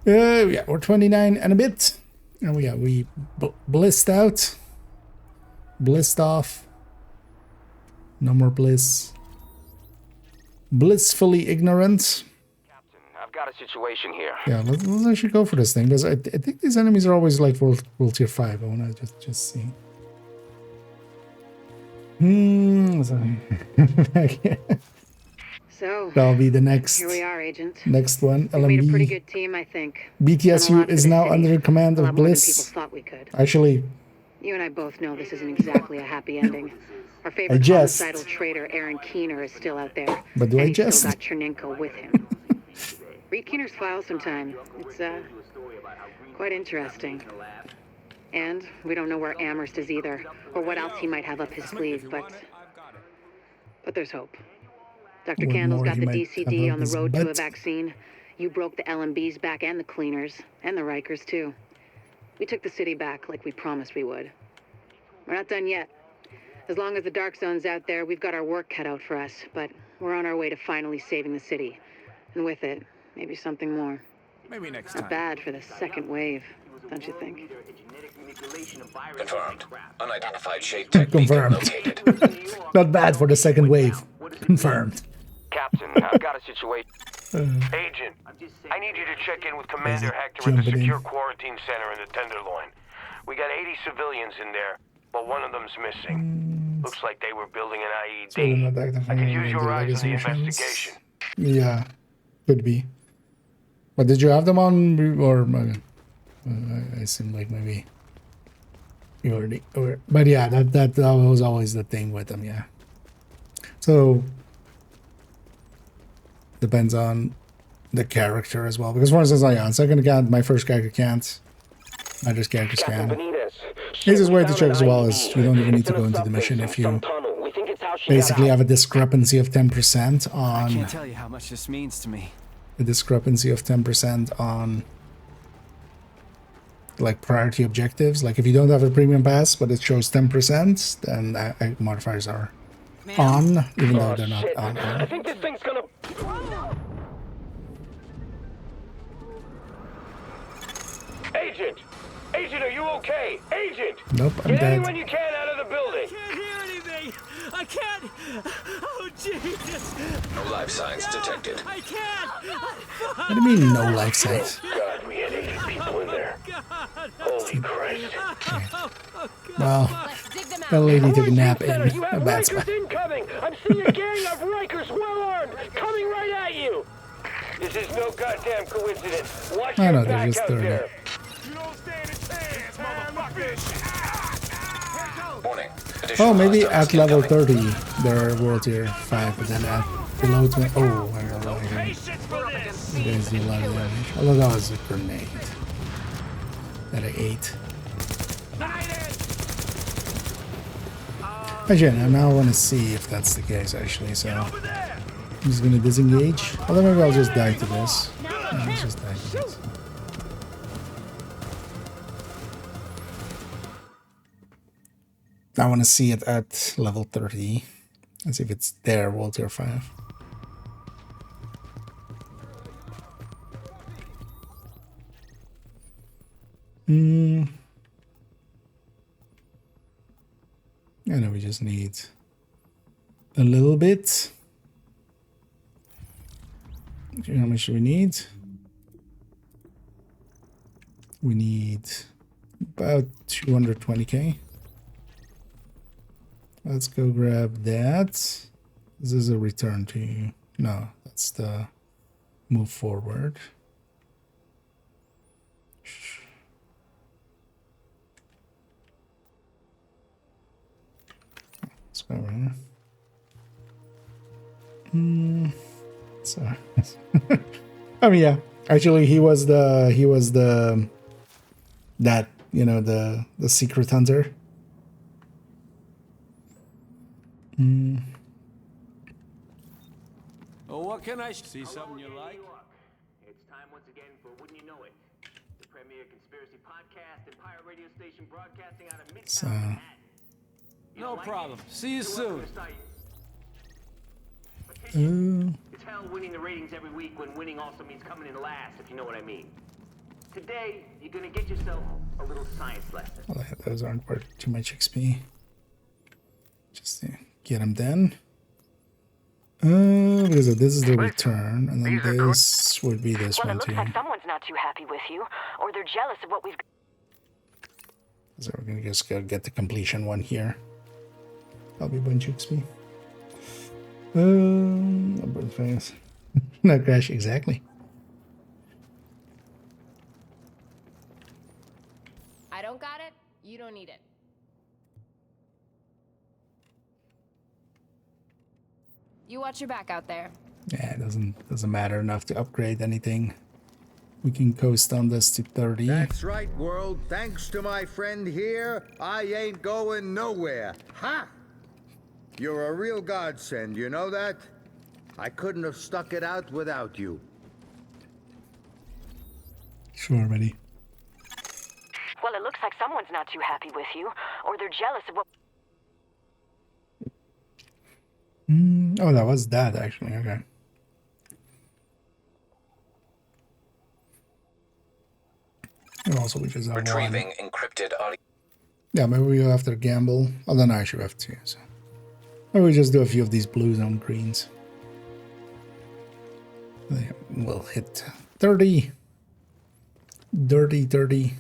Yeah, we're 29 and a bit. And we blissed out. Blissed off. No more bliss. Blissfully ignorant. I've got a situation here. Yeah, let's actually go for this thing, because I think these enemies are always like World Tier 5. I want to just see. So that'll be the next. Here we are, Agent. Next one. We made a pretty good team, I think. BTSU is now under command of More than Bliss. people thought we could. Actually, You and I both know this isn't exactly a happy ending. Our favorite homicidal traitor, Aaron Keener, is still out there. But do I and he's jest? still got Chernenko with him. Read Keener's file sometime. It's, quite interesting. And we don't know where Amherst is either, or what else he might have up his sleeve, but there's hope. Dr. What Candle's more got he the might DCD have on the up his road to a butt. vaccine. You broke the LMB's back and the cleaners, and the Rikers too. We took the city back like we promised we would. We're not done yet. As long as the Dark Zone's out there, we've got our work cut out for us, but we're on our way to finally saving the city. And with it, maybe something more. Maybe next time. Not bad for the second wave, don't you think? Confirmed. Unidentified shade technique located. Not bad for the second wave. Confirmed. Captain, I've got a situation. Agent, I need you to check in with Commander Hector at the secure quarantine center in the Tenderloin. We got 80 civilians in there, but one of them's missing. Looks like they were building an IED. I could use your eyes on the investigation. Yeah, could be. But did you have them on, or I seem like maybe you already. But yeah, that was always the thing with them. Yeah. So depends on the character as well. Because for instance, like on second account, my first character can't. My just characters can. Easiest way to check as well is you don't even need to go into the mission if you basically have a discrepancy of 10% on. I can't tell you how much this means to me. A discrepancy of 10% on like priority objectives. Like if you don't have a premium pass but it shows 10%, then modifiers are on, even though they're not on. I think this thing's gonna. Agent! Agent, are you okay? Agent! Nope, I'm Get dead. anyone you can out of the building! I can't hear anything! I can't! Oh, Jesus! No life signs detected. I can't! What do you mean, no life signs? God, we had 80 people in there. Holy Christ. Well, that lady took a nap in a bad Rikers spot. incoming! I'm seeing a gang of Rikers well armed, coming right at you! This is no goddamn coincidence. Watch I know, your they're back just out 30. there. Warning. Oh, maybe at level 30 they're world tier 5, but then at below 20. Oh, I don't know. You guys do a lot of damage. Although that was a grenade. At an 8. Actually, I now want to see if that's the case, actually, so I'm just gonna disengage. Although maybe I'll just die to this. Yeah, let's just die to this. I want to see it at level 30. Let's see if it's there, World Tier 5. I know we just need a little bit. Okay, how much do we need? We need about 220k. Let's go grab that. This is a return to... No, that's the move forward. Let's go over here. So, I mean, yeah. Actually, he was the that, you know, the secret hunter. Oh, what can I see? Something you like? It's time once again for Wouldn't You Know It, the premier conspiracy podcast and pirate radio station broadcasting out of Midtown Manhattan. No problem. See you soon. It's hell winning the ratings every week when winning also means coming in last, if you know what I mean. Today, you're gonna get yourself a little science lesson. Well, those aren't worth too much XP. Just get them done. Because this is the return, and then this would be this one too. Well, it looks like someone's not too happy with you, or they're jealous of what we've... So we're gonna just go get the completion one here. That'll be a bunch of XP. Number of things. Not crash, exactly. I don't got it, you don't need it. You watch your back out there. Yeah, it doesn't matter enough to upgrade anything. We can coast on this to 30. That's right, world. Thanks to my friend here, I ain't going nowhere. Ha! You're a real godsend, you know that? I couldn't have stuck it out without you. Sure, buddy. Well, it looks like someone's not too happy with you, or they're jealous of what... Oh, that was that actually. Okay. And also, we just have Retrieving one. Encrypted audio. Yeah, maybe we have to gamble. Oh, then I should have two. So maybe we just do a few of these blues and greens. We'll hit 30. Dirty 30.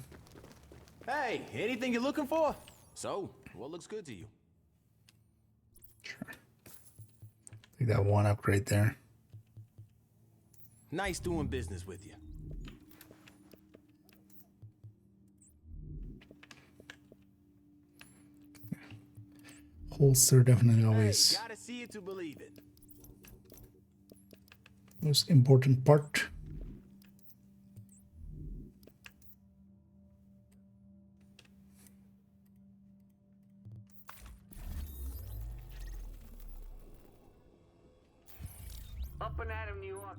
Hey, anything you're looking for? So, what looks good to you? Sure. Take that one upgrade there. Nice doing business with you. Holster definitely always Gotta see it to believe it. most important part. Up and Adam, New York.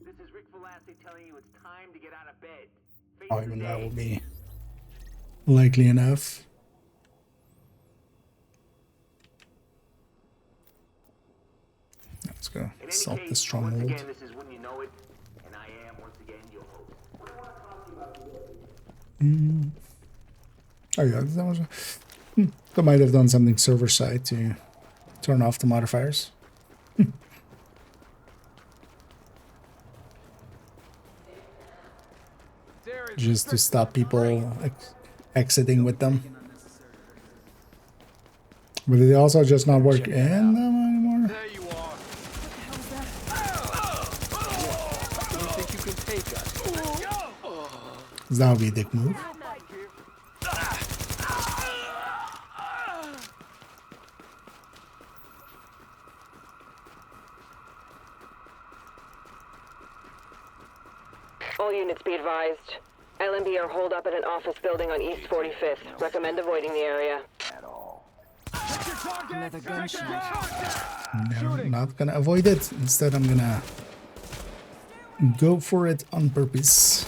This is Rick Velasquez telling you it's time to get out of bed. Face Oh, the even day. that will be likely enough. Let's go. Assault the stronghold. Once again, this is when you know it, and I am once again your host. Oh yeah, that was. They might have done something server side to turn off the modifiers. Just to stop people exiting with them. But did they also just not work in them anymore? There you are. You think you can take us? That would be a dick move. All units be advised. LMB are holed up at an office building on East 45th. Recommend avoiding the area. Another gunshot. No, not gonna avoid it. Instead, I'm gonna go for it on purpose.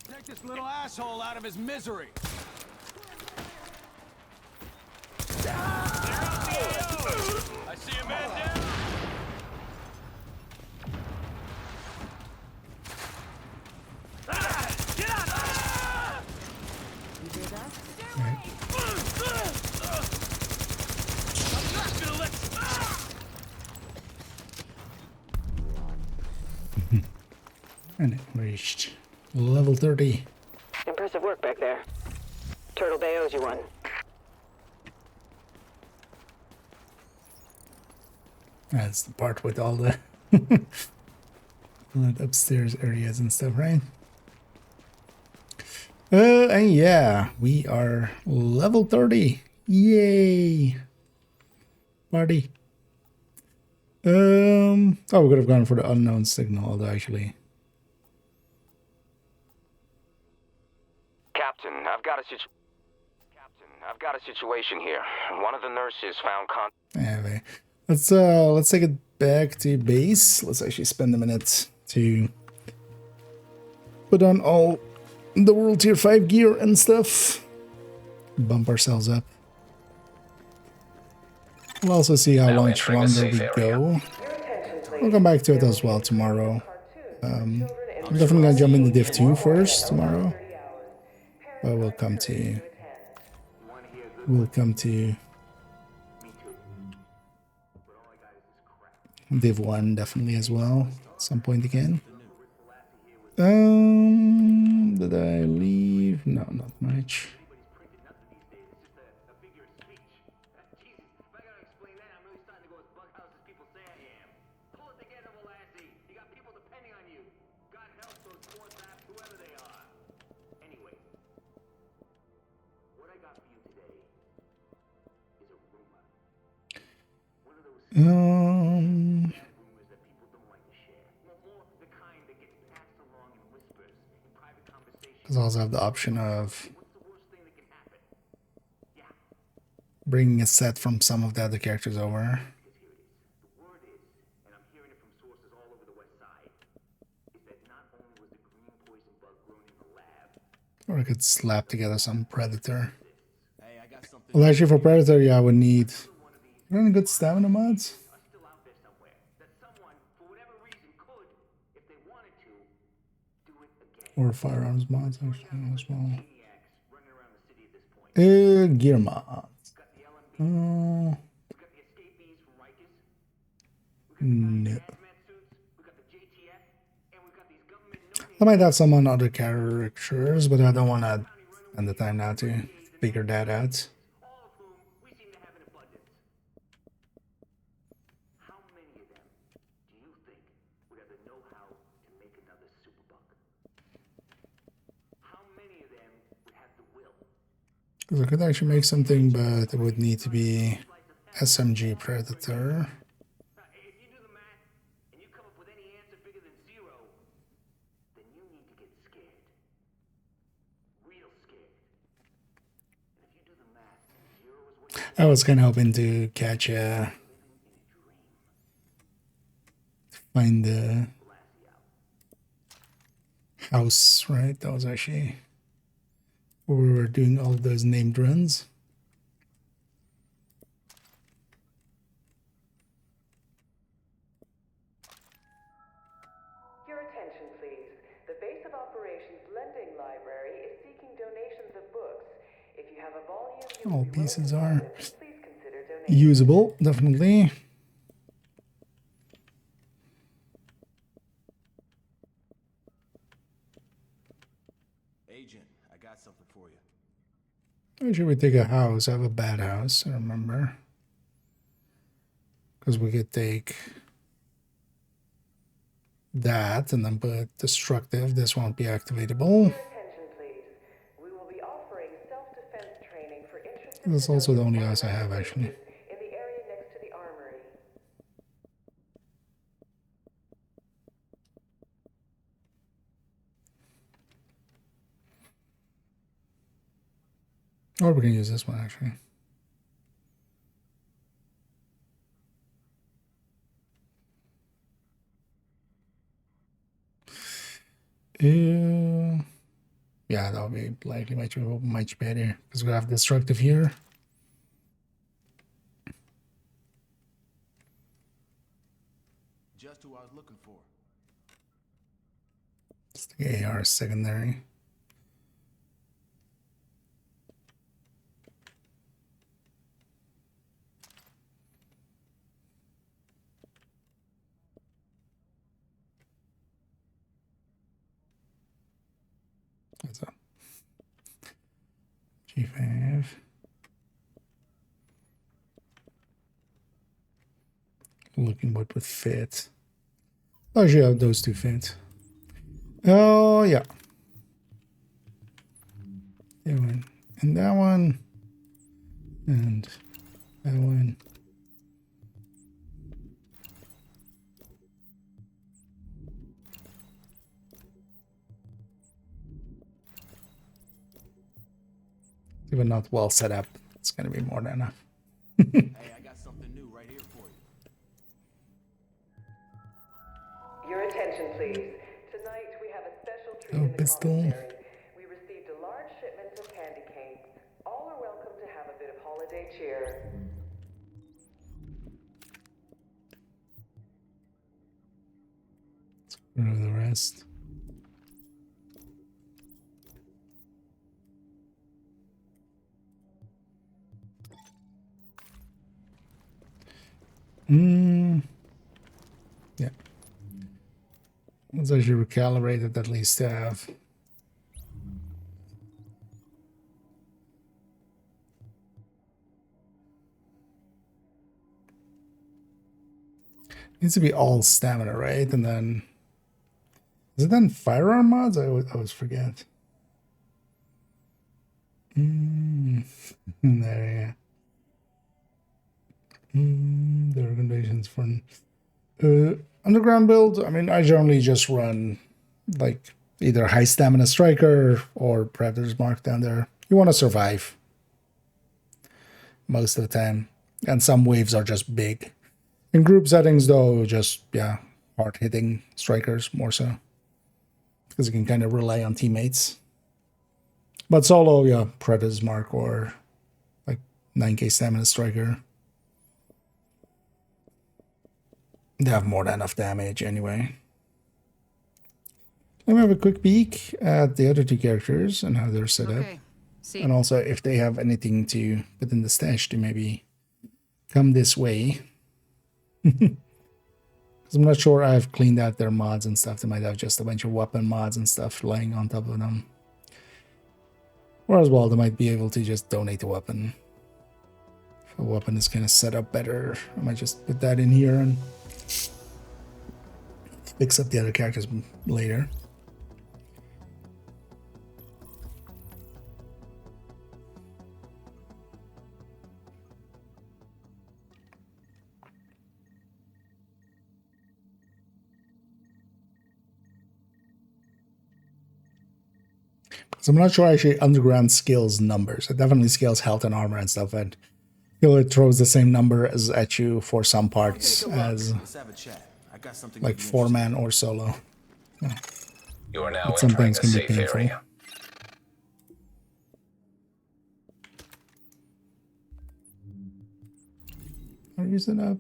Take this little asshole out of his misery. I see a man down. Get out! You hear that? I'm not gonna let And it reached level 30. Impressive work back there. Turtle Bay owes you one. That's the part with all the upstairs areas and stuff, right? And yeah, we are level 30. Yay! Party. Oh, we could have gone for the unknown signal, although actually. Captain, I've got a situation here. One of the nurses found Anyway, let's take it back to base. Let's actually spend a minute to put on all the World Tier 5 gear and stuff. Bump ourselves up. We'll also see how much longer we go. We'll come back to it as well tomorrow. I'm definitely gonna jump into Div 2 first tomorrow. But we'll come to Div 1 definitely as well at some point again. Did I leave? No, not much. Because I also have the option of bringing a set from some of the other characters over. Or I could slap together some Predator. Well, actually, for Predator, yeah, I would need... Are there any good stamina mods? Or firearms mods, actually, as well. Gear mods. No. I might have some on other characters, but I don't want to spend the time now to figure that out. Because I could actually make something, but it would need to be SMG Predator. I was kind of hoping to catch find the house, right? That was actually where we were doing all of those named runs. Your attention, please. The base of operations lending library is seeking donations of books. If you have a volume, All pieces are usable, definitely. Agent, I got something for you. Should we take a house? I have a bad house, I remember. Because we could take that and then put destructive. This won't be activatable. That's also the only house I have, actually. in the area next to the armory. Or we can use this one, actually. Yeah, that'll be likely much better because we have destructive here. Just who I was looking for. It's the AR secondary. What's up? G5. Looking what would fit. Oh, yeah, those two fit. Oh, yeah. That one. And that one. And that one. Even not well set up, it's going to be more than enough. Hey, I got something new right here for you. Your attention, please. Tonight we have a special treat Oh, in the pistol. commissary. We received a large shipment of candy canes. All are welcome to have a bit of holiday cheer. Let's go over the rest. Yeah. Let's actually recalibrate it at least to have. Needs to be all stamina, right? And then is it then firearm mods? I always forget. There, yeah. The recommendations for underground build. I mean, I generally just run like either high stamina striker or Predator's Mark down there. You want to survive most of the time, and some waves are just big. In group settings, though, just hard hitting strikers more so because you can kind of rely on teammates. But solo, yeah, Predator's Mark or like 9k Stamina Striker. They have more than enough damage anyway. Let me have a quick peek at the other two characters and how they're set up. And also if they have anything to put in the stash to maybe come this way. I'm not sure I've cleaned out their mods and stuff. They might have just a bunch of weapon mods and stuff lying on top of them. Or as well, they might be able to just donate a weapon. If a weapon is kind of set up better, I might just put that in here and fix up the other characters later. So I'm not sure actually underground scales numbers. It definitely scales health and armor and stuff, and it throws the same number as at you for some parts as like 4-man or solo. Yeah. You are now But some entering things a can be safe painful. area. I'll use it up.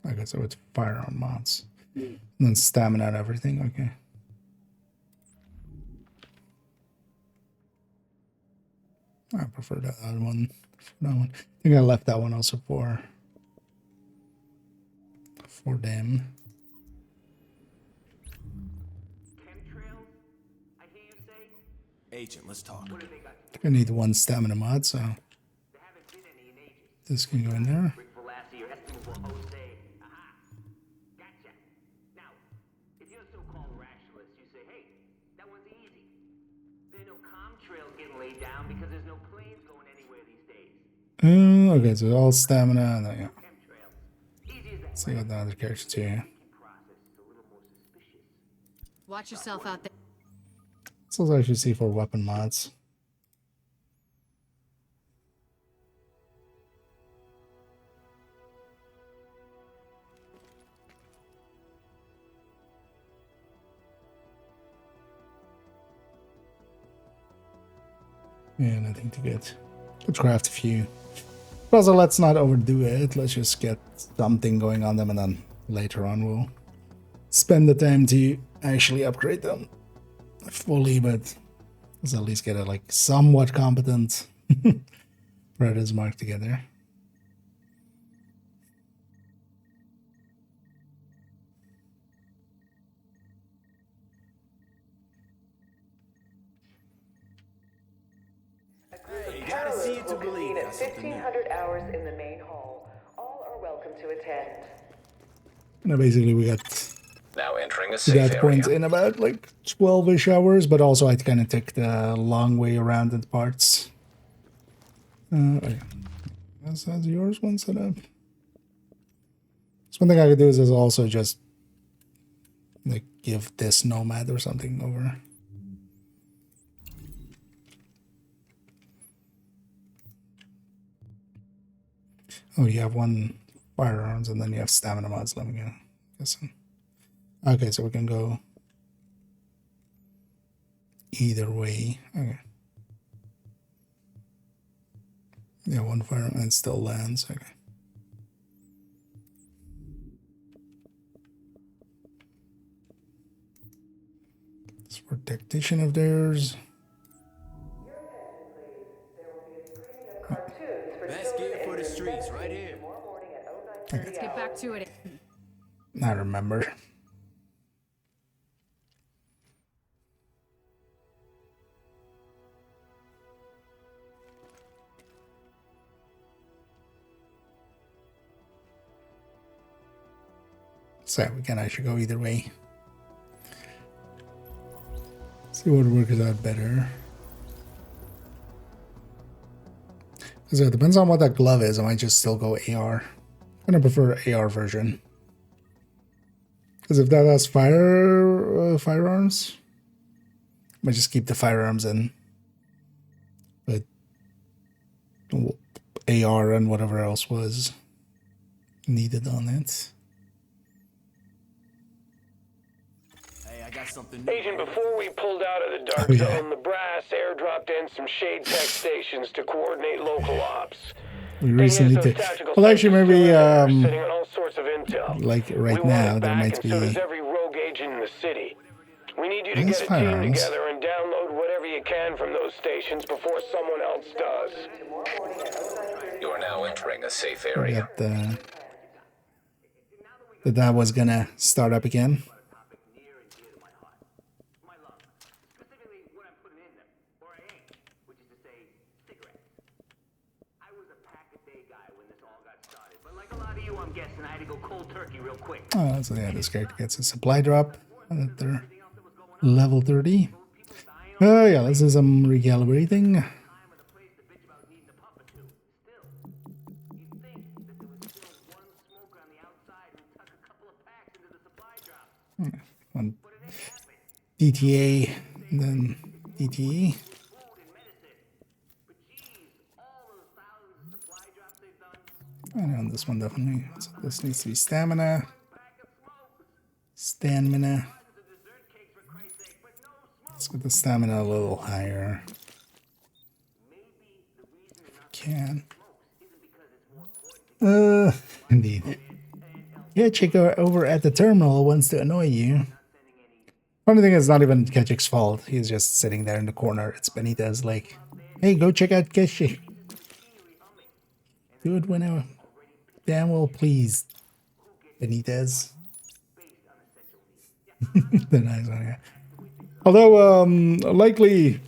Okay, so it's firearm mods. And then stamina and everything, okay. I prefer that other one. That one. I think I left that one also for them. Agent, let's talk. I need one stamina mod, so this can go in there. Okay, so all stamina and then, yeah. Let's see what the other characters do here. Watch yourself out there. This is actually see for weapon mods. Yeah, nothing to get. Let's craft a few. But also, let's not overdo it. Let's just get something going on them, and then later on we'll spend the time to actually upgrade them fully. But let's at least get a like somewhat competent Predator's Mark together. To believe at 1500 hours in the main hall. All are welcome to attend. Now basically we got now entering a to that safe point area. in about like 12-ish hours, but also I kind of took the long way around the parts. Okay. Has yours one set up? So one thing I could do is also just like give this nomad or something over. Oh, you have one firearms and then you have stamina mods. Let me go. Guessing. Okay, so we can go either way. Okay. Yeah, one firearm and still lands. Okay. It's for tactician of theirs. Best gear for the streets, right here. Let's get back to it. I remember. So we can actually go either way. See what works out better. So it depends on what that glove is. I might just still go AR. I'm gonna prefer AR version. Because if that has firearms, I might just keep the firearms in. But AR and whatever else was needed on it. Hey, I got something. Agent, before we pulled out of the dark zone, the brass airdropped in some shade tech stations to coordinate local ops. We recently did. Well, actually, maybe sitting on all sorts of intel. like right now, there might be. So does every rogue agent in the city. We need you to get a team together and download whatever you can from those stations before someone else does. You are now entering a safe area. That was gonna start up again. Oh, so yeah, this character gets a supply drop at their level 30. Oh yeah, this is some recalibrating. One DTA, and then DTE. And on this one definitely. So this needs to be stamina. Stamina. Let's get the stamina a little higher. Can. Indeed. Yeah, check over at the terminal wants to annoy you. Funny thing is, not even Ketchik's fault. He's just sitting there in the corner. It's Benitez like, hey, go check out Ketchik. Do it whenever. Damn well please, Benitez. The nice one, yeah. Although, likely,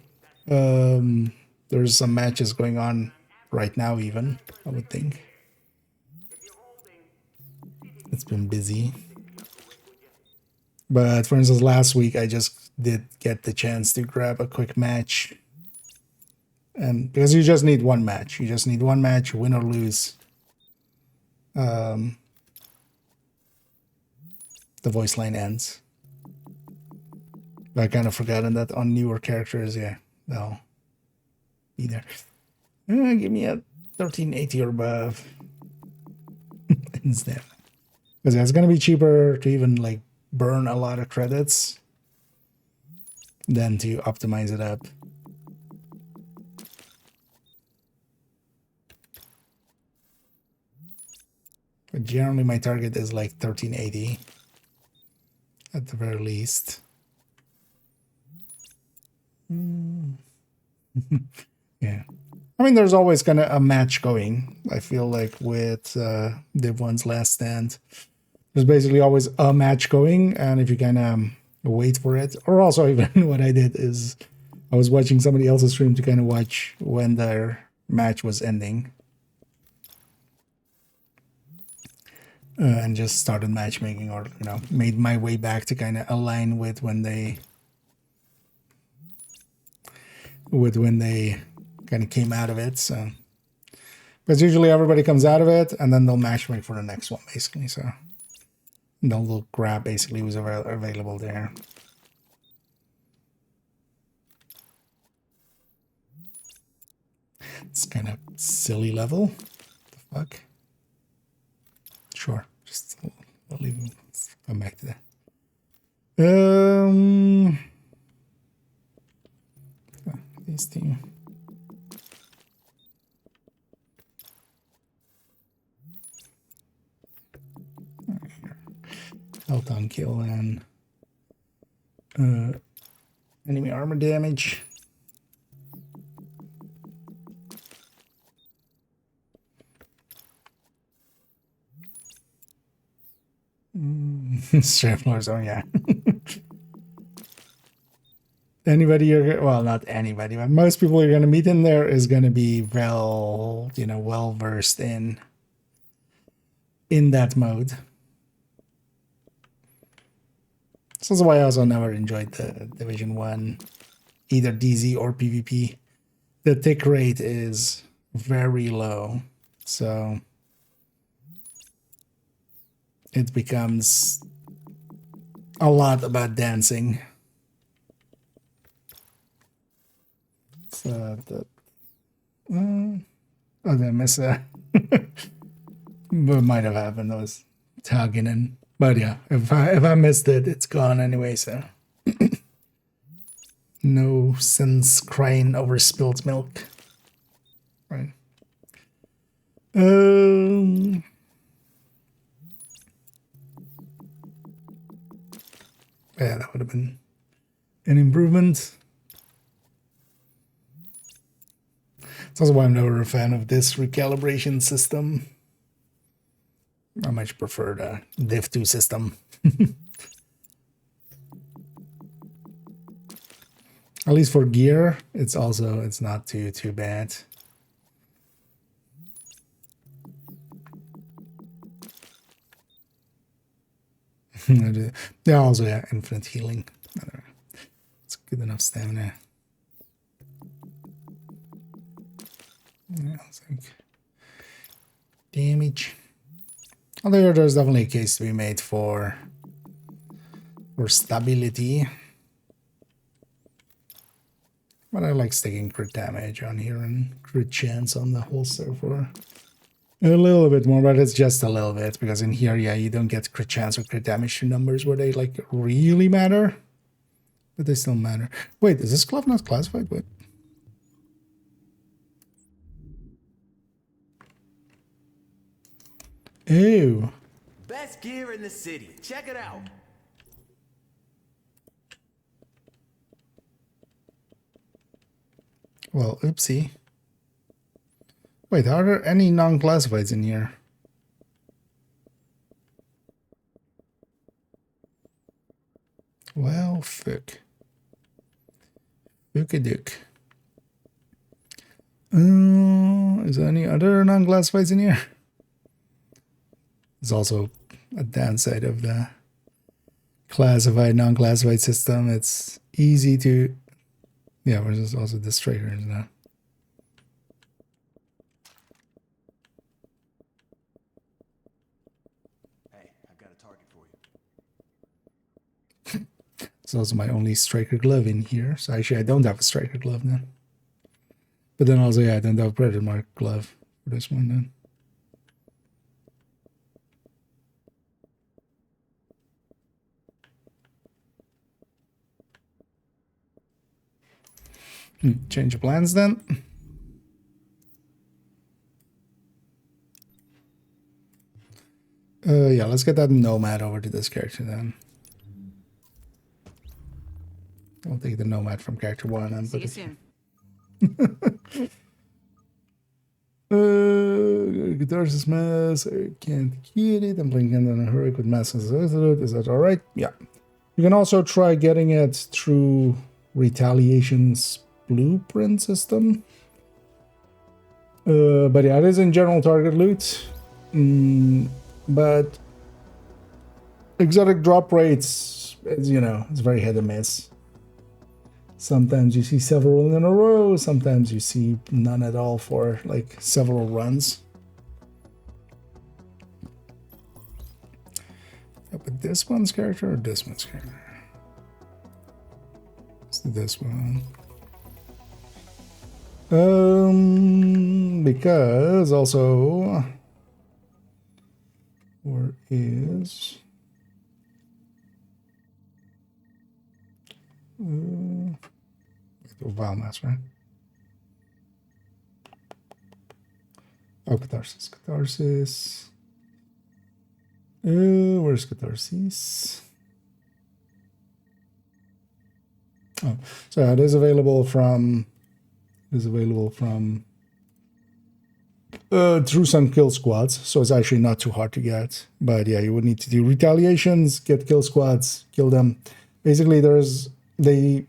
there's some matches going on right now even, I would think. It's been busy. But for instance, last week I just did get the chance to grab a quick match. And because you just need one match. You just need one match, win or lose. The voice line ends. But I kind of forgotten that on newer characters, yeah, they'll be there. Give me a 1380 or above instead. Because it's going to be cheaper to even like burn a lot of credits than to optimize it up. But generally my target is like 1380 at the very least. Yeah. I mean, there's always kind of a match going. I feel like with Div 1's Last Stand, there's basically always a match going, and if you kind of wait for it, or also even what I did is I was watching somebody else's stream to kind of watch when their match was ending. And just started matchmaking, or, you know, made my way back to kind of align with when they kind of came out of it. So because usually everybody comes out of it and then they'll matchmake for the next one basically. So they'll grab basically who's available there. It's kind of silly level. What the fuck? Sure, just I'll leave. Let's come back to that. These two. Health on kill and enemy armor damage. Straight floors, oh yeah. Anybody you're, well, not anybody, but most people you're going to meet in there is going to be well, you know, well versed in that mode. So that's why I also never enjoyed the Division 1, either DZ or PvP. The tick rate is very low, so it becomes a lot about dancing. So oh, did I miss a What might have happened, I was tagging in. But yeah, if I missed it, it's gone anyway, so no sense crying over spilled milk. Right. Yeah, that would have been an improvement. It's also why I'm never a fan of this recalibration system. I much prefer the Div2 system. At least for gear, it's not too bad. Yeah, also yeah, infinite healing. I don't know. It's good enough stamina. Yeah, I think damage. Although there's definitely a case to be made for stability. But I like sticking crit damage on here and crit chance on the holster for a little bit more, but it's just a little bit, because in here, yeah, you don't get crit chance or crit damage to numbers where they like really matter, but they still matter. Wait, is this glove not classified? What? Ew. Best gear in the city. Check it out. Well, oopsie. Wait, are there any non-classifieds in here? Well, fuck. Fuck-a-duck. Is there any other non-classifieds in here? There's also a downside of the classified, non-classified system. It's easy to... Yeah, there's also this trigger now. Hey, I've got a target for you. It's also my only striker glove in here. So actually I don't have a striker glove now. But then also, yeah, I don't have a Predator Mark glove for this one then. Change of plans then. Yeah, let's get that Nomad over to this character then. I'll take the Nomad from character 1 and See you soon. Catharsis Mass, I can't get it. I'm playing on a Heroic with Mass. Is that alright? Yeah. You can also try getting it through Retaliation's blueprint system. But yeah, it is in general target loot. But exotic drop rates, as you know, it's very hit and miss. Sometimes you see several in a row, sometimes you see none at all for like several runs. But this one's character or this one's character? Let's do this one. Because also, where is Vile Mass, right? Oh, Catharsis. Catharsis. Where's Catharsis? Oh, so it is available from through some kill squads, so it's actually not too hard to get. But yeah, you would need to do retaliations, get kill squads, kill them. Basically, they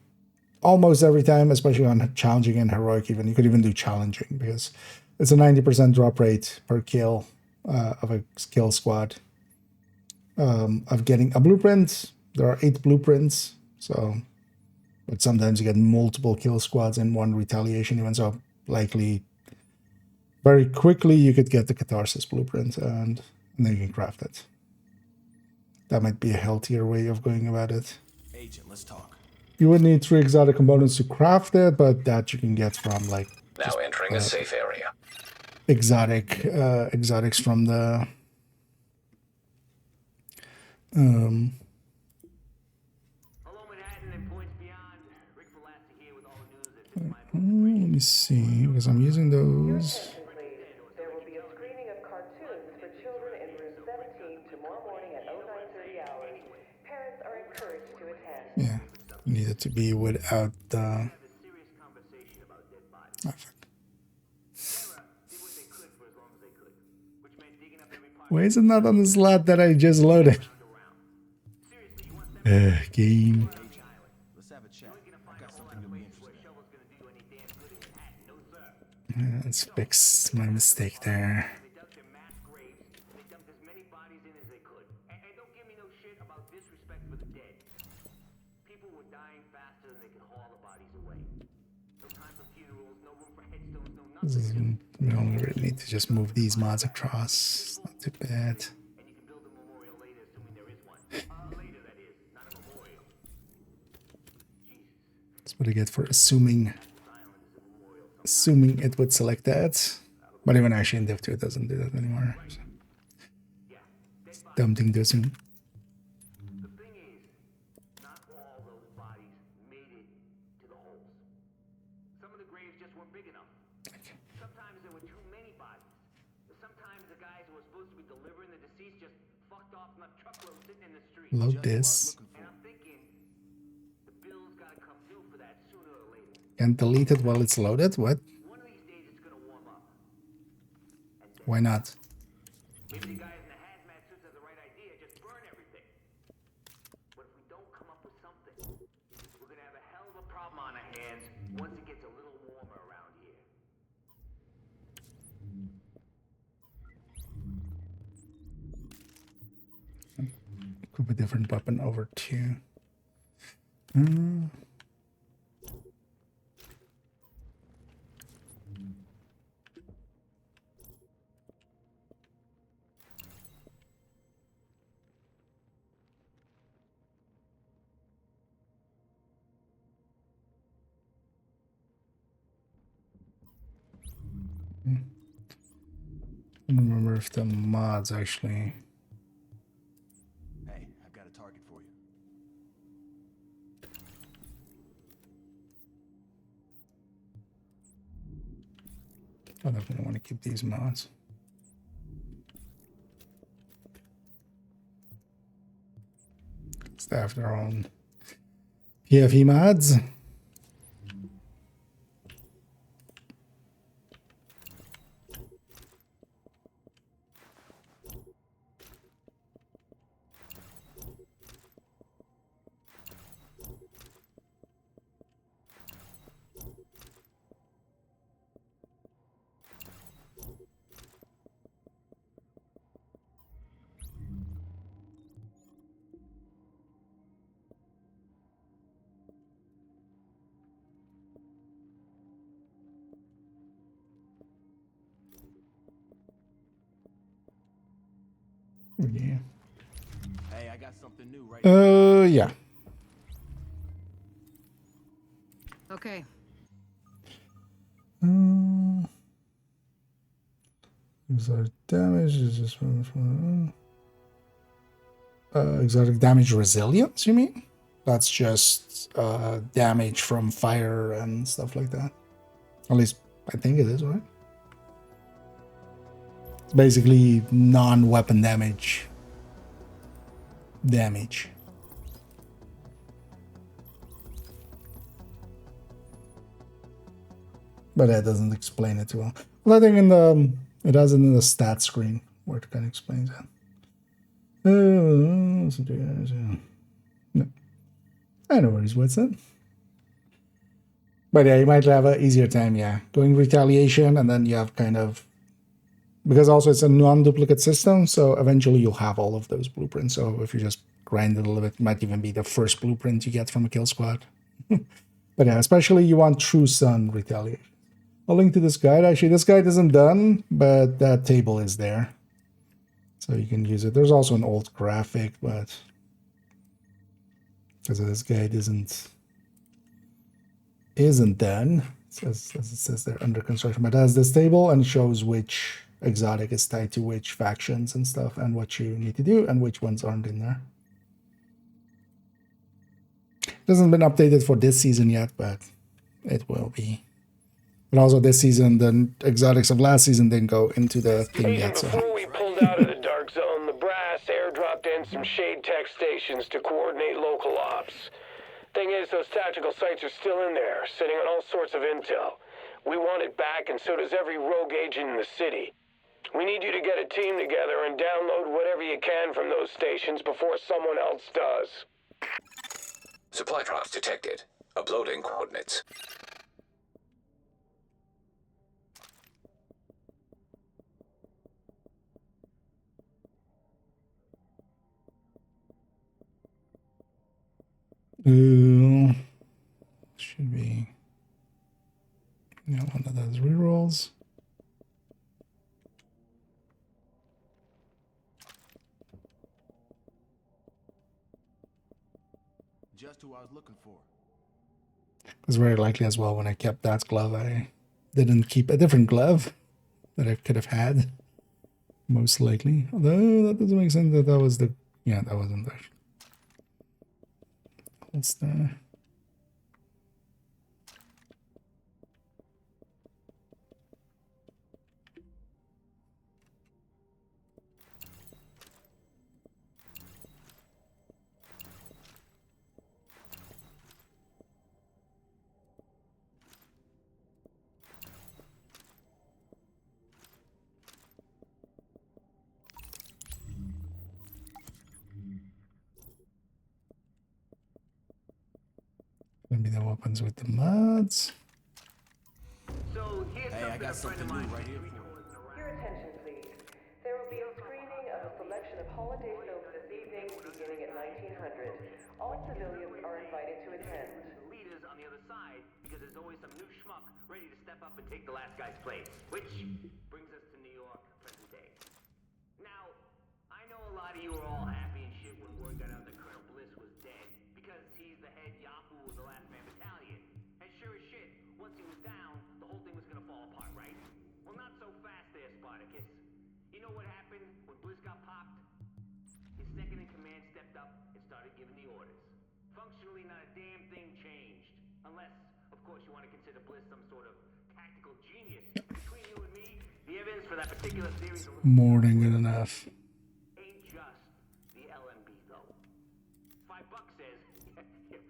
almost every time, especially on challenging and heroic, even you could even do challenging because it's a 90% drop rate per kill of a kill squad. Of getting a blueprint, there are 8 blueprints, so. But sometimes you get multiple kill squads in one retaliation even, so likely very quickly you could get the Catharsis blueprint and then you can craft it. That might be a healthier way of going about it. Agent, let's talk. You would need 3 exotic components to craft it, but that you can get from like now entering a safe area. Exotics from the Let me see, because I'm using those. There will be a screening of cartoons for children in room 17 tomorrow morning at 0930 hours. Parents are encouraged to attend. Yeah, needed to be without the. Oh, fuck. Why is it not on the slot that I just loaded? Game. Let's have a chat. I got something to be interested in. Let's fix my mistake there. We only really need to just move these mods across. Not too bad. That's what I get for assuming it would select that. But even actually in Div 2 it doesn't do that anymore. So. Dumb thing to assume. Load this. Can't delete it while it's loaded? What? Why not? Maybe the guy in the hazmat suit has the right idea, just burn everything. But if we don't come up with something, we're gonna have a hell of a problem on our hands once it gets a little warmer around here. Equip a different weapon over 2. I don't remember if the mods actually. Hey, I've got a target for you. I definitely want to keep these mods. They have their own PFE mods. Yeah. Hey, I got something new right Yeah. Okay. Exotic damage is just exotic damage resilience, you mean? That's just damage from fire and stuff like that. At least I think it is, right? It's basically non-weapon damage. But that doesn't explain it too well. Well, I think in the it has it in the stat screen where it kind of explains that. No. I know what's that. But yeah, you might have an easier time, doing retaliation, and then you have kind of, because also it's a non-duplicate system, so eventually you'll have all of those blueprints. So if you just grind it a little bit, it might even be the first blueprint you get from a kill squad. But yeah, especially you want True Sun retaliation. I'll link to this guide. Actually, this guide isn't done, but that table is there. So you can use it. There's also an old graphic, but because this guide isn't done, as it says there, under construction, but it has this table and shows which exotic is tied to which factions and stuff, and what you need to do and which ones aren't in there. hasn't been updated for this season yet, but it will be. But also this season, the exotics of last season didn't go into the thing yet. So Before we pulled out of the dark zone, the brass airdropped in some shade tech stations to coordinate local ops. Thing is, those tactical sites are still in there, sitting on all sorts of intel. We want it back, and so does every rogue agent in the city. We need you to get a team together and download whatever you can from those stations before someone else does. Supply drops detected. Uploading coordinates. Should be one of those rerolls. Just who I was looking for. It's very likely as well when I kept that glove, I didn't keep a different glove that I could have had. Most likely. Although that doesn't make sense that was the... Yeah, that wasn't there. What's there? Maybe the weapons with the mods. Hey, I got something new right here for you. Your attention, please. There will be a screening of a selection of holiday films this evening, beginning at 1900. All civilians are invited to attend. Leaders on the other side, because there's always some new schmuck ready to step up and take the last guy's place. Which brings us to New York, present day. Now, I know a lot of you are all happy and shit when word got out that Colonel Bliss was dead, because he's the head Yahoo of the Last Man Battalion. And sure as shit, once he was down, the whole thing was gonna fall apart, right? Well, not so fast there, Spartacus. You know what happened when Bliss got popped? His second in command stepped up and started giving the orders. Functionally, not a damn thing changed. Unless, of course, you want to consider Bliss some sort of tactical genius. Between you and me, the evidence for that particular theory is More than good enough. ain't just the LMB, though. $5 says,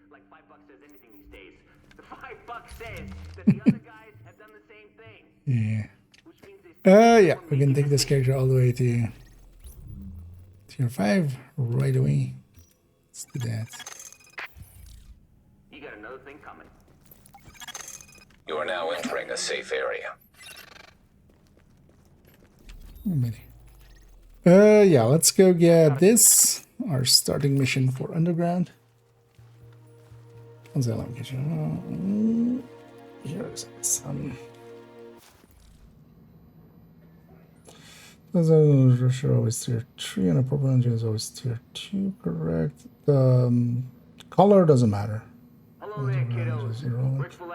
like $5 says anything these days. The $5 says that the other guys have done the same thing. Yeah. Yeah, we can take this character all the way to tier 5 right away. Let's do that. You got another thing coming. You are now entering a safe area. Yeah, let's go get this. Our starting mission for Underground. What's that location? Here's some. Russia always tier 3 and a purple engine is always tier 2, correct? The color doesn't matter.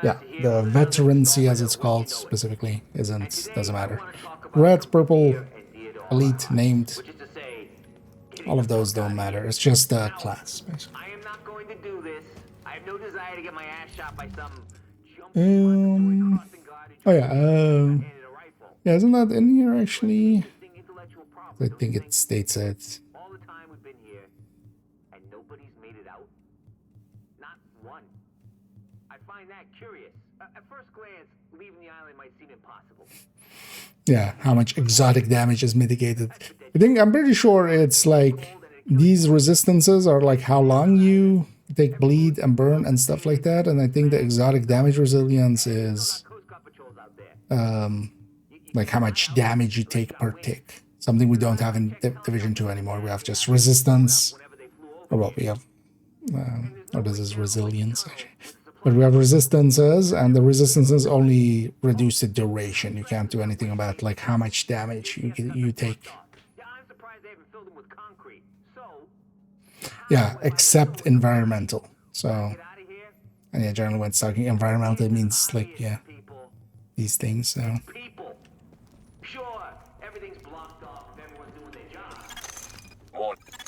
Yeah, the veterancy as it's called specifically doesn't matter. Red, purple, elite, named, all of those don't matter. It's just the class, basically. I am not going to do this. I have no desire to get my ass shot by some Oh yeah, yeah, isn't that in here actually? I think it states it. all the time we've been here, and nobody's made it out. Not one. I find that curious. At first glance, leaving the island might seem impossible. Yeah, how much exotic damage is mitigated. I'm pretty sure it's like these resistances are like how long you take bleed and burn and stuff like that. And I think the exotic damage resilience is like how much damage you take per tick. Something we don't have in Division 2 anymore. We have just resistance. Or well, we have or this is resilience actually. But we have resistances, and the resistances only reduce the duration. You can't do anything about like how much damage you take. Yeah, except environmental. So, and yeah, generally when it's talking environmental, it means like yeah, these things. So.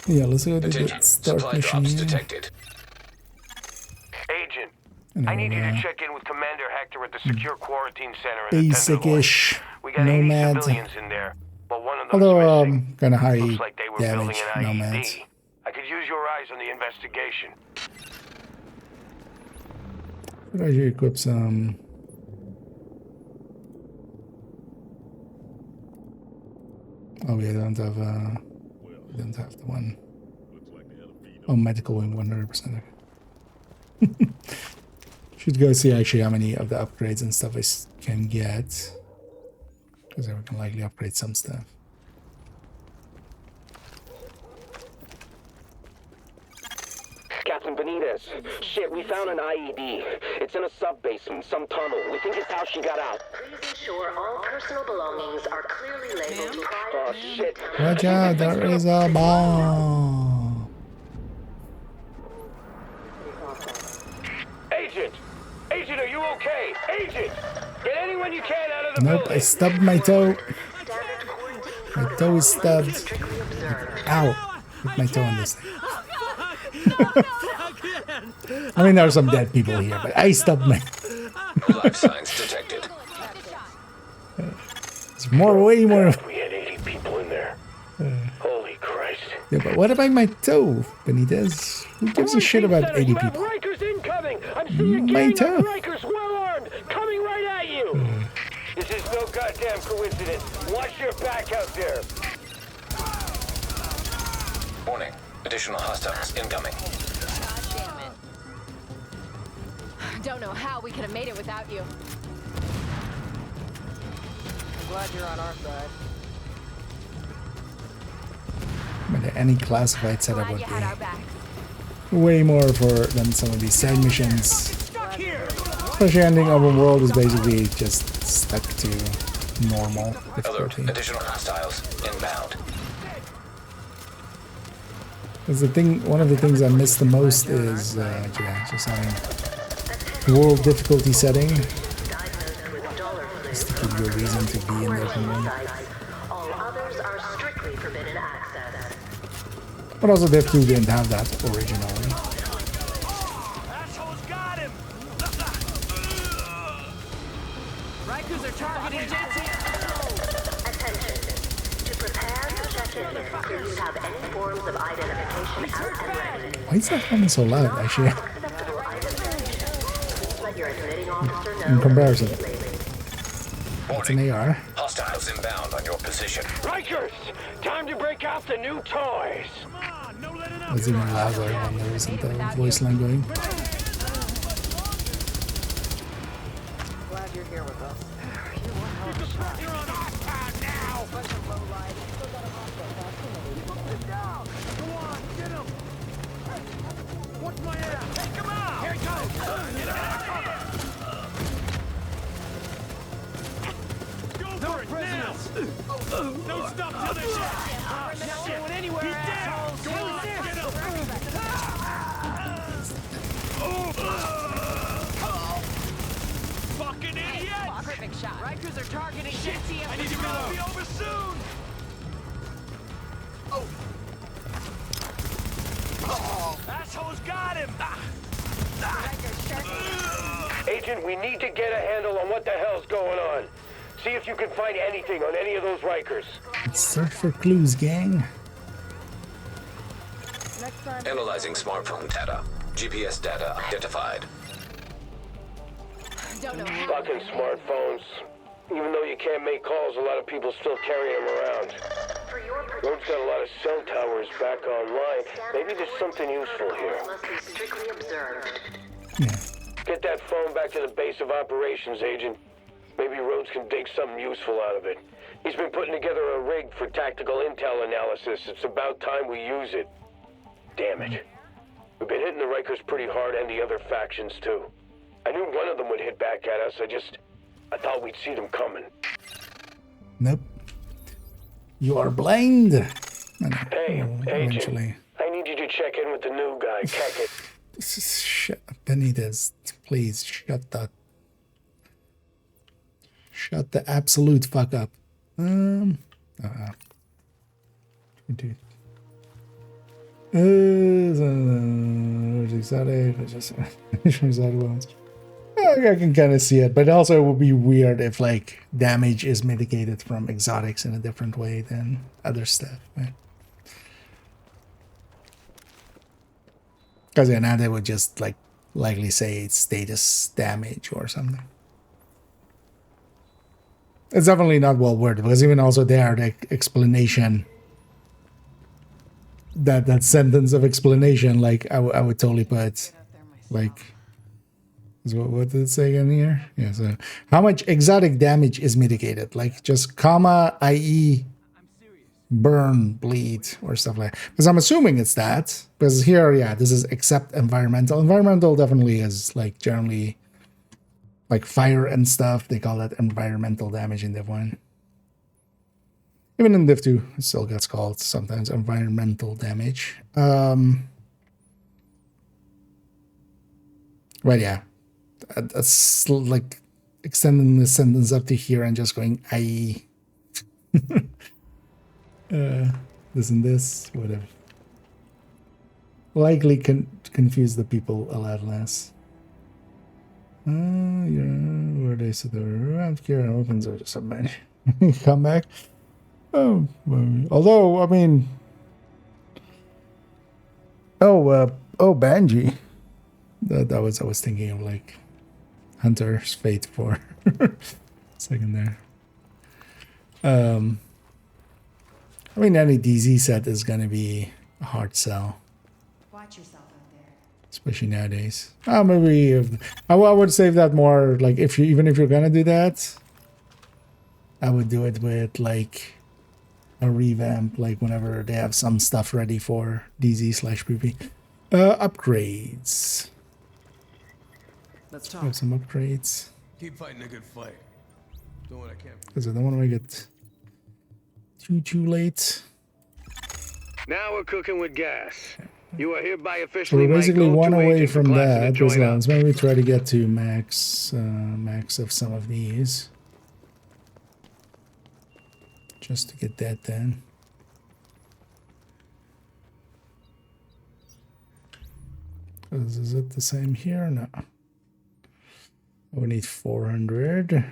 Yeah, let's go to the start mission here. Detected. I need you to check in with Commander Hector at the secure quarantine center in the basic-ish We got 80 nomads. civilians in there, but one of those Although missing. kind of high Looks like they were building damage an IED. nomads. I could use your eyes on the investigation. Should I equip some? Oh, we don't have we don't have the one. Oh, medical wing 100%. Should go see actually how many of the upgrades and stuff I can get, because I can likely upgrade some stuff. Captain Benitez, shit, we found an IED. It's in a sub-basement, some tunnel. We think it's how she got out. Please ensure all personal belongings are clearly labeled prior Oh, shit. Watch out, there is a bomb. Agent! Agent, are you okay? Agent! Get anyone you can out of the Nope, building! I stubbed my toe. My toe is stubbed. Ow. Put my toe on this thing. I mean, there are some dead people here, but I stubbed my... Life signs detected. It's way more... We had 80 people in there. Holy Christ. Yeah, but what about my toe, Benitez? Who gives a shit about 80 people? Rikers incoming! I'm seeing My gang toe. of Rikers well armed, coming right at you! This is no goddamn coincidence. Watch your back out there. Warning. Additional hostiles incoming. Don't know how we could have made it without you. I'm glad you're on our side. But any classified setup would be way more than some of these side missions. Especially ending open world is basically just stuck to normal difficulty. Additional hostiles inbound. Because the thing, one of the things I miss the most is just having world difficulty setting, just to give you a reason to be in the open world. All others are strictly forbidden access. But also Div 2 didn't have that originally. Assholes got him! Rikers are targeting Jetty. Attention. To prepare for check-in, please have any forms of identification out and ready. Why is that coming so loud, actually? Let your admitting officer know. In comparison. It's an AR. Hostiles inbound on your position. Rikers! Time to break out the new toys! It's even louder when there isn't the voice line going. Glad you're here with us. You're on our pad now! Go on, get him! Watch my ass! Take him out! Here he goes! Get out of cover! Go for it, now! Don't stop till they shot! Not going anywhere, he's dead! Go on, get him! Fucking idiot! Perfect shot. Rikers are targeting Shit! I need to be over soon! Assholes got him! Agent, we need to get a handle on what the hell's going on. See if you can find anything on any of those Rikers. Let's search for clues, gang. Analyzing smartphone data. GPS data identified. Don't know how. Fucking smartphones. Even though you can't make calls, a lot of people still carry them around. Road's got a lot of cell towers back online. Maybe there's something useful here. Must be strictly observed. Get that phone back to the base of operations, Agent. Maybe Rhodes can dig something useful out of it. He's been putting together a rig for tactical intel analysis. It's about time we use it. Damn it. We've been hitting the Rikers pretty hard and the other factions, too. I knew one of them would hit back at us. I thought we'd see them coming. Nope. You are blind. Hey, Agent. I need you to check in with the new guy, Keckett. This is shit. Benitez, please shut the absolute fuck up. Exotic. Just exotic ones. I can kind of see it, but also it would be weird if like damage is mitigated from exotics in a different way than other stuff, right? Because yeah, now they would just like likely say it's status damage or something. It's definitely not well worded, because even also there, the explanation, that sentence of explanation, like I would totally put, like, what did it say again here? Yeah, so how much exotic damage is mitigated? Like just comma, i.e. burn, bleed, or stuff like that. Because I'm assuming it's that. Because here, yeah, this is except environmental. Environmental definitely is like generally like fire and stuff. They call that environmental damage in Div 1. Even in Div 2, it still gets called sometimes environmental damage. But yeah, that's like extending the sentence up to here and just going IE. This and this, whatever. Likely confuse the people a lot less. Yeah, where they said they were around here, opens or something. Come back. Oh, although I mean, Banji. That was I was thinking of like Hunter's Fate for a second there. I mean, any DZ set is gonna be a hard sell. Watch yourself out there. Especially nowadays. Maybe if, I would save that more. Like if you, even if you're gonna do that, I would do it with like a revamp, like whenever they have some stuff ready for DZ/PP. Upgrades. Let's talk. Have some upgrades. Keep fighting a good fight. Doing what I can. Because I don't want to make it too late. Now we're cooking with gas. You are hereby So officially we're basically one away agent from requesting that. to As join long up. as maybe try to get to max of some of these. Just to get that done. Is it the same here? No. We need 400.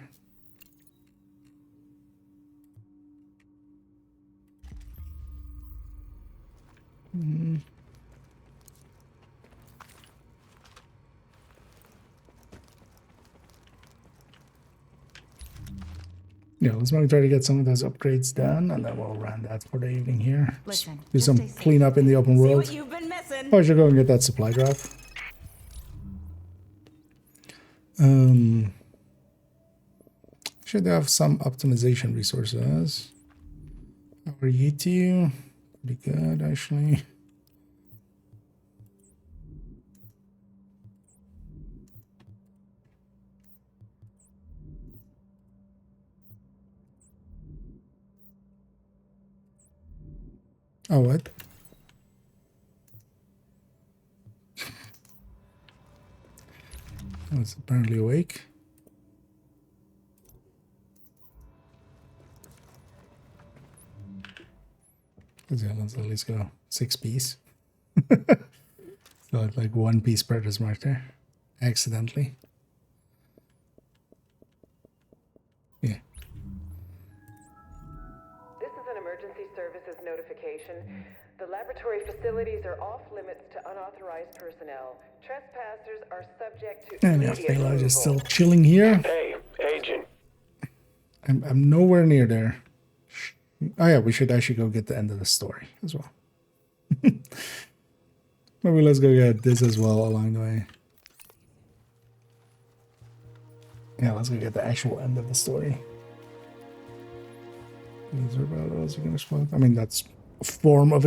Yeah, let's maybe try to get some of those upgrades done, and then we'll run that for the evening here. Listen, do some cleanup in the open world. See what you've been missing. Oh, I should go and get that supply drop. Should have some optimization resources. How are you two? Pretty good, actually. Oh, what? I was apparently awake. Yeah, let's at least go 6 piece. So like 1 piece predator's mark there. Accidentally. Yeah. This is an emergency services notification. The laboratory facilities are off limits to unauthorized personnel. Trespassers are subject to And yeah, Payload is still chilling here. Hey, agent. I'm nowhere near there. Oh yeah, we should actually go get the end of the story as well. Maybe let's go get this as well along the way. Yeah, let's go get the actual end of the story. These are about those are gonna explode. I mean, that's a form of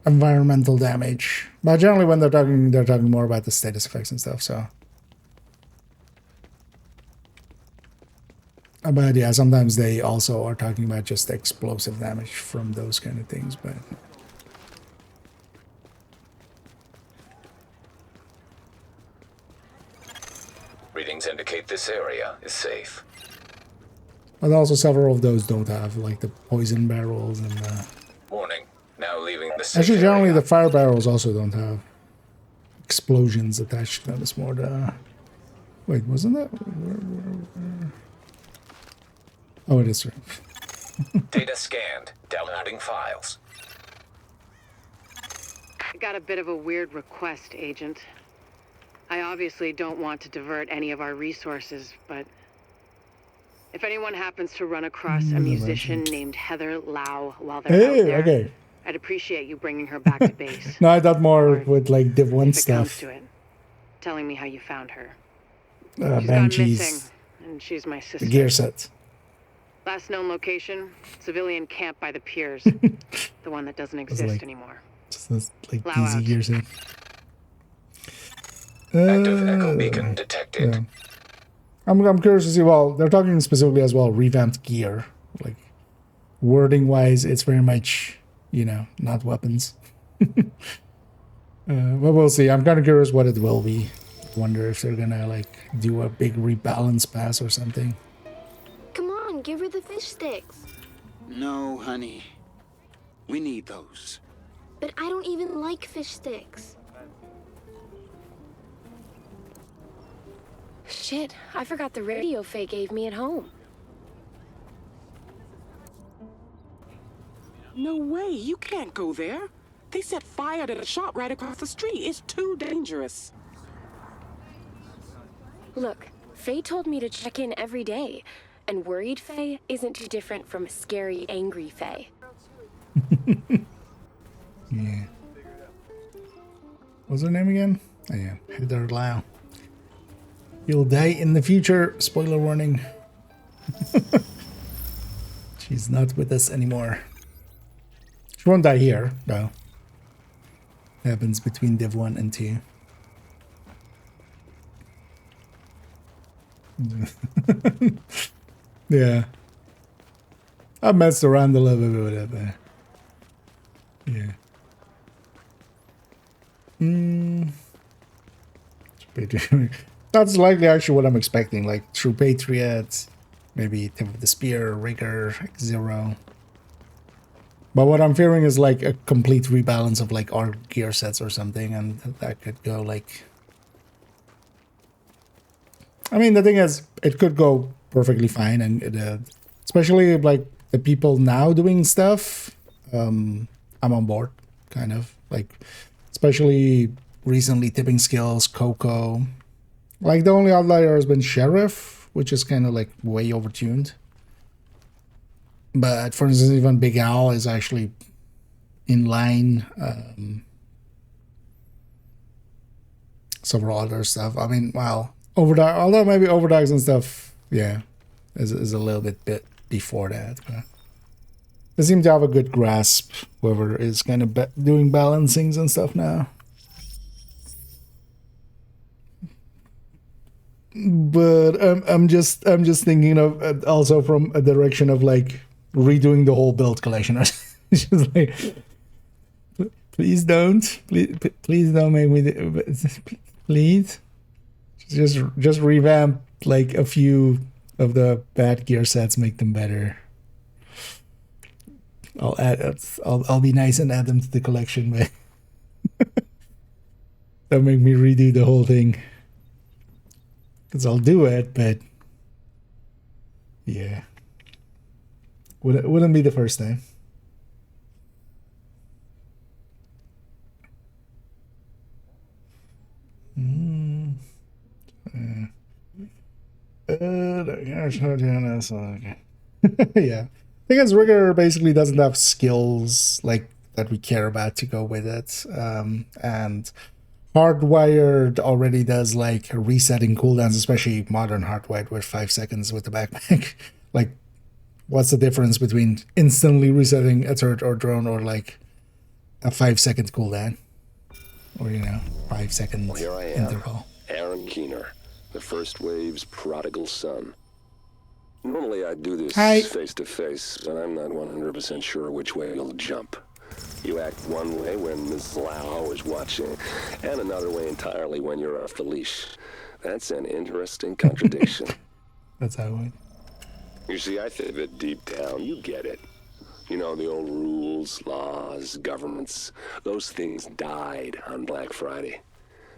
environmental damage. But generally when they're talking more about the status effects and stuff, so. But yeah, sometimes they also are talking about just explosive damage from those kind of things, but... Readings indicate this area is safe. But also several of those don't have, like the poison barrels and the... Warning, now leaving the safe Actually, generally area. the fire barrels also don't have. explosions attached. That was more the... Wait, wasn't that? Where? Oh, it is right. Data scanned. Downloading files. I got a bit of a weird request, Agent. I obviously don't want to divert any of our resources, but if anyone happens to run across a musician named Heather Lau while they're out there, okay. I'd appreciate you bringing her back to base. No, I thought more with like Div 1 if it comes stuff. to it, telling me how you found her. She's Banshees. gone missing, and she's my sister. The gear set. Last known location, civilian camp by the piers. The one that doesn't exist anymore. Just this, like Lau DZ out. gear set. Active echo beacon detected. Yeah. I'm curious to see, well, they're talking specifically as well, revamped gear. Like, wording-wise, it's very much, you know, not weapons. But we'll see. I'm kind of curious what it will be. Wonder if they're gonna, like, do a big rebalance pass or something. Come on, give her the fish sticks. No, honey. We need those. But I don't even like fish sticks. Shit, I forgot the radio Faye gave me at home. No way, you can't go there. They set fire to the shop right across the street. It's too dangerous. Look, Faye told me to check in every day, and worried Faye isn't too different from scary, angry Faye. Yeah. What's her name again? Oh yeah, Heather Lau. You'll die in the future. Spoiler warning. She's not with us anymore. She won't die here, though. Happens between Div 1 and 2. Yeah. I messed around a little bit with it there. Yeah. That's likely actually what I'm expecting, like True Patriot, maybe Tip of the Spear, Rigger, X0. But what I'm fearing is like a complete rebalance of like our gear sets or something, and that could go like... I mean, the thing is, it could go perfectly fine, and it, especially like the people now doing stuff, I'm on board, kind of. Like, especially recently tipping skills, Coco. Like, the only outlier has been Sheriff, which is kind of like way overtuned. But for instance, even Big Al is actually in line. Several other stuff. I mean, well, Overdog, although maybe Overdogs and stuff, yeah, is a little bit before that. But they seem to have a good grasp, whoever is kind of doing balancings and stuff now. But I'm just thinking of also from a direction of like redoing the whole build collection. It's just like, please don't make me please just revamp like a few of the bad gear sets, make them better. I'll be nice and add them to the collection, but don't make me redo the whole thing. Because I'll do it, but yeah, wouldn't be the first time. Yeah, I think Rigger basically doesn't have skills like that we care about to go with it, and Hardwired already does like resetting cooldowns, especially modern Hardwired with 5 seconds with the backpack. Like, what's the difference between instantly resetting a turret or drone or like a 5-second cooldown? Or, you know, 5-second well, here I am, interval. Aaron Keener, the First Wave's prodigal son. Normally I'd do this face to face, but I'm not 100% sure which way you'll jump. You act one way when Ms. Lau is watching, and another way entirely when you're off the leash. That's an interesting contradiction. That's how it went. You see, I think that deep down, you get it. You know, the old rules, laws, governments, those things died on Black Friday.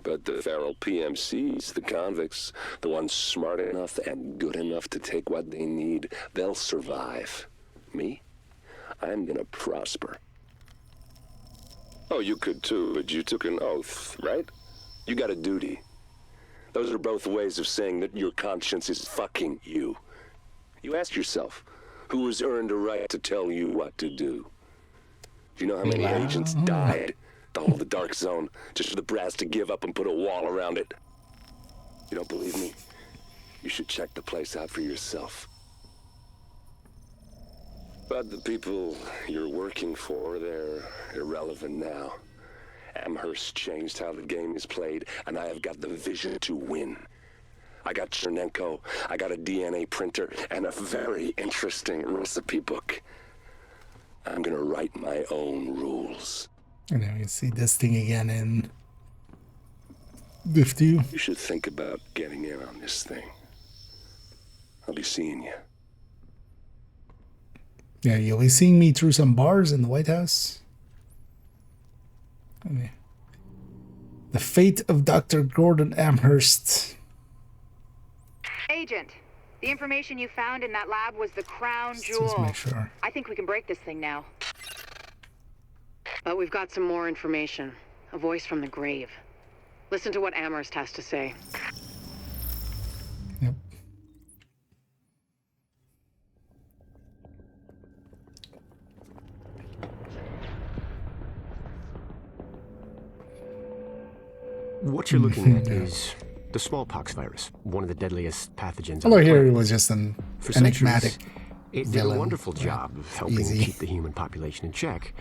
But the feral PMCs, the convicts, the ones smart enough and good enough to take what they need, they'll survive. Me? I'm gonna prosper. Oh, you could too, but you took an oath, right? You got a duty. Those are both ways of saying that your conscience is fucking you. You ask yourself, who has earned a right to tell you what to do? Do you know how many agents died to hold the Dark Zone just for the brass to give up and put a wall around it? You don't believe me? You should check the place out for yourself. But the people you're working for, they're irrelevant now. Amherst changed how the game is played, and I have got the vision to win. I got Chernenko, I got a DNA printer, and a very interesting recipe book. I'm gonna write my own rules. And now you see this thing again in Div 2. You should think about getting in on this thing. I'll be seeing you. Yeah, you'll be seeing me through some bars in the White House. Okay. The fate of Dr. Gordon Amherst. Agent, the information you found in that lab was the crown jewel. Let's make sure. I think we can break this thing now. But we've got some more information. A voice from the grave. Listen to what Amherst has to say. Yep. What you're looking at is the smallpox virus, one of the deadliest pathogens. Although here it was just an enigmatic it did a wonderful job of helping keep the human population in check.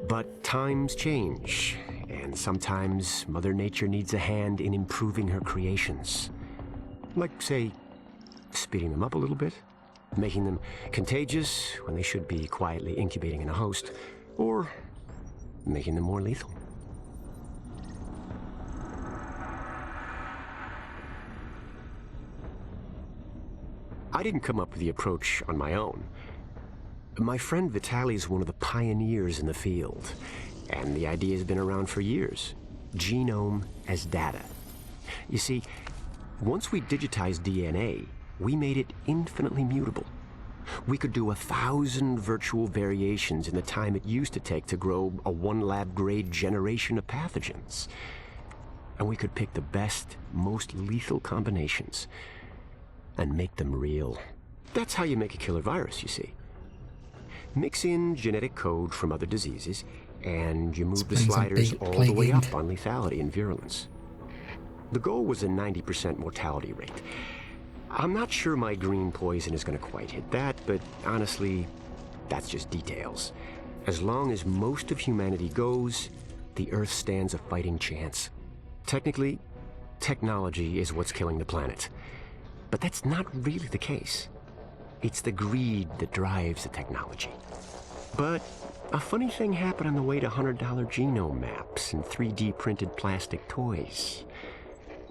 But times change, and sometimes Mother Nature needs a hand in improving her creations. Like, say, speeding them up a little bit, making them contagious when they should be quietly incubating in a host, or making them more lethal. I didn't come up with the approach on my own. My friend Vitaly is one of the pioneers in the field, and the idea has been around for years. Genome as data. You see, once we digitized DNA, we made it infinitely mutable. We could do 1,000 virtual variations in the time it used to take to grow a one-lab-grade generation of pathogens. And we could pick the best, most lethal combinations and make them real. That's how you make a killer virus, you see. Mix in genetic code from other diseases, and you move the sliders all the way up on lethality and virulence. The goal was a 90% mortality rate. I'm not sure my green poison is going to quite hit that, but honestly, that's just details. As long as most of humanity goes, the Earth stands a fighting chance. Technically, technology is what's killing the planet. But that's not really the case. It's the greed that drives the technology. But a funny thing happened on the way to $100 genome maps and 3D printed plastic toys.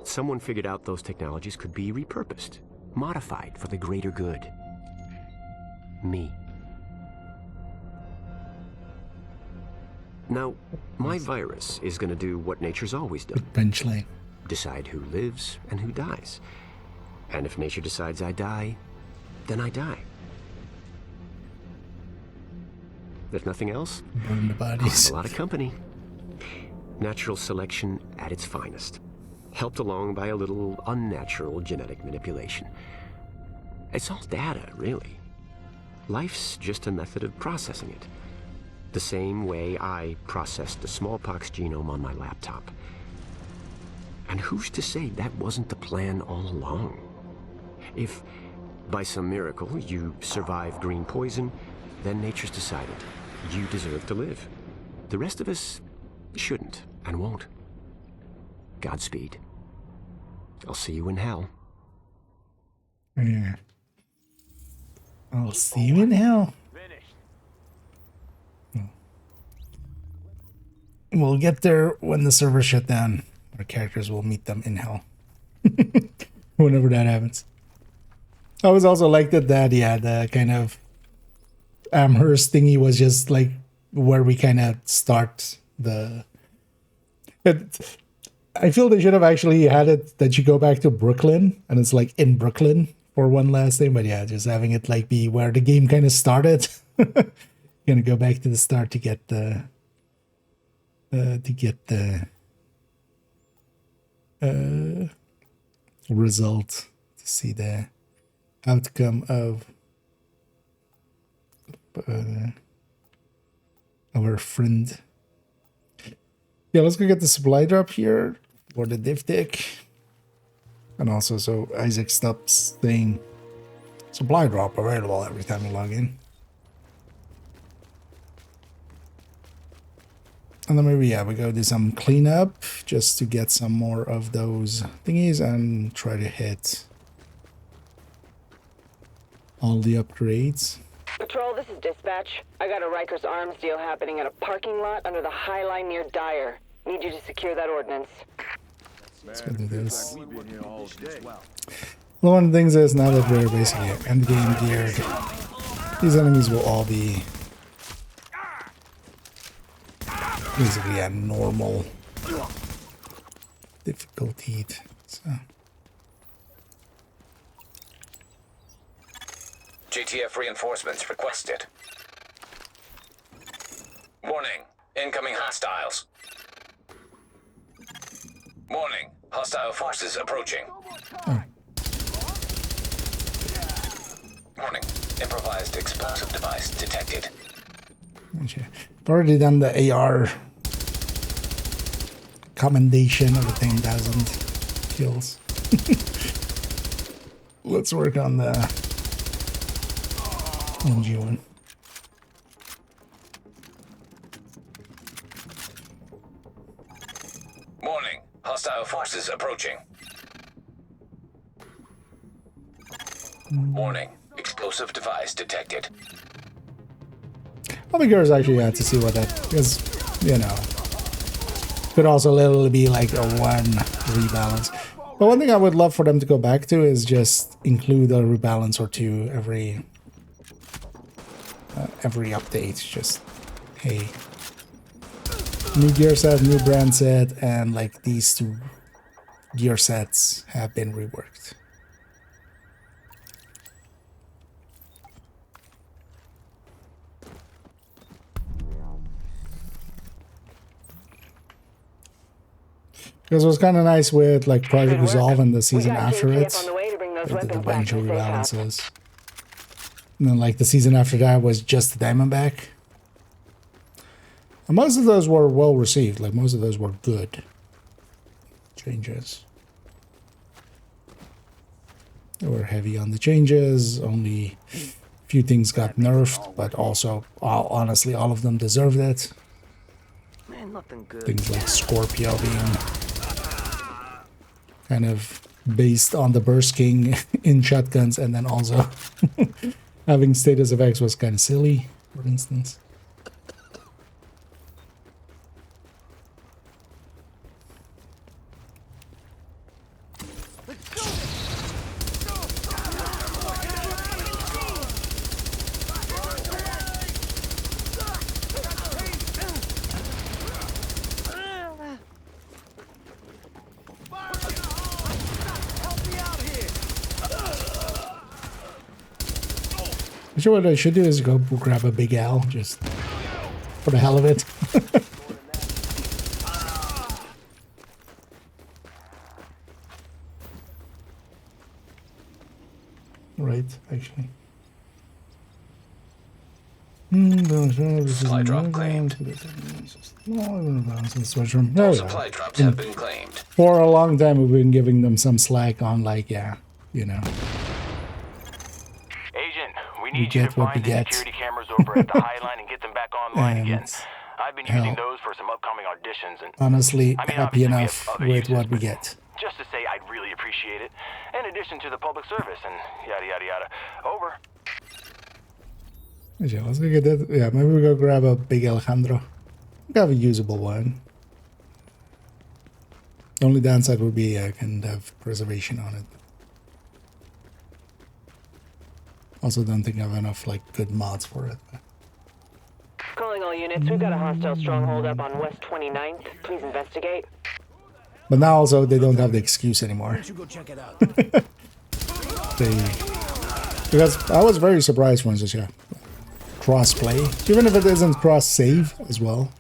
Someone figured out those technologies could be repurposed, modified for the greater good. Me. Now, my virus is going to do what nature's always done. Eventually. Decide who lives and who dies. And if nature decides I die, then I die. If nothing else, burn the bodies. A lot of company. Natural selection at its finest. Helped along by a little unnatural genetic manipulation. It's all data, really. Life's just a method of processing it. The same way I processed the smallpox genome on my laptop. And who's to say that wasn't the plan all along? If, by some miracle, you survive green poison, then nature's decided you deserve to live. The rest of us shouldn't and won't. Godspeed. I'll see you in hell. Yeah. I'll see you in hell. We'll get there when the server shut down. Our characters will meet them in hell. Whenever that happens. I was also like that, yeah, the kind of Amherst thingy was just like where we kind of start I feel they should have actually had it that you go back to Brooklyn and it's like in Brooklyn for one last thing, but yeah, just having it like be where the game kind of started. Gonna go back to the start to get the result, to see the outcome of our friend. Yeah, let's go get the supply drop here for the diptych. And also, so Isaac stops saying supply drop available every time you log in. And then maybe, yeah, we go do some cleanup just to get some more of those thingies and try to hit all the upgrades. Patrol, this is dispatch. I got a Rikers Arms deal happening at a parking lot under the High Line near Dyer. Need you to secure that ordnance. Let's go do this. Well, one of the things is, now that we're basically endgame geared, these enemies will all be basically at normal difficulty. So. JTF reinforcements requested. Warning, incoming hostiles. Warning, hostile forces approaching. Warning, improvised explosive device detected. Okay. I've already done the AR commendation of 10,000 kills. Let's work on the NG one. Warning, hostile forces approaching. Warning, explosive device detected. I'll be curious actually to see what that, because, you know, could also literally be like a one rebalance. But one thing I would love for them to go back to is just include a rebalance or two every update. Just, hey, new gear set, new brand set, and like these two gear sets have been reworked. Because it was kind of nice with like Project Resolve and the season after it, with the bunch of rebalances. And then like the season after that was just the Diamondback. And most of those were well received, like most of those were good changes. They were heavy on the changes, only a few things got nerfed, but also, honestly, all of them deserved it. Things like Scorpio being kind of based on the Burst King in shotguns, and then also having status effects was kind of silly, for instance. Sure, what I should do is go grab a Big Al, just for the hell of it. Right, actually. Supply drop claimed. All supply drops have been claimed. For a long time, we've been giving them some slack on, like, yeah, you know. We get what we get. Security cameras over at the High Line and get them back online again. I've been using those for some upcoming auditions, and honestly, happy enough with what we get. Just to say, I'd really appreciate it. In addition to the public service and yada yada yada. Over. Yeah, let's go get that. Yeah, maybe we go grab a Big Alejandro. We have a usable one. The only downside would be I can have preservation on it. Also, don't think I have enough like good mods for it. Calling all All units, we've got a hostile stronghold up on West 29th. Please investigate. But now also they don't have the excuse anymore. Because I was very surprised, for instance, yeah. Cross-play, even if it isn't cross-save as well.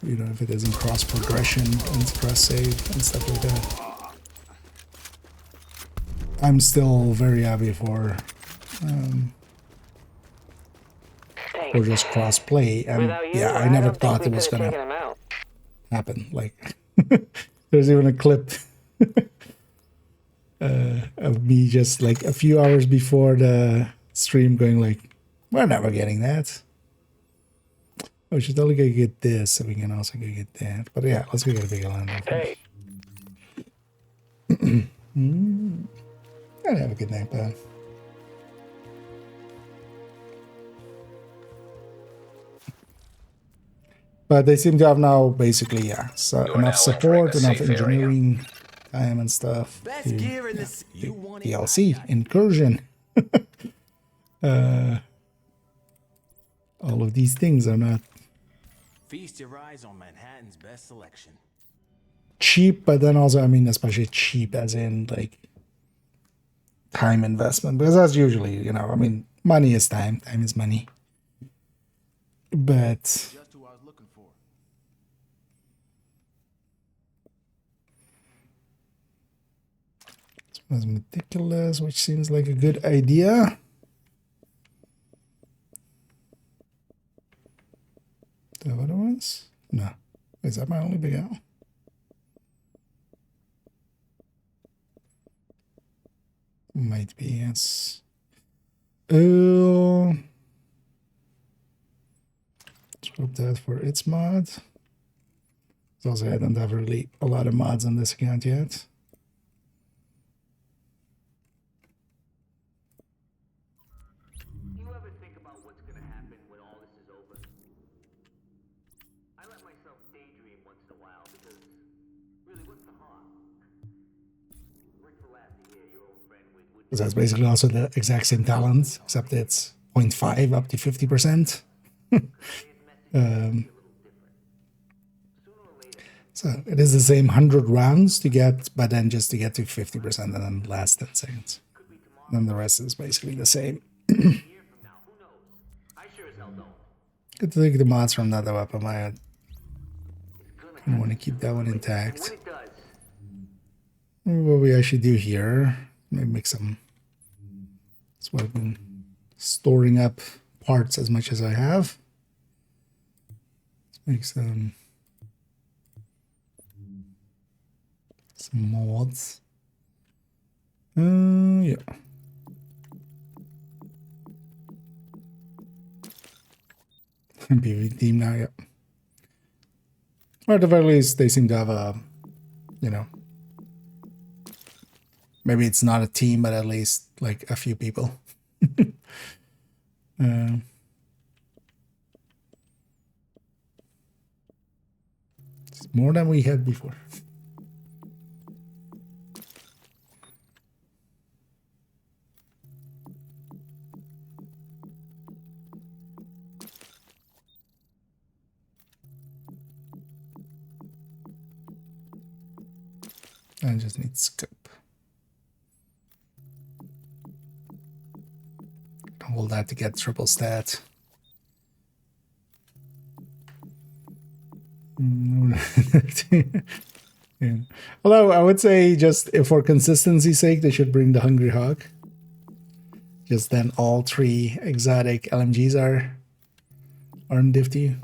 You know, if it isn't cross-progression and cross-save and stuff like that. I'm still very happy for just cross-play. And yeah, I never thought it was gonna happen. Like, there's even a clip of me just like a few hours before the stream going like, we're never getting that. We should only go get this, so we can also go get that. But yeah, let's go get a bigger land. Hey. I'd have a good night, man. But they seem to have now basically, yeah, so enough support, enough engineering time and stuff. To, DLC, incursion. All of these things are not Feast your eyes on Manhattan's best selection. Cheap, but then also, I mean, especially cheap as in like time investment, because that's usually, you know, I mean, money is time, time is money. But just who I was looking for. This one's meticulous, which seems like a good idea. The other ones? No. Is that my only big owl? Might be, yes. Let's hope that for its mod. Also, I don't have really a lot of mods on this account yet. You ever think about what's gonna happen when all this is over? I let myself daydream once in a while because, really, what's the harm? Rick will laugh to hear your old friend with. Because that's basically also the exact same talent, except it's 0.5 up to 50%. So it is the same 100 rounds to get, but then just to get to 50% and then last 10 seconds. And then the rest is basically the same. Good to take the mods from another weapon. I want to keep that one intact. What we actually do here, maybe make some. That's what I've been storing up parts as much as I have. Let's make some mods. Yeah. PvP team now, yeah. Or at the very least, they seem to have a, you know, maybe it's not a team, but at least like a few people. It's more than we had before. I just need scope. Hold that to get triple stat. Yeah. Although I would say just if for consistency's sake, they should bring the Hungry Hawk. Just then all 3 exotic LMGs are in diff to you.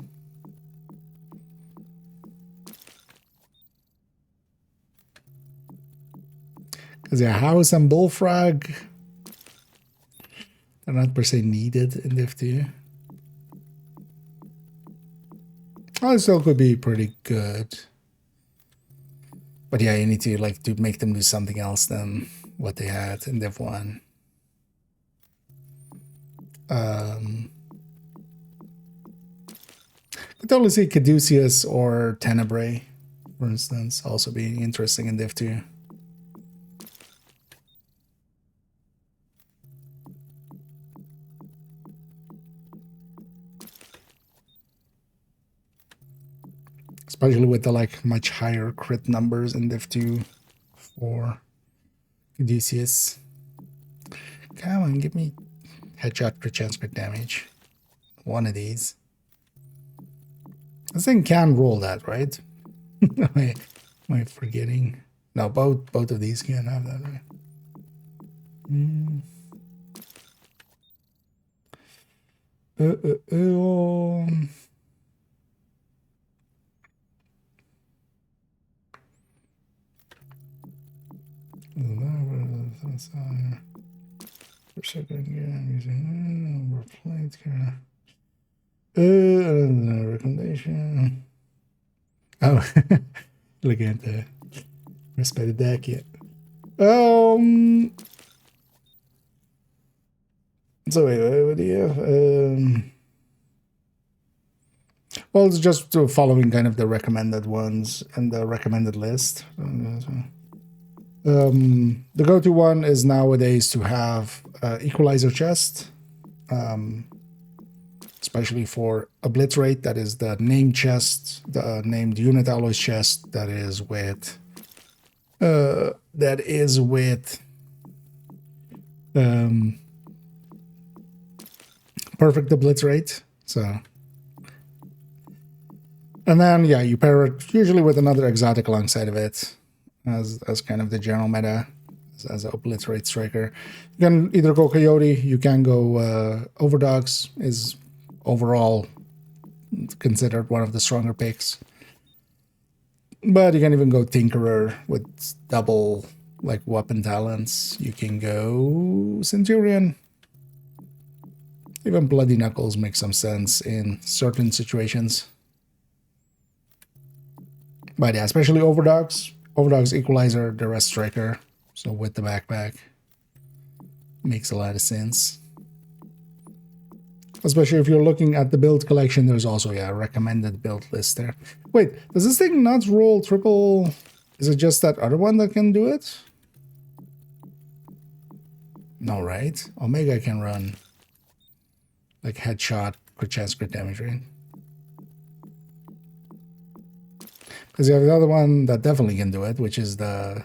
Because yeah, House and Bullfrog, they're not per se needed in diff 2. Oh, it still could be pretty good. But yeah, you need to like to make them do something else than what they had in diff 1. Could totally see Caduceus or Tenebrae, for instance, also being interesting in diff 2. especially with the like much higher crit numbers in Div 2 for Caduceus. Come on, give me headshot crit chance crit damage. One of these. This thing can roll that, right? am I forgetting? No, both of these can have that. Right? For second, yeah, using plate here. Recommendation. Oh, looking at the rest by the deck yet. So wait, what do you have? Well, it's just following kind of the recommended ones and the recommended list. The go-to one is nowadays to have equalizer chest, especially for obliterate. That is the named chest, the named unit alloys chest. That is with perfect obliterate. So, and then yeah, you pair it usually with another exotic alongside of it. As kind of the general meta, as an obliterate striker. You can either go Coyote, you can go Overdogs, is overall considered one of the stronger picks. But you can even go Tinkerer with double like weapon talents. You can go Centurion. Even Bloody Knuckles makes some sense in certain situations. But yeah, especially Overdogs. Overdogs Equalizer, the rest Striker, so with the backpack. Makes a lot of sense. Especially if you're looking at the build collection, there's also a recommended build list there. Wait, does this thing not roll triple? Is it just that other one that can do it? No, right? Omega can run like headshot, crit chance, crit damage, right? Because you have the other one that definitely can do it, which is the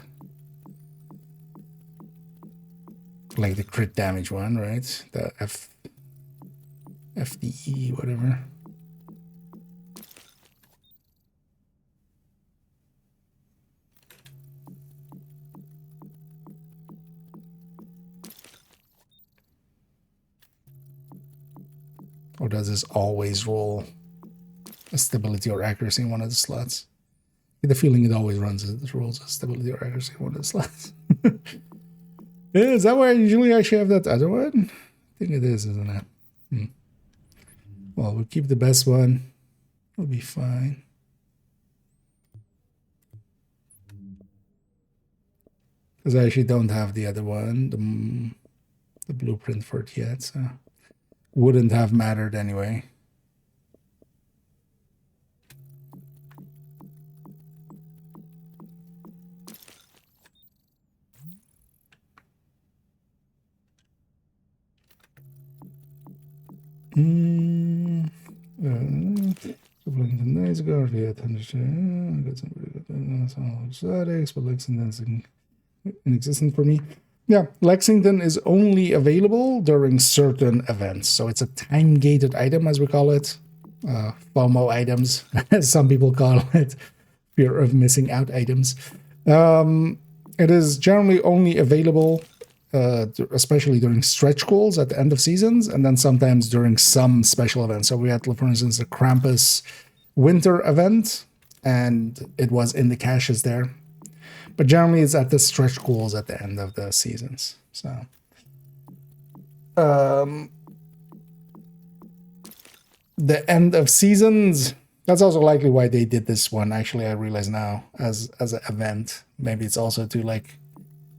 like the crit damage one, right? The FDE, whatever. Or does this always roll a stability or accuracy in one of the slots? I get the feeling it always rolls a stability or accuracy in one of the slots. Yeah, is that why I usually actually have that other one? I think it is, isn't it? Well, we'll keep the best one. We'll be fine. Because I actually don't have the other one, the blueprint for it yet, so wouldn't have mattered anyway. Days ago, I got some pretty good exotics, but Lexington's inexistent for me. Yeah, Lexington is only available during certain events, so it's a time-gated item, as we call it. FOMO items, as some people call it, fear of missing out items. It is generally only available especially during stretch goals at the end of seasons, and then sometimes during some special events. So we had, for instance, the Krampus winter event, and it was in the caches there. But generally it's at the stretch goals at the end of the seasons. So the end of seasons, that's also likely why they did this one, actually, I realize now, as an event. Maybe it's also to like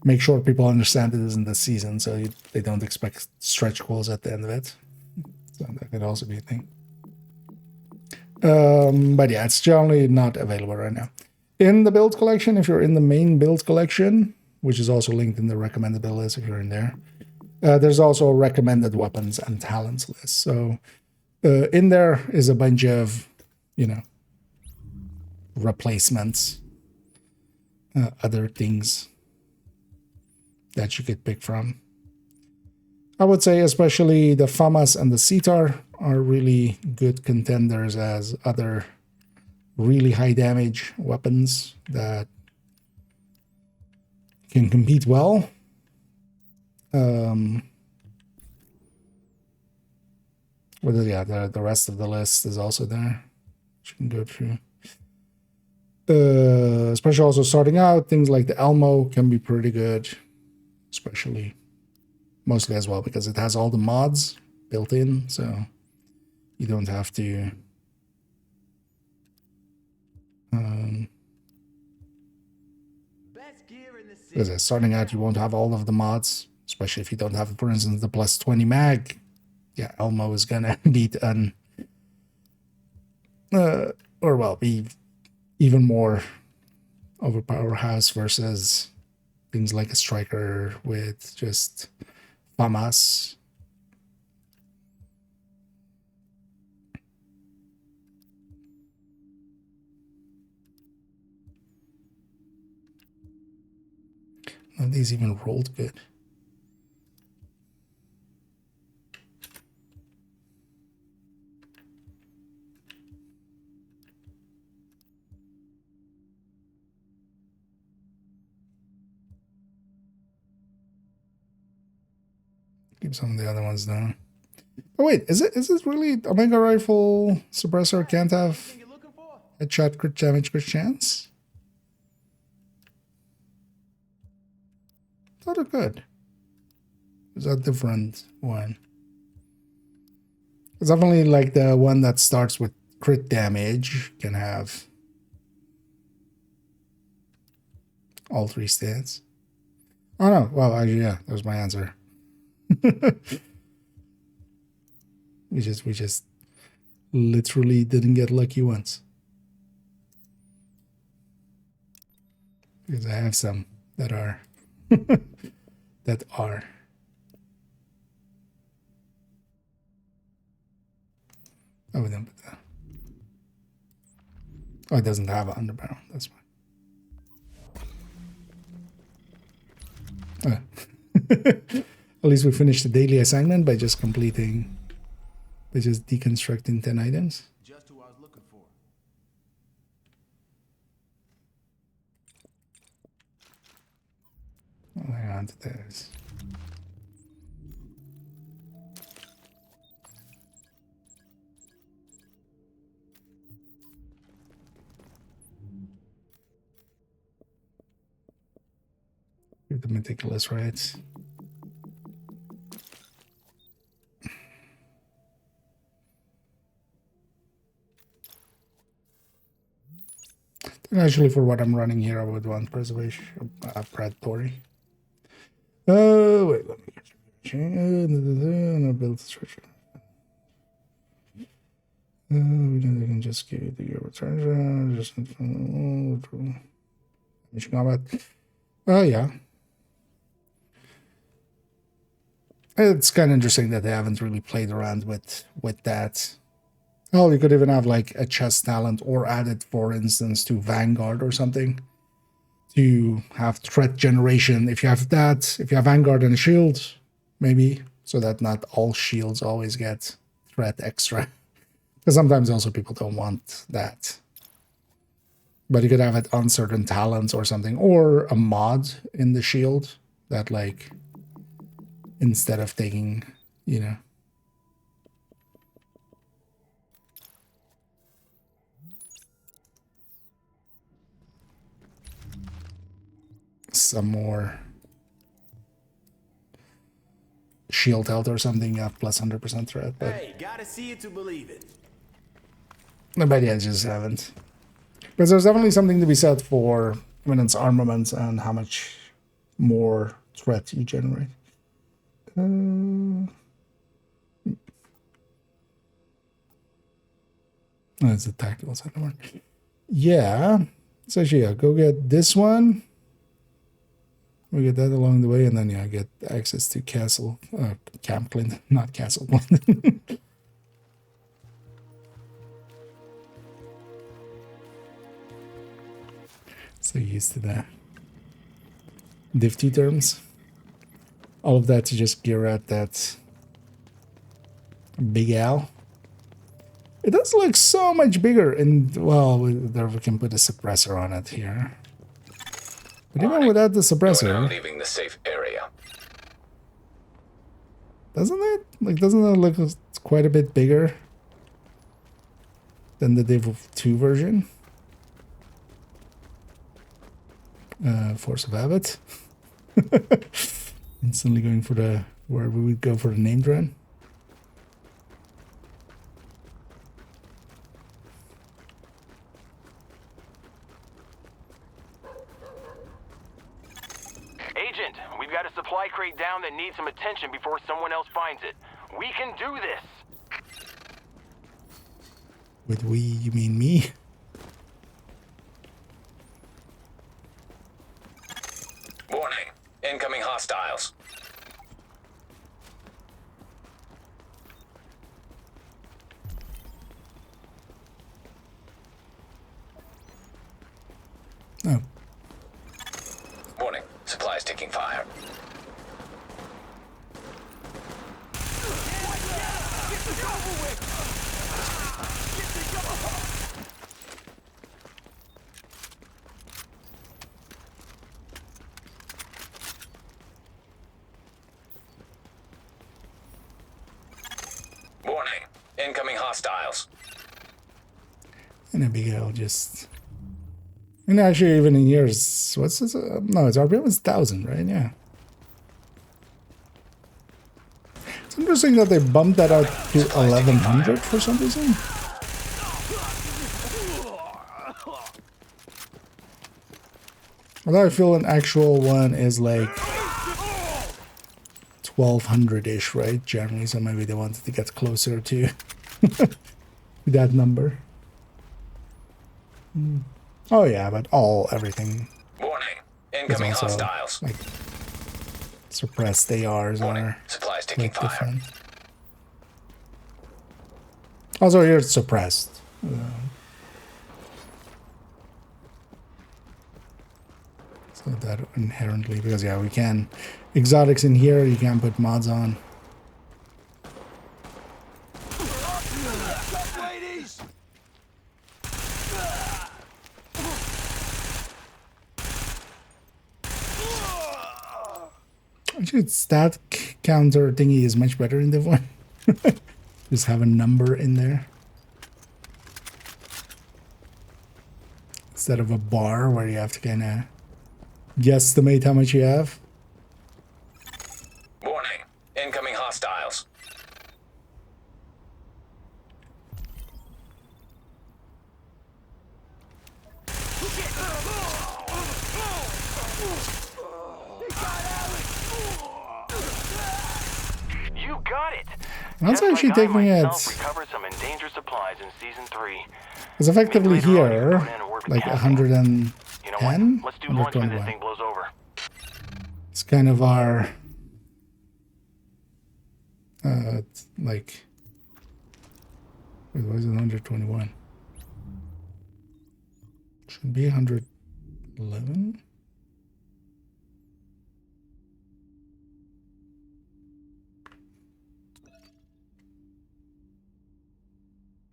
make sure people understand it isn't the season, so they don't expect stretch goals at the end of it. So that could also be a thing. But yeah, it's generally not available right now. In the build collection, if you're in the main build collection, which is also linked in the recommended build list if you're in there, there's also a recommended weapons and talents list. So in there is a bunch of, replacements, other things that you could pick from. I would say especially the FAMAS and the CTAR are really good contenders as other really high damage weapons that can compete well. The rest of the list is also there, which you can go through. Especially also starting out, things like the Elmo can be pretty good, especially mostly as well because it has all the mods built in, so you don't have to because starting out you won't have all of the mods, especially if you don't have, for instance, the plus 20 mag. Yeah, Elmo is gonna beat be even more overpower house versus things like a striker with just FAMAS. None of these even rolled good. Keep some of the other ones down. Oh wait, is it really Omega Rifle Suppressor can't have headshot crit damage crit chance? Thought it could. Is that a different one? It's definitely like the one that starts with crit damage can have all three stats. Oh no, well actually yeah, that was my answer. we just literally didn't get lucky once. Because I have some that are that are. Oh, we don't put that. Oh, it doesn't have an underbarrel. That's fine. At least we finished the daily assignment by just deconstructing 10 items. Just who I was looking for. I'll hang on to those. Give the meticulous rights. Actually, for what I'm running here, I would want preservation, predatory. Oh, wait, let me change. Build structure. We can just give you the return. Just combat. Oh, yeah. It's kind of interesting that they haven't really played around with that. Oh, you could even have like a chest talent or add it, for instance, to Vanguard or something to have threat generation. If you have that, if you have Vanguard and a shield, maybe, so that not all shields always get threat extra. Because sometimes also people don't want that. But you could have it on certain talents or something, or a mod in the shield that, like, instead of taking, you know, some more shield health or something, yeah, plus 100% threat. But hey, gotta see it to believe it. Maybe I just haven't. Because there's definitely something to be said for when it's armaments and how much more threat you generate. That's a tactical side of it. Yeah. So yeah, go get this one. We get that along the way, and then yeah, get access to Camp Clinton, not Castle Clinton. So used to the Div 2 terms. All of that to just gear out that Big Al. It does look so much bigger, and well, there we can put a suppressor on it here. But even without the suppressor, leaving the safe area. Doesn't it? Like, doesn't it look quite a bit bigger than the Div 2 version? Force of Habit. Instantly going for the where we would go for the named run. Agent, we've got a supply crate down that needs some attention before someone else finds it. We can do this. With we, you mean me? Warning. Incoming hostiles. Oh. Warning. Supplies taking fire. Warning. Incoming hostiles. And Abigail just... And actually, even in years, what's this? No, it's RPM is 1,000, right? Yeah. It's interesting that they bumped that out to 1,100 for some reason. Although I feel an actual one is like 1,200-ish, right? Generally, so maybe they wanted to get closer to that number. Oh yeah, but everything. Warning. Incoming also, hostiles. Like, suppressed ARs are supplies taking fire. Different. Also, you're suppressed. So that inherently, because yeah, we can exotics in here. You can put mods on. Actually, stat counter thingy is much better in Div 1. Just have a number in there. Instead of a bar where you have to kind of guesstimate how much you have. Warning. Incoming hostiles. You got it. That's actually taking it. It's effectively here, like 110, 121. It's kind of our, like, wait, why is it 121? Should be 111.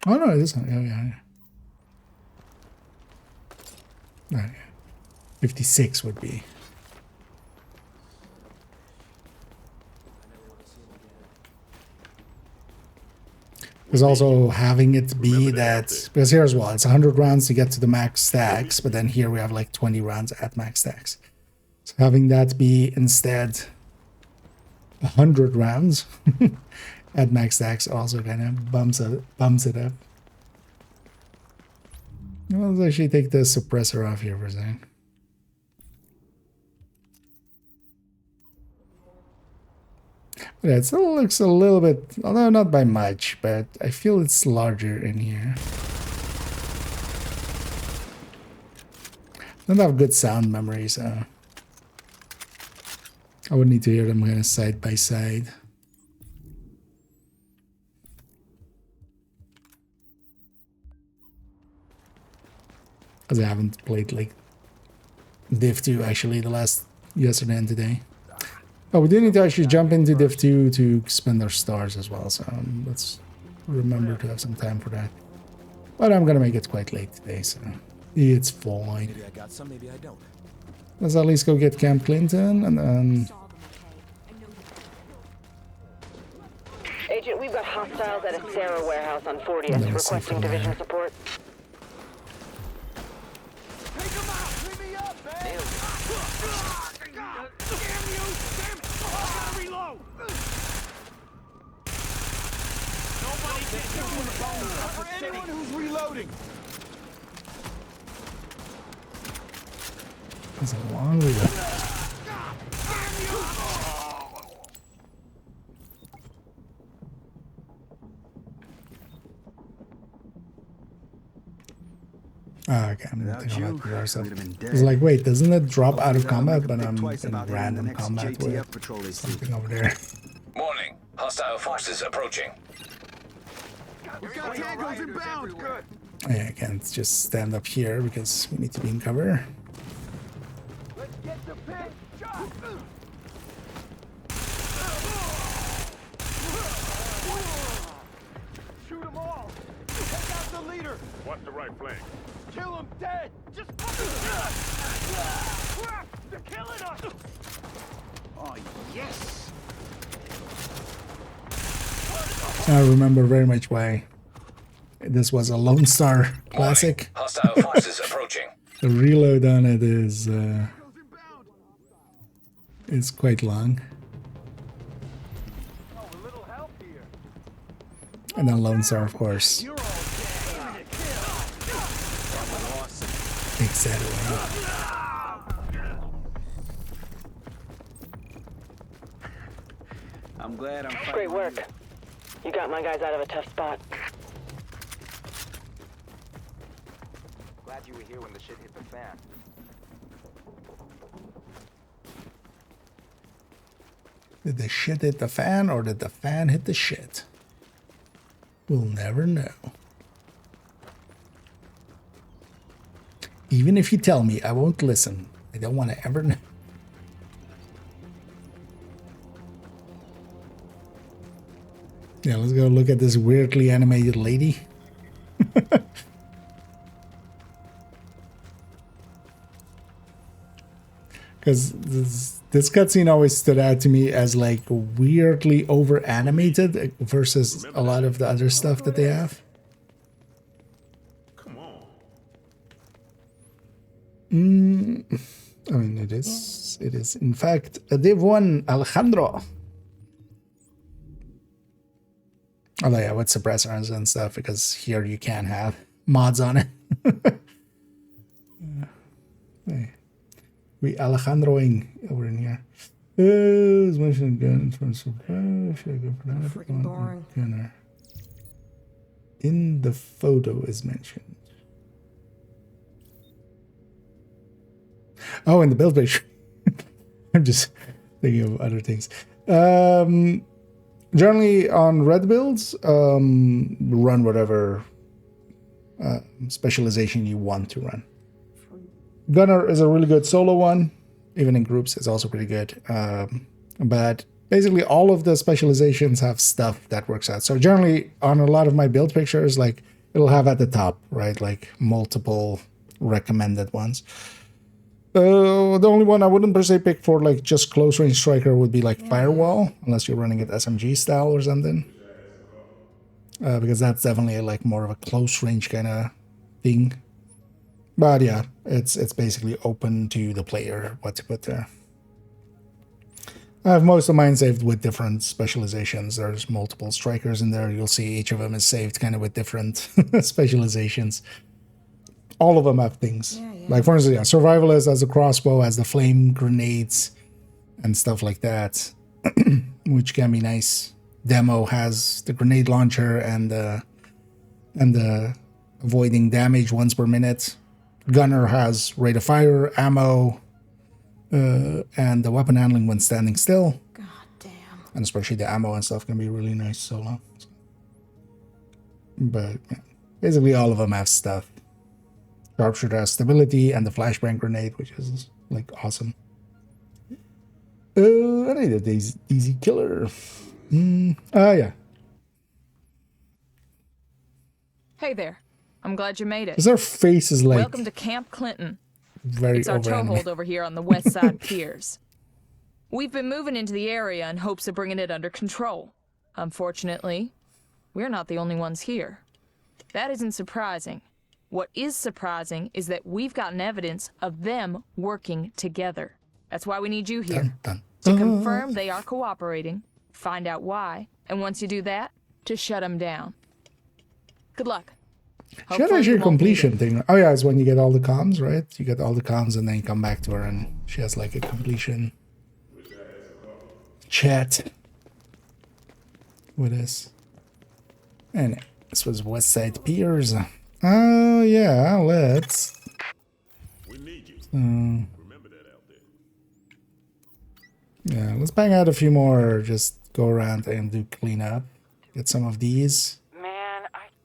Oh no, it isn't. Oh yeah. Oh, yeah. 56 would be. Because also having it be that, because here as well, it's 100 rounds to get to the max stacks, but then here we have like 20 rounds at max stacks. So having that be instead 100 rounds at max stacks also kind of bumps it up. Well, let's actually take the suppressor off here for a second. But yeah, it still looks a little bit, although not by much, but I feel it's larger in here. I don't have good sound memory, so I would need to hear them kind of side by side. Because I haven't played like Div 2 actually yesterday and today. Oh, we do need to actually jump into Div 2 to spend our stars as well, so let's remember to have some time for that. But I'm gonna make it quite late today, so it's fine. Maybe I got some, maybe I don't. Let's at least go get Camp Clinton and then... Agent, we've got hostiles at a Sarah warehouse on 40th requesting division support. Take him out! Clean me up, man! Damn you! Damn it! I gotta reload! Nobody gets you in the bone for anyone who's reloading! That's a long reload. Oh, okay, I'm gonna think about the stuff. It's like, wait, doesn't it drop out of combat? But I'm in random combat with something over there. Warning. Hostile forces approaching. We've got tangos inbound! Good. Yeah, I can't just stand up here because we need to be in cover. Let's get the pit shot! Shoot them all! Take out the leader! What's the right flank? Kill him dead! Just they're killing us! Oh, yes! I remember very much why this was a Lone Star classic. Hostile forces approaching. The reload on it is quite long. And then Lone Star, of course. Takes that away. I'm glad I'm fighting. Great work. You got my guys out of a tough spot. Glad you were here when the shit hit the fan. Did the shit hit the fan or did the fan hit the shit? We'll never know. Even if you tell me, I won't listen. I don't want to ever know. Yeah, let's go look at this weirdly animated lady. Because this cutscene always stood out to me as like weirdly over animated versus a lot of the other stuff that they have. Come on. I mean, it is in fact a Div 1 Alejandro. Although, yeah, with suppressors and stuff, because here you can have mods on it. Hey. We Alejandroing over in here. Is mentioned again from freaking boring. In the photo is mentioned. Oh, in the build page. I'm just thinking of other things. Generally on red builds, run whatever specialization you want to run. Gunner is a really good solo one, even in groups it's also pretty good. But basically all of the specializations have stuff that works out. So generally on a lot of my build pictures, like it'll have at the top, right, like multiple recommended ones. The only one I wouldn't per se pick for like just close range striker would be like Firewall, unless you're running it SMG style or something. Because that's definitely like more of a close range kind of thing. But yeah, it's basically open to the player what to put there. I have most of mine saved with different specializations. There's multiple strikers in there. You'll see each of them is saved kind of with different specializations. All of them have things. Like for instance, yeah, Survivalist has a crossbow, has the flame grenades and stuff like that, which can be nice. Demo has the grenade launcher and the avoiding damage once per minute. Gunner has rate of fire, ammo, and the weapon handling when standing still. God damn. And especially the ammo and stuff can be really nice solo. But yeah, basically all of them have stuff. Sharpshooter has stability and the flashbang grenade, which is like awesome. I need a Daisy killer. Yeah. Hey there. I'm glad you made it. Because her face is like welcome to Camp Clinton. Very it's our toehold over here on the west side piers. We've been moving into the area in hopes of bringing it under control. Unfortunately, we're not the only ones here. That isn't surprising. What is surprising is that we've gotten evidence of them working together. That's why we need you here. To confirm they are cooperating, find out why, and once you do that, to shut them down. Good luck. She had actually a completion thing. Oh yeah, it's when you get all the comms, right? You get all the comms and then you come back to her and she has like a completion chat with us. And this was West Side Piers. Oh yeah, let's. We need you. Remember that out there. Yeah, let's bang out a few more. Just go around and do cleanup. Get some of these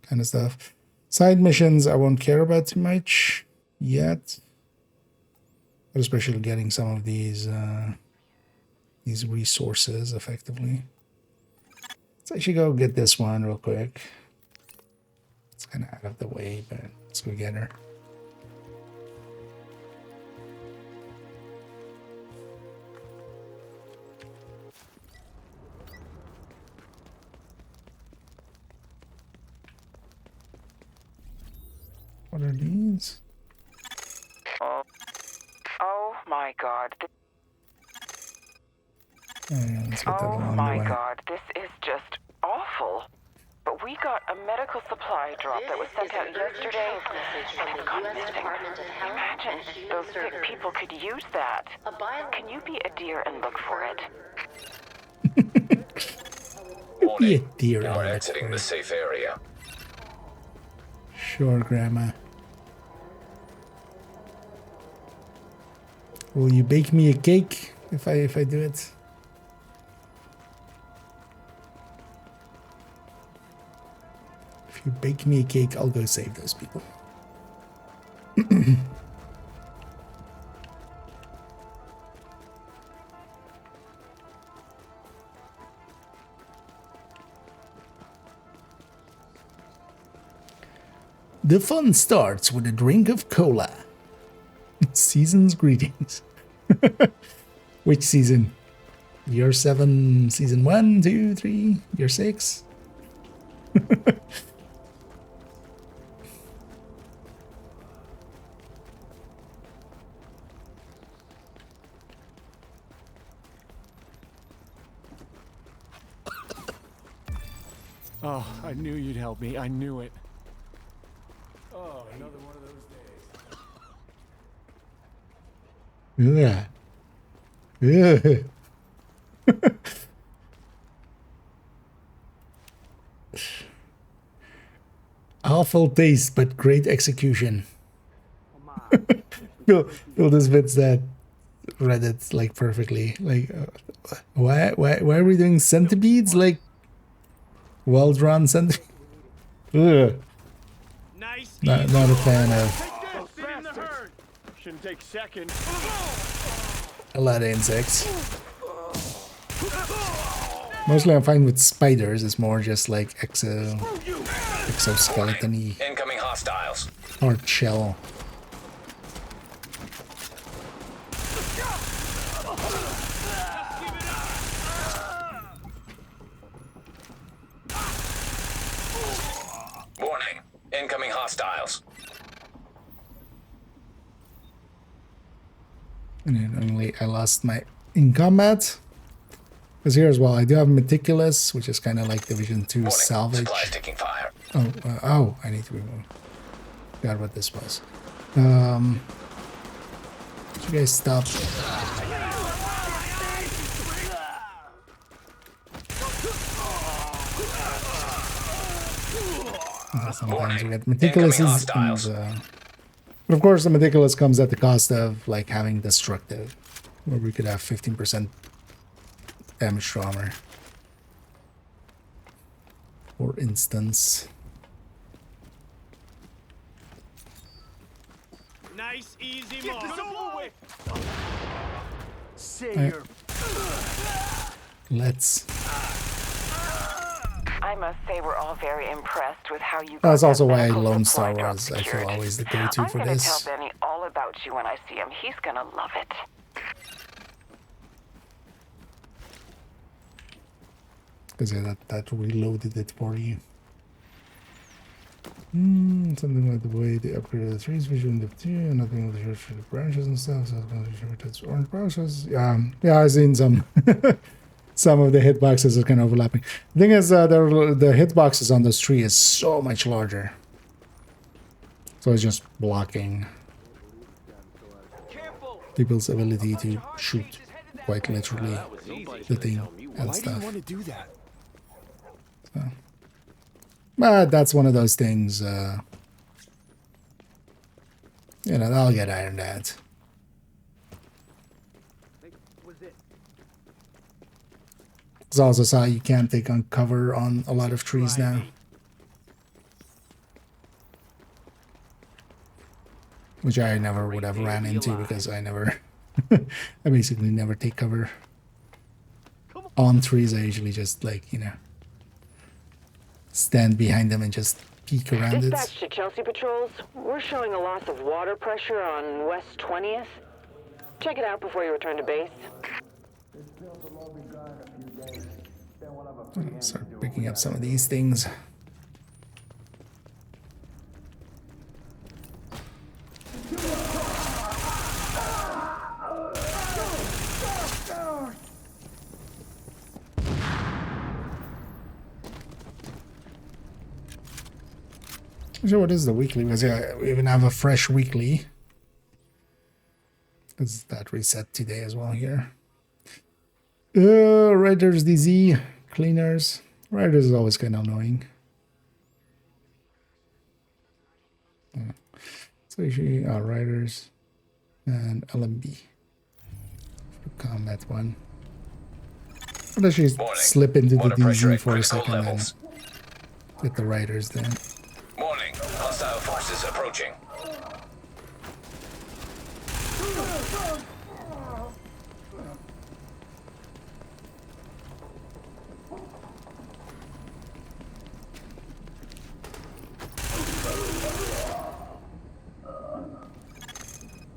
kind of stuff. Side missions I won't care about too much yet. But especially getting some of these resources effectively. Let's actually go get this one real quick. It's kind of out of the way, but let's go get her. What are these? Oh my god. Yeah, let's get that oh along my the way. god, this is just awful. But we got a medical supply drop that was sent out yesterday, and it's gone missing. Imagine, those sick people could use that. Can you be a dear and look for it? Be a dear. You're exiting the safe area. Sure, Grandma. Will you bake me a cake if I do it? If you bake me a cake, I'll go save those people. The fun starts with a drink of cola. Season's greetings. Which season? Year 7, season 1, 2, 3, year 6? Oh, I knew you'd help me. I knew it. Oh, another one of those days. Yeah. Yeah. Awful taste, but great execution. Phil just fits that Reddit like perfectly. Like, why are we doing centipedes? Like, well drawn centipedes. Ugh. Not a fan of Shouldn't take seconds. a lot of insects. Mostly I'm fine with spiders. It's more just like exoskeleton-y. Incoming hostiles. Hard shell. Warning. Incoming hostiles. And then only I lost my in combat. Because here as well, I do have Meticulous, which is kind of like Division 2 Warning. salvage. Supplies taking fire. Oh, I need to remove. Forgot what this was. You guys stop. Sometimes you get Meticulous but of course the Meticulous comes at the cost of like having Destructive, where we could have 15% damage to armor, for instance. Nice, easy move. Get this over with. Let's. I must say we're all very impressed with how you. That's also why Lone Star was, I feel, always the go-to for this. I'm gonna tell Benny all about you when I see him. He's gonna love it. Because yeah, that reloaded it for you. Something like the way they upgraded the trees, visual in the two, and nothing with for the branches and stuff. So it's orange branches. Yeah, I've seen some. Some of the hitboxes are kind of overlapping. The thing is, the hitboxes on this tree is so much larger. So it's just blocking people's ability to shoot quite literally the thing and stuff. Why do you want to do that? So. But that's one of those things, you know, they'll get ironed out. It's also so you can't take on cover on a lot of trees now. Which I never would have ran into because I never, I basically never take cover on trees. I usually just like, you know, stand behind them and just peek around it. Dispatch to Chelsea patrols. We're showing a loss of water pressure on West 20th. Check it out before you return to base. I'll start picking up some of these things. So what is the weekly? Because yeah, we even have a fresh weekly. Is that reset today as well here? Riders DZ cleaners. Riders is always kind of annoying. So usually riders and LMB for combat one. I'll actually slip into the DZ for a second and get the riders then. Warning, hostile forces approaching.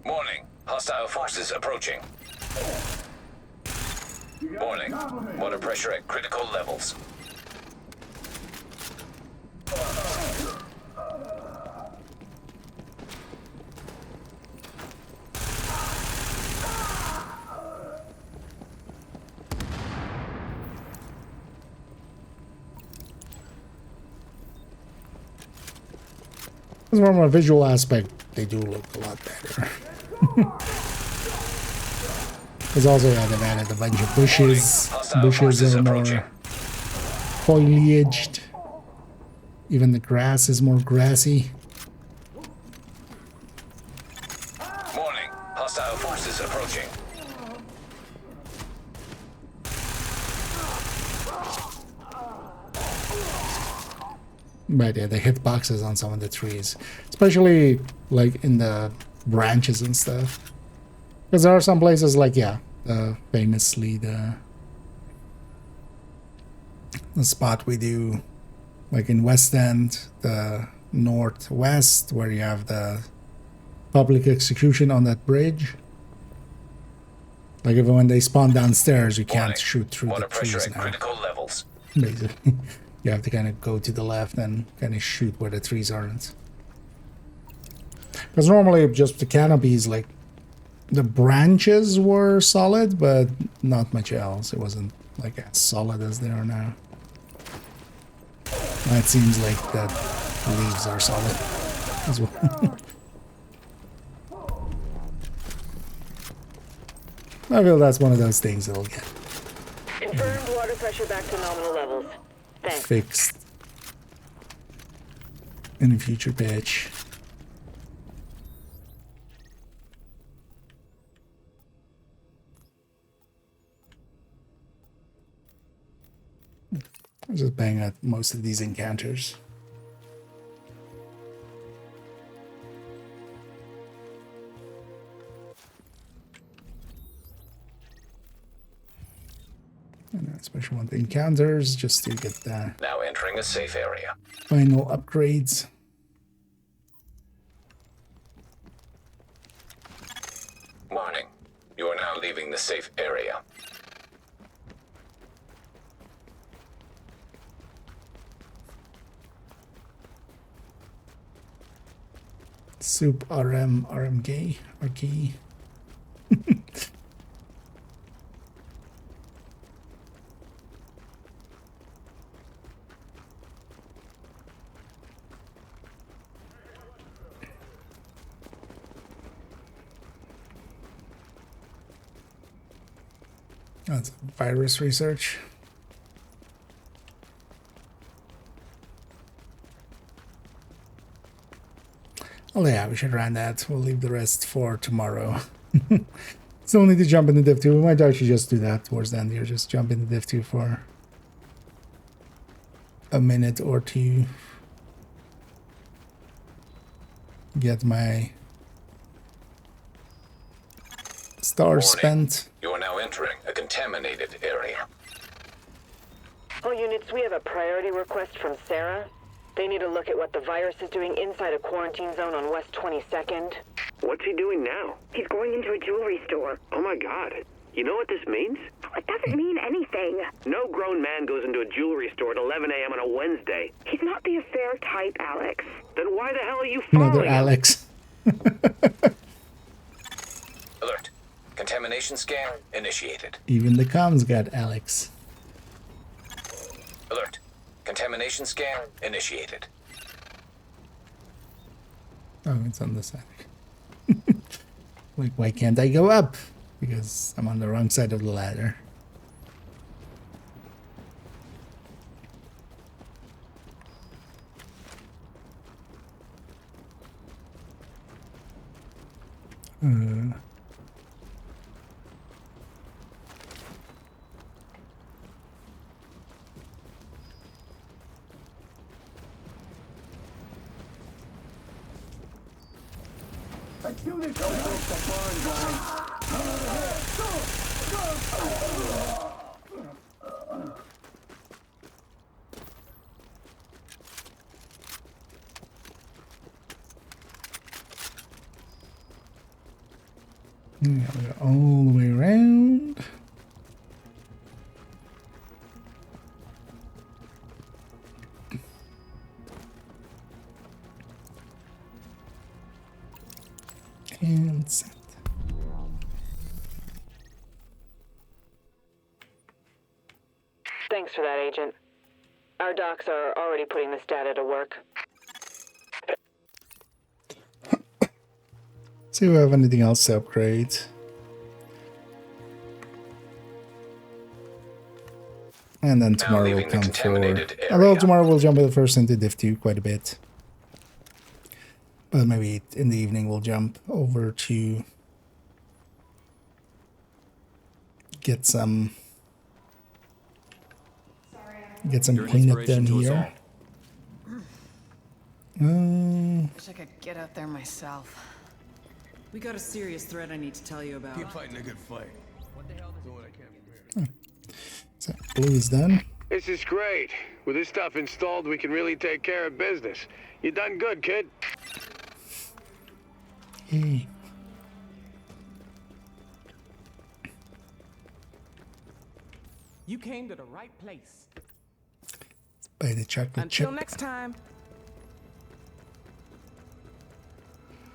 Warning, hostile forces approaching. Warning, water pressure at critical levels. From a visual aspect, they do look a lot better. There's also, yeah, they've added a bunch of bushes. Bushes are more foliaged. Even the grass is more grassy. Warning, hostile forces approaching. But yeah, the hitboxes on some of the trees, especially like in the branches and stuff. Because there are some places like, yeah, famously the spot we do, like in West End, the northwest, where you have the public execution on that bridge. Like even when they spawn downstairs, you can't shoot through the trees now. Critical levels. Basically. You have to kind of go to the left and kind of shoot where the trees aren't. Because normally just the canopies, like the branches were solid, but not much else. It wasn't like as solid as they are now. Now it seems like the leaves are solid as well. I feel that's one of those things that'll get Confirmed water pressure back to nominal levels. Thanks. Fixed in a future patch. I'll just bang at most of these encounters. And especially want the encounters just to get the now entering a safe area. Final upgrades. Warning. You are now leaving the safe area. Soup RM gay or key. That's virus research. Oh yeah, we should run that. We'll leave the rest for tomorrow. Still need to jump into Div 2. We might actually just do that towards the end here. Just jump into Div 2 for a minute or two. Get my stars spent. You are now entering a contaminated area. All units, we have a priority request from Sarah. They need to look at what the virus is doing inside a quarantine zone on West 22nd. What's he doing now? He's going into a jewelry store. Oh my god. You know what this means? It doesn't mean anything. No grown man goes into a jewelry store at 11 a.m. on a Wednesday. He's not the affair type, Alex. Then why the hell are you following Another him? Alex. Alert. Contamination scan initiated. Even the comms got Alex. Alert. Contamination scan initiated. Oh, it's on this side. Like, why can't I go up? Because I'm on the wrong side of the ladder. Yeah, we go all the way around. And set. Thanks for that, Agent. Our docs are already putting this data to work. See if we have anything else to upgrade. And then tomorrow we'll come for... Although tomorrow we'll jump first into Div 2 quite a bit. But maybe in the evening we'll jump over to get some cleanup done here. Wish I could get out there myself. We got a serious threat I need to tell you about. Keep fighting a good fight. What the hell doing? I can't. So blue is done. This is great. With this stuff installed, we can really take care of business. You done good, kid. Hey. You came to the right place. Buy the chocolate chip. Until next time.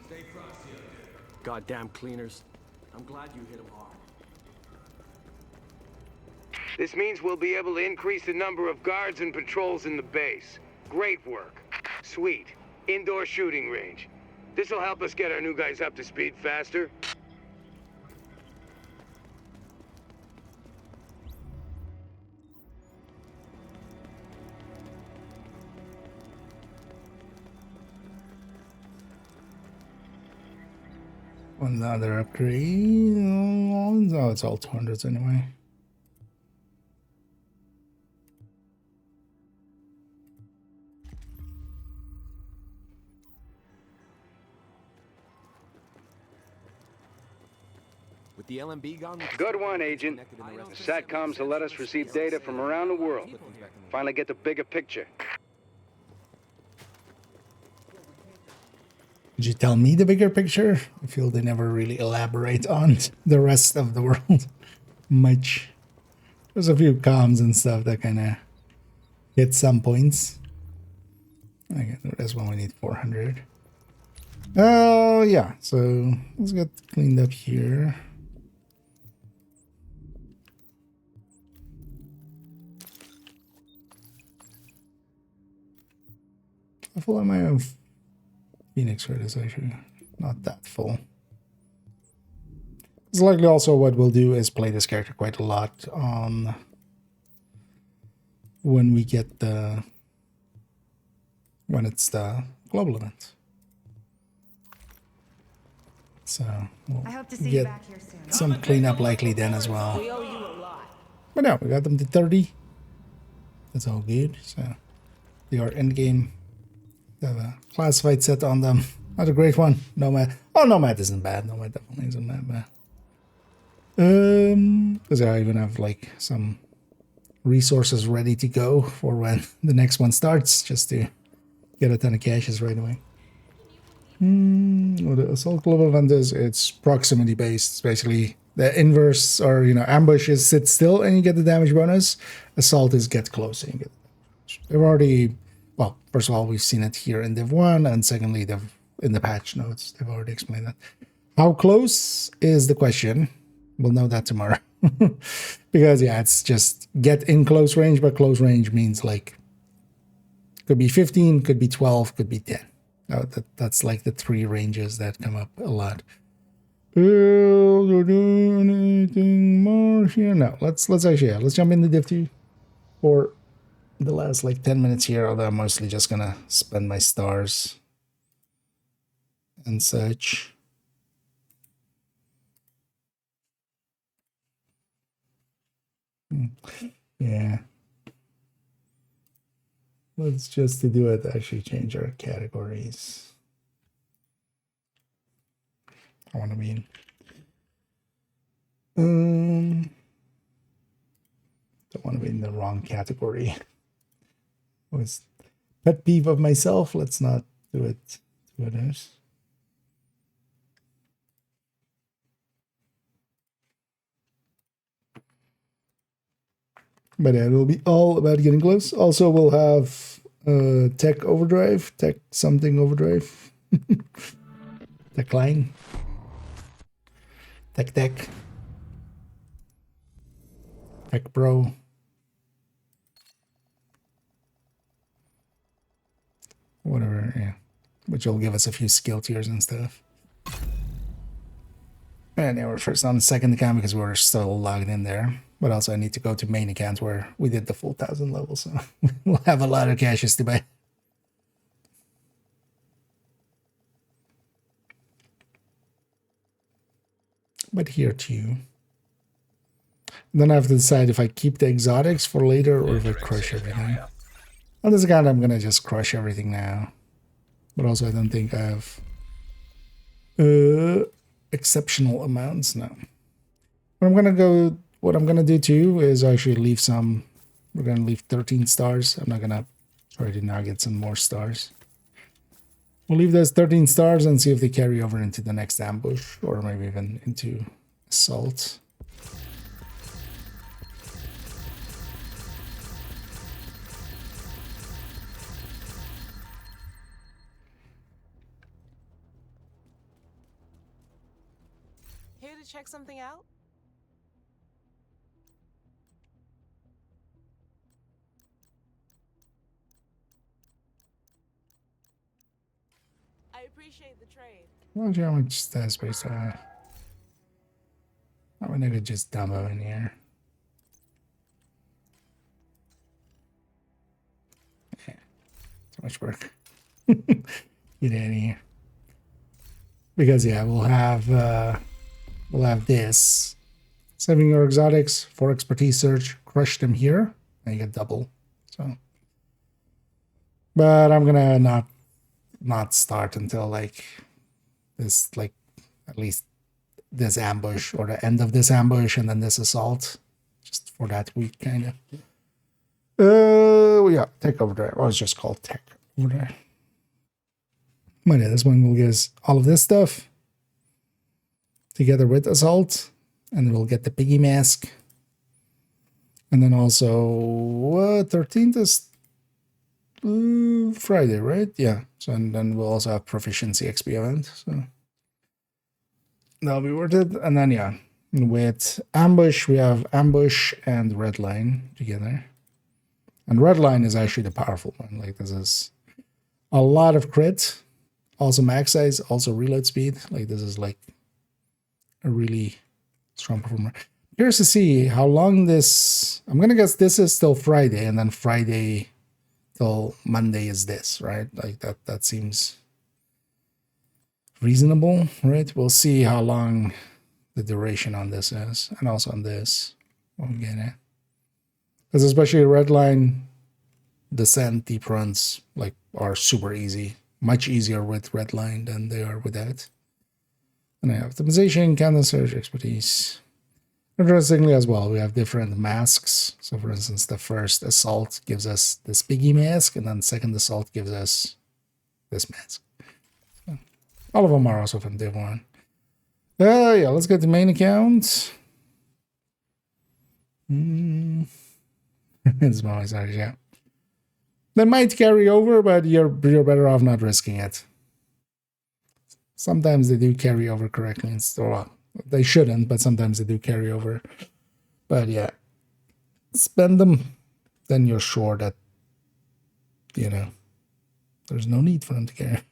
Stay frosty up there. Goddamn cleaners. I'm glad you hit them hard. This means we'll be able to increase the number of guards and patrols in the base. Great work. Sweet. Indoor shooting range. This'll help us get our new guys up to speed faster. Another upgrade. Oh, it's all 200s anyway. With the LMB gone? Good one, Agent. The SATCOMs will let us receive data from around the world. Finally get the bigger picture. Could you tell me the bigger picture? I feel they never really elaborate on the rest of the world much. There's a few comms and stuff that kind of hit some points. Okay, that's when we need 400. Oh, yeah. So let's get cleaned up here. How full am I of Phoenix credits? Actually, not that full. It's likely also what we'll do is play this character quite a lot on when we get the when it's the global event. So we'll I hope to see get you back here soon. some cleanup likely then as well. We owe you a lot. But no, we got them to 30. That's all good. So they are end game. They have a classified set on them. Not a great one. Nomad. Oh, Nomad isn't bad. Nomad definitely isn't that bad. Because I even have like some resources ready to go for when the next one starts, just to get a ton of caches right away. What the assault global event is, it's proximity based. It's basically the inverse, or ambush is sit still and you get the damage bonus. Assault is get close and you get. They've already, well, first of all, we've seen it here in Div 1, and secondly, in the patch notes, they've already explained that. How close is the question? We'll know that tomorrow. Because yeah, it's just get in close range, but close range means like could be 15, could be 12, could be 10. That's like the 3 ranges that come up a lot. Anything more here? No. Let's actually let's jump into Div 2 for the last like 10 minutes here, although I'm mostly just gonna spend my stars and such. Yeah. Let's just to do it actually change our categories. I want to be don't want to be in the wrong category. It was pet peeve of myself. Let's not do it to others. But yeah, it will be all about getting close. Also, we'll have tech overdrive, tech something overdrive, tech line, tech, tech pro. Whatever, yeah. Which will give us a few skill tiers and stuff. And yeah, we're first on the second account because we're still logged in there. But also I need to go to main account where we did the full 1000 level, so we'll have a lot of caches to buy. But here too. Then I have to decide if I keep the exotics for later or if I crush everything. On this account I'm gonna just crush everything now. But also I don't think I have exceptional amounts now. What I'm gonna do too is actually leave some. We're gonna leave 13 stars. I'm not gonna try to now get some more stars. We'll leave those 13 stars and see if they carry over into the next ambush, or maybe even into assault. Here to check something out? I appreciate the trade. Well, how much stat space I have? I mean, I could just dump it in here. Yeah, too much work. Get out of here. Because yeah, we'll have this. Saving your exotics for expertise search, crush them here, and you get double. So, but I'm gonna not start until like this, like at least this ambush or the end of this ambush and then this assault, just for that week, kind of. Yeah, tech over there. Or it's just called tech over there. But yeah, this one will give us all of this stuff together with assault, and we'll get the piggy mask. And then also 13th is Friday, right? Yeah. So and then we'll also have proficiency XP event. So that'll be worth it. And then yeah, with ambush we have ambush and redline together. And redline is actually the powerful one. Like this is a lot of crit, also max size, also reload speed. Like this is like a really strong performer. Curious to see how long this. I'm gonna guess this is still Friday, and then Friday till Monday is this, right? Like that seems reasonable, right? We'll see how long the duration on this is, and also on this. We'll get it. Because especially redline descent deep runs like are super easy, much easier with redline than they are with that. And I have optimization, counter surge, expertise. Interestingly as well, we have different masks. So for instance, the first assault gives us this piggy mask, and then second assault gives us this mask. So all of them are also from Div 1. Yeah, let's get the main account. It's my sorry, yeah. They might carry over, but you're better off not risking it. Sometimes they do carry over correctly, well, they shouldn't, but sometimes they do carry over. But yeah, spend them, then you're sure that, you know, there's no need for them to carry.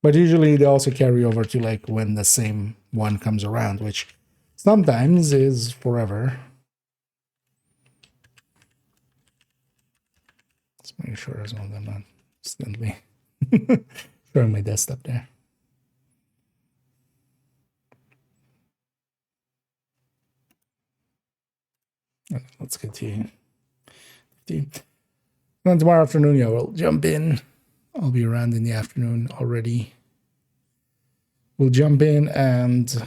But usually they also carry over to like when the same one comes around, which sometimes is forever. Let's make sure as well that I'm not instantly showing my desktop there. Okay, let's continue. Then tomorrow afternoon, yeah, we'll jump in. I'll be around in the afternoon already. We'll jump in and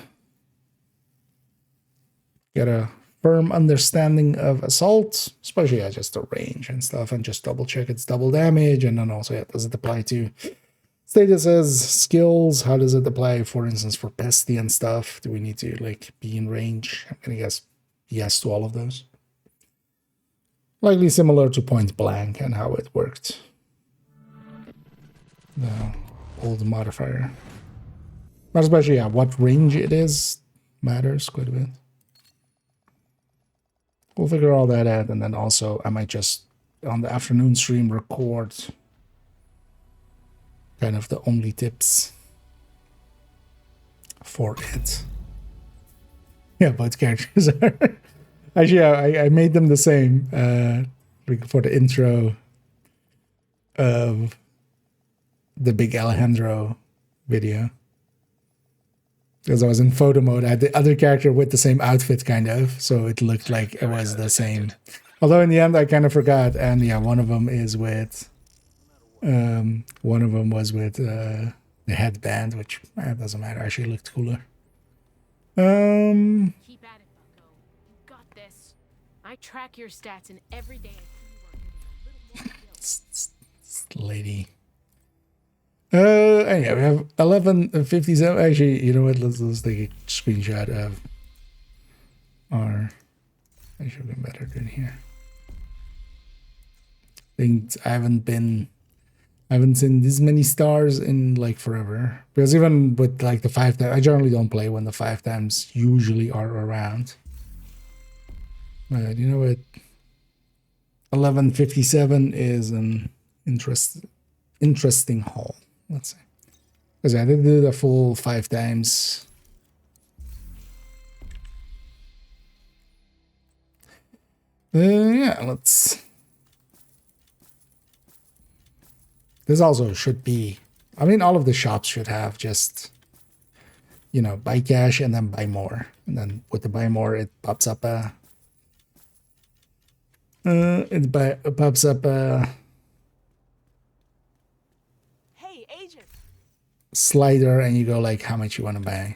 get a firm understanding of assault, especially just the range and stuff, and just double check it's double damage. And then also, does it apply to statuses, skills? How does it apply, for instance, for pesty and stuff? Do we need to like be in range? I'm gonna guess yes to all of those. Likely similar to point blank and how it worked. The old modifier. But especially, yeah, what range it is matters quite a bit. We'll figure all that out, and then also I might just, on the afternoon stream, record kind of the only tips for it. Yeah, both characters are... Actually, I made them the same for the intro of the big Alejandro video. Because I was in photo mode, I had the other character with the same outfit, kind of, so it looked like it was the same. Although in the end, I kind of forgot, and yeah, one of them is with, one of them was with the headband, which doesn't matter. Actually, looked cooler. Keep at it, Bucko. You got this. I track your stats, and every day I see you are getting a little more lady. Anyway, we have 11:57. Actually, you know what? Let's take a screenshot of our. I should have been better than here. I think I haven't seen this many stars in like forever. Because even with like the 5 times, I generally don't play when the 5 times usually are around. But you know what? 11:57 is an interesting haul. Let's see. Because I did do the full 5 times. Yeah, let's... This also should be... I mean, all of the shops should have just... You know, buy cash and then buy more. And then with the buy more, it pops up a... It pops up a... slider and you go like how much you want to buy.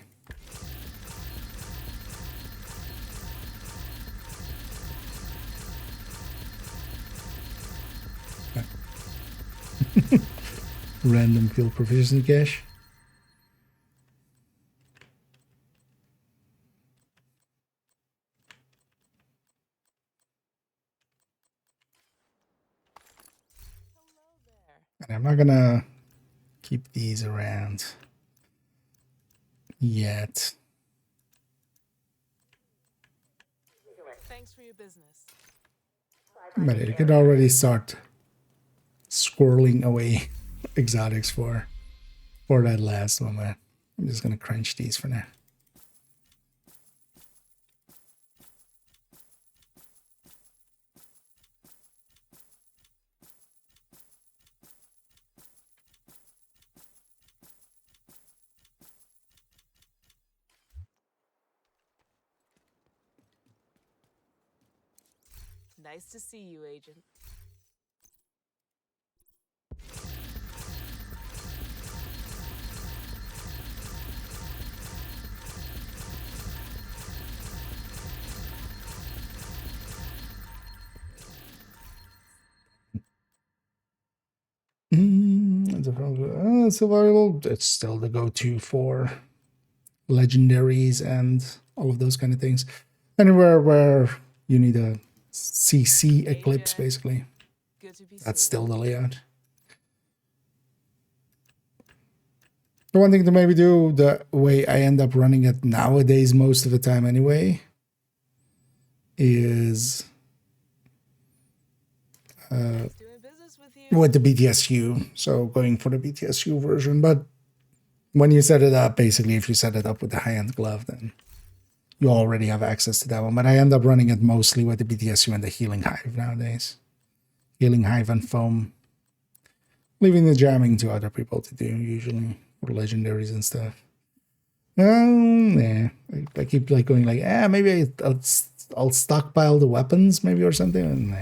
Random field proficiency cache. And I'm not gonna keep these around yet. Thanks for your business. But it could already start squirreling away exotics for that last one. But I'm just gonna crunch these for now. Nice to see you, Agent. It's available. It's still the go-to for legendaries and all of those kind of things. Anywhere where you need a CC eclipse, basically. That's still the layout. The one thing to maybe do, the way I end up running it nowadays most of the time anyway, is with the BTSU. So going for the BTSU version. But when you set it up, basically, if you set it up with the high-end glove, then you already have access to that one. But I end up running it mostly with the BTSU and the Healing Hive nowadays. Healing Hive and Foam. Leaving the jamming to other people to do, usually, for legendaries and stuff. Yeah. I keep like going like, maybe I'll stockpile the weapons, maybe, or something. And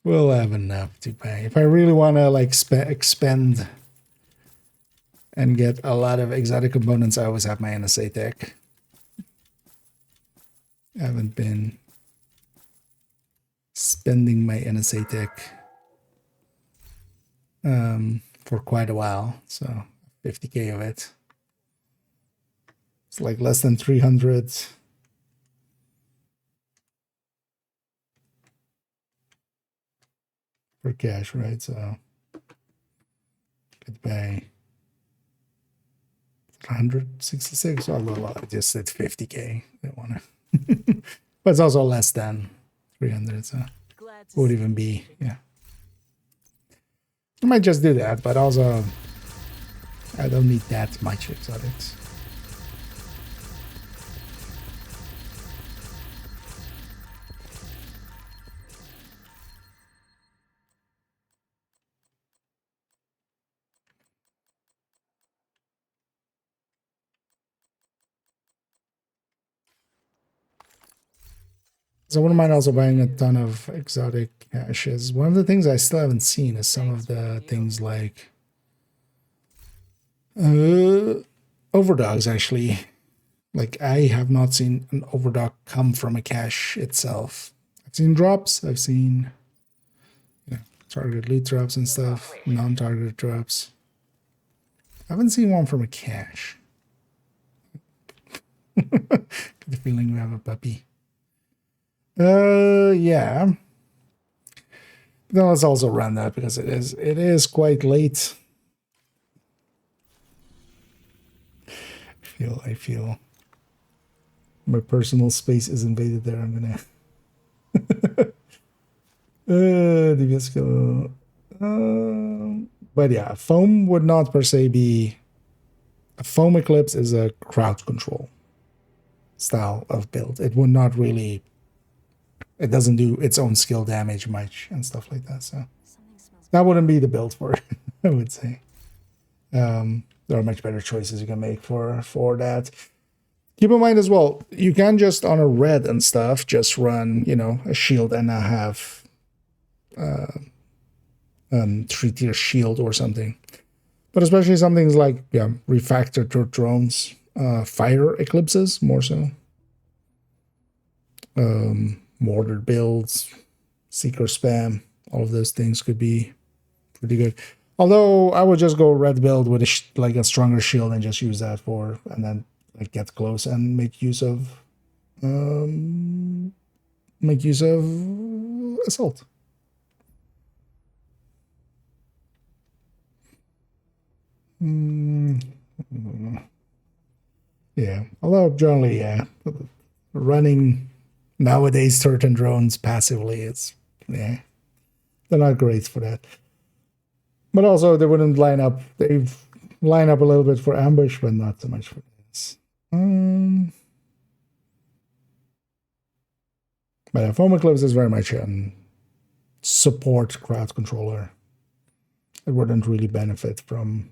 we'll have enough to pay. If I really want to like expend and get a lot of exotic components, I always have my NSA tech. I haven't been spending my NSA tech for quite a while, so 50k of it. It's like less than 300 for cash, right? So could pay 166. Although I just said 50k. I don't want to, but it's also less than 300. So would even be, yeah. I might just do that, but also I don't need that much exotics. So I wouldn't mind also buying a ton of exotic caches. One of the things I still haven't seen is some of the things like overdogs, actually. Like, I have not seen an overdog come from a cache itself. I've seen drops, I've seen targeted loot drops and stuff, non-targeted drops. I haven't seen one from a cache. Get the feeling we have a puppy. Yeah. Then let's also run that because it is quite late. I feel my personal space is invaded there. I'm gonna DBS skill. But yeah, foam would not per se be a foam eclipse is a crowd control style of build. It would not really, it doesn't do its own skill damage much and stuff like that. So that wouldn't be the build for it, I would say. There are much better choices you can make for that. Keep in mind as well, you can just on a red and stuff just run, a shield and have 3-tier shield or something. But especially some things like refactor to drones, fire eclipses more so, mortar builds, seeker spam, all of those things could be pretty good. Although I would just go red build with a stronger shield and just use that for, and then like get close and make use of assault. Yeah, although generally, running nowadays certain drones passively, they're not great for that. But also they wouldn't line up. They line up a little bit for ambush, but not so much for this. But Foam Eclipse is very much a support crowd controller. It wouldn't really benefit from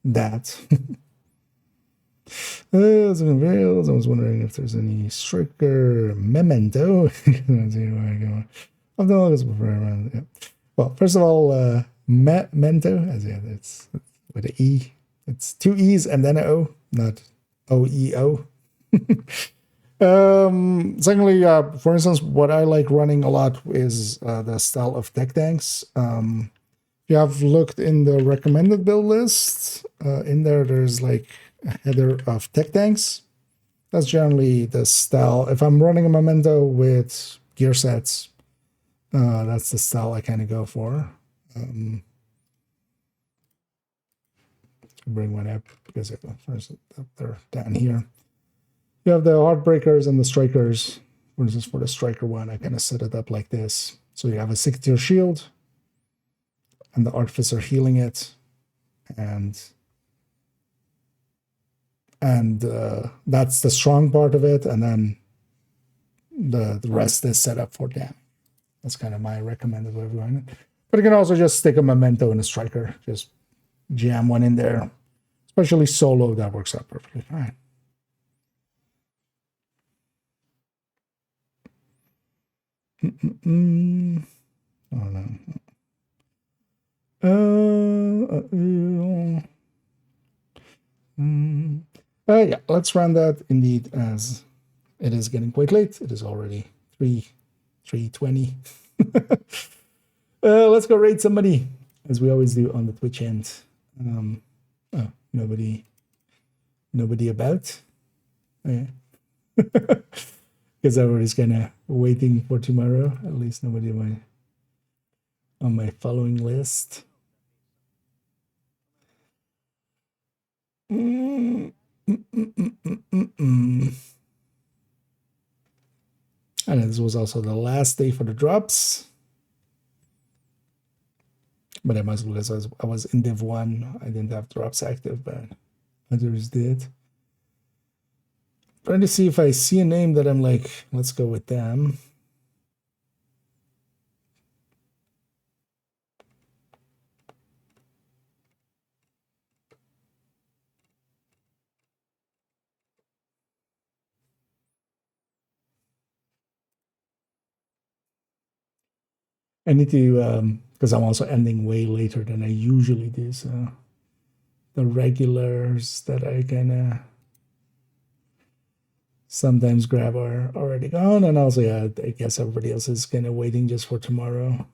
that. I was wondering if there's any striker memento. Well, first of all, memento, it's with an E. It's 2 E's and then an O, not OEO. Secondly, for instance, what I like running a lot is the style of tech tanks. If you have looked in the recommended build list, in there's like a header of tech tanks. That's generally the style. If I'm running a memento with gear sets, that's the style I kind of go for. Bring one up because they're down here. You have the Heartbreakers and the Strikers. For instance, for the Striker one, I kind of set it up like this. So you have a 6-tier shield, and the Artificer healing it, and that's the strong part of it, and then the rest is set up for damage. That's kind of my recommended way of going. But you can also just stick a memento in a striker, just jam one in there, especially solo. That works out perfectly fine. Oh no. Yeah, let's run that indeed, as it is getting quite late. It is already 3:20. Let's go raid somebody, as we always do on the Twitch end. Oh, nobody about. Okay. Because everybody's kind of waiting for tomorrow. At least nobody on my following list. And this was also the last day for the drops. But I must, because I was in Div 1. I didn't have drops active, but others did. Trying to see if I see a name that I'm like, let's go with them. I need to, because I'm also ending way later than I usually do, so the regulars that I kind of sometimes grab are already gone, and also, yeah, I guess everybody else is kind of waiting just for tomorrow.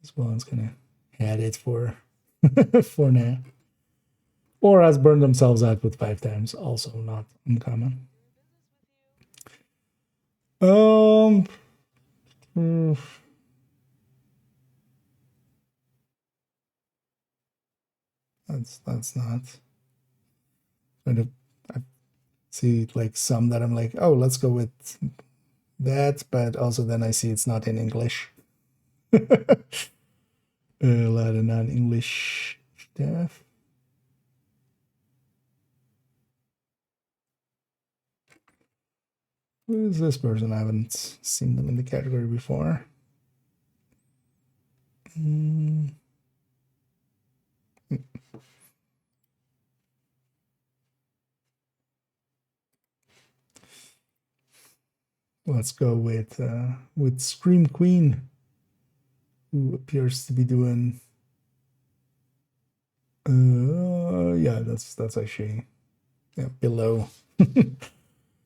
As well as kind of had it for for now. Or has burned themselves out with 5 times, also not uncommon. That's not kind of, I see like some that I'm like, oh, let's go with that, but also then I see it's not in English. A lot of non-English stuff. Who is this person? I haven't seen them in the category before. Let's go with Scream Queen. who appears to be doing. Yeah, that's actually below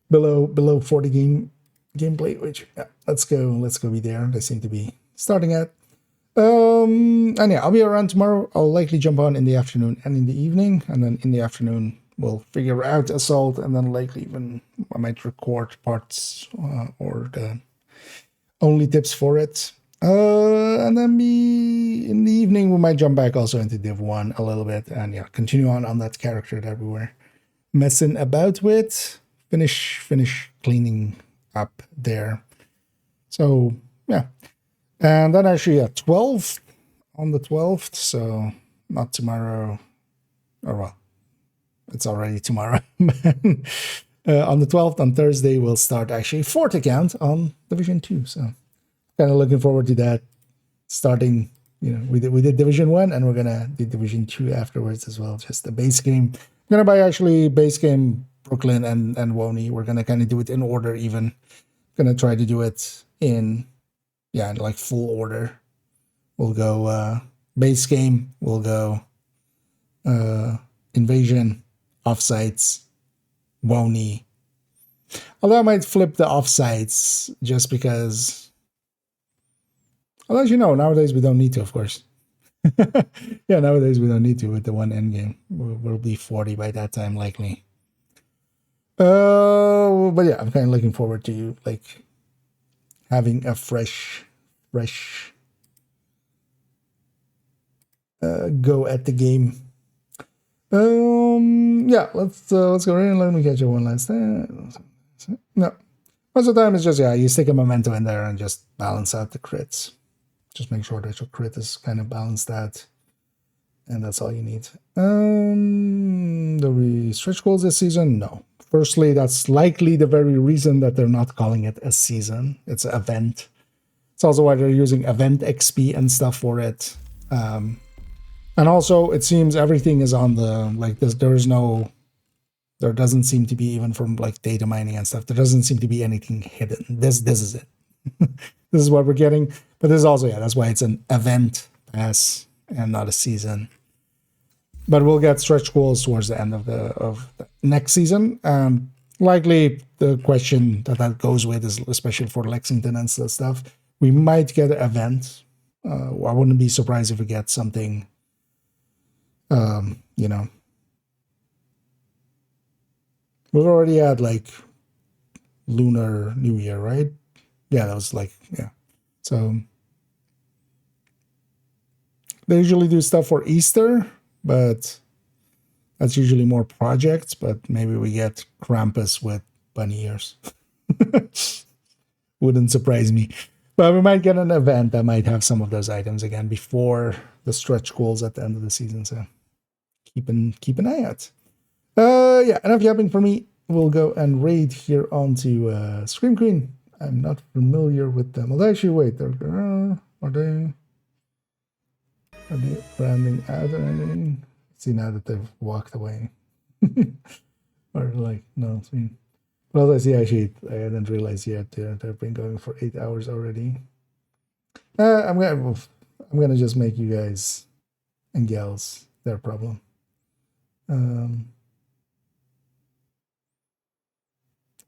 below 40 gameplay. Which let's go be there. They seem to be starting at. And yeah, I'll be around tomorrow. I'll likely jump on in the afternoon and in the evening, and then in the afternoon we'll figure out Assault, and then likely even I might record parts or the only tips for it. And then in the evening we might jump back also into Div 1 a little bit, and yeah, continue on that character that we were messing about with. Finish cleaning up there. So yeah. And then actually at 12 on the 12th, so not tomorrow, or well, it's already tomorrow. On the 12th, on Thursday, we'll start actually 4th account on Division 2. So kind of looking forward to that. Starting, we did Division 1, and we're going to do Division 2 afterwards as well. Just the base game. I'm going to buy actually base game Brooklyn and Woney. We're going to kind of do it in order even. Going to try to do it in like full order. We'll go base game, we'll go invasion, offsites, Woney. Although I might flip the offsites just because, I'll let you know, nowadays we don't need to, of course. Yeah, nowadays we don't need to with the one end game. We'll be 40 by that time, likely. But yeah, I'm kind of looking forward to like having a fresh go at the game. Yeah, let's go in. Let me catch you one last time. No, most of the time it's just you stick a memento in there and just balance out the crits. Just make sure that your crit is kind of balanced out, and that's all you need. Do we stretch goals this season? No. Firstly, that's likely the very reason that they're not calling it a season. It's an event. It's also why they're using event XP and stuff for it. And also, it seems everything is on the, like, there doesn't seem to be, even from, like, data mining and stuff, there doesn't seem to be anything hidden. This is it. This is what we're getting. But this is also, that's why it's an event pass and not a season. But we'll get stretch goals towards the end of the next season. Likely, the question that goes with is, especially for Lexington and stuff, we might get an event. I wouldn't be surprised if we get something, We've already had, like, Lunar New Year, right? Yeah, that was So, they usually do stuff for Easter, but that's usually more projects. But maybe we get Krampus with bunny ears. Wouldn't surprise me. But we might get an event that might have some of those items again before the stretch goals at the end of the season. So keep an eye out. Enough yapping for me. We'll go and raid here onto Scream Queen. I'm not familiar with them. Well, actually, wait. Are they branding out or anything? See now that they've walked away. Or like, no, it's me. Well, I see, actually, I hadn't realized yet they've been going for 8 hours already. I'm gonna just make you guys and gals their problem.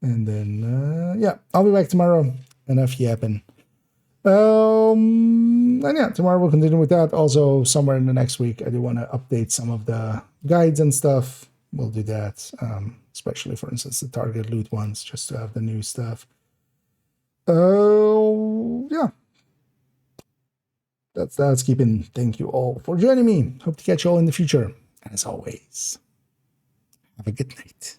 And then I'll be back tomorrow. Enough yapping. And tomorrow we'll continue with that. Also, somewhere in the next week, I do want to update some of the guides and stuff. We'll do that, especially, for instance, the target loot ones, just to have the new stuff. That's keeping. Thank you all for joining me. Hope to catch you all in the future. And as always, have a good night.